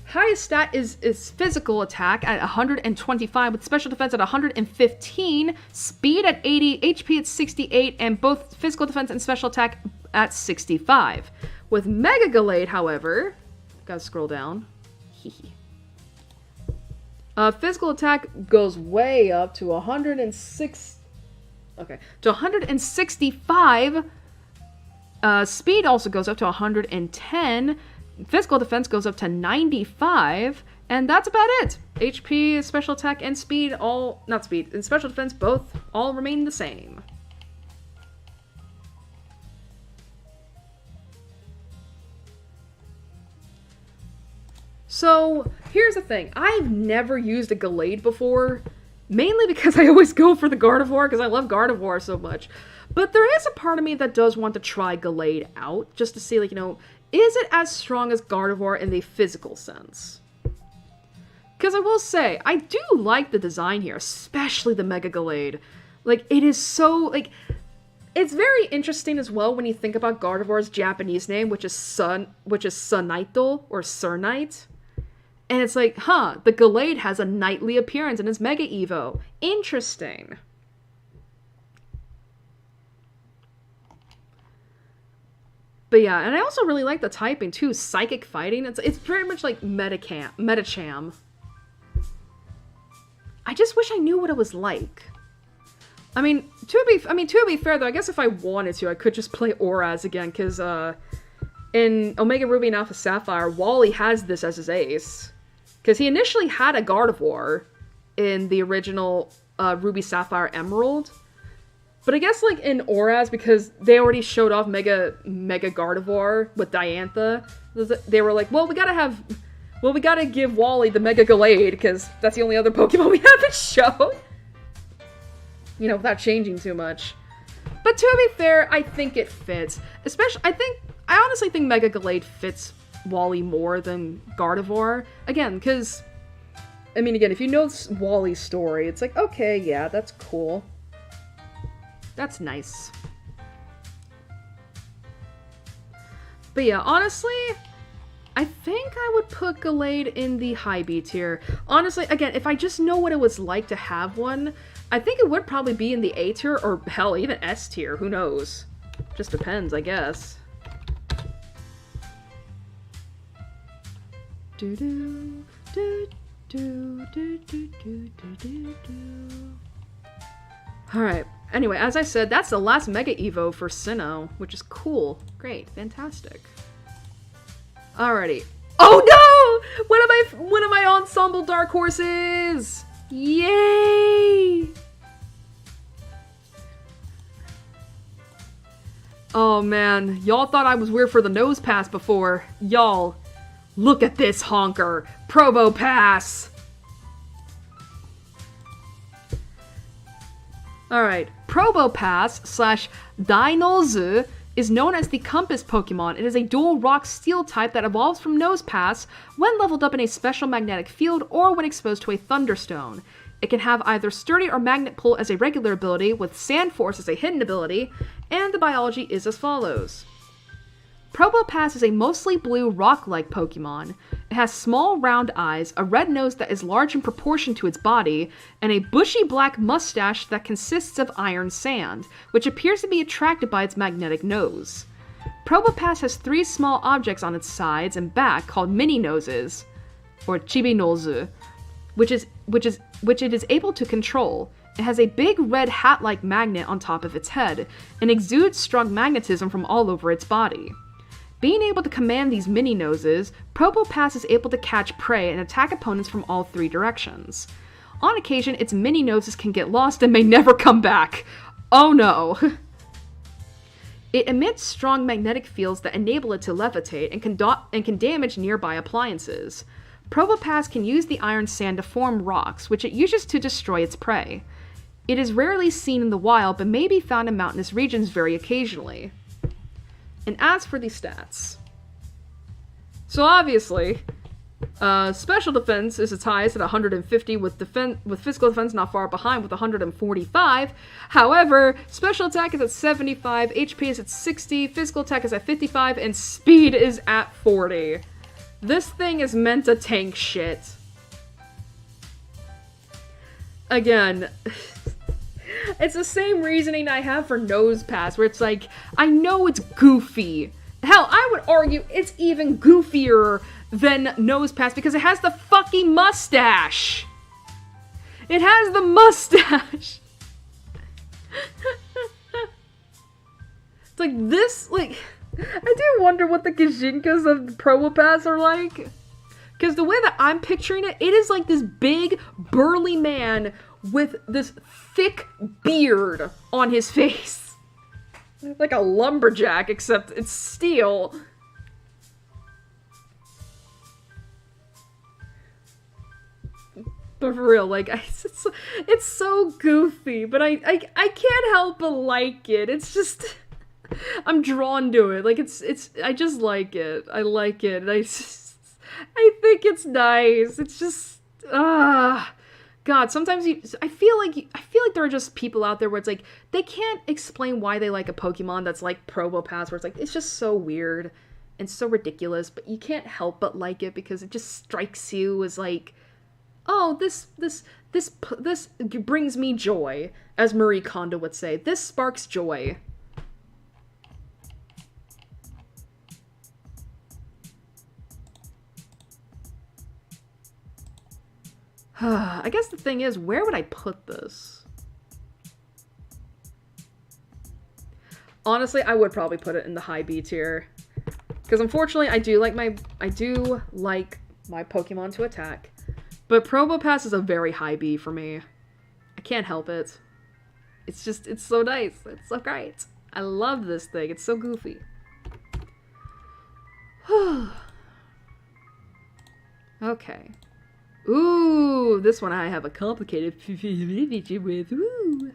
Speaker 2: highest stat is physical attack at 125 with special defense at 115, speed at 80, HP at 68, and both physical defense and special attack at 65. With Mega Gallade, however, gotta scroll down, physical attack goes way up to 106. Okay, to 165. Speed also goes up to 110. Physical defense goes up to 95. And that's about it. HP, special attack, and speed all... Not speed, and special defense both all remain the same. So, here's the thing. I've never used a Gallade before. Mainly because I always go for the Gardevoir, because I love Gardevoir so much. But there is a part of me that does want to try Gallade out, just to see, like, is it as strong as Gardevoir in the physical sense? Because I will say, I do like the design here, especially the Mega Gallade. Like, it is so, like, it's very interesting as well when you think about Gardevoir's Japanese name, which is Sunaito, or Surnite. And it's like, the Gallade has a knightly appearance in its Mega Evo. Interesting. But yeah, and I also really like the typing too. Psychic fighting. It's pretty much like Metacham. I just wish I knew what it was like. I mean, to be fair though, I guess if I wanted to, I could just play Oraz again, because in Omega Ruby and Alpha Sapphire, Wally has this as his ace. Because he initially had a Gardevoir in the original Ruby Sapphire Emerald. But I guess, like, in Oraz, because they already showed off Mega Gardevoir with Diantha, they were like, well, we gotta give Wally the Mega Gallade, because that's the only other Pokemon we haven't shown. Without changing too much. But to be fair, I think it fits. I honestly think Mega Gallade fits Wally more than Gardevoir. Again, because, if you know Wally's story, it's like, okay, yeah, that's cool. That's nice. But yeah, honestly, I think I would put Gallade in the high B tier. Honestly, again, if I just know what it was like to have one, I think it would probably be in the A tier, or hell, even S tier, who knows? Just depends, I guess. Alright, anyway, as I said, that's the last Mega Evo for Sinnoh, which is cool. Great, fantastic. Alrighty. Oh no! One of my ensemble dark horses! Yay! Oh man, y'all thought I was weird for the nose pass before. Y'all, look at this honker. Probopass! Alright, Probopass / Dinozu is known as the Compass Pokemon. It is a dual rock-steel type that evolves from Nosepass when leveled up in a special magnetic field or when exposed to a Thunderstone. It can have either Sturdy or Magnet Pull as a regular ability, with Sand Force as a hidden ability, and the biology is as follows. Probopass is a mostly blue rock-like Pokemon. It has small round eyes, a red nose that is large in proportion to its body, and a bushy black mustache that consists of iron sand, which appears to be attracted by its magnetic nose. Probopass has 3 small objects on its sides and back called mini noses, or chibinozu, which it is able to control. It has a big red hat-like magnet on top of its head, and exudes strong magnetism from all over its body. Being able to command these mini noses, Probopass is able to catch prey and attack opponents from all 3 directions. On occasion, its mini noses can get lost and may never come back. Oh no! It emits strong magnetic fields that enable it to levitate and can damage nearby appliances. Probopass can use the iron sand to form rocks, which it uses to destroy its prey. It is rarely seen in the wild, but may be found in mountainous regions very occasionally. And as for the stats. So obviously, special defense is its highest at 150, with physical defense not far behind with 145. However, special attack is at 75, HP is at 60, physical attack is at 55, and speed is at 40. This thing is meant to tank shit. Again, it's the same reasoning I have for Nosepass, where it's like, I know it's goofy. Hell, I would argue it's even goofier than Nosepass because it has the fucking mustache. It has the mustache. It's like this, like, I do wonder what the Kijinkas of Probopass are like. Because the way that I'm picturing it, it is like this big, burly man with this thick beard on his face. Like a lumberjack, except it's steel. But for real, like, it's so goofy, but I can't help but like it. It's just, I'm drawn to it. Like, I just like it. I like it. I think it's nice. It's just, God, sometimes I feel like there are just people out there where it's like, they can't explain why they like a Pokemon that's like Probopass, where it's like, it's just so weird and so ridiculous, but you can't help but like it because it just strikes you as like, oh, this brings me joy, as Marie Kondo would say. This sparks joy. I guess the thing is, where would I put this? Honestly, I would probably put it in the high B tier. Because unfortunately, I do like my Pokemon to attack. But Probopass is a very high B for me. I can't help it. It's so nice. It's so great. I love this thing. It's so goofy. Okay. Ooh, this one I have a complicated with. Ooh.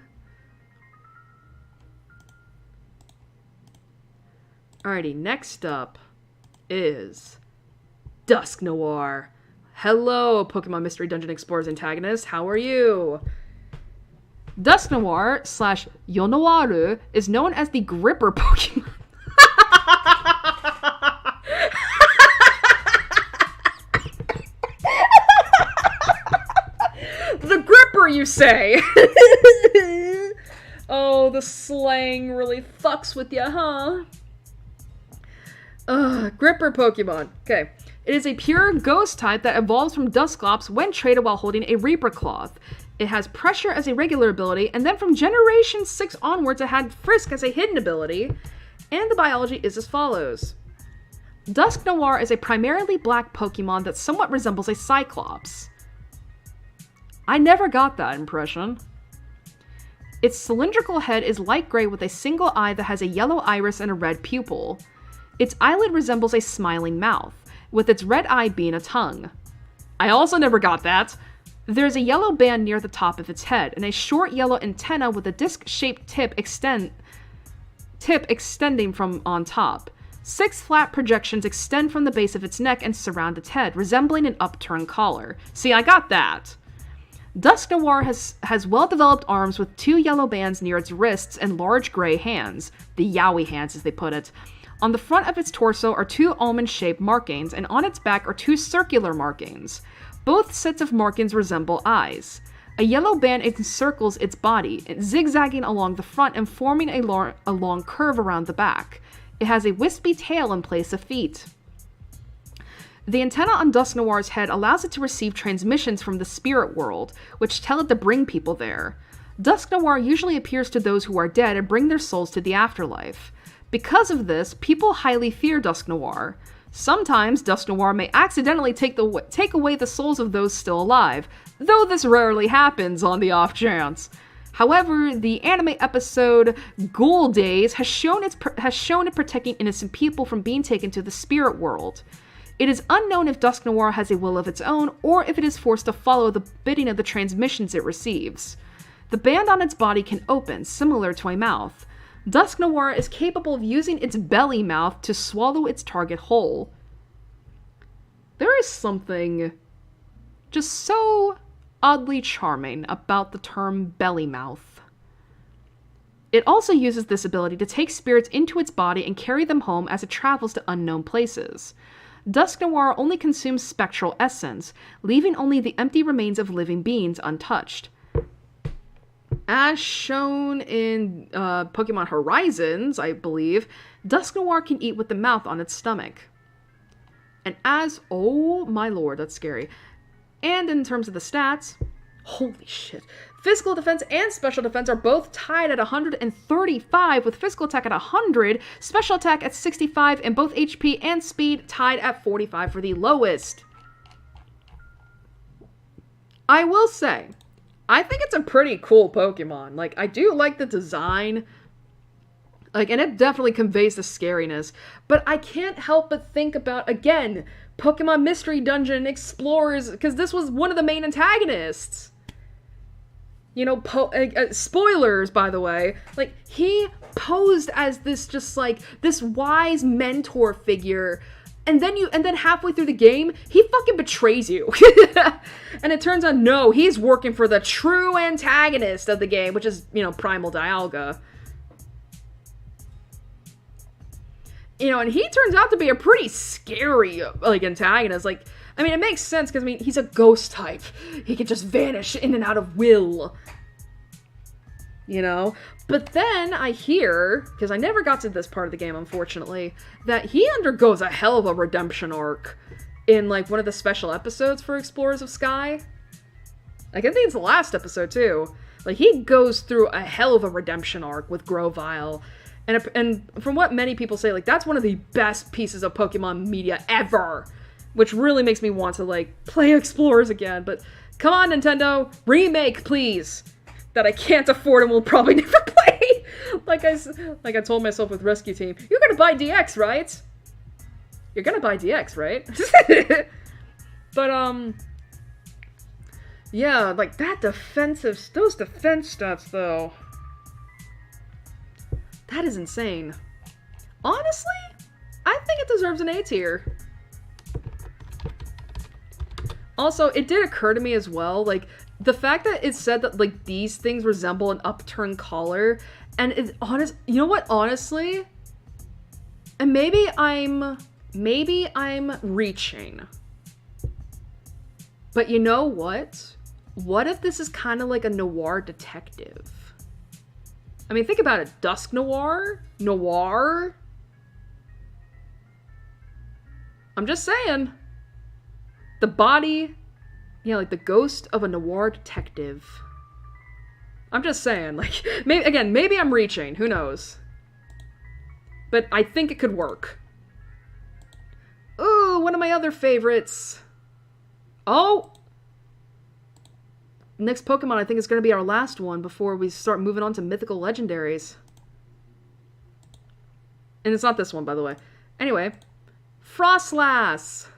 Speaker 2: Alrighty, next up is Dusknoir. Hello, Pokemon Mystery Dungeon Explorers antagonist. How are you? Dusknoir / Yonowaru is known as the Gripper Pokemon. The Gripper, you say? Oh, the slang really fucks with you, huh? Gripper Pokemon. Okay. It is a pure ghost type that evolves from Dusclops when traded while holding a Reaper Cloth. It has Pressure as a regular ability, and then from Generation 6 onwards it had Frisk as a hidden ability, and the biology is as follows. Dusknoir is a primarily black Pokemon that somewhat resembles a Cyclops. I never got that impression. Its cylindrical head is light gray with a single eye that has a yellow iris and a red pupil. Its eyelid resembles a smiling mouth, with its red eye being a tongue. I also never got that. There's a yellow band near the top of its head, and a short yellow antenna with a disc-shaped tip tip extending from on top. 6 flat projections extend from the base of its neck and surround its head, resembling an upturned collar. See, I got that. Dusk Noir has well-developed arms with 2 yellow bands near its wrists and large gray hands, the Yowie hands as they put it. On the front of its torso are 2 almond-shaped markings, and on its back are 2 circular markings. Both sets of markings resemble eyes. A yellow band encircles its body, zigzagging along the front and forming a long curve around the back. It has a wispy tail in place of feet. The antenna on Dusk Noir's head allows it to receive transmissions from the spirit world, which tell it to bring people there. Dusk Noir usually appears to those who are dead and bring their souls to the afterlife. Because of this, people highly fear Dusk Noir. Sometimes Dusk Noir may accidentally take away the souls of those still alive, though this rarely happens on the off chance. However, the anime episode Ghoul Days has shown it protecting innocent people from being taken to the spirit world. It is unknown if Dusk Noir has a will of its own, or if it is forced to follow the bidding of the transmissions it receives. The band on its body can open, similar to a mouth. Dusk Noir is capable of using its belly mouth to swallow its target whole. There is something just so oddly charming about the term belly mouth. It also uses this ability to take spirits into its body and carry them home as it travels to unknown places. Dusk Noir only consumes spectral essence, leaving only the empty remains of living beings untouched. As shown in Pokemon Horizons, I believe, Dusk Noir can eat with the mouth on its stomach. And oh my lord, that's scary. And in terms of the stats, holy shit. Physical defense and special defense are both tied at 135, with physical attack at 100, special attack at 65, and both HP and speed tied at 45 for the lowest. I will say, I think it's a pretty cool Pokemon. Like, I do like the design. Like, and it definitely conveys the scariness. But I can't help but think about, again, Pokemon Mystery Dungeon Explorers, because this was one of the main antagonists. You know, spoilers, by the way. Like, he posed as this just, like, this wise mentor figure. And then halfway through the game, he fucking betrays you. And it turns out, no, he's working for the true antagonist of the game, which is, you know, Primal Dialga. You know, and he turns out to be a pretty scary, like, antagonist. Like, I mean, it makes sense, because, I mean, he's a ghost type. He can just vanish in and out of will. You know? But then I hear, because I never got to this part of the game, unfortunately, that he undergoes a hell of a redemption arc in, like, one of the special episodes for Explorers of Sky. Like, I think it's the last episode, too. Like, he goes through a hell of a redemption arc with Grovyle. And from what many people say, like, that's one of the best pieces of Pokemon media ever. Which really makes me want to, like, play Explorers again. But come on, Nintendo, remake, please. That I can't afford and will probably never play. Like I told myself with Rescue Team, you're gonna buy DX, right? You're gonna buy DX, right? But, yeah, like, those defense stats, though. That is insane. Honestly, I think it deserves an A tier. Also, it did occur to me as well, like, the fact that it said that, like, these things resemble an upturned collar, and it's you know what, honestly, and maybe I'm reaching, but you know what? What if this is kind of like a noir detective? I mean, think about it. Dusk Noir? Noir? I'm just saying. The body, yeah, like the ghost of a noir detective. I'm just saying, like, maybe I'm reaching, who knows. But I think it could work. Ooh, one of my other favorites. Oh! Next Pokemon I think is going to be our last one before we start moving on to mythical legendaries. And it's not this one, by the way. Anyway, Frostlass!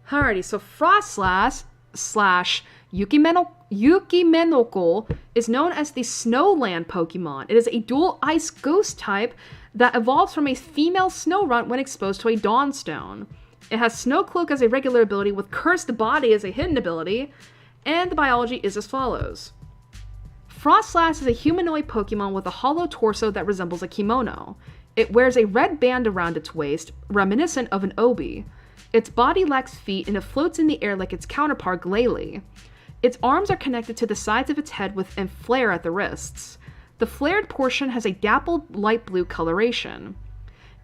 Speaker 2: Alrighty, so Frostlass / Yukimenoko is known as the Snowland Pokemon. It is a dual ice ghost type that evolves from a female Snorunt when exposed to a Dawnstone. It has Snow Cloak as a regular ability with Cursed Body as a hidden ability, and the biology is as follows. Frostlass is a humanoid Pokemon with a hollow torso that resembles a kimono. It wears a red band around its waist, reminiscent of an obi. Its body lacks feet and it floats in the air like its counterpart Glalie. Its arms are connected to the sides of its head and flare at the wrists. The flared portion has a dappled light blue coloration.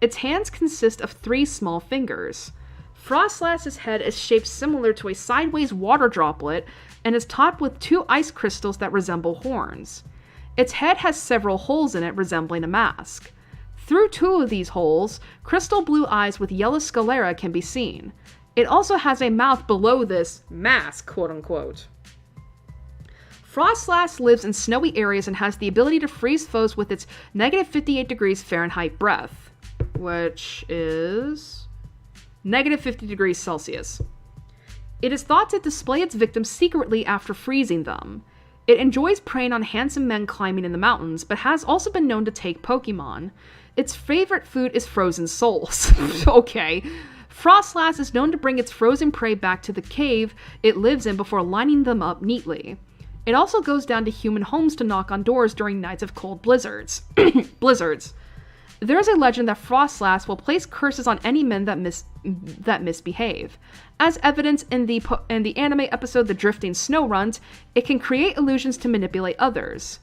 Speaker 2: Its hands consist of 3 small fingers. Frostlass's head is shaped similar to a sideways water droplet and is topped with 2 ice crystals that resemble horns. Its head has several holes in it resembling a mask. Through 2 of these holes, crystal blue eyes with yellow sclera can be seen. It also has a mouth below this mask, quote-unquote. Frostlass lives in snowy areas and has the ability to freeze foes with its negative 58 degrees Fahrenheit breath, which is negative 50 degrees Celsius. It is thought to display its victims secretly after freezing them. It enjoys preying on handsome men climbing in the mountains, but has also been known to take Pokemon. Its favorite food is frozen souls. Okay. Frostlass is known to bring its frozen prey back to the cave it lives in before lining them up neatly. It also goes down to human homes to knock on doors during nights of cold blizzards. There is a legend that Frostlass will place curses on any men that misbehave. As evidenced in the anime episode The Drifting Snorunt, it can create illusions to manipulate others.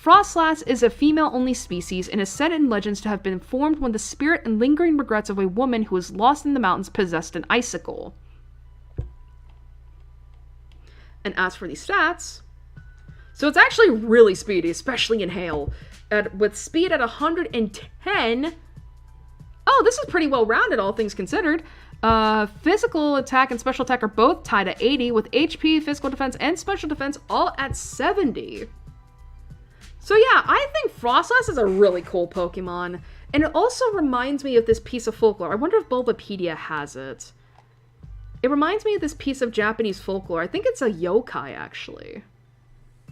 Speaker 2: Frostlass is a female-only species and is said in legends to have been formed when the spirit and lingering regrets of a woman who was lost in the mountains possessed an icicle. And as for the stats, so it's actually really speedy, especially in hail. With speed at 110. Oh, this is pretty well rounded, all things considered. Physical attack and special attack are both tied at 80, with HP, physical defense, and special defense all at 70. So yeah, I think Frostlass is a really cool Pokemon. And it also reminds me of this piece of folklore. I wonder if Bulbapedia has it. It reminds me of this piece of Japanese folklore. I think it's a yokai, actually.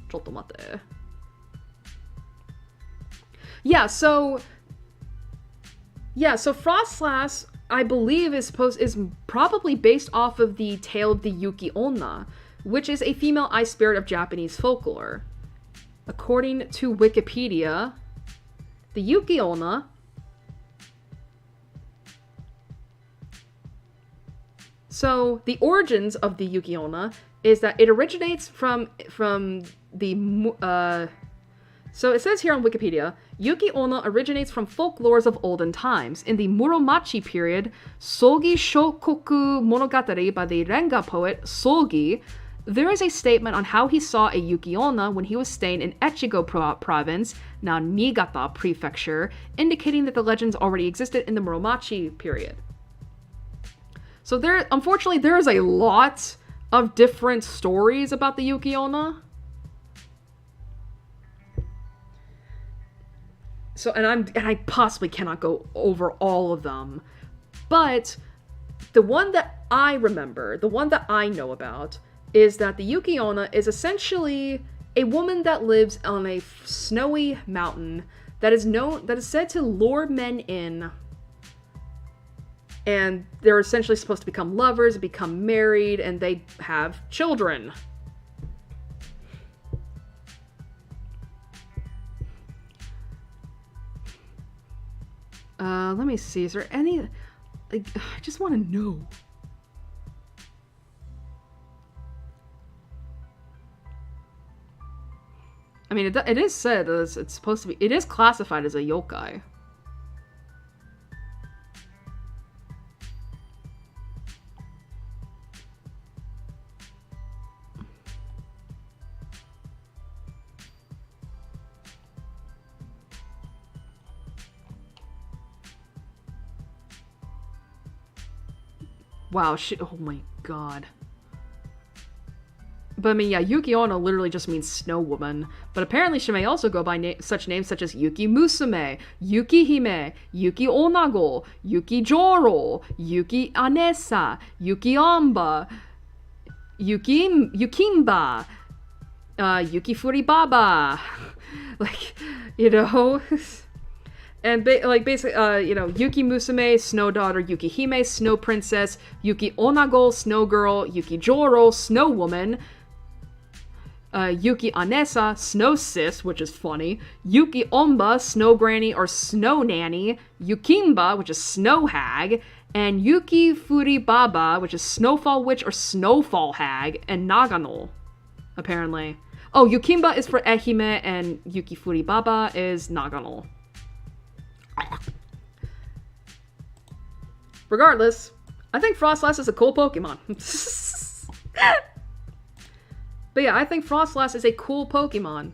Speaker 2: Chotomate. Yeah, so Frostlass, I believe, is probably based off of the tale of the Yuki Onna, which is a female ice spirit of Japanese folklore. According to Wikipedia, the Yuki Onna so the origins of the Yuki Onna is that it originates from the so it says here on Wikipedia, Yuki Onna originates from folklores of olden times. In the Muromachi period, Sogi Shokoku Monogatari by the Renga poet Sogi, there is a statement on how he saw a Yuki Onna when he was staying in Echigo province, now Niigata prefecture, indicating that the legends already existed in the Muromachi period. So unfortunately, there is a lot of different stories about the Yuki Onna. So, and I possibly cannot go over all of them, but the one that I remember, the one that I know about, is that the Yuki Onna is essentially a woman that lives on a snowy mountain that is said to lure men in, and they're essentially supposed to become lovers, become married, and they have children. Let me see. Is there any... I just want to know. I mean, it is said that it's supposed to be... It is classified as a yokai. Wow, oh my god. But I mean, yeah, Yuki Onna literally just means snow woman. But apparently she may also go by such names such as Yuki Musume, Yuki Hime, Yuki Onago, Yuki Joro, Yuki Anessa, Yuki Amba, Yukimba, Yuki Furibaba. Like, you know... And basically, Yuki Musume, Snow Daughter, Yuki Hime, Snow Princess, Yuki Onago, Snow Girl, Yuki Joro, Snow Woman, Yuki Anessa, Snow Sis, which is funny, Yuki Omba, Snow Granny or Snow Nanny, Yukimba, which is Snow Hag, and Yuki Furibaba, which is Snowfall Witch or Snowfall Hag, and Nagano, apparently. Oh, Yukimba is for Ehime, and Yuki Furibaba is Nagano. Regardless, I think Frostlass is a cool Pokemon. But yeah, I think Frostlass is a cool Pokemon.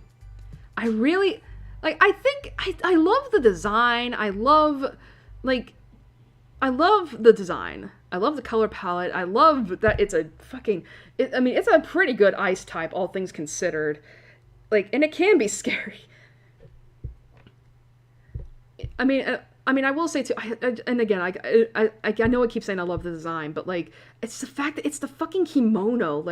Speaker 2: I really, I love the design. I love the design. I love the color palette. I love that it's a it's a pretty good ice type, all things considered. And it can be scary. I will say too, and again, I know I keep saying I love the design, but it's the fact that it's the fucking kimono.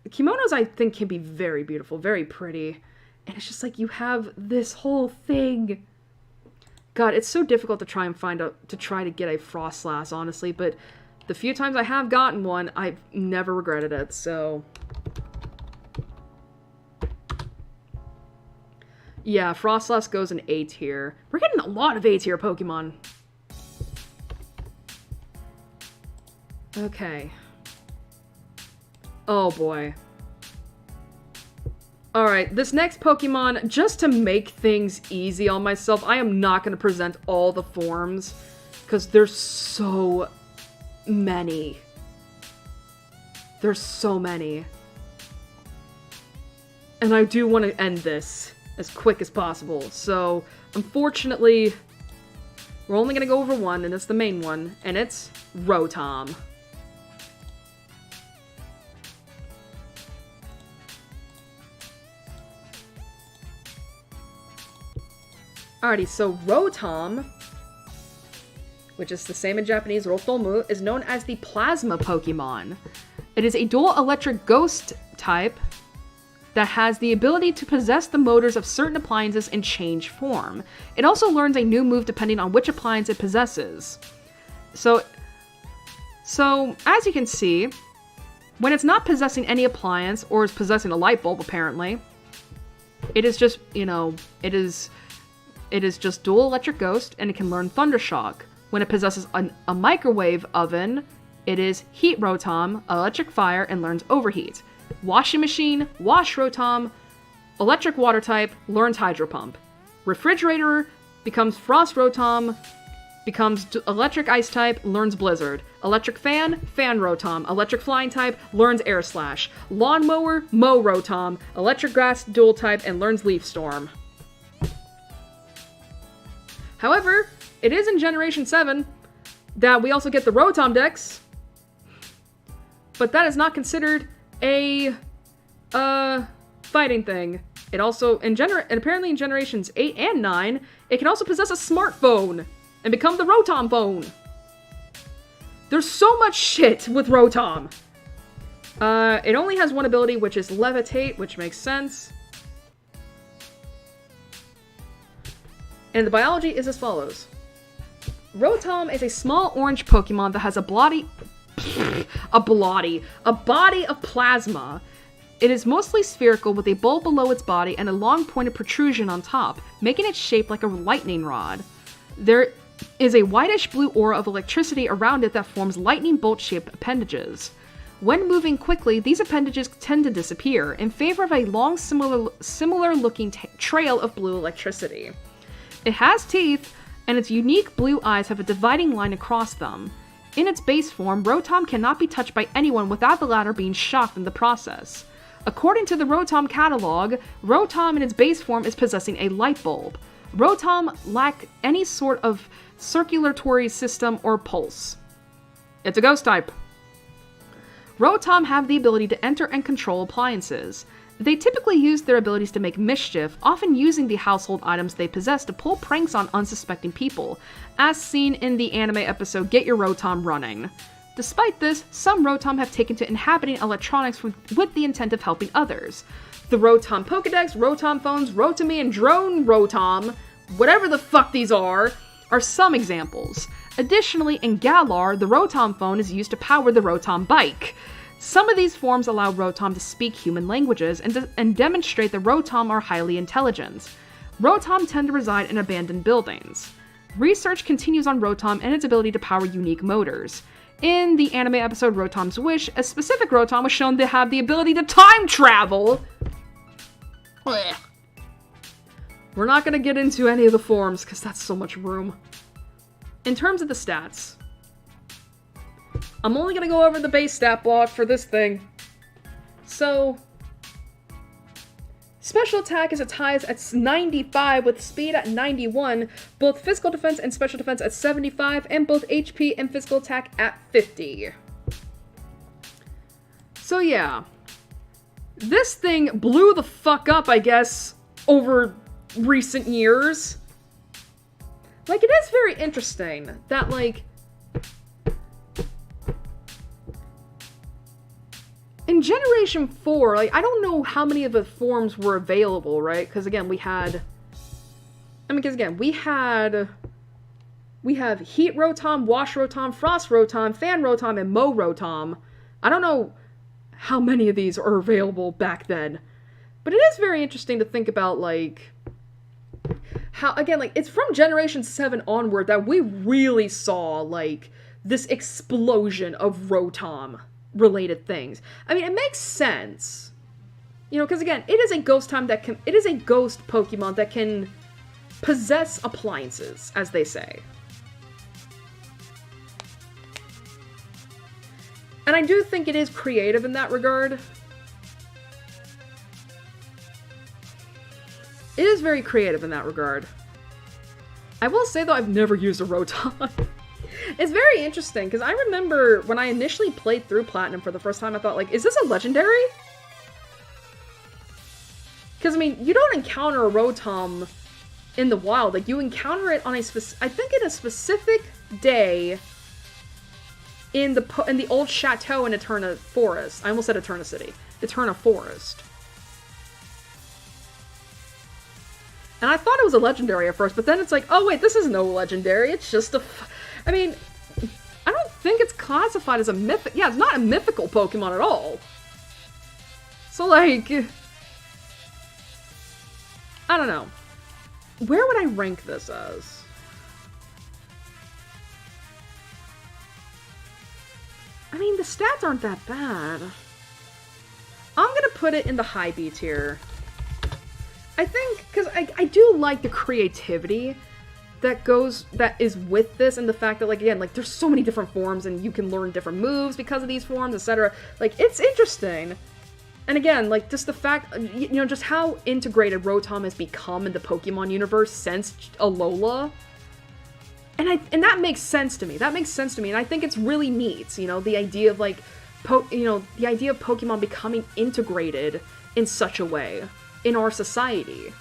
Speaker 2: Kimonos I think can be very beautiful, very pretty, and it's just you have this whole thing. God, it's so difficult to try to get a Frostlass, honestly, but the few times I have gotten one, I've never regretted it, so... Yeah, Frostlass goes in A tier. We're getting a lot of A tier Pokemon. Okay. Oh boy. Alright, this next Pokemon, just to make things easy on myself, I am not going to present all the forms, because there's so many. There's so many. And I do want to end this as quick as possible, so unfortunately we're only gonna go over one, and it's the main one, and it's Rotom. Alrighty, so Rotom, which is the same in Japanese, Rotomu, is known as the Plasma Pokemon. It is a dual electric ghost type that has the ability to possess the motors of certain appliances and change form. It also learns a new move depending on which appliance it possesses. So as you can see, when it's not possessing any appliance, or is possessing a light bulb apparently, it is just, it is just dual electric ghost, and it can learn Thundershock. When it possesses a microwave oven, it is Heat Rotom, electric fire, and learns Overheat. Washing machine, Wash Rotom. Electric water type, learns Hydro Pump. Refrigerator becomes Frost Rotom, becomes electric ice type, learns Blizzard. Electric fan, Fan Rotom. Electric flying type, learns Air Slash. Lawnmower, Mow Rotom. Electric grass, dual type, and learns Leaf Storm. However, it is in Generation 7 that we also get the Rotom Dex, but that is not considered a fighting thing. It also, and apparently in Generations 8 and 9, it can also possess a smartphone and become the Rotom phone. There's so much shit with Rotom. It only has one ability, which is Levitate, which makes sense. And the biology is as follows. Rotom is a small orange Pokemon that has a body of plasma. It is mostly spherical with a bulb below its body and a long pointed protrusion on top, making it shaped like a lightning rod. There is a whitish blue aura of electricity around it that forms lightning bolt-shaped appendages. When moving quickly, these appendages tend to disappear in favor of a long similar-looking trail of blue electricity. It has teeth, and its unique blue eyes have a dividing line across them. In its base form, Rotom cannot be touched by anyone without the latter being shocked in the process. According to the Rotom catalog, Rotom in its base form is possessing a light bulb. Rotom lack any sort of circulatory system or pulse. It's a ghost type. Rotom have the ability to enter and control appliances. They typically use their abilities to make mischief, often using the household items they possess to pull pranks on unsuspecting people, as seen in the anime episode Get Your Rotom Running. Despite this, some Rotom have taken to inhabiting electronics with the intent of helping others. The Rotom Pokedex, Rotom phones, Rotami, and Drone Rotom, whatever the fuck these are some examples. Additionally, in Galar, the Rotom phone is used to power the Rotom bike. Some of these forms allow Rotom to speak human languages and demonstrate that Rotom are highly intelligent. Rotom tend to reside in abandoned buildings. Research continues on Rotom and its ability to power unique motors. In the anime episode Rotom's Wish, a specific Rotom was shown to have the ability to time travel. Blech. We're not going to get into any of the forms because that's so much room. In terms of the stats, I'm only going to go over the base stat block for this thing. So, special attack is as high as 95 with speed at 91, both physical defense and special defense at 75, and both HP and physical attack at 50. So yeah, this thing blew the fuck up, I guess, over recent years. Like, it is very interesting that, like, in Generation 4, like, I don't know how many of the forms were available, right? Because, again, we have Heat Rotom, Wash Rotom, Frost Rotom, Fan Rotom, and Mo Rotom. I don't know how many of these are available back then. But it is very interesting to think about, like, how, again, like, it's from Generation 7 onward that we really saw, like, this explosion of Rotom-related things. I mean, it makes sense. You know, because, again, it is a ghost Pokemon that can possess appliances, as they say. And I do think it is creative in that regard. It is very creative in that regard. I will say, though, I've never used a Rotom. It's very interesting, because I remember when I initially played through Platinum for the first time, I thought, like, is this a legendary? Because, I mean, you don't encounter a Rotom in the wild. Like, you encounter it on a specific day in the old chateau in Eterna Forest. I almost said Eterna City. Eterna Forest. And I thought it was a legendary at first, but then it's like, oh wait, this is no legendary, it's just I mean, I don't think it's classified as a mythic. Yeah, it's not a mythical Pokemon at all. So, like, I don't know. Where would I rank this as? I mean, the stats aren't that bad. I'm gonna put it in the high B tier. I think, because I do like the creativity that is with this, and the fact that, like, again, like, there's so many different forms, and you can learn different moves because of these forms, etc. Like, it's interesting. And again, like, just the fact, you know, just how integrated Rotom has become in the Pokemon universe since Alola. And that makes sense to me. That makes sense to me, and I think it's really neat, you know, the idea of, like, the idea of Pokemon becoming integrated in such a way in our society.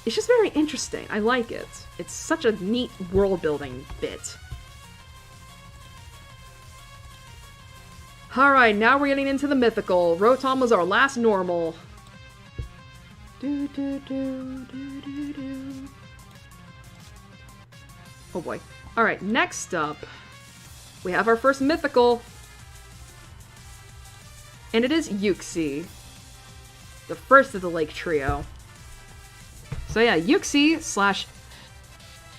Speaker 2: It's just very interesting. I like it. It's such a neat world-building bit. Alright, now we're getting into the mythical. Rotom was our last normal. Oh boy. Alright, next up, we have our first mythical. And it is Yuxi. The first of the Lake Trio. So yeah, Yuxi slash...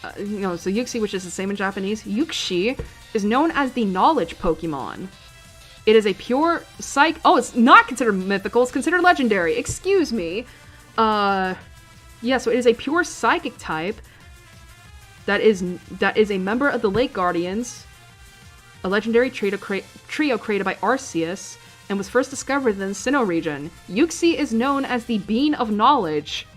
Speaker 2: so Yuxi, which is the same in Japanese, Yuxi, is known as the Knowledge Pokemon. It is a pure psych... Oh, it's not considered mythical, it's considered legendary. Excuse me. Yeah, so it is a pure psychic type that is a member of the Lake Guardians, a legendary trio created by Arceus, and was first discovered in the Sinnoh region. Yuxi is known as the Bean of Knowledge,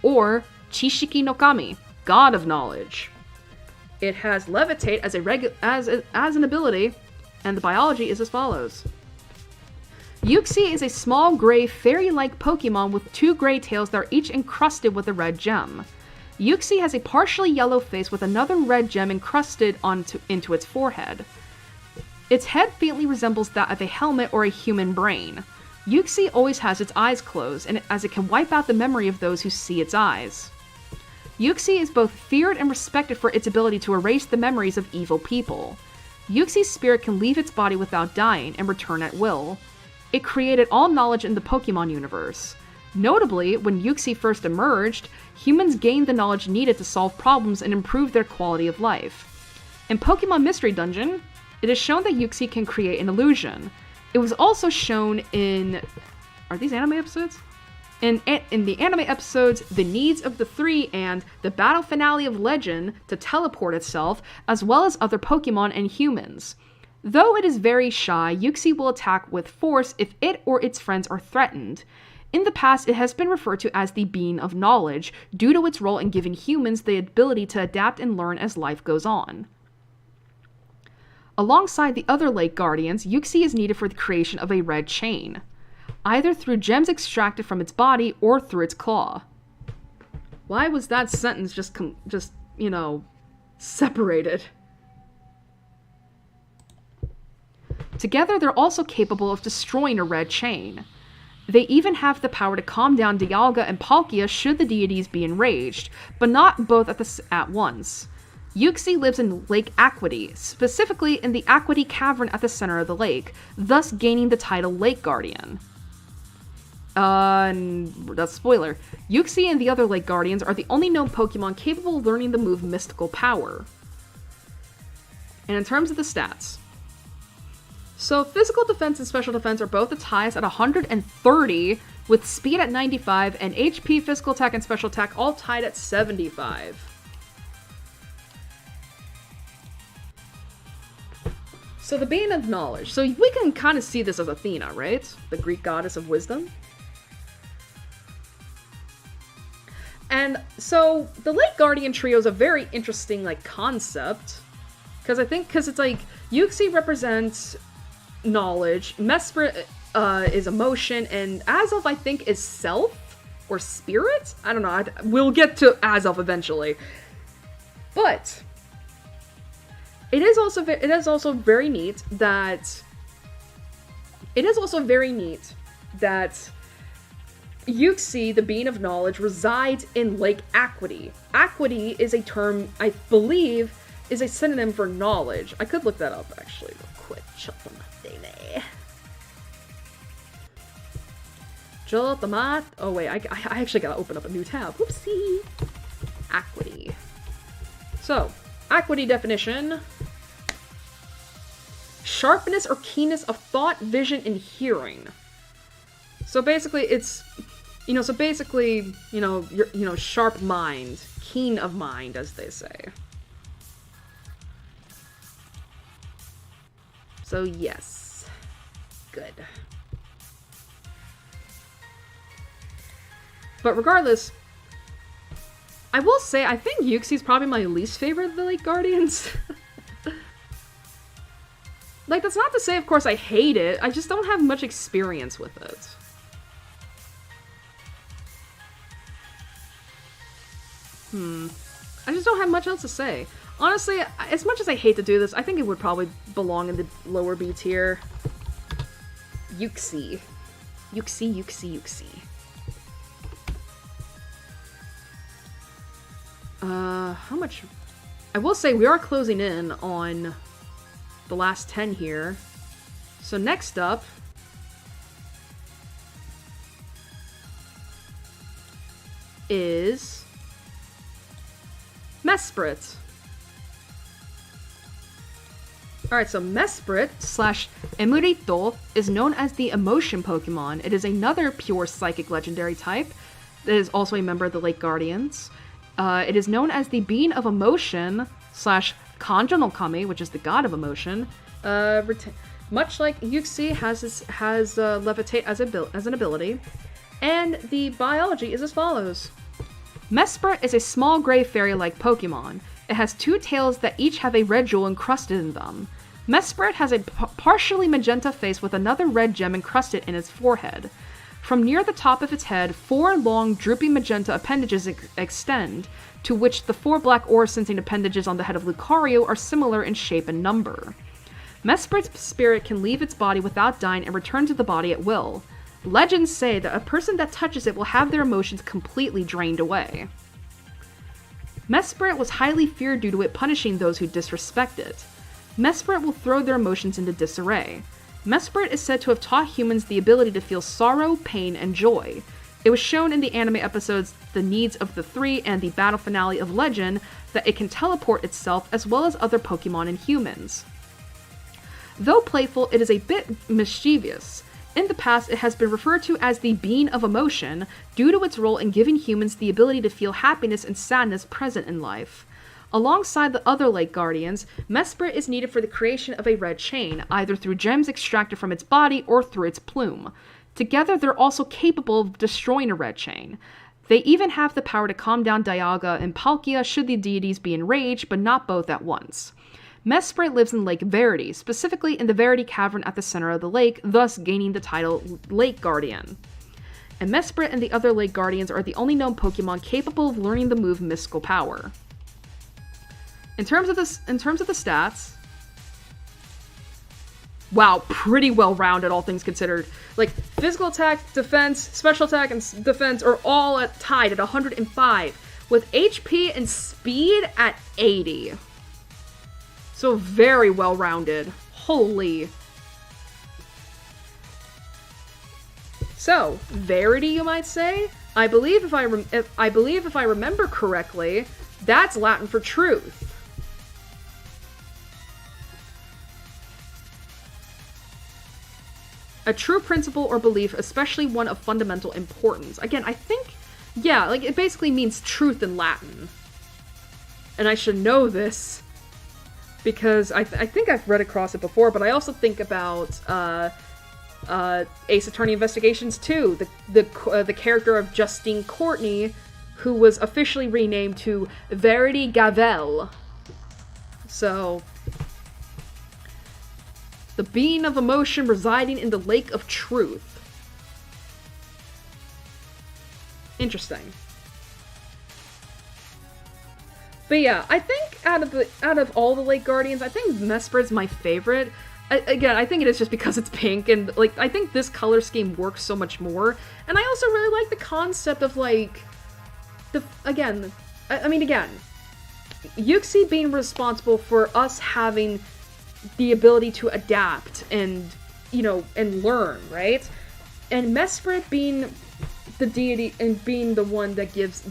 Speaker 2: or Chishiki no Kami, God of Knowledge. It has Levitate as an ability, and the biology is as follows. Yuxi is a small gray fairy-like Pokemon with 2 gray tails that are each encrusted with a red gem. Yuxi has a partially yellow face with another red gem encrusted into its forehead. Its head faintly resembles that of a helmet or a human brain. Yuxi always has its eyes closed, and as it can wipe out the memory of those who see its eyes. Yuxi is both feared and respected for its ability to erase the memories of evil people. Yuxi's spirit can leave its body without dying and return at will. It created all knowledge in the Pokemon universe. Notably, when Yuxi first emerged, humans gained the knowledge needed to solve problems and improve their quality of life. In Pokemon Mystery Dungeon, it is shown that Yuxi can create an illusion. It was also shown in... Are these anime episodes? In the anime episodes, The Needs of the Three and the battle finale of Legend to teleport itself, as well as other Pokemon and humans. Though it is very shy, Yuxi will attack with force if it or its friends are threatened. In the past, it has been referred to as the Bean of Knowledge, due to its role in giving humans the ability to adapt and learn as life goes on. Alongside the other Lake Guardians, Yuxi is needed for the creation of a red chain, either through gems extracted from its body or through its claw. Why was that sentence just separated? Together, they're also capable of destroying a red chain. They even have the power to calm down Dialga and Palkia should the deities be enraged, but not both at once. Yuxi lives in Lake Aquity, specifically in the Aquity Cavern at the center of the lake, thus gaining the title Lake Guardian. That's spoiler. Yuxi and the other Lake Guardians are the only known Pokemon capable of learning the move Mystical Power. And in terms of the stats, so physical defense and special defense are both its highest at 130, with speed at 95, and HP, physical attack, and special attack all tied at 75. So the Bean of Knowledge. So we can kind of see this as Athena, right? The Greek goddess of wisdom. And so the Lake Guardian trio is a very interesting concept, because it's like Yuxi represents knowledge, Mesprit is emotion, and Azelf I think is self or spirit. I don't know. We'll get to Azelf eventually, but it is also very neat that Yuxi, the Bean of Knowledge, resides in Lake Aquity. Aquity is a term I believe is a synonym for knowledge. I could look that up actually real quick. Oh wait, I actually gotta open up a new tab. Whoopsie. Aquity. So, Aquity definition. Sharpness or keenness of thought, vision, and hearing. So basically it's, sharp mind, keen of mind, as they say. So yes, good. But regardless, I will say I think Yuxi's probably my least favorite of the Lake Guardians. That's not to say, of course, I hate it. I just don't have much experience with it. I just don't have much else to say. Honestly, as much as I hate to do this, I think it would probably belong in the lower B tier. Yuxi. Yuxi. How much? I will say we are closing in on the last 10 here. So next up is Mesprit. Alright, so Mesprit / Emurito is known as the Emotion Pokemon. It is another pure Psychic Legendary type that is also a member of the Lake Guardians. It is known as the Bean of Emotion / Kanjo no Kami, which is the God of Emotion. Much like Yuxi has Levitate as an ability. And the biology is as follows. Mesprit is a small gray fairy-like Pokemon. It has two tails that each have a red jewel encrusted in them. Mesprit has a partially magenta face with another red gem encrusted in its forehead. From near the top of its head, 4 long, drooping magenta appendages extend, to which the 4 black aura-sensing appendages on the head of Lucario are similar in shape and number. Mesprit's spirit can leave its body without dying and return to the body at will. Legends say that a person that touches it will have their emotions completely drained away. Mesprit was highly feared due to it punishing those who disrespect it. Mesprit will throw their emotions into disarray. Mesprit is said to have taught humans the ability to feel sorrow, pain, and joy. It was shown in the anime episodes The Needs of the Three and the battle finale of Legend that it can teleport itself as well as other Pokemon and humans. Though playful, it is a bit mischievous. In the past, it has been referred to as the Bean of Emotion due to its role in giving humans the ability to feel happiness and sadness present in life. Alongside the other Lake Guardians, Mesprit is needed for the creation of a red chain, either through gems extracted from its body or through its plume. Together, they're also capable of destroying a red chain. They even have the power to calm down Dialga and Palkia should the deities be enraged, but not both at once. Mesprit lives in Lake Verity, specifically in the Verity Cavern at the center of the lake, thus gaining the title Lake Guardian. And Mesprit and the other Lake Guardians are the only known Pokemon capable of learning the move Mystical Power. In terms of the stats, wow, pretty well rounded, all things considered. Like, physical attack, defense, special attack, and defense are all tied at 105, with HP and speed at 80. So very well rounded. Holy. So, Verity, you might say? I believe if I remember correctly, that's Latin for truth. A true principle or belief, especially one of fundamental importance. Again, I think, yeah, like, it basically means truth in Latin. And I should know this, because I think I've read across it before, but I also think about, Ace Attorney Investigations 2, the character of Justine Courtney, who was officially renamed to Verity Gavel. So, the being of emotion residing in the lake of truth. Interesting. But yeah, I think out of all the Lake Guardians, I think Mesprit's my favorite. I think it is just because it's pink, and like I think this color scheme works so much more. And I also really like the concept of like again, Yuxi being responsible for us having the ability to adapt and, you know, and learn, right? And Mesprit being the deity and being the one that gives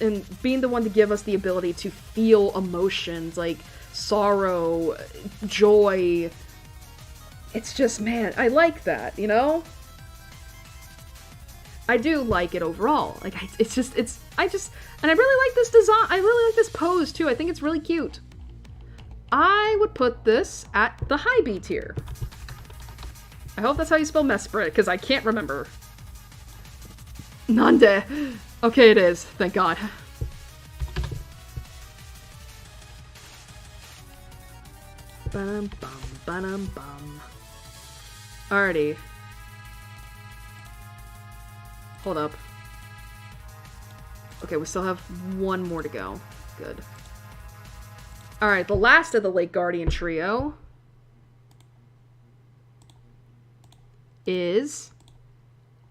Speaker 2: and being the one to give us the ability to feel emotions like sorrow, joy. It's just, man, I like that, you know? I do like it overall. Like, and I really like this design. I really like this pose too. I think it's really cute. I would put this at the high B tier. I hope that's how you spell Mesprit, because I can't remember. Nande. Okay, it is. Thank God. Bum bum bum bum. Alrighty. Hold up. Okay, we still have one more to go. Good. Alright, the last of the Lake Guardian trio is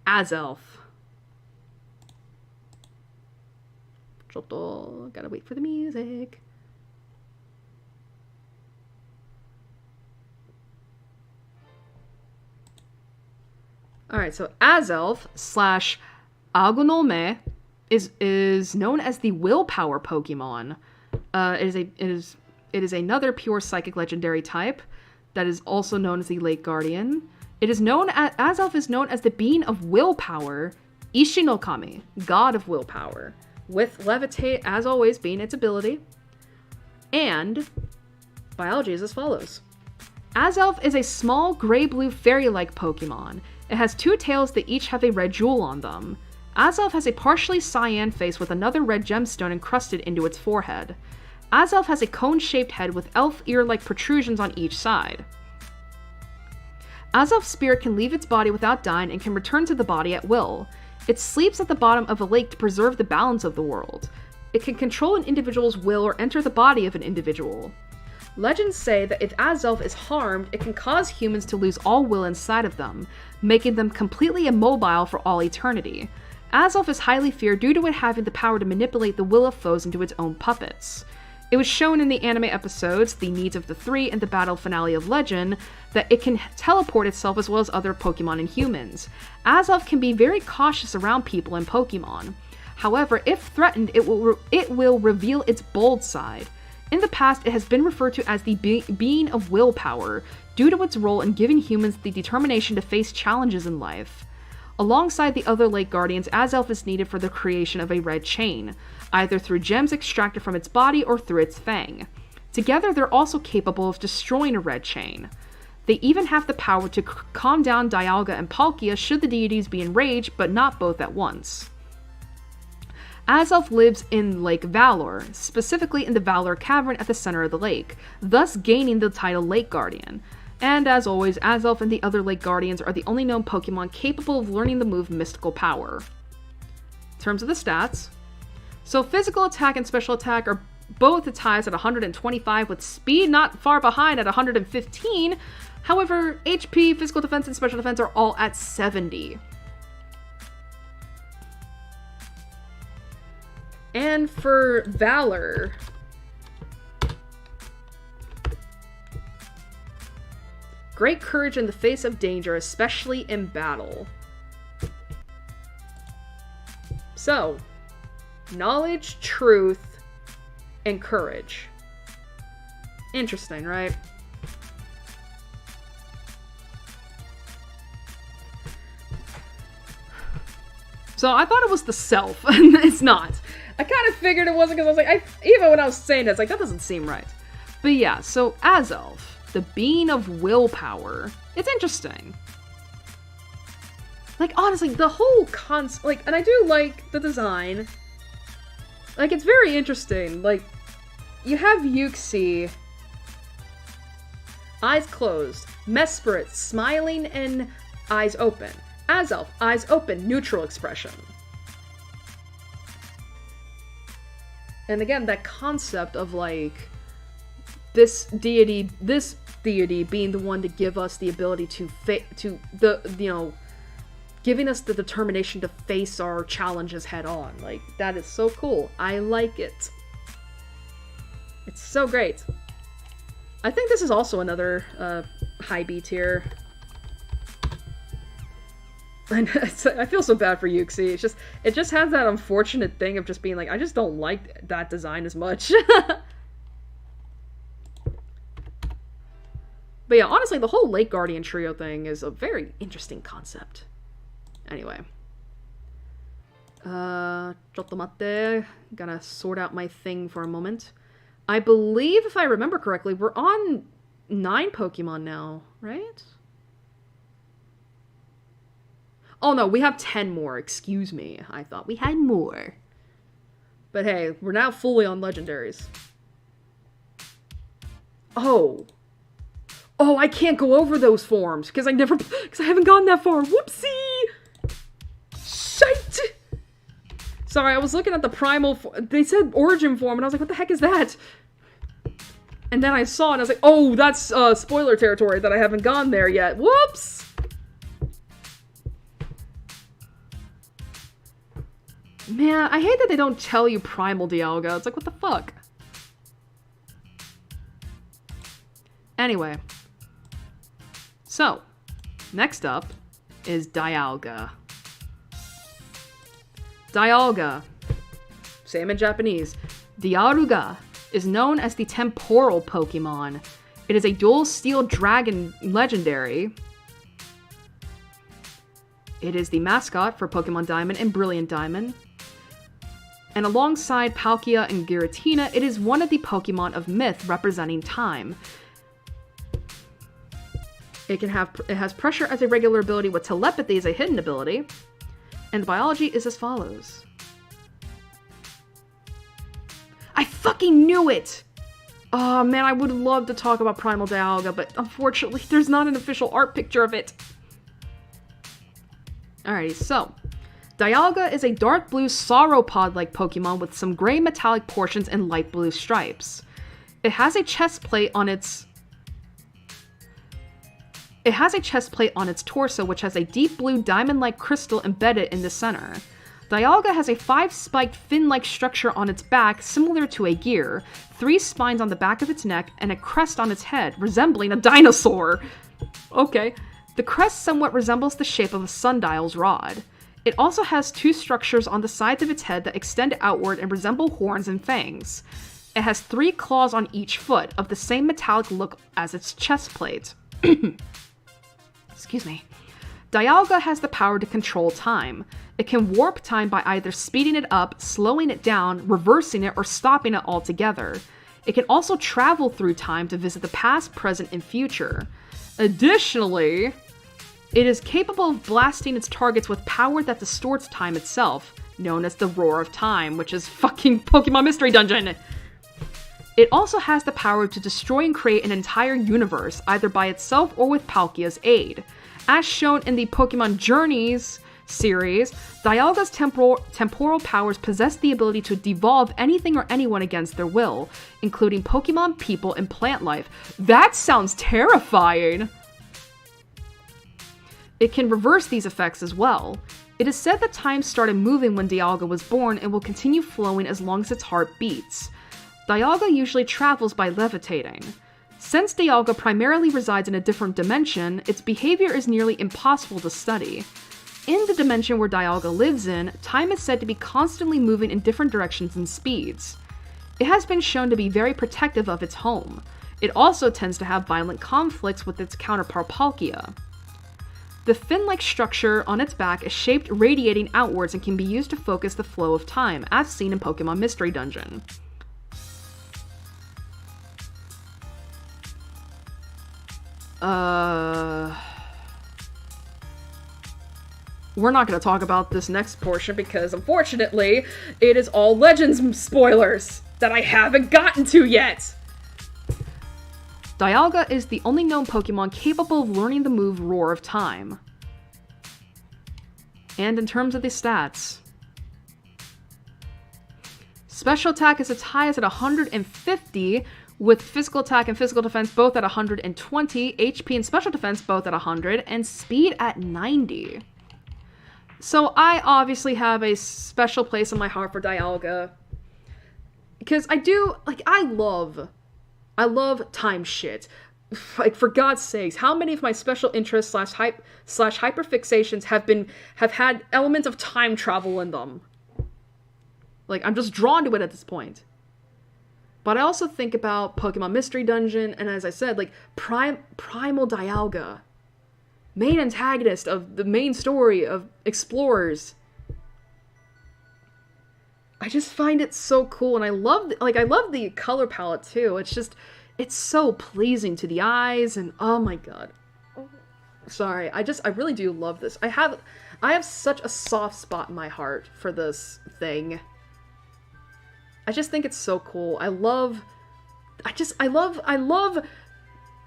Speaker 2: Azelf. Gotta wait for the music. Alright, so Azelf slash Agonolme is known as the Willpower Pokemon. It is another pure psychic legendary type that is also known as the Lake Guardian. Azelf is known as the being of willpower, Ishinokami, god of willpower, with levitate as always being its ability. And biology is as follows. Azelf is a small gray-blue fairy-like Pokemon. It has two tails that each have a red jewel on them. Azelf has a partially cyan face with another red gemstone encrusted into its forehead. Azelf has a cone-shaped head with elf ear-like protrusions on each side. Azelf's spirit can leave its body without dying and can return to the body at will. It sleeps at the bottom of a lake to preserve the balance of the world. It can control an individual's will or enter the body of an individual. Legends say that if Azelf is harmed, it can cause humans to lose all will inside of them, making them completely immobile for all eternity. Azelf is highly feared due to it having the power to manipulate the will of foes into its own puppets. It was shown in the anime episodes, The Needs of the Three and the battle finale of Legend, that it can teleport itself as well as other Pokemon and humans. Azelf can be very cautious around people and Pokemon. However, if threatened, it will reveal its bold side. In the past, it has been referred to as the being of willpower, due to its role in giving humans the determination to face challenges in life. Alongside the other Lake Guardians, Azelf is needed for the creation of a red chain, either through gems extracted from its body or through its fang. Together, they're also capable of destroying a red chain. They even have the power to calm down Dialga and Palkia should the deities be enraged, but not both at once. Azelf lives in Lake Valor, specifically in the Valor Cavern at the center of the lake, thus gaining the title Lake Guardian. And as always, Azelf and the other Lake Guardians are the only known Pokemon capable of learning the move Mystical Power. In terms of the stats, so physical attack and special attack are both at ties at 125, with speed not far behind at 115. However, HP, physical defense, and special defense are all at 70. And for Valor, great courage in the face of danger, especially in battle. So, knowledge, truth, and courage. Interesting, right? So I thought it was the self, and it's not. I kind of figured it wasn't because I was like, even when I was saying it, it's like, that doesn't seem right. But yeah, so Azelf, the being of willpower, it's interesting. Like, honestly, the whole concept, like, and I do like the design. Like, it's very interesting. Like, you have Yuxi, eyes closed, Mesprit, smiling and eyes open. Azelf, eyes open, neutral expression. And again, that concept of, like, this deity being the one to give us the ability giving us the determination to face our challenges head on. Like, that is so cool. I like it. It's so great. I think this is also another high B tier. And I feel so bad for Yuxi. It just has that unfortunate thing of just being like, I just don't like that design as much. But yeah, honestly, the whole Lake Guardian trio thing is a very interesting concept. Anyway. Chotto Gotta sort out my thing for a moment. I believe, if I remember correctly, we're on 9 Pokemon now, right? Oh no, we have 10 more, excuse me. I thought we had more. But hey, we're now fully on legendaries. Oh, I can't go over those forms because I haven't gotten that far. Whoopsie! Shite! Sorry, I was looking at the primal they said origin form and I was like, what the heck is that? And then I saw it and I was like, oh, that's spoiler territory that I haven't gone there yet. Whoops! Man, I hate that they don't tell you primal Dialga. It's like, what the fuck? Anyway. So, next up is Dialga. Dialga, same in Japanese. Dialga is known as the temporal Pokemon. It is a dual steel dragon legendary. It is the mascot for Pokemon Diamond and Brilliant Diamond. And alongside Palkia and Giratina, it is one of the Pokemon of myth representing time. It has pressure as a regular ability with telepathy as a hidden ability. And the biology is as follows. I fucking knew it! Oh man, I would love to talk about Primal Dialga, but unfortunately there's not an official art picture of it. Alrighty, so. Dialga is a dark blue sauropod-like Pokemon with some gray metallic portions and light blue stripes. It has a chest plate on its torso, which has a deep blue diamond-like crystal embedded in the center. Dialga has a 5-spiked fin-like structure on its back, similar to a gear, 3 spines on the back of its neck, and a crest on its head, resembling a dinosaur. Okay. The crest somewhat resembles the shape of a sundial's rod. It also has 2 structures on the sides of its head that extend outward and resemble horns and fangs. It has 3 claws on each foot, of the same metallic look as its chest plate. Excuse me. Dialga has the power to control time. It can warp time by either speeding it up, slowing it down, reversing it, or stopping it altogether. It can also travel through time to visit the past, present, and future. Additionally, it is capable of blasting its targets with power that distorts time itself, known as the Roar of Time, which is fucking Pokemon Mystery Dungeon. It also has the power to destroy and create an entire universe, either by itself or with Palkia's aid. As shown in the Pokemon Journeys series, Dialga's temporal powers possess the ability to devolve anything or anyone against their will, including Pokemon, people, and plant life. That sounds terrifying! It can reverse these effects as well. It is said that time started moving when Dialga was born and will continue flowing as long as its heart beats. Dialga usually travels by levitating. Since Dialga primarily resides in a different dimension, its behavior is nearly impossible to study. In the dimension where Dialga lives in, time is said to be constantly moving in different directions and speeds. It has been shown to be very protective of its home. It also tends to have violent conflicts with its counterpart Palkia. The fin-like structure on its back is shaped radiating outwards and can be used to focus the flow of time, as seen in Pokemon Mystery Dungeon. We're not going to talk about this next portion because, unfortunately, it is all Legends spoilers that I haven't gotten to yet! Dialga is the only known Pokemon capable of learning the move Roar of Time. And in terms of the stats, special attack is its highest at 150, with physical attack and physical defense both at 120, HP and special defense both at 100, and speed at 90. So I obviously have a special place in my heart for Dialga. Because I love time shit. Like, for God's sakes, how many of my special interests slash hyperfixations have had elements of time travel in them? Like, I'm just drawn to it at this point. But I also think about Pokemon Mystery Dungeon, and as I said, like, Primal Dialga. Main antagonist of the main story of Explorers. I just find it so cool, and I love the color palette too. It's so pleasing to the eyes, and oh my god. Sorry, I really do love this. I have such a soft spot in my heart for this thing. I just think it's so cool. I love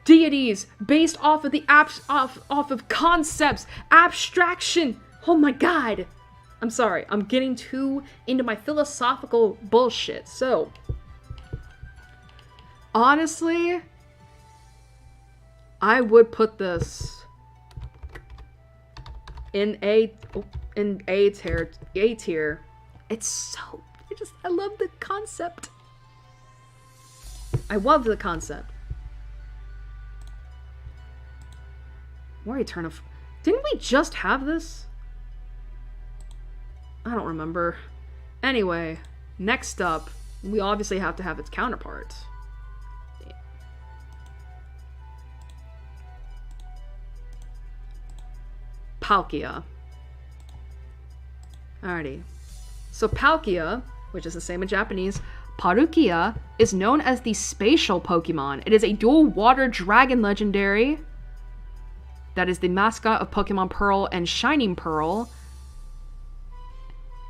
Speaker 2: deities based off of off of concepts, abstraction. Oh my god. I'm sorry, I'm getting too into my philosophical bullshit. So, honestly, I would put this in A tier. It's so, I love the concept. I love the concept. Where didn't we just have this? I don't remember. Anyway, next up, we obviously have to have its counterpart. Palkia. Alrighty. So Palkia, which is the same in Japanese, Parukia, is known as the spatial Pokemon. It is a dual water dragon legendary that is the mascot of Pokemon Pearl and Shining Pearl.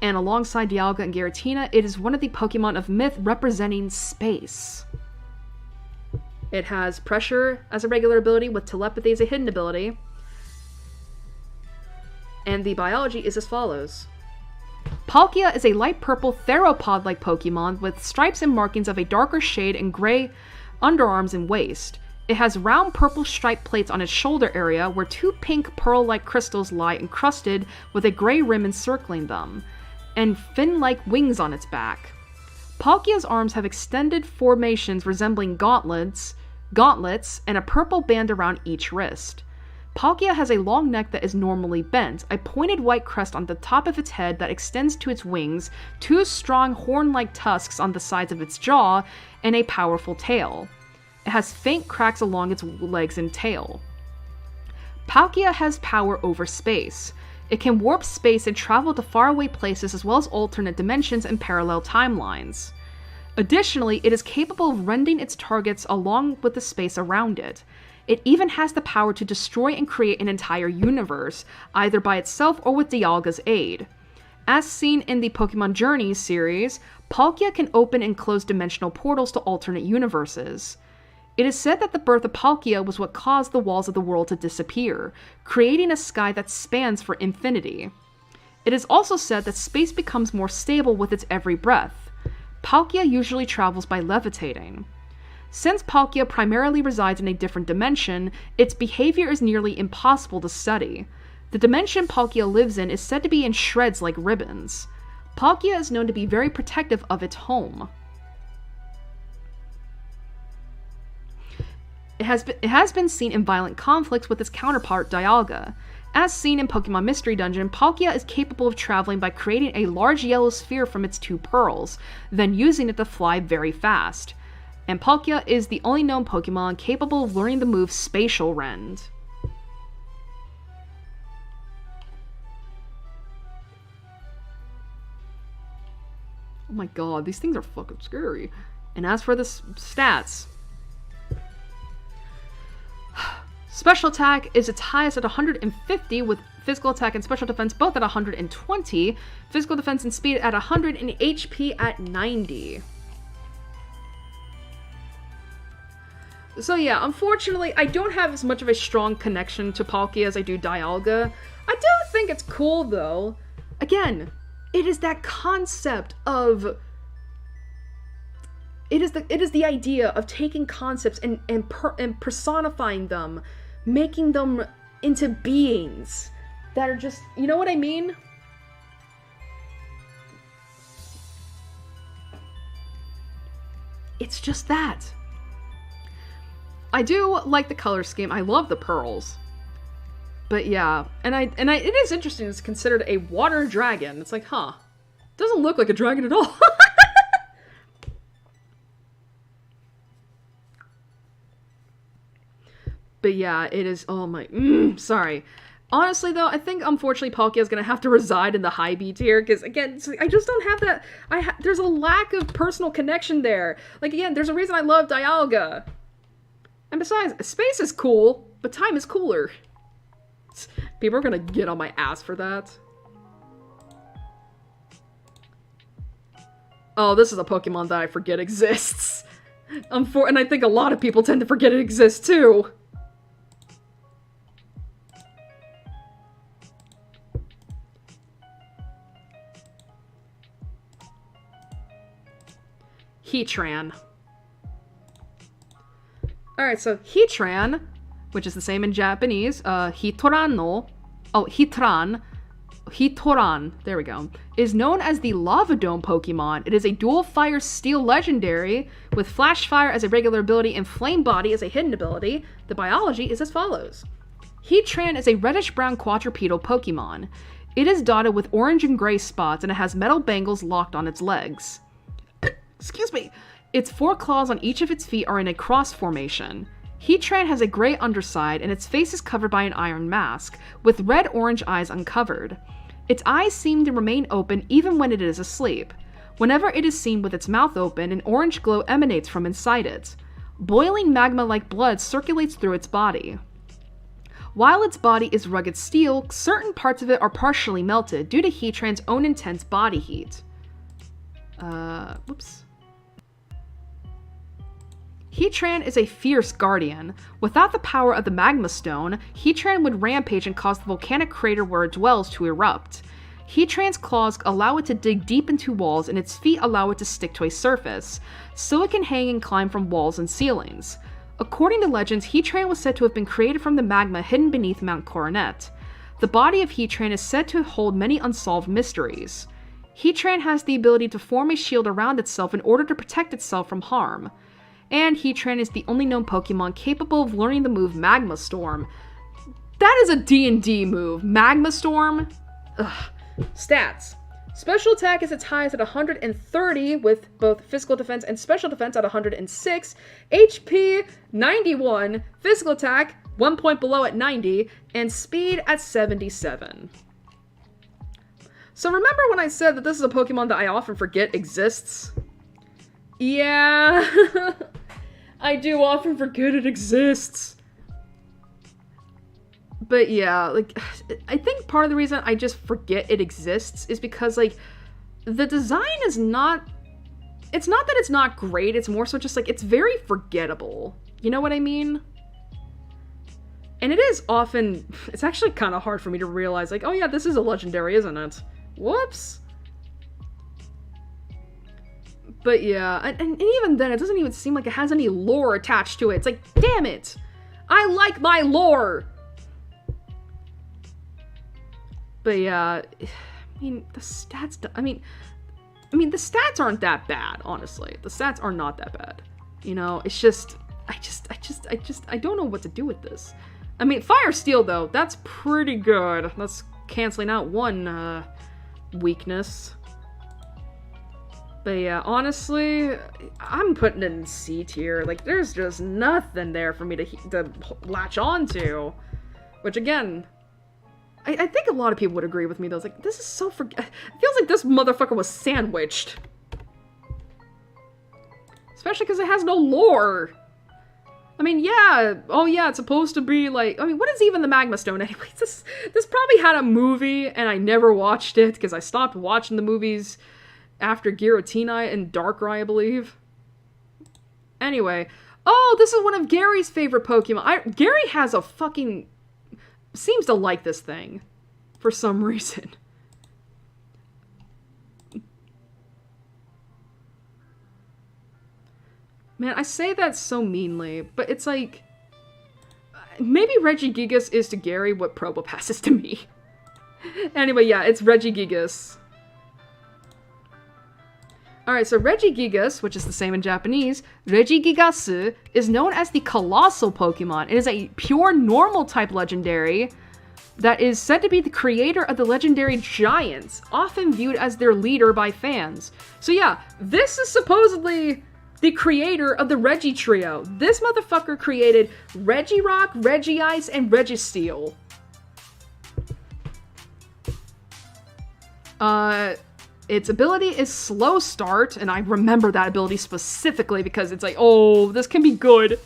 Speaker 2: And alongside Dialga and Giratina, it is one of the Pokemon of myth representing space. It has Pressure as a regular ability, with Telepathy as a hidden ability. And the biology is as follows. Palkia is a light purple theropod-like Pokemon with stripes and markings of a darker shade and gray underarms, and waist. It has round purple striped plates on its shoulder area where 2 pink pearl-like crystals lie encrusted with a gray rim encircling them, and fin-like wings on its back. Palkia's arms have extended formations resembling gauntlets, and a purple band around each wrist. Palkia has a long neck that is normally bent, a pointed white crest on the top of its head that extends to its wings, 2 strong horn-like tusks on the sides of its jaw, and a powerful tail. It has faint cracks along its legs and tail. Palkia has power over space. It can warp space and travel to faraway places as well as alternate dimensions and parallel timelines. Additionally, it is capable of rending its targets along with the space around it. It even has the power to destroy and create an entire universe, either by itself or with Dialga's aid. As seen in the Pokemon Journeys series, Palkia can open and close dimensional portals to alternate universes. It is said that the birth of Palkia was what caused the walls of the world to disappear, creating a sky that spans for infinity. It is also said that space becomes more stable with its every breath. Palkia usually travels by levitating. Since Palkia primarily resides in a different dimension, its behavior is nearly impossible to study. The dimension Palkia lives in is said to be in shreds like ribbons. Palkia is known to be very protective of its home. It has been seen in violent conflicts with its counterpart Dialga. As seen in Pokemon Mystery Dungeon, Palkia is capable of traveling by creating a large yellow sphere from its 2 pearls, then using it to fly very fast. And Palkia is the only known Pokemon capable of learning the move Spatial Rend. Oh my god, these things are fucking scary. And as for the stats, special attack is its highest at 150, with physical attack and special defense both at 120, physical defense and speed at 100, and HP at 90. So yeah, unfortunately, I don't have as much of a strong connection to Palkia as I do Dialga. I do think it's cool, though. Again, it is that concept of... It is the idea of taking concepts and personifying them, making them into beings that are just, you know what I mean? It's just that. I do like the color scheme. I love the pearls. But yeah, and it is interesting. It's considered a water dragon. It's like, huh. Doesn't look like a dragon at all. But yeah, it is, oh my, sorry. Honestly though, I think unfortunately Palkia is going to have to reside in the high B tier, because again, I just don't have that, there's a lack of personal connection there. Like again, there's a reason I love Dialga. And besides, space is cool, but time is cooler. People are going to get on my ass for that. Oh, this is a Pokemon that I forget exists. And I think a lot of people tend to forget it exists too. Heatran. Alright, so Heatran, which is the same in Japanese, Hitoran, there we go, is known as the Lava Dome Pokemon. It is a dual fire steel legendary with Flash Fire as a regular ability and Flame Body as a hidden ability. The biology is as follows. Heatran is a reddish-brown quadrupedal Pokemon. It is dotted with orange and gray spots, and it has metal bangles locked on its legs. Excuse me. Its 4 claws on each of its feet are in a cross formation. Heatran has a gray underside, and its face is covered by an iron mask, with red-orange eyes uncovered. Its eyes seem to remain open even when it is asleep. Whenever it is seen with its mouth open, an orange glow emanates from inside it. Boiling magma-like blood circulates through its body. While its body is rugged steel, certain parts of it are partially melted due to Heatran's own intense body heat. Whoops. Heatran is a fierce guardian. Without the power of the Magma Stone, Heatran would rampage and cause the volcanic crater where it dwells to erupt. Heatran's claws allow it to dig deep into walls, and its feet allow it to stick to a surface, so it can hang and climb from walls and ceilings. According to legends, Heatran was said to have been created from the magma hidden beneath Mount Coronet. The body of Heatran is said to hold many unsolved mysteries. Heatran has the ability to form a shield around itself in order to protect itself from harm. And Heatran is the only known Pokemon capable of learning the move Magma Storm. That is a D&D move. Magma Storm? Ugh.
Speaker 1: Stats. Special attack is its highest at 130 with both physical defense and special defense at 106. HP 91. Physical attack 1 point below at 90. And speed at 77. So remember when I said that this is a Pokemon that I often forget exists? Yeah. I do often forget it exists. But yeah, like, I think part of the reason I just forget it exists is because, like, the design is not... It's not that it's not great, it's more so just, like, it's very forgettable. You know what I mean? And it is often... It's actually kind of hard for me to realize, like, oh yeah, this is a legendary, isn't it? Whoops! But yeah, and even then, it doesn't even seem like it has any lore attached to it. It's like, damn it! I like my lore! But yeah, I mean, the stats, the stats aren't that bad, honestly. The stats are not that bad. You know, it's just, I don't know what to do with this. I mean, Fire Steel, though, that's pretty good. That's canceling out one, weakness. But yeah, honestly, I'm putting it in C tier. Like, there's just nothing there for me to latch on to. Which, again... I think a lot of people would agree with me, though. It's like, this is so it feels like this motherfucker was sandwiched. Especially because it has no lore. I mean, yeah. Oh, yeah, it's supposed to be, like... I mean, what is even the Magma Stone, anyways? This probably had a movie, and I never watched it, because I stopped watching the movies after Giratina and Darkrai, I believe. Anyway. Oh, this is one of Gary's favorite Pokemon. Gary has a fucking... seems to like this thing for some reason. Man, I say that so meanly, but it's like maybe Regigigas is to Gary what Probopass is to me. Anyway, yeah, it's Regigigas. Alright, so Regigigas, which is the same in Japanese, Regigigasu, is known as the Colossal Pokemon. It is a pure normal type legendary that is said to be the creator of the legendary Giants, often viewed as their leader by fans. So yeah, this is supposedly the creator of the Regi Trio. This motherfucker created Regirock, Regice, and Registeel. Its ability is Slow Start, and I remember that ability specifically because it's like, oh, this can be good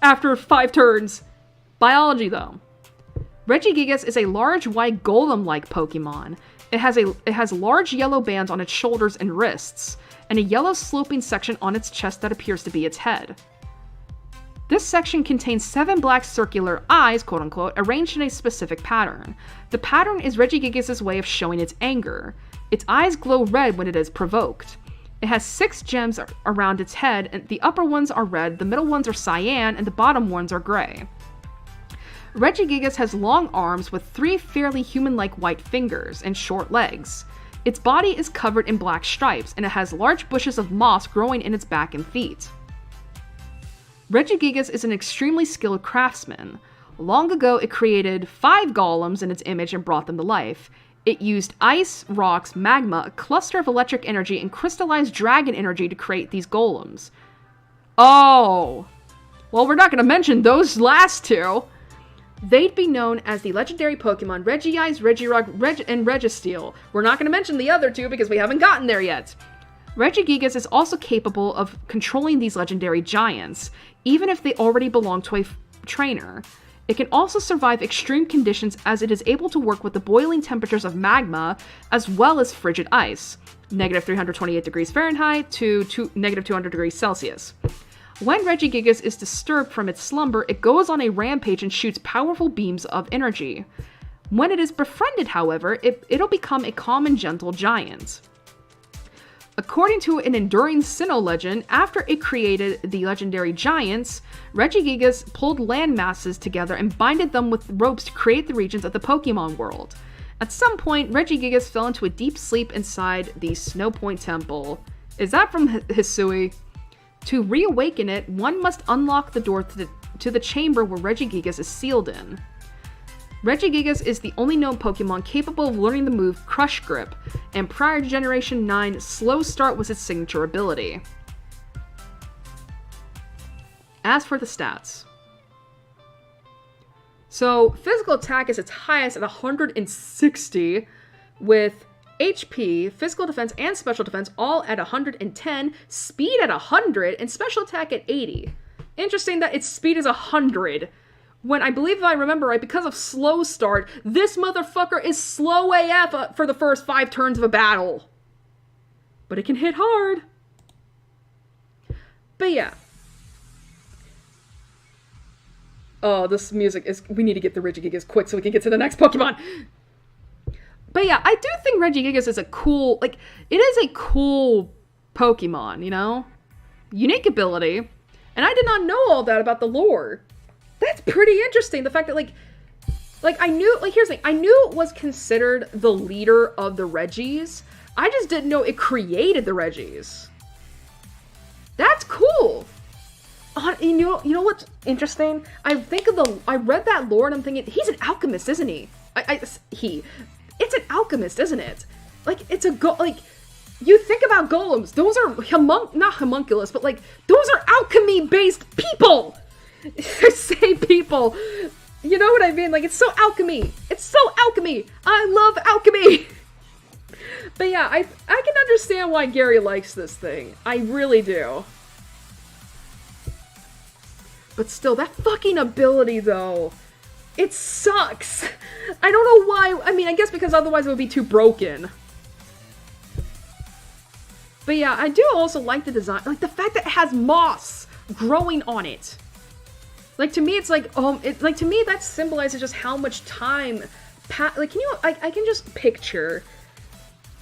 Speaker 1: after 5 turns. Biology, though. Regigigas is a large, white, golem-like Pokemon. It has large yellow bands on its shoulders and wrists, and a yellow sloping section on its chest that appears to be its head. This section contains 7 black circular eyes, quote-unquote, arranged in a specific pattern. The pattern is Regigigas' way of showing its anger. Its eyes glow red when it is provoked. It has 6 gems around its head, and the upper ones are red, the middle ones are cyan, and the bottom ones are gray. Regigigas has long arms with 3 fairly human-like white fingers and short legs. Its body is covered in black stripes, and it has large bushes of moss growing in its back and feet. Regigigas is an extremely skilled craftsman. Long ago, it created 5 golems in its image and brought them to life. It used ice, rocks, magma, a cluster of electric energy, and crystallized dragon energy to create these golems. Oh! Well, we're not going to mention those last 2. They'd be known as the legendary Pokemon Regice, Regirock, and Registeel. We're not going to mention the other 2 because we haven't gotten there yet. Regigigas is also capable of controlling these legendary giants, even if they already belong to a trainer. It can also survive extreme conditions as it is able to work with the boiling temperatures of magma as well as frigid ice, negative 328 degrees Fahrenheit to negative 200 degrees Celsius. When Regigigas is disturbed from its slumber, it goes on a rampage and shoots powerful beams of energy.
Speaker 2: When it is befriended, however, it'll become a calm and gentle giant. According to an enduring Sinnoh legend, after it created the legendary giants, Regigigas pulled land masses together and binded them with ropes to create the regions of the Pokemon world. At some point, Regigigas fell into a deep sleep inside the Snow Point Temple. Is that from Hisui? To reawaken it, one must unlock the door to the chamber where Regigigas is sealed in. Regigigas is the only known Pokemon capable of learning the move Crush Grip, and prior to Generation 9, Slow Start was its signature ability. As for the stats. So, physical attack is its highest at 160, with HP, physical defense, and special defense all at 110, speed at 100, and special attack at 80. Interesting that its speed is 100. When I believe if I remember right, because of Slow Start, this motherfucker is slow AF for the first 5 turns of a battle. But it can hit hard. But yeah. Oh, this music is... We need to get the Regigigas quick so we can get to the next Pokemon. But yeah, I do think Regigigas is a cool... Like, it is a cool Pokemon, you know? Unique ability. And I did not know all that about the lore. That's pretty interesting. The fact that, like I knew, here's the thing. I knew it was considered the leader of the Regis. I just didn't know it created the Regis. That's cool. You know what's interesting? I read that lore and I'm thinking, he's an alchemist, isn't he? It's an alchemist, isn't it? Like, it's you think about golems. Those are not homunculus, but, like, those are alchemy-based people! I say people. You know what I mean? Like, it's so alchemy. It's so alchemy. I love alchemy. But yeah, I can understand why Gary likes this thing. I really do. But still, that fucking ability, though. It sucks. I don't know why. I mean, I guess because otherwise it would be too broken. But yeah, I do also like the design. Like, the fact that it has moss growing on it. Like, to me, it's like, to me, that symbolizes just how much time, I can just picture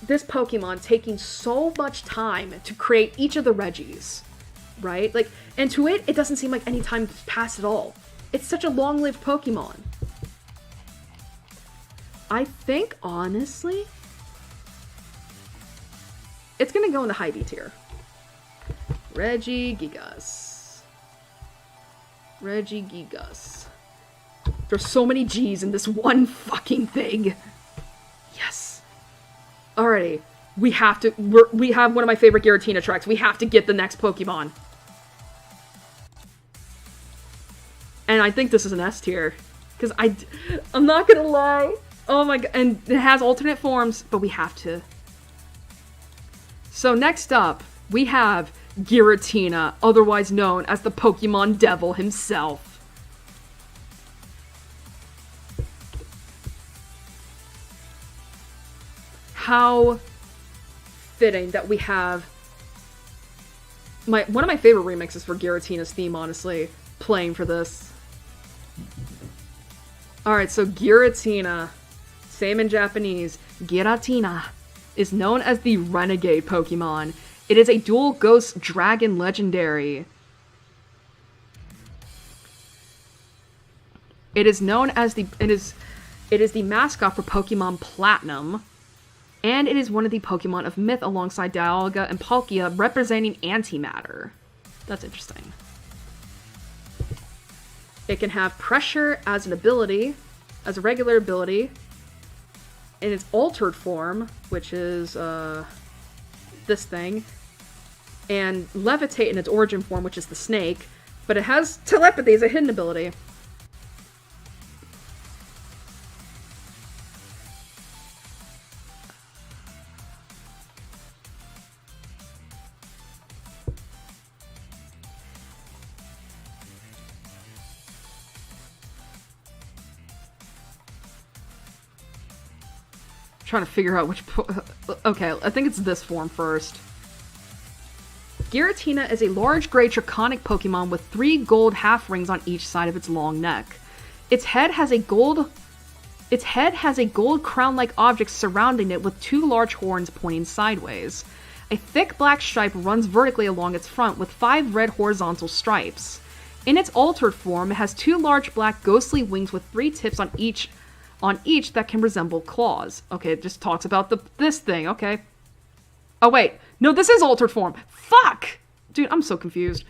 Speaker 2: this Pokemon taking so much time to create each of the Regis, right? Like, and to it doesn't seem like any time passed at all. It's such a long-lived Pokemon. I think, honestly, it's gonna go in the high B tier. Regigigas. There's so many G's in this one fucking thing. Yes. Alrighty. We have one of my favorite Giratina tracks. We have to get the next Pokemon. And I think this is an S tier. Because I'm not gonna lie. Oh my god. And it has alternate forms, but we have to. So next up, we have Giratina, otherwise known as the Pokemon Devil himself. How fitting that we have one of my favorite remixes for Giratina's theme, honestly, playing for this. Alright, so Giratina, same in Japanese, Giratina, is known as the Renegade Pokemon. It is a dual ghost dragon legendary. It is known as it is the mascot for Pokemon Platinum, and it is one of the Pokemon of Myth alongside Dialga and Palkia, representing antimatter. That's interesting. It can have Pressure as an ability, as a regular ability, in its altered form, which is this thing, and Levitate in its origin form, which is the snake, but it has Telepathy as a hidden ability. Trying to figure out which okay, I think it's this form first. Giratina is a large gray draconic Pokemon with 3 gold half rings on each side of its long neck. Its head has a gold Its head has a gold crown-like object surrounding it with 2 large horns pointing sideways. A thick black stripe runs vertically along its front with 5 red horizontal stripes. In its altered form, it has 2 large black ghostly wings with 3 tips on each that can resemble claws. Okay, it just talks about this thing, okay. Oh wait, no, this is altered form. Fuck! Dude, I'm so confused.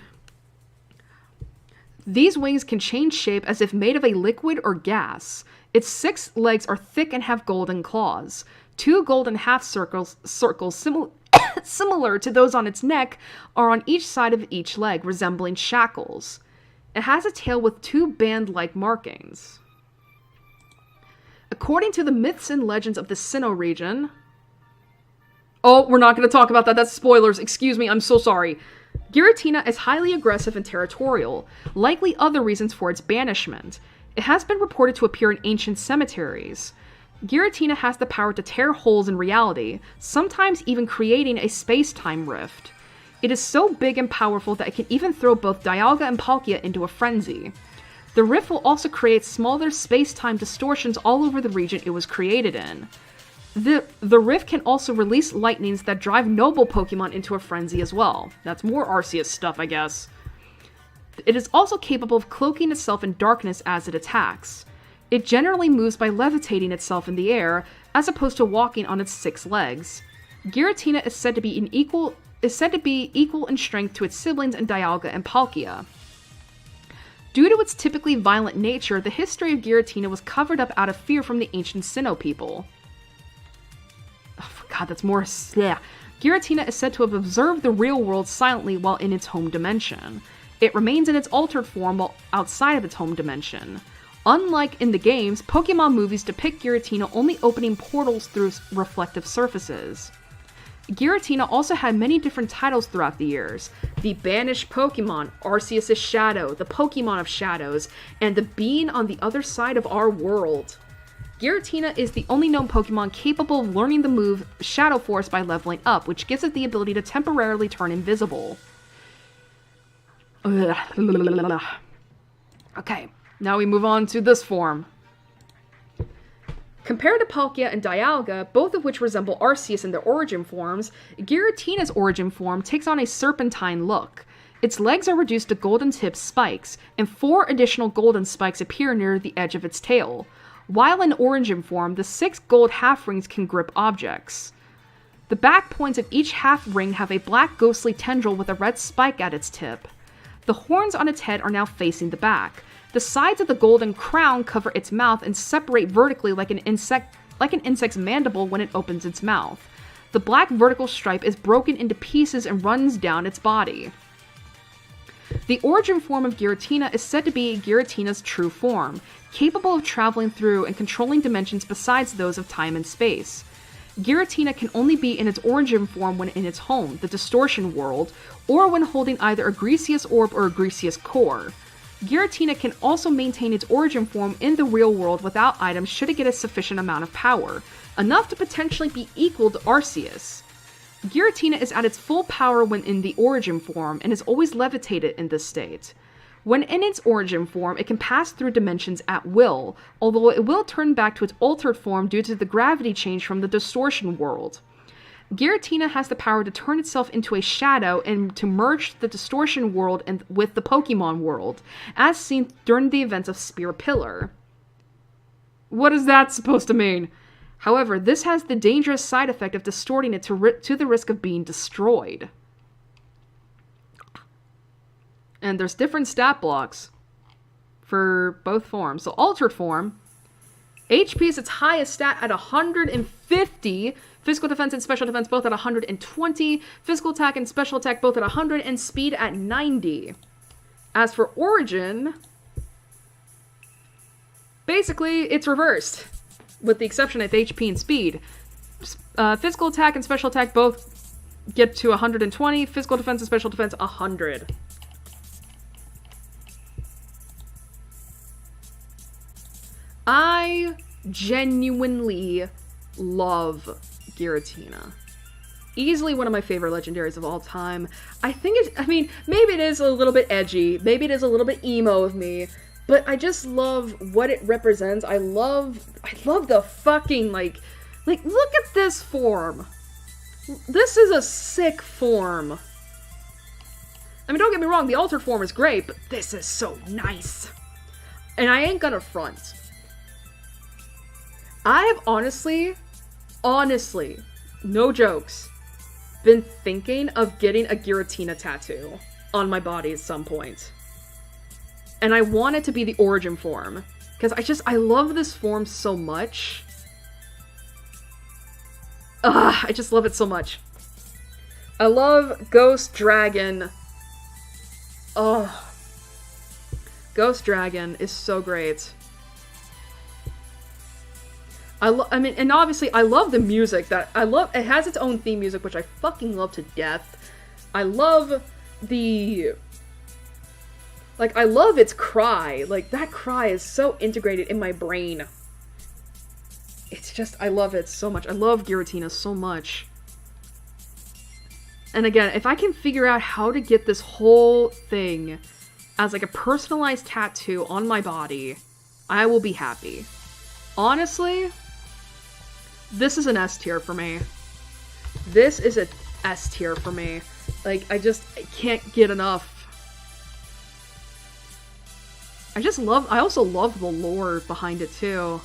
Speaker 2: These wings can change shape as if made of a liquid or gas. Its 6 legs are thick and have golden claws. 2 golden half circles similar to those on its neck are on each side of each leg, resembling shackles. It has a tail with 2 band-like markings. According to the myths and legends of the Sinnoh region... Oh, we're not going to talk about that. That's spoilers. Excuse me. I'm so sorry. Giratina is highly aggressive and territorial, likely other reasons for its banishment. It has been reported to appear in ancient cemeteries. Giratina has the power to tear holes in reality, sometimes even creating a space-time rift. It is so big and powerful that it can even throw both Dialga and Palkia into a frenzy. The rift will also create smaller space-time distortions all over the region it was created in. The rift can also release lightnings that drive noble Pokemon into a frenzy as well. That's more Arceus stuff, I guess. It is also capable of cloaking itself in darkness as it attacks. It generally moves by levitating itself in the air, as opposed to walking on its 6 legs. Giratina is said to be equal in strength to its siblings in Dialga and Palkia. Due to its typically violent nature, the history of Giratina was covered up out of fear from the ancient Sinnoh people. Oh, God, that's more... Yeah. Giratina is said to have observed the real world silently while in its home dimension. It remains in its altered form while outside of its home dimension. Unlike in the games, Pokemon movies depict Giratina only opening portals through reflective surfaces. Giratina also had many different titles throughout the years. The Banished Pokemon, Arceus' Shadow, the Pokemon of Shadows, and the Being on the Other Side of Our World. Giratina is the only known Pokemon capable of learning the move Shadow Force by leveling up, which gives it the ability to temporarily turn invisible. Okay, now we move on to this form. Compared to Palkia and Dialga, both of which resemble Arceus in their origin forms, Giratina's origin form takes on a serpentine look. Its legs are reduced to golden-tipped spikes, and 4 additional golden spikes appear near the edge of its tail. While in origin form, the 6 gold half-rings can grip objects. The back points of each half-ring have a black ghostly tendril with a red spike at its tip. The horns on its head are now facing the back. The sides of the golden crown cover its mouth and separate vertically like an insect's mandible when it opens its mouth. The black vertical stripe is broken into pieces and runs down its body. The origin form of Giratina is said to be Giratina's true form, capable of traveling through and controlling dimensions besides those of time and space. Giratina can only be in its origin form when in its home, the Distortion World, or when holding either a Greasius Orb or a Greasius Core. Giratina can also maintain its origin form in the real world without items should it get a sufficient amount of power, enough to potentially be equal to Arceus. Giratina is at its full power when in the origin form, and is always levitated in this state. When in its origin form, it can pass through dimensions at will, although it will turn back to its altered form due to the gravity change from the Distortion World. Giratina has the power to turn itself into a shadow and to merge the Distortion World with the Pokemon world, as seen during the events of Spear Pillar. What is that supposed to mean? However, this has the dangerous side effect of distorting it to the risk of being destroyed. And there's different stat blocks for both forms. So altered form, HP is its highest stat at 150, physical defense and special defense both at 120, physical attack and special attack both at 100, and speed at 90. As for origin, basically it's reversed, with the exception of HP and speed. Physical attack and special attack both get to 120, physical defense and special defense 100. I genuinely love Giratina. Easily one of my favorite legendaries of all time. I think maybe it is a little bit edgy, maybe it is a little bit emo of me,
Speaker 1: but I just love what it represents. I love the fucking, like, look at this form. This is a sick form. I mean, don't get me wrong, the altered form is great, but this is so nice. And I ain't gonna front. I have honestly, no jokes, been thinking of getting a Giratina tattoo on my body at some point. And I want it to be the origin form. Because I love this form so much. I just love it so much. I love Ghost Dragon. Oh. Ghost Dragon is so great. I mean, and obviously I love the music it has its own theme music, which I fucking love to death. I love I love its cry. Like, that cry is so integrated in my brain. It's just, I love it so much. I love Giratina so much. And again, if I can figure out how to get this whole thing as like a personalized tattoo on my body, I will be happy. Honestly, this is an S tier for me. This is a S tier for me. Like, I can't get enough. I also love the lore behind it too.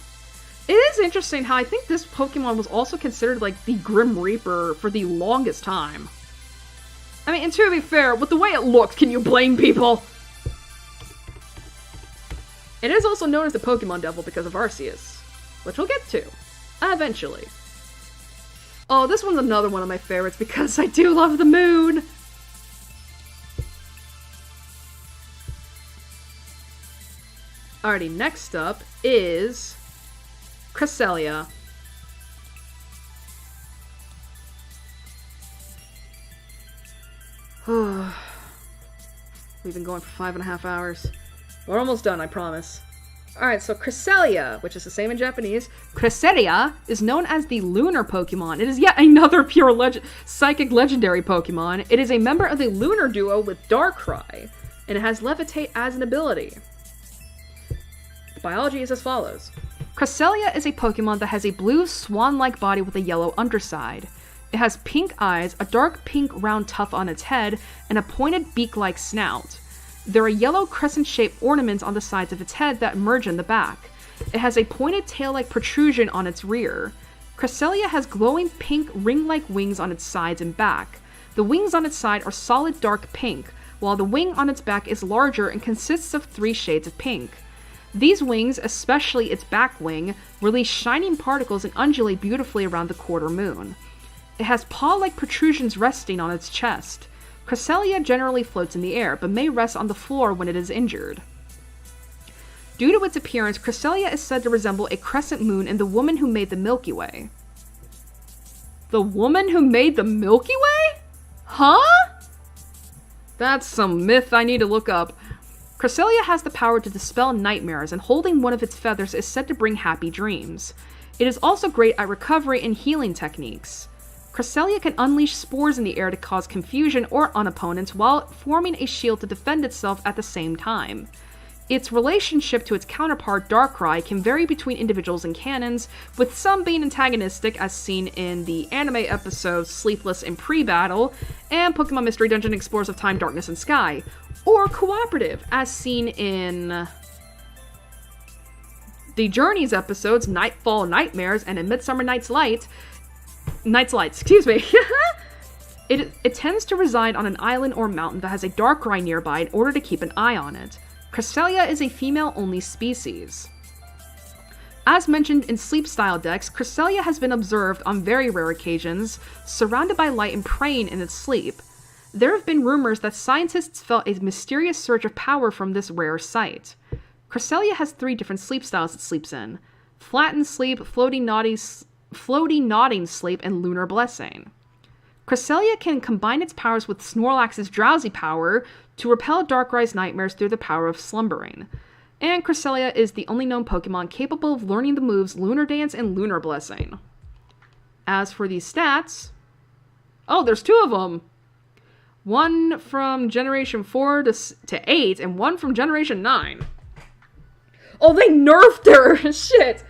Speaker 1: It is interesting how I think this Pokemon was also considered like the Grim Reaper for the longest time. I mean, and to be fair, with the way it looked, can you blame people? It is also known as the Pokemon Devil because of Arceus, which we'll get to eventually. Oh, this one's another one of my favorites because I do love the moon. Alrighty, next up is Cresselia. We've been going for 5.5 hours. We're almost done, I promise. Alright, so Cresselia, which is the same in Japanese. Cresselia is known as the Lunar Pokemon. It is yet another pure psychic legendary Pokemon. It is a member of the Lunar duo with Darkrai, and it has Levitate as an ability. The biology is as follows. Cresselia is a Pokemon that has a blue swan-like body with a yellow underside. It has pink eyes, a dark pink round tuft on its head, and a pointed beak-like snout. There are yellow crescent-shaped ornaments on the sides of its head that merge in the back. It has a pointed tail-like protrusion on its rear. Cresselia has glowing pink ring-like wings on its sides and back. The wings on its side are solid dark pink, while the wing on its back is larger and consists of 3 shades of pink. These wings, especially its back wing, release shining particles and undulate beautifully around the quarter moon. It has paw-like protrusions resting on its chest. Cresselia generally floats in the air, but may rest on the floor when it is injured. Due to its appearance, Cresselia is said to resemble a crescent moon and the woman who made the Milky Way. The woman who made the Milky Way? Huh? That's some myth I need to look up. Cresselia has the power to dispel nightmares, and holding one of its feathers is said to bring happy dreams. It is also great at recovery and healing techniques. Cresselia can unleash spores in the air to cause confusion or on opponents while forming a shield to defend itself at the same time. Its relationship to its counterpart, Darkrai, can vary between individuals and canons, with some being antagonistic as seen in the anime episodes Sleepless and Pre-Battle, and Pokemon Mystery Dungeon Explorers of Time, Darkness, and Sky, or cooperative as seen in the Journeys episodes Nightfall Nightmares and A Midsummer Night's Lights, excuse me. It tends to reside on an island or mountain that has a Darkrai nearby in order to keep an eye on it. Cresselia is a female-only species. As mentioned in sleep-style decks, Cresselia has been observed on very rare occasions, surrounded by light and praying in its sleep. There have been rumors that scientists felt a mysterious surge of power from this rare sight. Cresselia has 3 different sleep styles it sleeps in: flattened sleep, floaty nodding sleep, and lunar blessing. Cresselia can combine its powers with Snorlax's drowsy power to repel Darkrai's nightmares through the power of slumbering. And Cresselia is the only known Pokemon capable of learning the moves Lunar Dance and Lunar Blessing. As for these stats... Oh, there's 2 of them! One from Generation 4 to 8, and one from Generation 9. Oh, they nerfed her! Shit!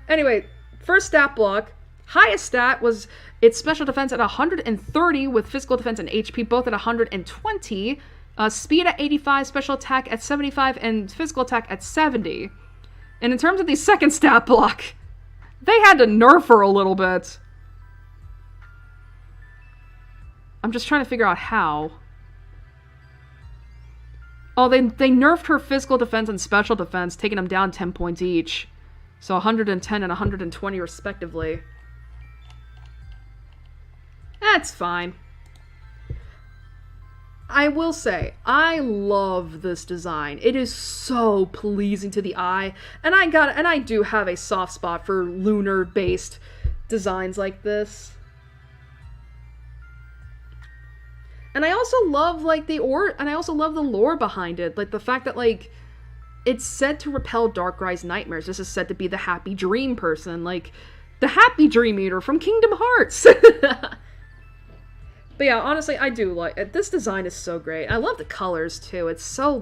Speaker 1: Anyway, first stat block. Highest stat was its special defense at 130, with physical defense and HP both at 120. Speed at 85, special attack at 75, and physical attack at 70. And in terms of the second stat block, they had to nerf her a little bit. I'm just trying to figure out how. Oh, they nerfed her physical defense and special defense, taking them down 10 points each. So 110 and 120 respectively. That's fine. I will say, I love this design. It is so pleasing to the eye, and I do have a soft spot for lunar-based designs like this. And I also love the lore behind it, like the fact that it's said to repel Darkrai's nightmares. This is said to be the happy dream person, like the happy dream eater from Kingdom Hearts. But yeah, honestly, I do like it. This design is so great. I love the colors too. It's so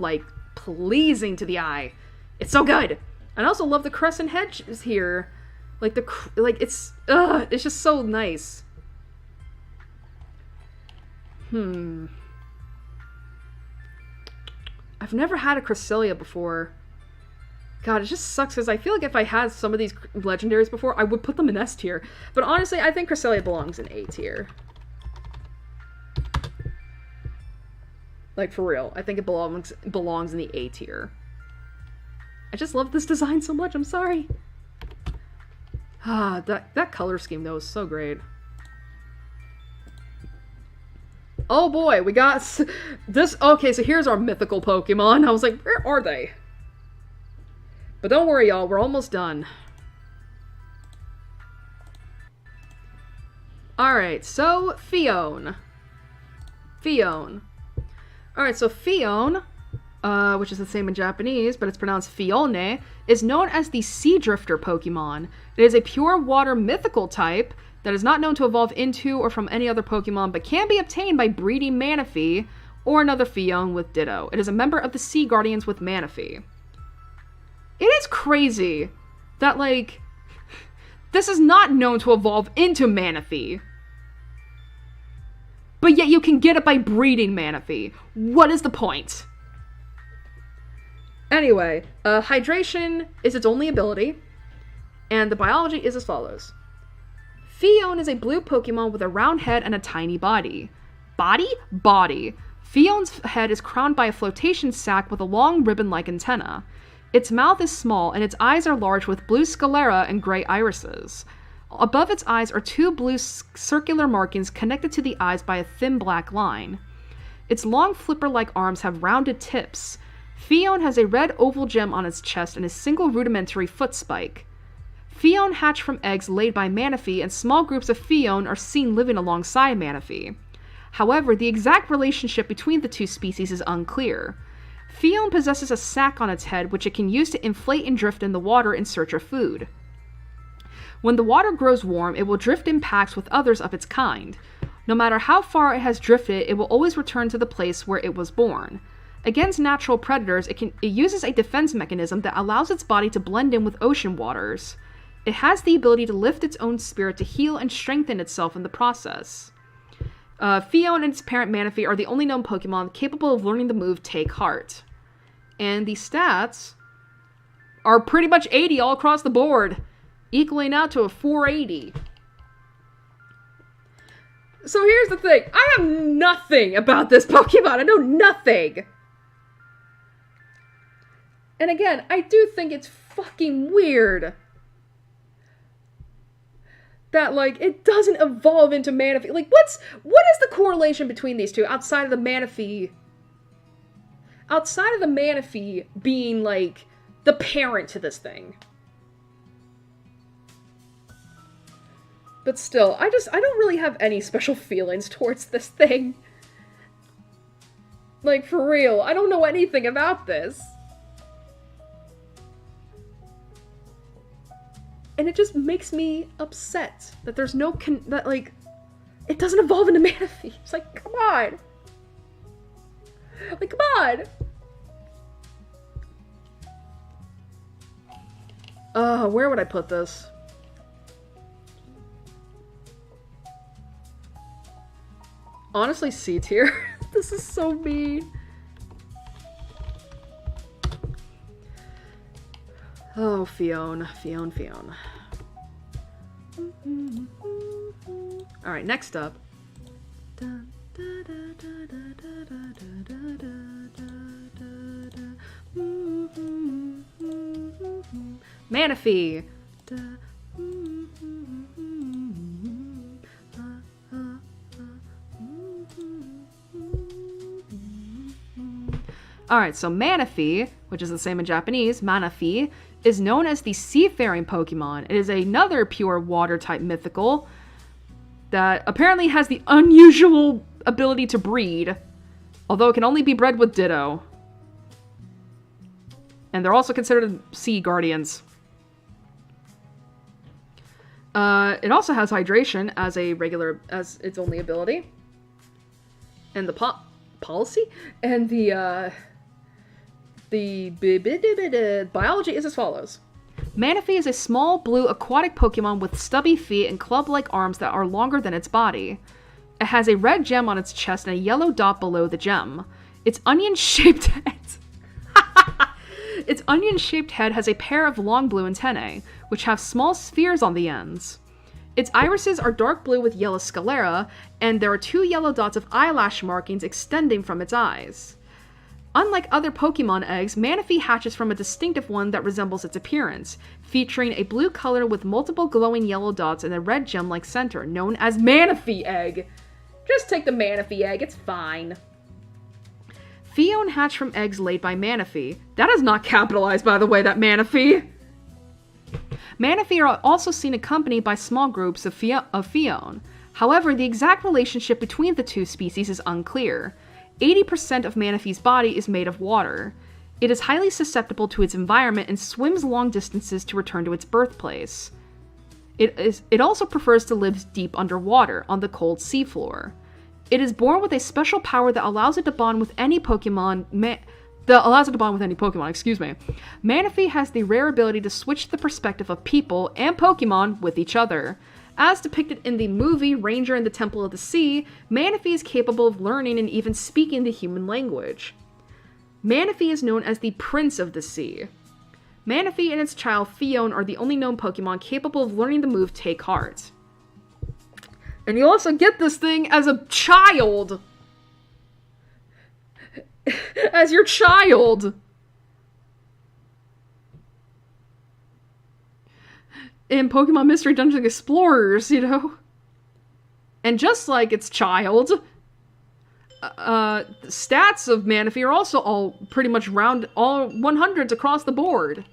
Speaker 1: pleasing to the eye. It's so good. And I also love the crescent hedges here. It's just so nice. I've never had a Cresselia before. God, it just sucks because I feel like if I had some of these legendaries before, I would put them in S tier. But honestly, I think Cresselia belongs in A tier. Like, for real. I think it belongs in the A tier. I just love this design so much. I'm sorry. That color scheme, though, is so great. Oh boy, we got this. Okay, so here's our mythical Pokemon. I was like, where are they? But don't worry, y'all. We're almost done. Alright, so Phione. Alright, so Phione, which is the same in Japanese, but it's pronounced Phione, is known as the Sea Drifter Pokemon. It is a pure water mythical type that is not known to evolve into or from any other Pokemon, but can be obtained by breeding Manaphy or another Phione with Ditto. It is a member of the Sea Guardians with Manaphy. It is crazy that, this is not known to evolve into Manaphy, but yet you can get it by breeding Manaphy. What is the point? Anyway, hydration is its only ability, and the biology is as follows. Phione is a blue Pokemon with a round head and a tiny body. Body. Phione's head is crowned by a flotation sac with a long ribbon-like antenna. Its mouth is small, and its eyes are large with blue sclera and gray irises. Above its eyes are two blue circular markings connected to the eyes by a thin black line. Its long flipper-like arms have rounded tips. Phione has a red oval gem on its chest and a single rudimentary foot spike. Phione hatch from eggs laid by Manaphy, and small groups of Phione are seen living alongside Manaphy. However, the exact relationship between the two species is unclear. Phione possesses a sac on its head which it can use to inflate and drift in the water in search of food. When the water grows warm, it will drift in packs with others of its kind. No matter how far it has drifted, it will always return to the place where it was born. Against natural predators, it uses a defense mechanism that allows its body to blend in with ocean waters. It has the ability to lift its own spirit to heal and strengthen itself in the process. Phione and its parent Manaphy are the only known Pokemon capable of learning the move Take Heart. And the stats are pretty much 80 all across the board, equaling out to a 480. So here's the thing. I have nothing about this Pokemon. I know nothing. And again, I do think it's fucking weird that, it doesn't evolve into Manaphy. What is the correlation between these two outside of the Manaphy? Outside of the Manaphy being, the parent to this thing. But still, I don't really have any special feelings towards this thing. For real, I don't know anything about this. And it just makes me upset that there's no it doesn't evolve into Manaphy. It's come on. Come on. Where would I put this? Honestly, C tier. This is so mean. Oh, Fiona. Alright, next up. Manaphy. Alright, so Manaphy, which is the same in Japanese, Manaphy, is known as the seafaring Pokemon. It is another pure water-type mythical that apparently has the unusual ability to breed, although it can only be bred with Ditto. And they're also considered sea guardians. It also has hydration as its only ability. And the policy? And the biology is as follows. Manaphy is a small blue aquatic Pokemon with stubby feet and club-like arms that are longer than its body. It has a red gem on its chest and a yellow dot below the gem. Its onion-shaped head has a pair of long blue antennae, which have small spheres on the ends. Its irises are dark blue with yellow sclera, and there are 2 yellow dots of eyelash markings extending from its eyes. Unlike other Pokemon eggs, Manaphy hatches from a distinctive one that resembles its appearance, featuring a blue color with multiple glowing yellow dots and a red gem-like center, known as Manaphy egg. Just take the Manaphy egg, it's fine. Fion hatched from eggs laid by Manaphy. That is not capitalized, by the way, that Manaphy. Manaphy are also seen accompanied by small groups of Fion. However, the exact relationship between the two species is unclear. 80% of Manaphy's body is made of water. It is highly susceptible to its environment and swims long distances to return to its birthplace. It also prefers to live deep underwater, on the cold seafloor. It is born with a special power that allows it to bond with any Pokemon. Manaphy has the rare ability to switch the perspective of people and Pokemon with each other. As depicted in the movie Ranger in the Temple of the Sea, Manaphy is capable of learning and even speaking the human language. Manaphy is known as the Prince of the Sea. Manaphy and its child Fion are the only known Pokemon capable of learning the move Take Heart. And you also get this thing as a child! As your child! In Pokemon Mystery Dungeon Explorers, you know? And just like its child, stats of Manaphy are also all pretty much all 100s across the board.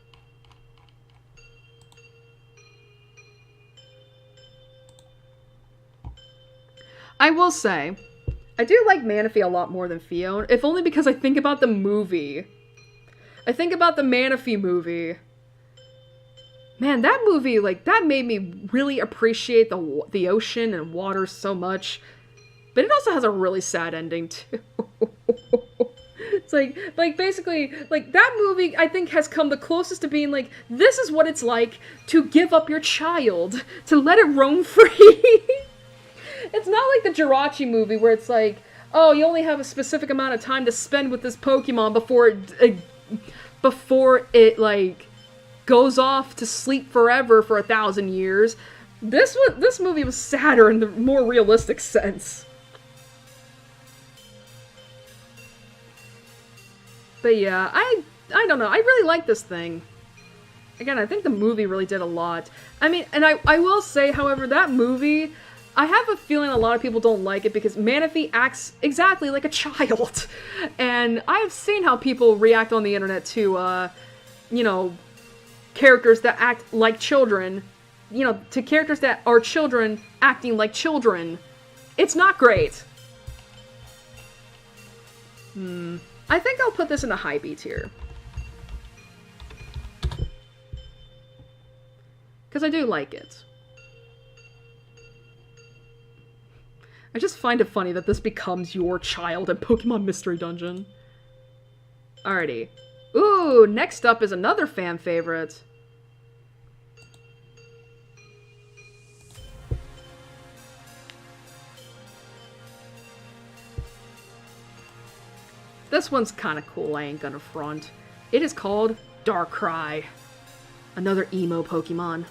Speaker 1: I will say, I do like Manaphy a lot more than Fion, if only because I think about the movie. I think about the Manaphy movie. Man, that movie, like, that made me really appreciate the ocean and water so much. But it also has a really sad ending, too. It's like, basically, like, that movie, I think, has come the closest to being like, this is what it's like to give up your child, to let it roam free. It's not like the Jirachi movie where it's like, oh, you only have a specific amount of time to spend with this Pokemon before it like, goes off to sleep forever for 1,000 years. This movie was sadder in the more realistic sense. But yeah, I don't know. I really like this thing. Again, I think the movie really did a lot. I mean, and I will say, however, that movie, I have a feeling a lot of people don't like it because Manaphy acts exactly like a child. And I've seen how people react on the internet to, you know, characters that act like children. You know, to characters that are children acting like children. It's not great. I think I'll put this in a high B tier. Because I do like it. I just find it funny that this becomes your child in Pokemon Mystery Dungeon. Alrighty. Ooh, next up is another fan favorite. This one's kind of cool, I ain't gonna front. It is called Darkrai. Another emo Pokemon.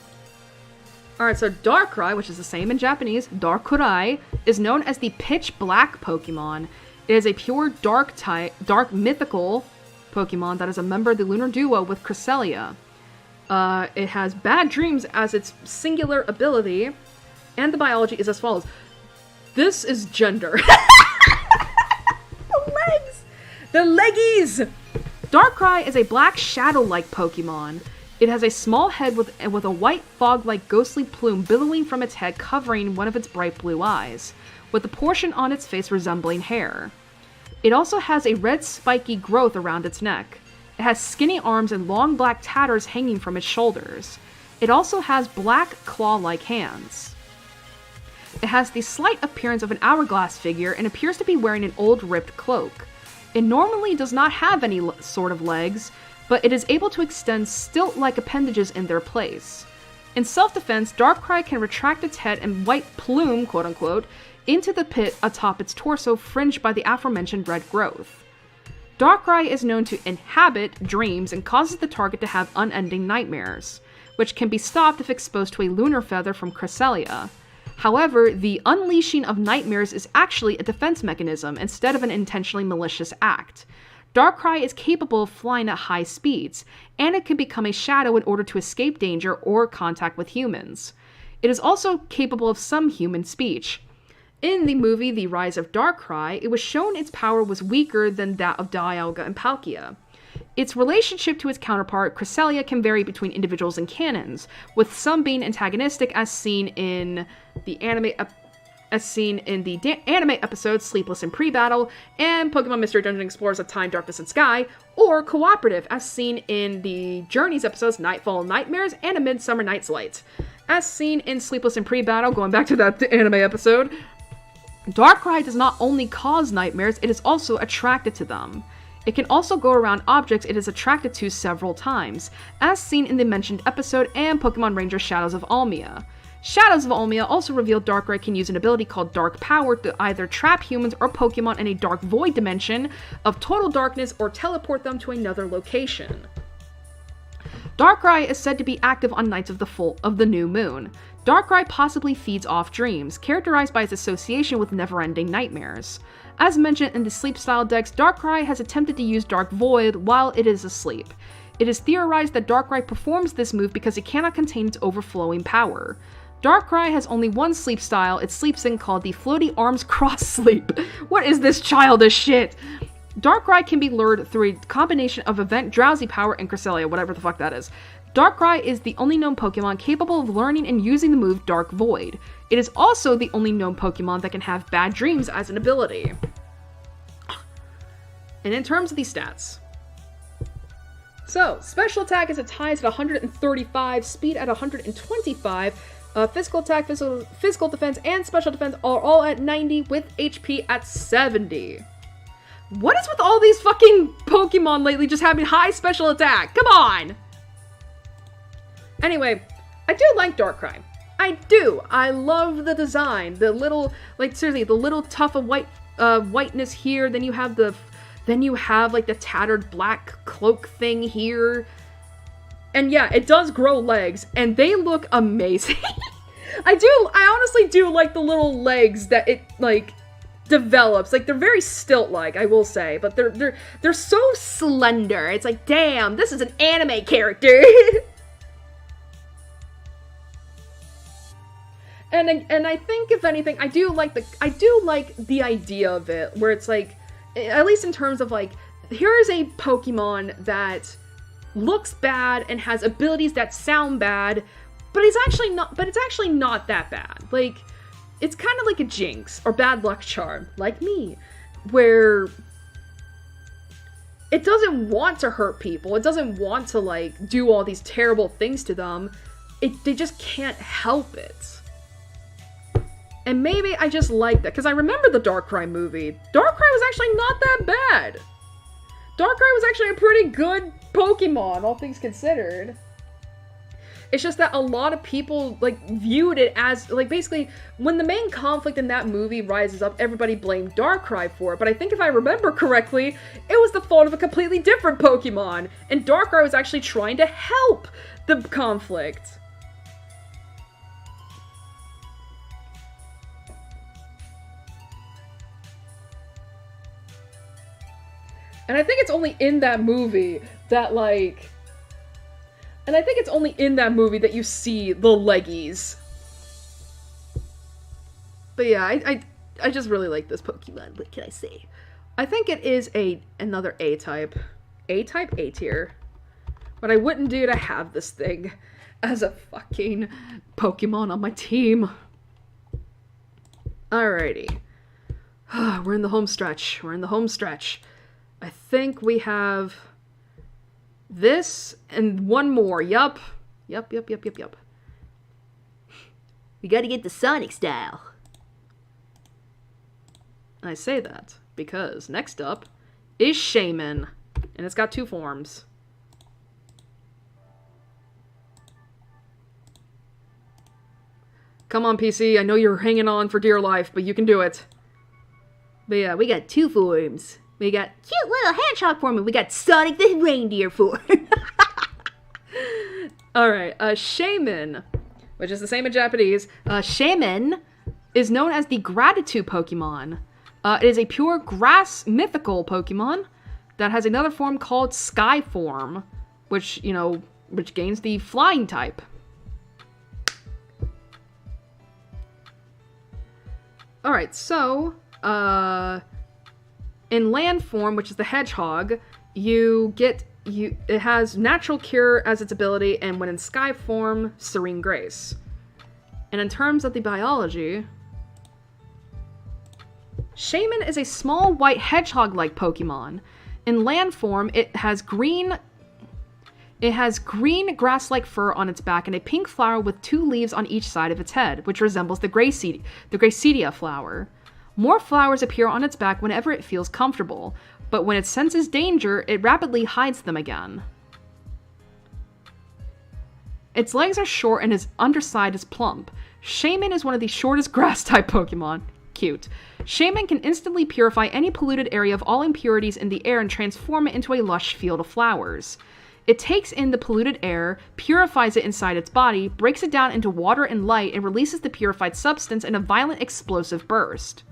Speaker 1: Alright, so Darkrai, which is the same in Japanese, Darkrai, is known as the Pitch Black Pokemon. It is a pure dark mythical Pokemon that is a member of the lunar duo with Cresselia. It has Bad Dreams as its singular ability, and the biology is as follows. This is gender. The legs! The leggies! Darkrai is a black shadow-like Pokemon. It has a small head with a white fog-like ghostly plume billowing from its head covering one of its bright blue eyes, with the portion on its face resembling hair. It also has a red spiky growth around its neck. It has skinny arms and long black tatters hanging from its shoulders. It also has black claw-like hands. It has the slight appearance of an hourglass figure and appears to be wearing an old ripped cloak. It normally does not have any sort of legs, but it is able to extend stilt-like appendages in their place. In self-defense, Darkrai can retract its head and white plume, quote-unquote, into the pit atop its torso fringed by the aforementioned red growth. Darkrai is known to inhabit dreams and causes the target to have unending nightmares, which can be stopped if exposed to a lunar feather from Cresselia. However, the unleashing of nightmares is actually a defense mechanism instead of an intentionally malicious act. Darkrai is capable of flying at high speeds, and it can become a shadow in order to escape danger or contact with humans. It is also capable of some human speech. In the movie The Rise of Darkrai, it was shown its power was weaker than that of Dialga and Palkia. Its relationship to its counterpart, Cresselia, can vary between individuals and canons, with some being antagonistic as seen in the anime episode Sleepless in Pre-Battle and Pokemon Mystery Dungeon Explorers of Time, Darkness, and Sky, or cooperative as seen in the Journeys episodes Nightfall and Nightmares and A Midsummer Night's Light. As seen in Sleepless in Pre-Battle, going back to that anime episode, Darkrai does not only cause nightmares, it is also attracted to them. It can also go around objects it is attracted to several times, as seen in the mentioned episode and Pokemon Ranger Shadows of Almia. Shadows of Almia also revealed Darkrai can use an ability called Dark Power to either trap humans or Pokemon in a dark void dimension of total darkness or teleport them to another location. Darkrai is said to be active on nights of the new moon. Darkrai possibly feeds off dreams, characterized by its association with never-ending nightmares. As mentioned in the sleep-style decks, Darkrai has attempted to use Dark Void while it is asleep. It is theorized that Darkrai performs this move because it cannot contain its overflowing power. Darkrai has only one sleep style it sleeps in called the Floaty Arms Cross Sleep. What is this childish shit? Darkrai can be lured through a combination of Event Drowsy Power and Cresselia, whatever the fuck that is. Darkrai is the only known Pokemon capable of learning and using the move Dark Void. It is also the only known Pokemon that can have Bad Dreams as an ability. And in terms of these stats. So, special attack is at highest at 135, speed at 125, physical attack, physical defense, and special defense are all at 90 with HP at 70. What is with all these fucking Pokemon lately just having high special attack? Come on! Anyway, I do like Darkrai. I do. I love the design. The little, like seriously, the little tuft of whiteness here. Then you have the tattered black cloak thing here. And yeah, it does grow legs, and they look amazing. I honestly do like the little legs that it like develops. Like they're very stilt-like, I will say, but they're so slender. It's like, damn, this is an anime character. And I think if anything, I do like the idea of it, where it's like, at least in terms of like, here is a Pokemon that looks bad and has abilities that sound bad, but it's actually not that bad. Like, it's kind of like a Jinx or bad luck charm, like me, where it doesn't want to hurt people. It doesn't want to like do all these terrible things to them. They just can't help it. And maybe I just like that, because I remember the Darkrai movie. Darkrai was actually not that bad. Darkrai was actually a pretty good Pokemon, all things considered. It's just that a lot of people, like, viewed it as, like, basically, when the main conflict in that movie rises up, everybody blamed Darkrai for it. But I think if I remember correctly, it was the fault of a completely different Pokemon. And Darkrai was actually trying to help the conflict. And I think it's only in that movie that, like... And I think it's only in that movie that you see the leggies. But yeah, I just really like this Pokemon. What can I say? I think it is another A-type. A-type? A-tier. But I wouldn't do to have this thing as a fucking Pokemon on my team. Alrighty. We're in the home stretch. We're in the home stretch. I think we have this and one more. Yup. Yup.
Speaker 3: We gotta get the Sonic style.
Speaker 1: I say that because next up is Shaman. And it's got 2 forms. Come on, PC. I know you're hanging on for dear life, but you can do it.
Speaker 3: But yeah, we got 2 forms. We got cute little hedgehog form, and we got Sonic the Reindeer form.
Speaker 1: Alright, Shaman, which is the same in Japanese.
Speaker 2: Shaman is known as the Gratitude Pokemon. It is a pure grass mythical Pokemon that has another form called Sky Form, which gains the flying type. Alright, so, in land form, which is the hedgehog, it has natural cure as its ability, and when in sky form, serene grace. And in terms of the biology, Shaman is a small white hedgehog-like Pokemon. In land form, it has green grass-like fur on its back and a pink flower with 2 leaves on each side of its head, which resembles the Gracidia flower. More flowers appear on its back whenever it feels comfortable, but when it senses danger, it rapidly hides them again. Its legs are short and its underside is plump. Shaman is one of the shortest grass-type Pokemon. Cute. Shaman can instantly purify any polluted area of all impurities in the air and transform it into a lush field of flowers. It takes in the polluted air, purifies it inside its body, breaks it down into water and light, and releases the purified substance in a violent explosive burst.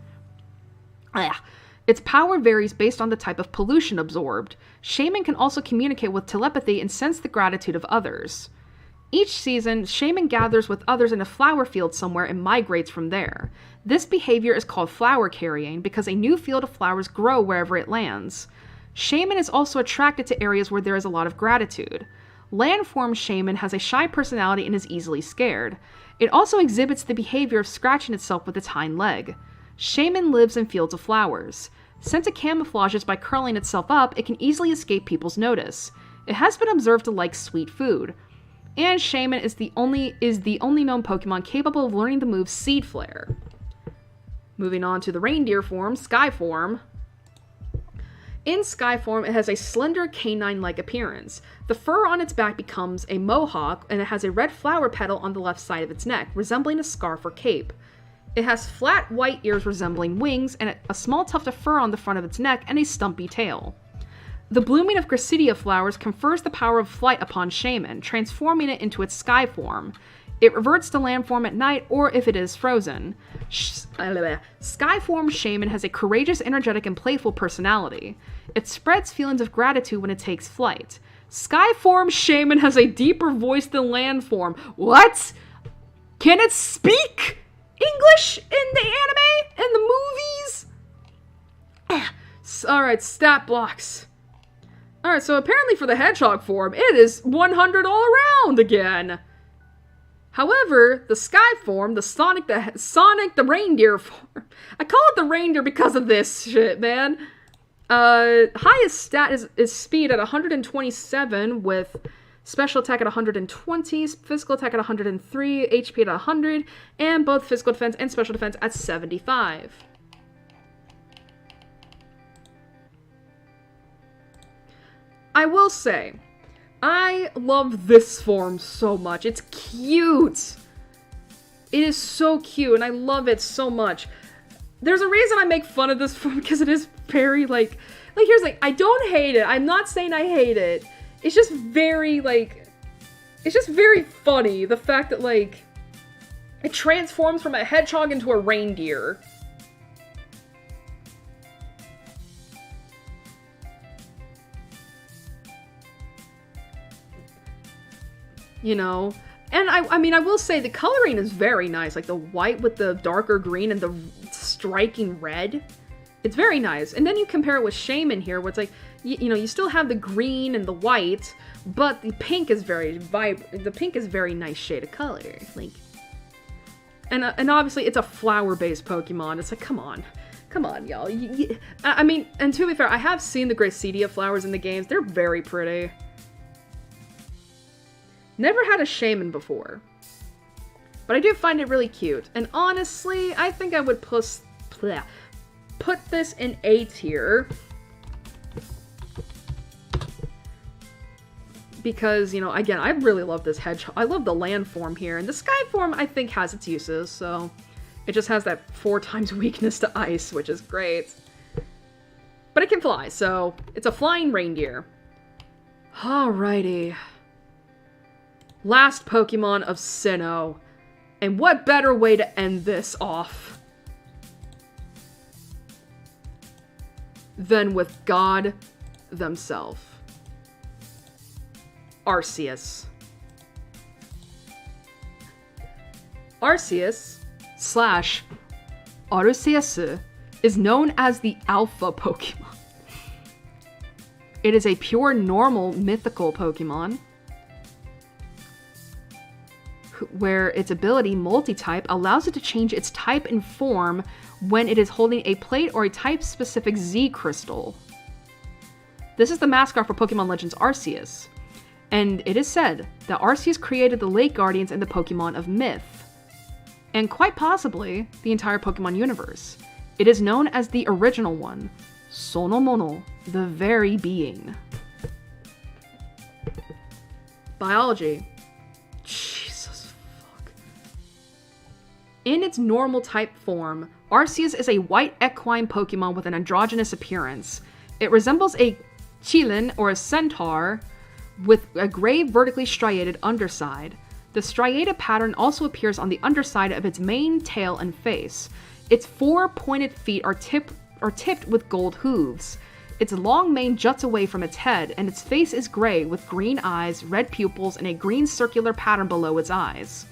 Speaker 2: Its power varies based on the type of pollution absorbed. Shaman can also communicate with telepathy and sense the gratitude of others. Each season, Shaman gathers with others in a flower field somewhere and migrates from there. This behavior is called flower carrying because a new field of flowers grow wherever it lands. Shaman is also attracted to areas where there is a lot of gratitude. Landform Shaman has a shy personality and is easily scared. It also exhibits the behavior of scratching itself with its hind leg. Shaman lives in fields of flowers. Since it camouflages by curling itself up, it can easily escape people's notice. It has been observed to like sweet food. And Shaman is the only known Pokemon capable of learning the move Seed Flare. Moving on to the reindeer form, Sky Form. In Sky Form, it has a slender canine-like appearance. The fur on its back becomes a mohawk, and it has a red flower petal on the left side of its neck, resembling a scarf or cape. It has flat white ears resembling wings, and a small tuft of fur on the front of its neck, and a stumpy tail. The blooming of Gracidia flowers confers the power of flight upon Shaman, transforming it into its sky form. It reverts to land form at night, or if it is frozen. Sky form Shaman has a courageous, energetic, and playful personality. It spreads feelings of gratitude when it takes flight. Sky form Shaman has a deeper voice than land form. What? Can it speak English in the anime? In the movies? Alright, stat blocks. Alright, so apparently for the hedgehog form, it is 100 all around again. However, the sky form, the Sonic the reindeer form, I call it the reindeer because of this shit, man. Highest stat is speed at 127 with special attack at 120, physical attack at 103, HP at 100, and both physical defense and special defense at 75. I will say,
Speaker 1: I love this form so much. It's cute. It is so cute, and I love it so much. There's a reason I make fun of this form, because it is very, like, here's, like, I don't hate it. I'm not saying I hate it. It's just very, like, it's just very funny, the fact that, like, it transforms from a hedgehog into a reindeer. You know? And I mean, I will say the coloring is very nice. Like, the white with the darker green and the striking red. It's very nice. And then you compare it with Shaman here, where it's like, you know, you still have the green and the white, but the pink is very vibrant. The pink is very nice shade of color. Like, and obviously it's a flower-based Pokemon. It's like, come on, y'all. I mean, and to be fair, I have seen the Gracidia flowers in the games. They're very pretty. Never had a Shaman before, but I do find it really cute. And honestly, I think I would put this in A tier, because, you know, again, I really love this hedgehog. I love the land form here, and the sky form I think has its uses, so it just has that 4 times weakness to ice, which is great. But it can fly, so it's a flying reindeer. Alrighty. Last Pokemon of Sinnoh. And what better way to end this off than with God themselves. Arceus. Arceus / Arceus is known as the Alpha Pokemon. It is a pure normal mythical Pokemon where its ability, Multi-Type, allows it to change its type and form when it is holding a plate or a type-specific Z crystal. This is the mascot for Pokemon Legends Arceus, and it is said that Arceus created the Lake Guardians and the Pokemon of Myth, and quite possibly the entire Pokemon universe. It is known as the original one, Sonomono, the very being. Biology. In its normal type form, Arceus is a white equine Pokemon with an androgynous appearance. It resembles a Qilin or a centaur with a gray vertically striated underside. The striated pattern also appears on the underside of its mane, tail, and face. Its 4 pointed feet are tipped with gold hooves. Its long mane juts away from its head, and its face is gray with green eyes, red pupils, and a green circular pattern below its eyes.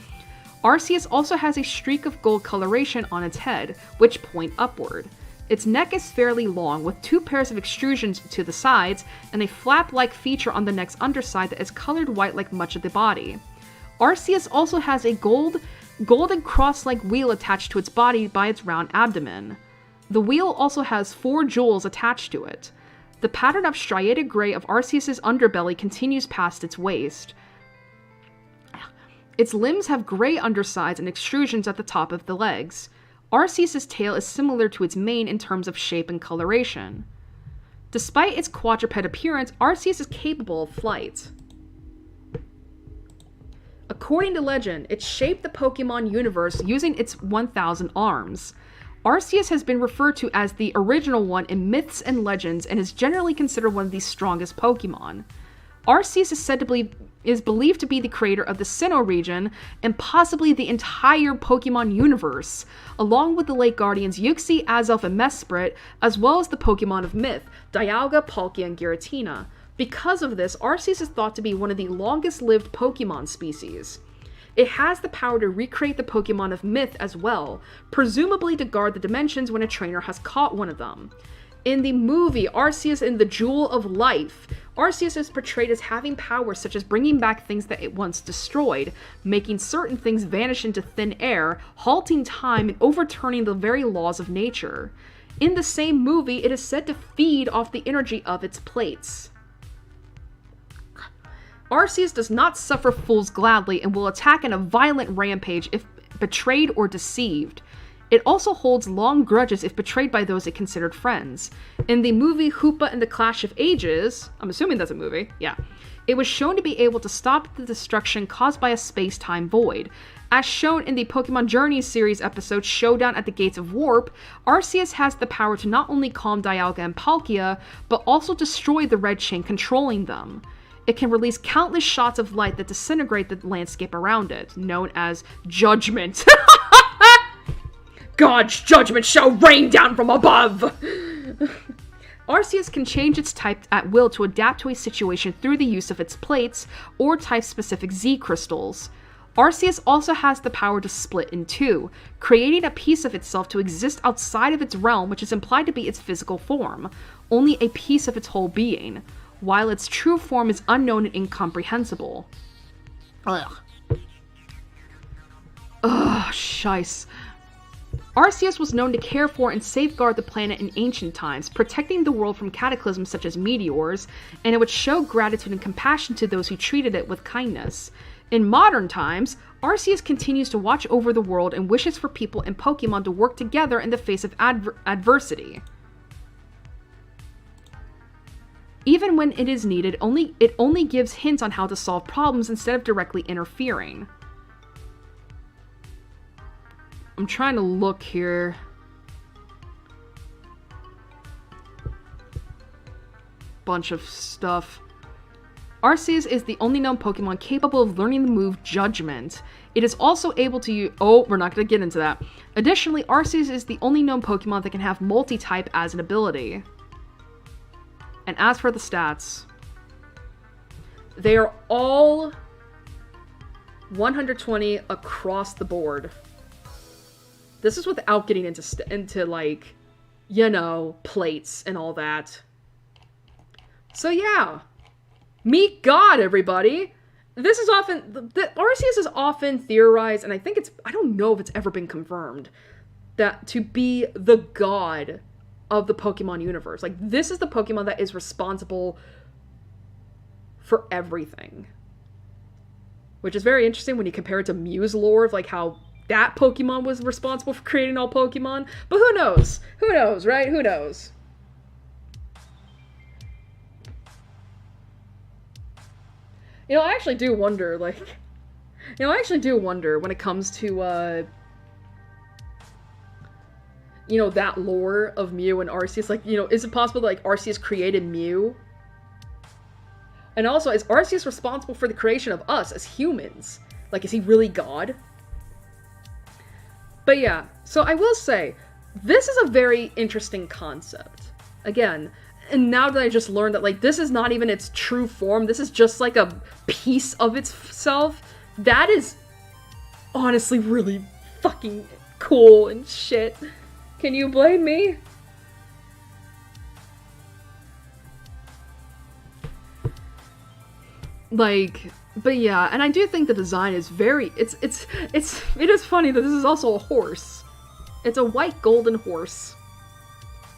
Speaker 1: Arceus also has a streak of gold coloration on its head, which point upward. Its neck is fairly long, with 2 pairs of extrusions to the sides, and a flap-like feature on the neck's underside that is colored white like much of the body. Arceus also has a golden cross-like wheel attached to its body by its round abdomen. The wheel also has 4 jewels attached to it. The pattern of striated gray of Arceus's underbelly continues past its waist. Its limbs have gray undersides and extrusions at the top of the legs. Arceus's tail is similar to its mane in terms of shape and coloration. Despite its quadruped appearance, Arceus is capable of flight. According to legend, it shaped the Pokemon universe using its 1,000 arms. Arceus has been referred to as the original one in myths and legends and is generally considered one of the strongest Pokemon. Arceus is believed to be the creator of the Sinnoh region and possibly the entire Pokemon universe, along with the Lake Guardians Yuxi, Azelf, and Mesprit, as well as the Pokemon of Myth, Dialga, Palkia, and Giratina. Because of this, Arceus is thought to be one of the longest-lived Pokemon species. It has the power to recreate the Pokemon of Myth as well, presumably to guard the dimensions when a trainer has caught one of them. In the movie Arceus and the Jewel of Life, Arceus is portrayed as having powers such as bringing back things that it once destroyed, making certain things vanish into thin air, halting time, and overturning the very laws of nature. In the same movie, it is said to feed off the energy of its plates. Arceus does not suffer fools gladly and will attack in a violent rampage if betrayed or deceived. It also holds long grudges if betrayed by those it considered friends. In the movie Hoopa and the Clash of Ages, I'm assuming that's a movie, yeah,
Speaker 2: It was shown to be able to stop the destruction caused by a space-time void. As shown in the Pokemon Journeys series episode Showdown at the Gates of Warp, Arceus has the power to not only calm Dialga and Palkia, but also destroy the red chain controlling them. It can release countless shots of light that disintegrate the landscape around it, known as Judgment.
Speaker 1: God's judgment shall rain down from above!
Speaker 2: Arceus can change its type at will to adapt to a situation through the use of its plates or type-specific Z crystals. Arceus also has the power to split in two, creating a piece of itself to exist outside of its realm, which is implied to be its physical form, only a piece of its whole being, while its true form is unknown and incomprehensible.
Speaker 3: Ugh.
Speaker 2: Ugh, shice. Arceus was known to care for and safeguard the planet in ancient times, protecting the world from cataclysms such as meteors, and it would show gratitude and compassion to those who treated it with kindness. In modern times, Arceus continues to watch over the world and wishes for people and Pokemon to work together in the face of adversity. Even when it is needed, it only gives hints on how to solve problems instead of directly interfering. I'm trying to look here. Bunch of stuff. Arceus is the only known Pokemon capable of learning the move Judgment. It is also able to use... Oh, we're not going to get into that. Additionally, Arceus is the only known Pokemon that can have multi-type as an ability. And as for the stats, they are all 120 across the board. This is without getting into like, you know, plates and all that. So yeah. Meet God, everybody! This is often... The Arceus is often theorized, and I think it's... I don't know if it's ever been confirmed, that to be the god of the Pokemon universe. Like, this is the Pokemon that is responsible for everything. Which is very interesting when you compare it to Mew's lore of, like, how that Pokemon was responsible for creating all Pokemon. But who knows? Who knows, right? Who knows? You know, I actually do wonder, like... You know, I actually do wonder when it comes to, you know, that lore of Mew and Arceus. Like, you know, is it possible that, like, Arceus created Mew? And also, is Arceus responsible for the creation of us as humans? Like, is he really God? But yeah, so I will say, this is a very interesting concept. Again... And now that I just learned that, like, this is not even its true form, this is just, like, a piece of itself, that is honestly really fucking cool and shit. Can you blame me? Like, but yeah, and I do think the design is very, it is funny that this is also a horse. It's a white golden horse.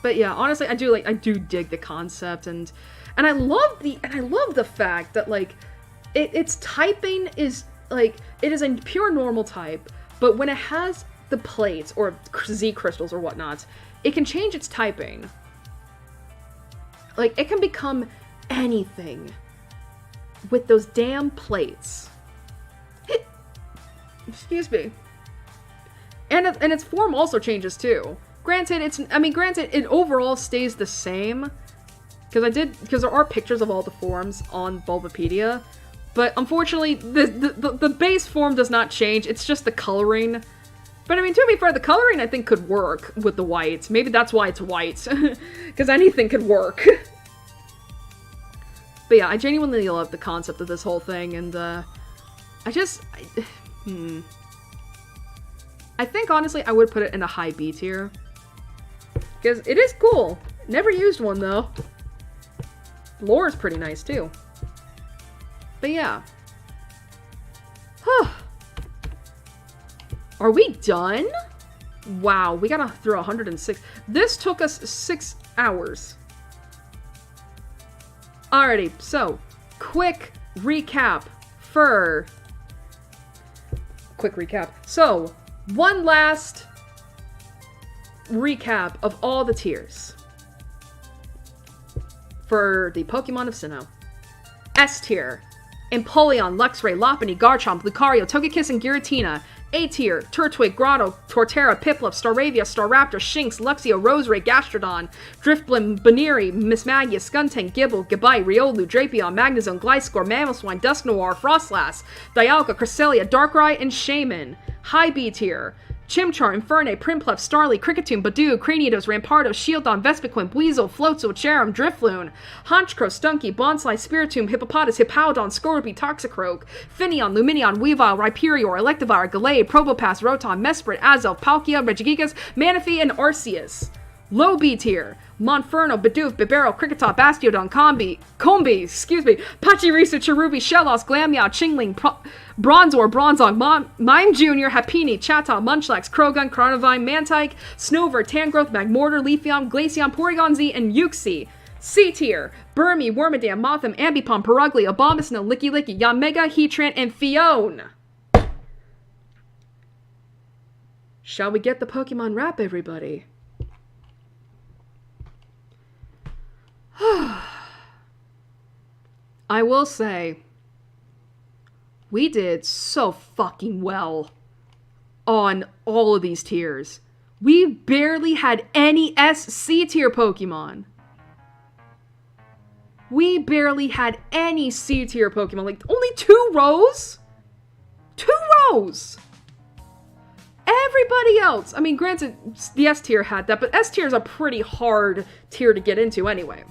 Speaker 2: But yeah, honestly, I do dig the concept, and I love the fact that, like, its typing is, like, it is a pure normal type, but when it has the plates, or Z crystals or whatnot, it can change its typing. Like, it can become anything with those damn plates. Excuse me. And its form also changes, too. Granted, it overall stays the same, because there are pictures of all the forms on Bulbapedia, but unfortunately, the base form does not change, it's just the coloring. But I mean, to be fair, the coloring I think could work with the whites. Maybe that's why it's white, because anything could work. But yeah, I genuinely love the concept of this whole thing, and I think, honestly, I would put it in a high B tier. Because it is cool. Never used one, though. Lore is pretty nice, too. But yeah. Are we done? Wow, we got through 106. This took us 6 hours. Alrighty, so, quick recap. So, one last recap of all the tiers for the Pokemon of Sinnoh. S tier, Empoleon, Luxray, Lopunny, Garchomp, Lucario, Togekiss, and Giratina. A tier, Turtwig, Grotto, Torterra, Piplup, Staravia, Staraptor, Shinx, Luxio, Roserade, Gastrodon, Drifblim, Baneri, Mismagius, Skuntank, Gibble, Gabite, Riolu, Drapion, Magnezone, Gliscor, Mamoswine, Dusknoir, Frostlass, Dialga, Cresselia, Darkrai, and Shaman. High B tier, Chimchar, Infernape, Prinplup, Starly, Kricketune, Badoo, Cranidos, Rampardos, Shieldon, Vespiquen, Weasel, Floatzel, Cherum, Drifloon, Honchkrow, Stunky, Bonsly, Spiritomb, Hippopotas, Hippowdon, Scorpy, Toxicroak, Finneon, Luminion, Weavile, Rhyperior, Electivire, Gallade, Probopass, Rotom, Mesprit, Azelf, Palkia, Regigigas, Manaphy, and Arceus. Low B tier, Monferno, Bidoof, Bibarel, Kricketot, Bastiodon, Combi, Pachirisu, Cherubi, Shellos, Glammeow, Chingling, Bronzor, Bronzong, Mime Jr., Happiny, Chatot, Munchlax, Krogun, Chronovine, Mantike, Snover, Tangrowth, Magmortar, Leafeon, Glaceon, Porygon Z, and Uxie. C tier, Burmy, Wormadam, Mothim, Ambipom, Perugly, Abomasnow, Licky Licky, Yanmega, Heatran, and Fione. Shall we get the Pokemon rap, everybody? I will say, we did so fucking well on all of these tiers. We barely had any SC tier Pokemon. We barely had any C tier Pokemon. Like, only 2 rows? 2 rows! Everybody else, I mean, granted, the S tier had that, but S tier is a pretty hard tier to get into anyway.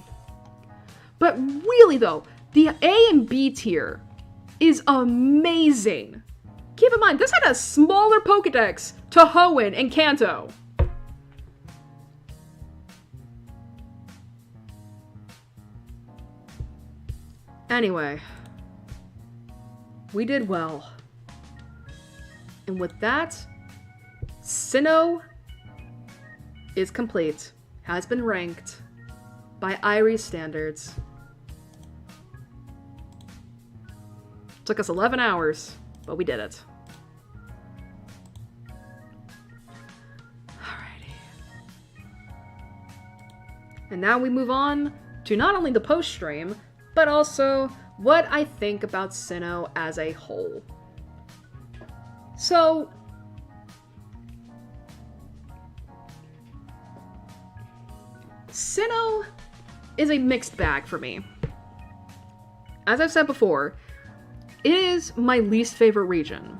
Speaker 2: But really though, the A and B tier is amazing. Keep in mind, this had a smaller Pokedex to Hoenn and Kanto. Anyway, we did well. And with that, Sinnoh is complete, has been ranked by Irie standards. Took us 11 hours, but we did it. Alrighty. And now we move on to not only the post-stream, but also what I think about Sinnoh as a whole. So, Sinnoh is a mixed bag for me. As I've said before, it is my least favorite region.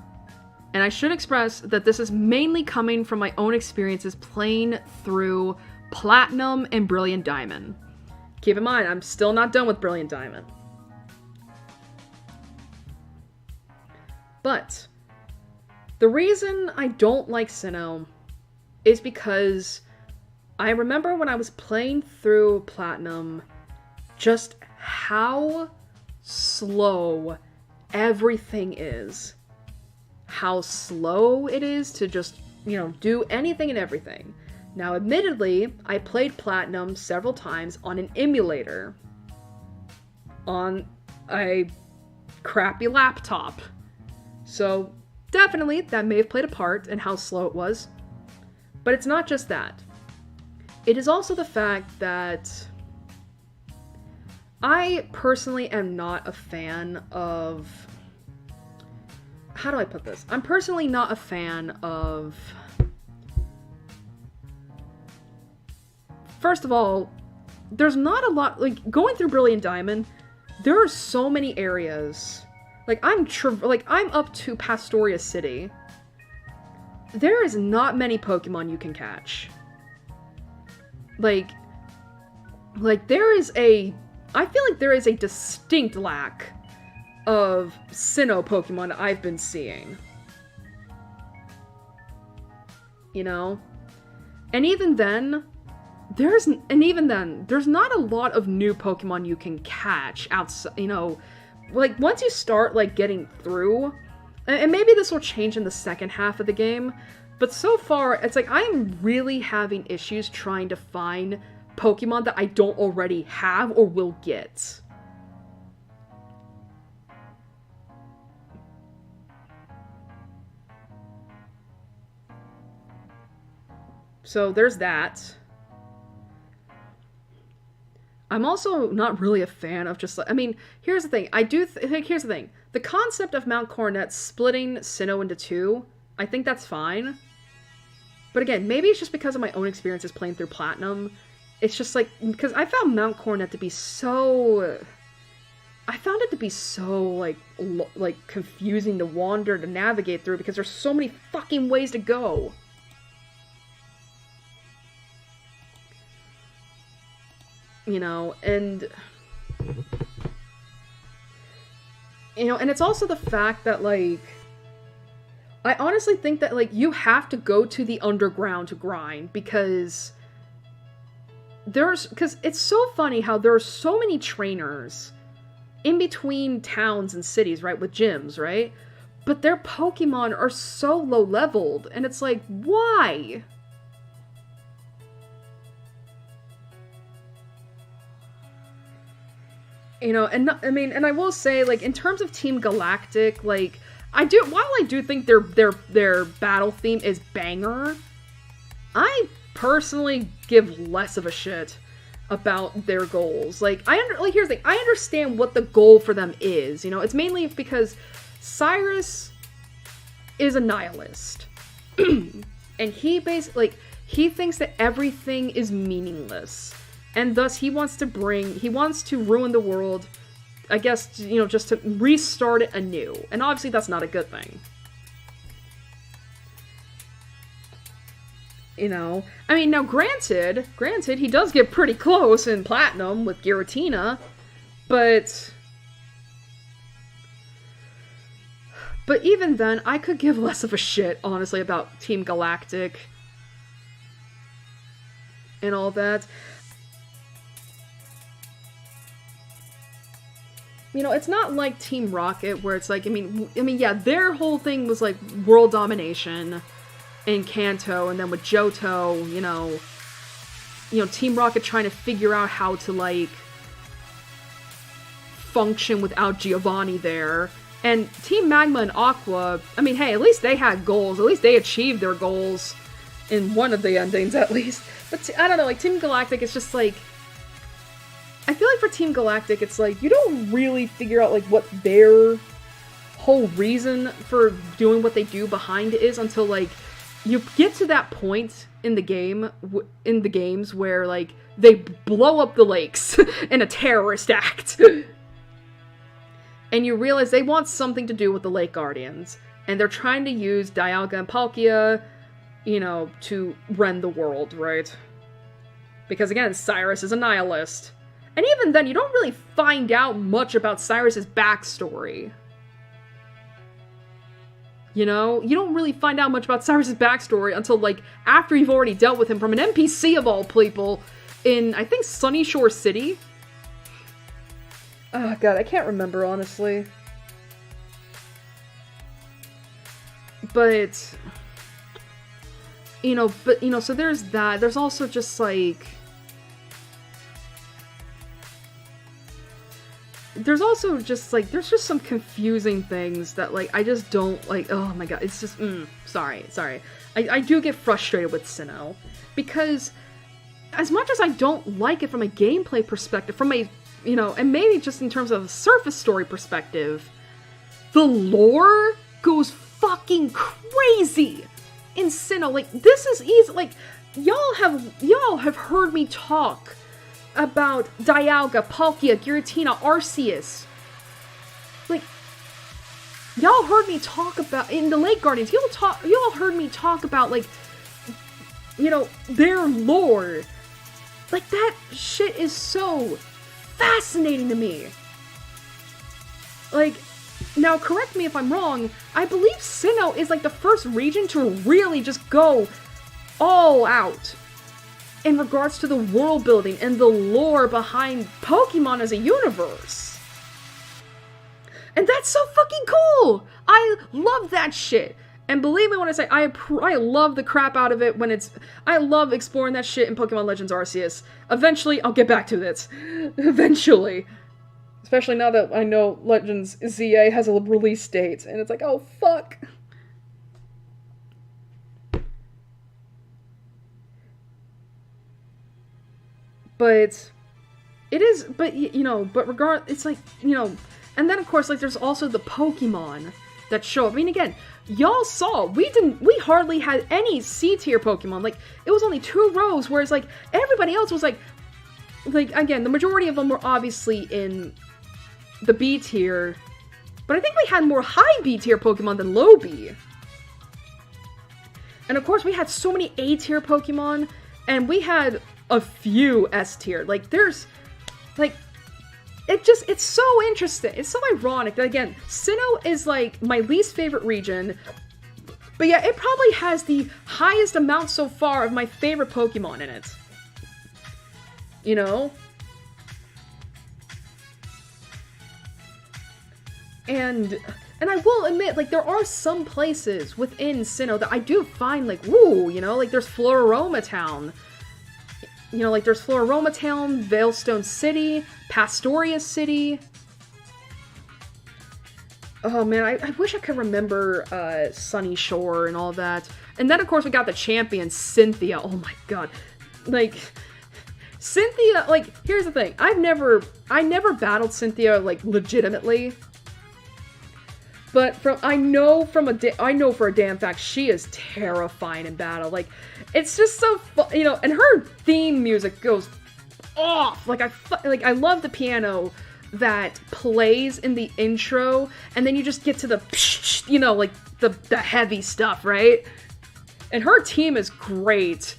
Speaker 2: And I should express that this is mainly coming from my own experiences playing through Platinum and Brilliant Diamond. Keep in mind, I'm still not done with Brilliant Diamond. But the reason I don't like Sinnoh is because I remember when I was playing through Platinum, just how slow everything is. How slow it is to just, do anything and everything. Now, admittedly, I played Platinum several times on an emulator. On a crappy laptop. So, definitely, that may have played a part in how slow it was. But it's not just that. It is also the fact that I personally am not a fan of... How do I put this? I'm personally not a fan of... First of all, there's not a lot... Like, going through Brilliant Diamond, there are so many areas. Like, I'm up to Pastoria City. There is not many Pokemon you can catch. Like, there is a... I feel like there is a distinct lack of Sinnoh Pokemon I've been seeing. And even then, there's not a lot of new Pokemon you can catch outside, like, once you start, like, getting through, and maybe this will change in the second half of the game, but so far, it's like, I'm really having issues trying to find Pokemon that I don't already have or will get. So there's that.
Speaker 1: I'm also not really a fan of just, I mean, here's the thing. I do think, here's the thing. The concept of Mount Coronet splitting Sinnoh into two, I think that's fine. But again, maybe it's just because of my own experiences playing through Platinum. It's just like, because I found Mount Coronet to be so... I found it to be so, like, confusing to wander, to navigate through, because there's so many fucking ways to go. You know, and... You know, and it's also the fact that, like... I honestly think that, like, you have to go to the underground to grind, because... Because it's so funny how there are so many trainers in between towns and cities, right, with gyms, right? But their Pokemon are so low-leveled, and it's like, why? You know, and I mean, and I will say, like, in terms of Team Galactic, like, while I do think their battle theme is banger, I personally give less of a shit about their goals. Like, here's the thing, I understand what the goal for them is, you know, it's mainly because Cyrus is a nihilist. And he basically, like, he thinks that everything is meaningless. And thus he wants to ruin the world, I guess, you know, just to restart it anew. And obviously that's not a good thing. You know? I mean, now granted, he does get pretty close in Platinum with Giratina, but even then, I could give less of a shit, honestly, about Team Galactic and all that. You know, it's not like Team Rocket, where it's like, I mean, yeah, their whole thing was like world domination in Kanto, and then with Johto, you know, Team Rocket trying to figure out how to, like, function without Giovanni there. And Team Magma and Aqua, I mean, hey, at least they had goals. At least they achieved their goals in one of the endings, at least. But I don't know, like, Team Galactic, it's just like... I feel like for Team Galactic, it's like, you don't really figure out, like, what their whole reason for doing what they do behind it is until, like, you get to that point in the games where, like, they blow up the lakes in a terrorist act. And you realize they want something to do with the Lake Guardians. And they're trying to use Dialga and Palkia, you know, to rend the world, right? Because, again, Cyrus is a nihilist. And even then, you don't really find out much about Cyrus's backstory. You know? You don't really find out much about Cyrus's backstory until, like, after you've already dealt with him from an NPC of all people in, I think, Sunnyshore City? Oh, God, I can't remember, honestly. But, you know, so there's that. There's also just, like... There's also just, like, there's just some confusing things that, like, I just don't, like, oh my god, it's just, sorry. I do get frustrated with Sinnoh, because as much as I don't like it from a gameplay perspective, from a, you know, and maybe just in terms of a surface story perspective, the lore goes fucking crazy in Sinnoh. Like, this is easy, like, y'all have heard me talk about Dialga, Palkia, Giratina, Arceus. Like, y'all heard me talk about, in the Lake Guardians, y'all heard me talk about, like, you know, their lore. Like, that shit is so fascinating to me. Like, now correct me if I'm wrong, I believe Sinnoh is, like, the first region to really just go all out in regards to the world building and the lore behind Pokemon as a universe. And that's so fucking cool! I love that shit! And believe me when I say, I love the crap out of it when it's... I love exploring that shit in Pokemon Legends Arceus. Eventually, I'll get back to this. Eventually. Especially now that I know Legends ZA has a release date. And it's like, oh, fuck. But It is, but, it's like, and then, of course, like, there's also the Pokemon that show up. I mean, again, y'all saw, we hardly had any C-tier Pokemon. Like, it was only 2 rows, whereas, like, everybody else was, like, again, the majority of them were obviously in the B tier, but I think we had more high B tier Pokemon than low B. And of course, we had so many A tier Pokemon, and we had a few S tier. Like, there's, like, it's so interesting. It's so ironic that, again, Sinnoh is, like, my least favorite region, but yeah, it probably has the highest amount so far of my favorite Pokemon in it. You know? And I will admit, like, there are some places within Sinnoh that I do find, like, woo, like, there's Floraroma Town. Like, there's Floraroma Town, Veilstone City, Pastoria City. Oh, man, I wish I could remember, Sunny Shore and all that. And then, of course, we got the champion, Cynthia. Oh, my God. Like, Cynthia, like, here's the thing. I never battled Cynthia, like, legitimately. But I know for a damn fact she is terrifying in battle. Like, it's just so fun, and her theme music goes off. Like, I love the piano that plays in the intro, and then you just get to the, like, the heavy stuff, right? And her team is great.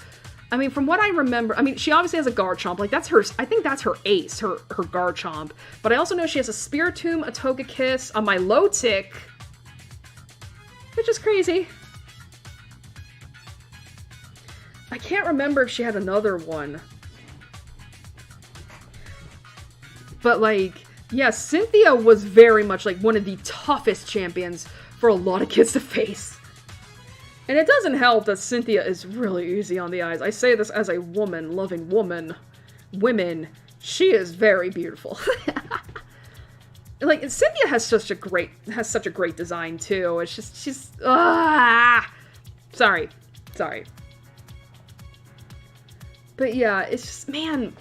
Speaker 1: I mean, from what I remember, I mean, she obviously has a Garchomp. Like, I think that's her ace, her Garchomp. But I also know she has a Spiritomb, a Togekiss, a Milotic, which is crazy. I can't remember if she had another one. But, like, yeah, Cynthia was very much, like, one of the toughest champions for a lot of kids to face. And it doesn't help that Cynthia is really easy on the eyes. I say this as a woman, loving women. She is very beautiful. Like, Cynthia has such a great design too. It's just, sorry. But yeah, it's just, man.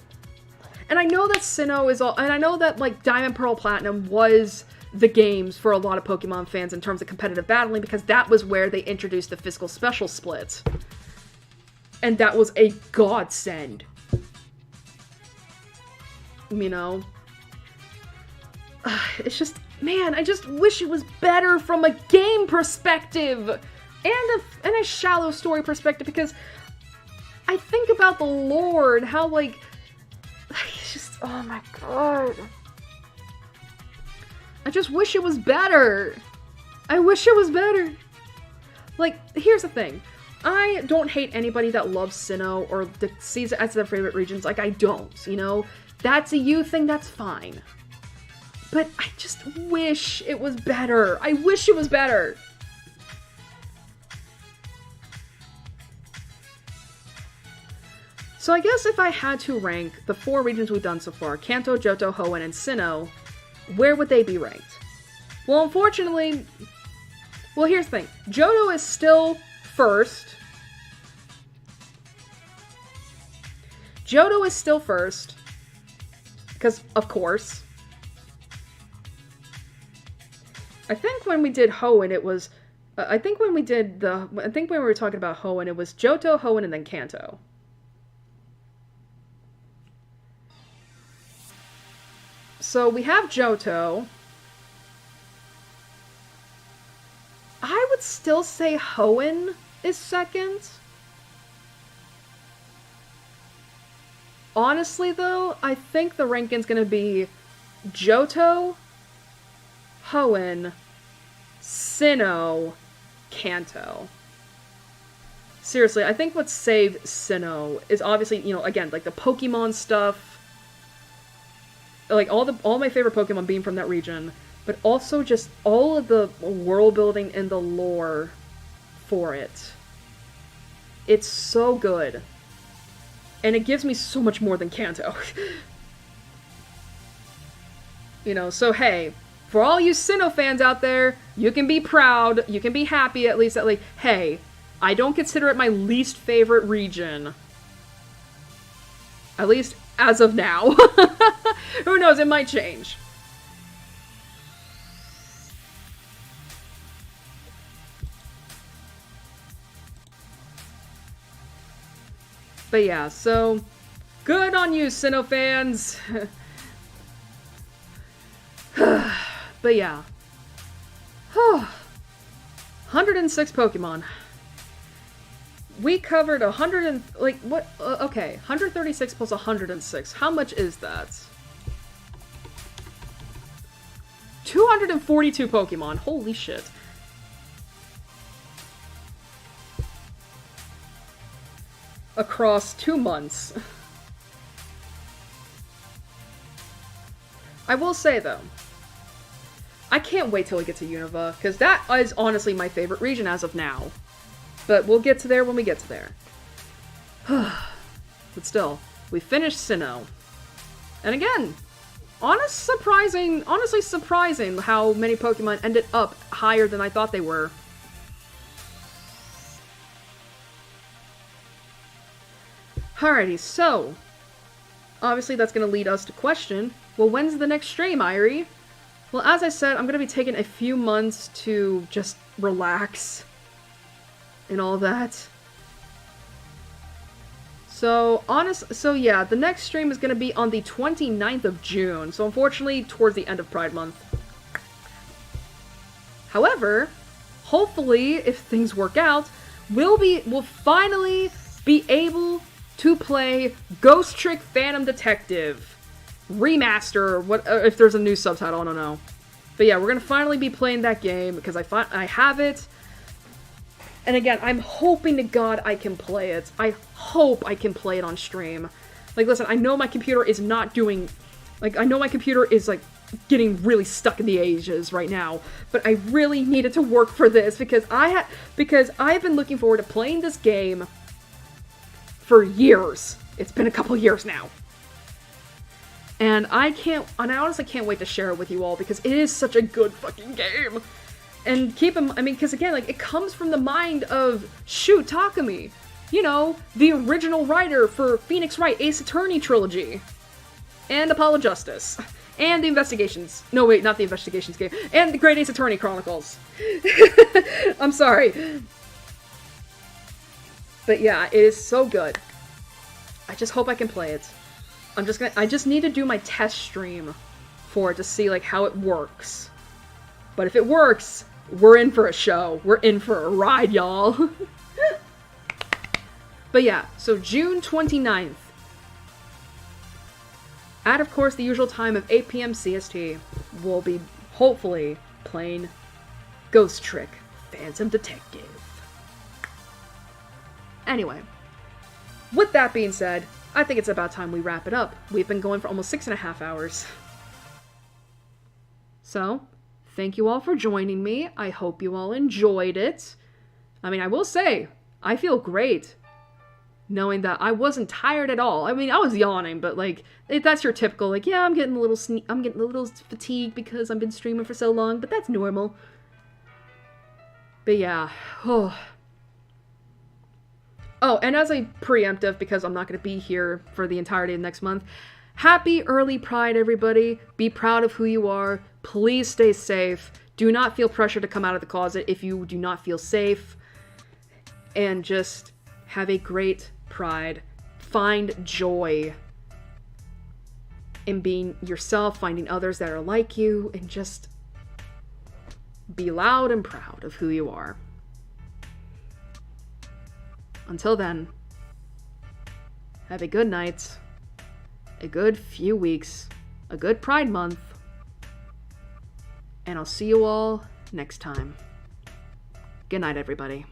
Speaker 1: And I know that Sinnoh is and I know that, like, Diamond, Pearl, Platinum was the games for a lot of Pokemon fans in terms of competitive battling, because that was where they introduced the physical special split. And that was a godsend. It's just, man, I just wish it was better from a game perspective and a shallow story perspective, because I think about the lore and how, like, it's just, oh my god. I just wish it was better. I wish it was better. Like, here's the thing. I don't hate anybody that loves Sinnoh or sees it as their favorite regions. Like, I don't, That's a you thing, that's fine. But I just wish it was better. I wish it was better. So I guess if I had to rank the 4 regions we've done so far, Kanto, Johto, Hoenn, and Sinnoh, where would they be ranked? Well, unfortunately, here's the thing. Johto is still first. Because, of course. I think when we did Hoenn, it was... I think when we were talking about Hoenn, it was Johto, Hoenn, and then Kanto. So we have Johto. I would still say Hoenn is second. Honestly, though, I think the ranking's gonna be Johto, Hoenn, Sinnoh, Kanto. Seriously, I think what saved Sinnoh is obviously, again, like the Pokemon stuff, like all my favorite Pokemon being from that region, but also just all of the world building and the lore for it. It's so good. And it gives me so much more than Kanto. So hey, for all you Sinnoh fans out there, you can be proud, you can be happy at least that, like, hey, I don't consider it my least favorite region. At least as of now. Who knows, it might change. But yeah, so good on you, Sinnoh fans. But yeah. 106 Pokemon. We covered 100 and, like, what? Okay, 136 plus 106. How much is that? 242 Pokemon. Holy shit. Across 2 months. I will say, though, I can't wait till we get to Unova, because that is honestly my favorite region as of now. But we'll get to there when we get to there. But still, we finished Sinnoh. And again, honestly surprising how many Pokemon ended up higher than I thought they were. Alrighty, so, obviously that's going to lead us to question, well, when's the next stream, Irie? Well, as I said, I'm going to be taking a few months to just relax and all that. So, yeah, the next stream is going to be on the 29th of June, so unfortunately, towards the end of Pride Month. However, hopefully, if things work out, we'll finally be able to play Ghost Trick Phantom Detective Remaster, if there's a new subtitle, I don't know. But yeah, we're gonna finally be playing that game because I have it. And again, I'm hoping to God I can play it. I hope I can play it on stream. Like, listen, I know my computer is not doing, like, I know my computer is, like, getting really stuck in the ages right now. But I really needed to work for this because I've been looking forward to playing this game for years. It's been a couple years now. And I honestly can't wait to share it with you all because it is such a good fucking game. And because again, like, it comes from the mind of, shoot, Takumi. You know, the original writer for Phoenix Wright Ace Attorney trilogy. And Apollo Justice. And the Investigations. No, wait, not the Investigations game. And the Great Ace Attorney Chronicles. I'm sorry. But yeah, it is so good. I just hope I can play it. I just need to do my test stream for it to see, like, how it works. But if it works, we're in for a show. We're in for a ride, y'all. But yeah, so June 29th. At, of course, the usual time of 8 p.m. CST, we'll be, hopefully, playing Ghost Trick Phantom Detective. Anyway, with that being said, I think it's about time we wrap it up. We've been going for almost 6.5 hours. So, thank you all for joining me. I hope you all enjoyed it. I mean, I will say, I feel great knowing that I wasn't tired at all. I mean, I was yawning, but, like, that's your typical, like, yeah, I'm getting a little fatigued because I've been streaming for so long, but that's normal. But yeah, Oh, and as a preemptive, because I'm not going to be here for the entirety of next month, happy early Pride, everybody. Be proud of who you are. Please stay safe. Do not feel pressure to come out of the closet if you do not feel safe. And just have a great Pride. Find joy in being yourself, finding others that are like you, and just be loud and proud of who you are. Until then, have a good night, a good few weeks, a good Pride Month, and I'll see you all next time. Good night, everybody.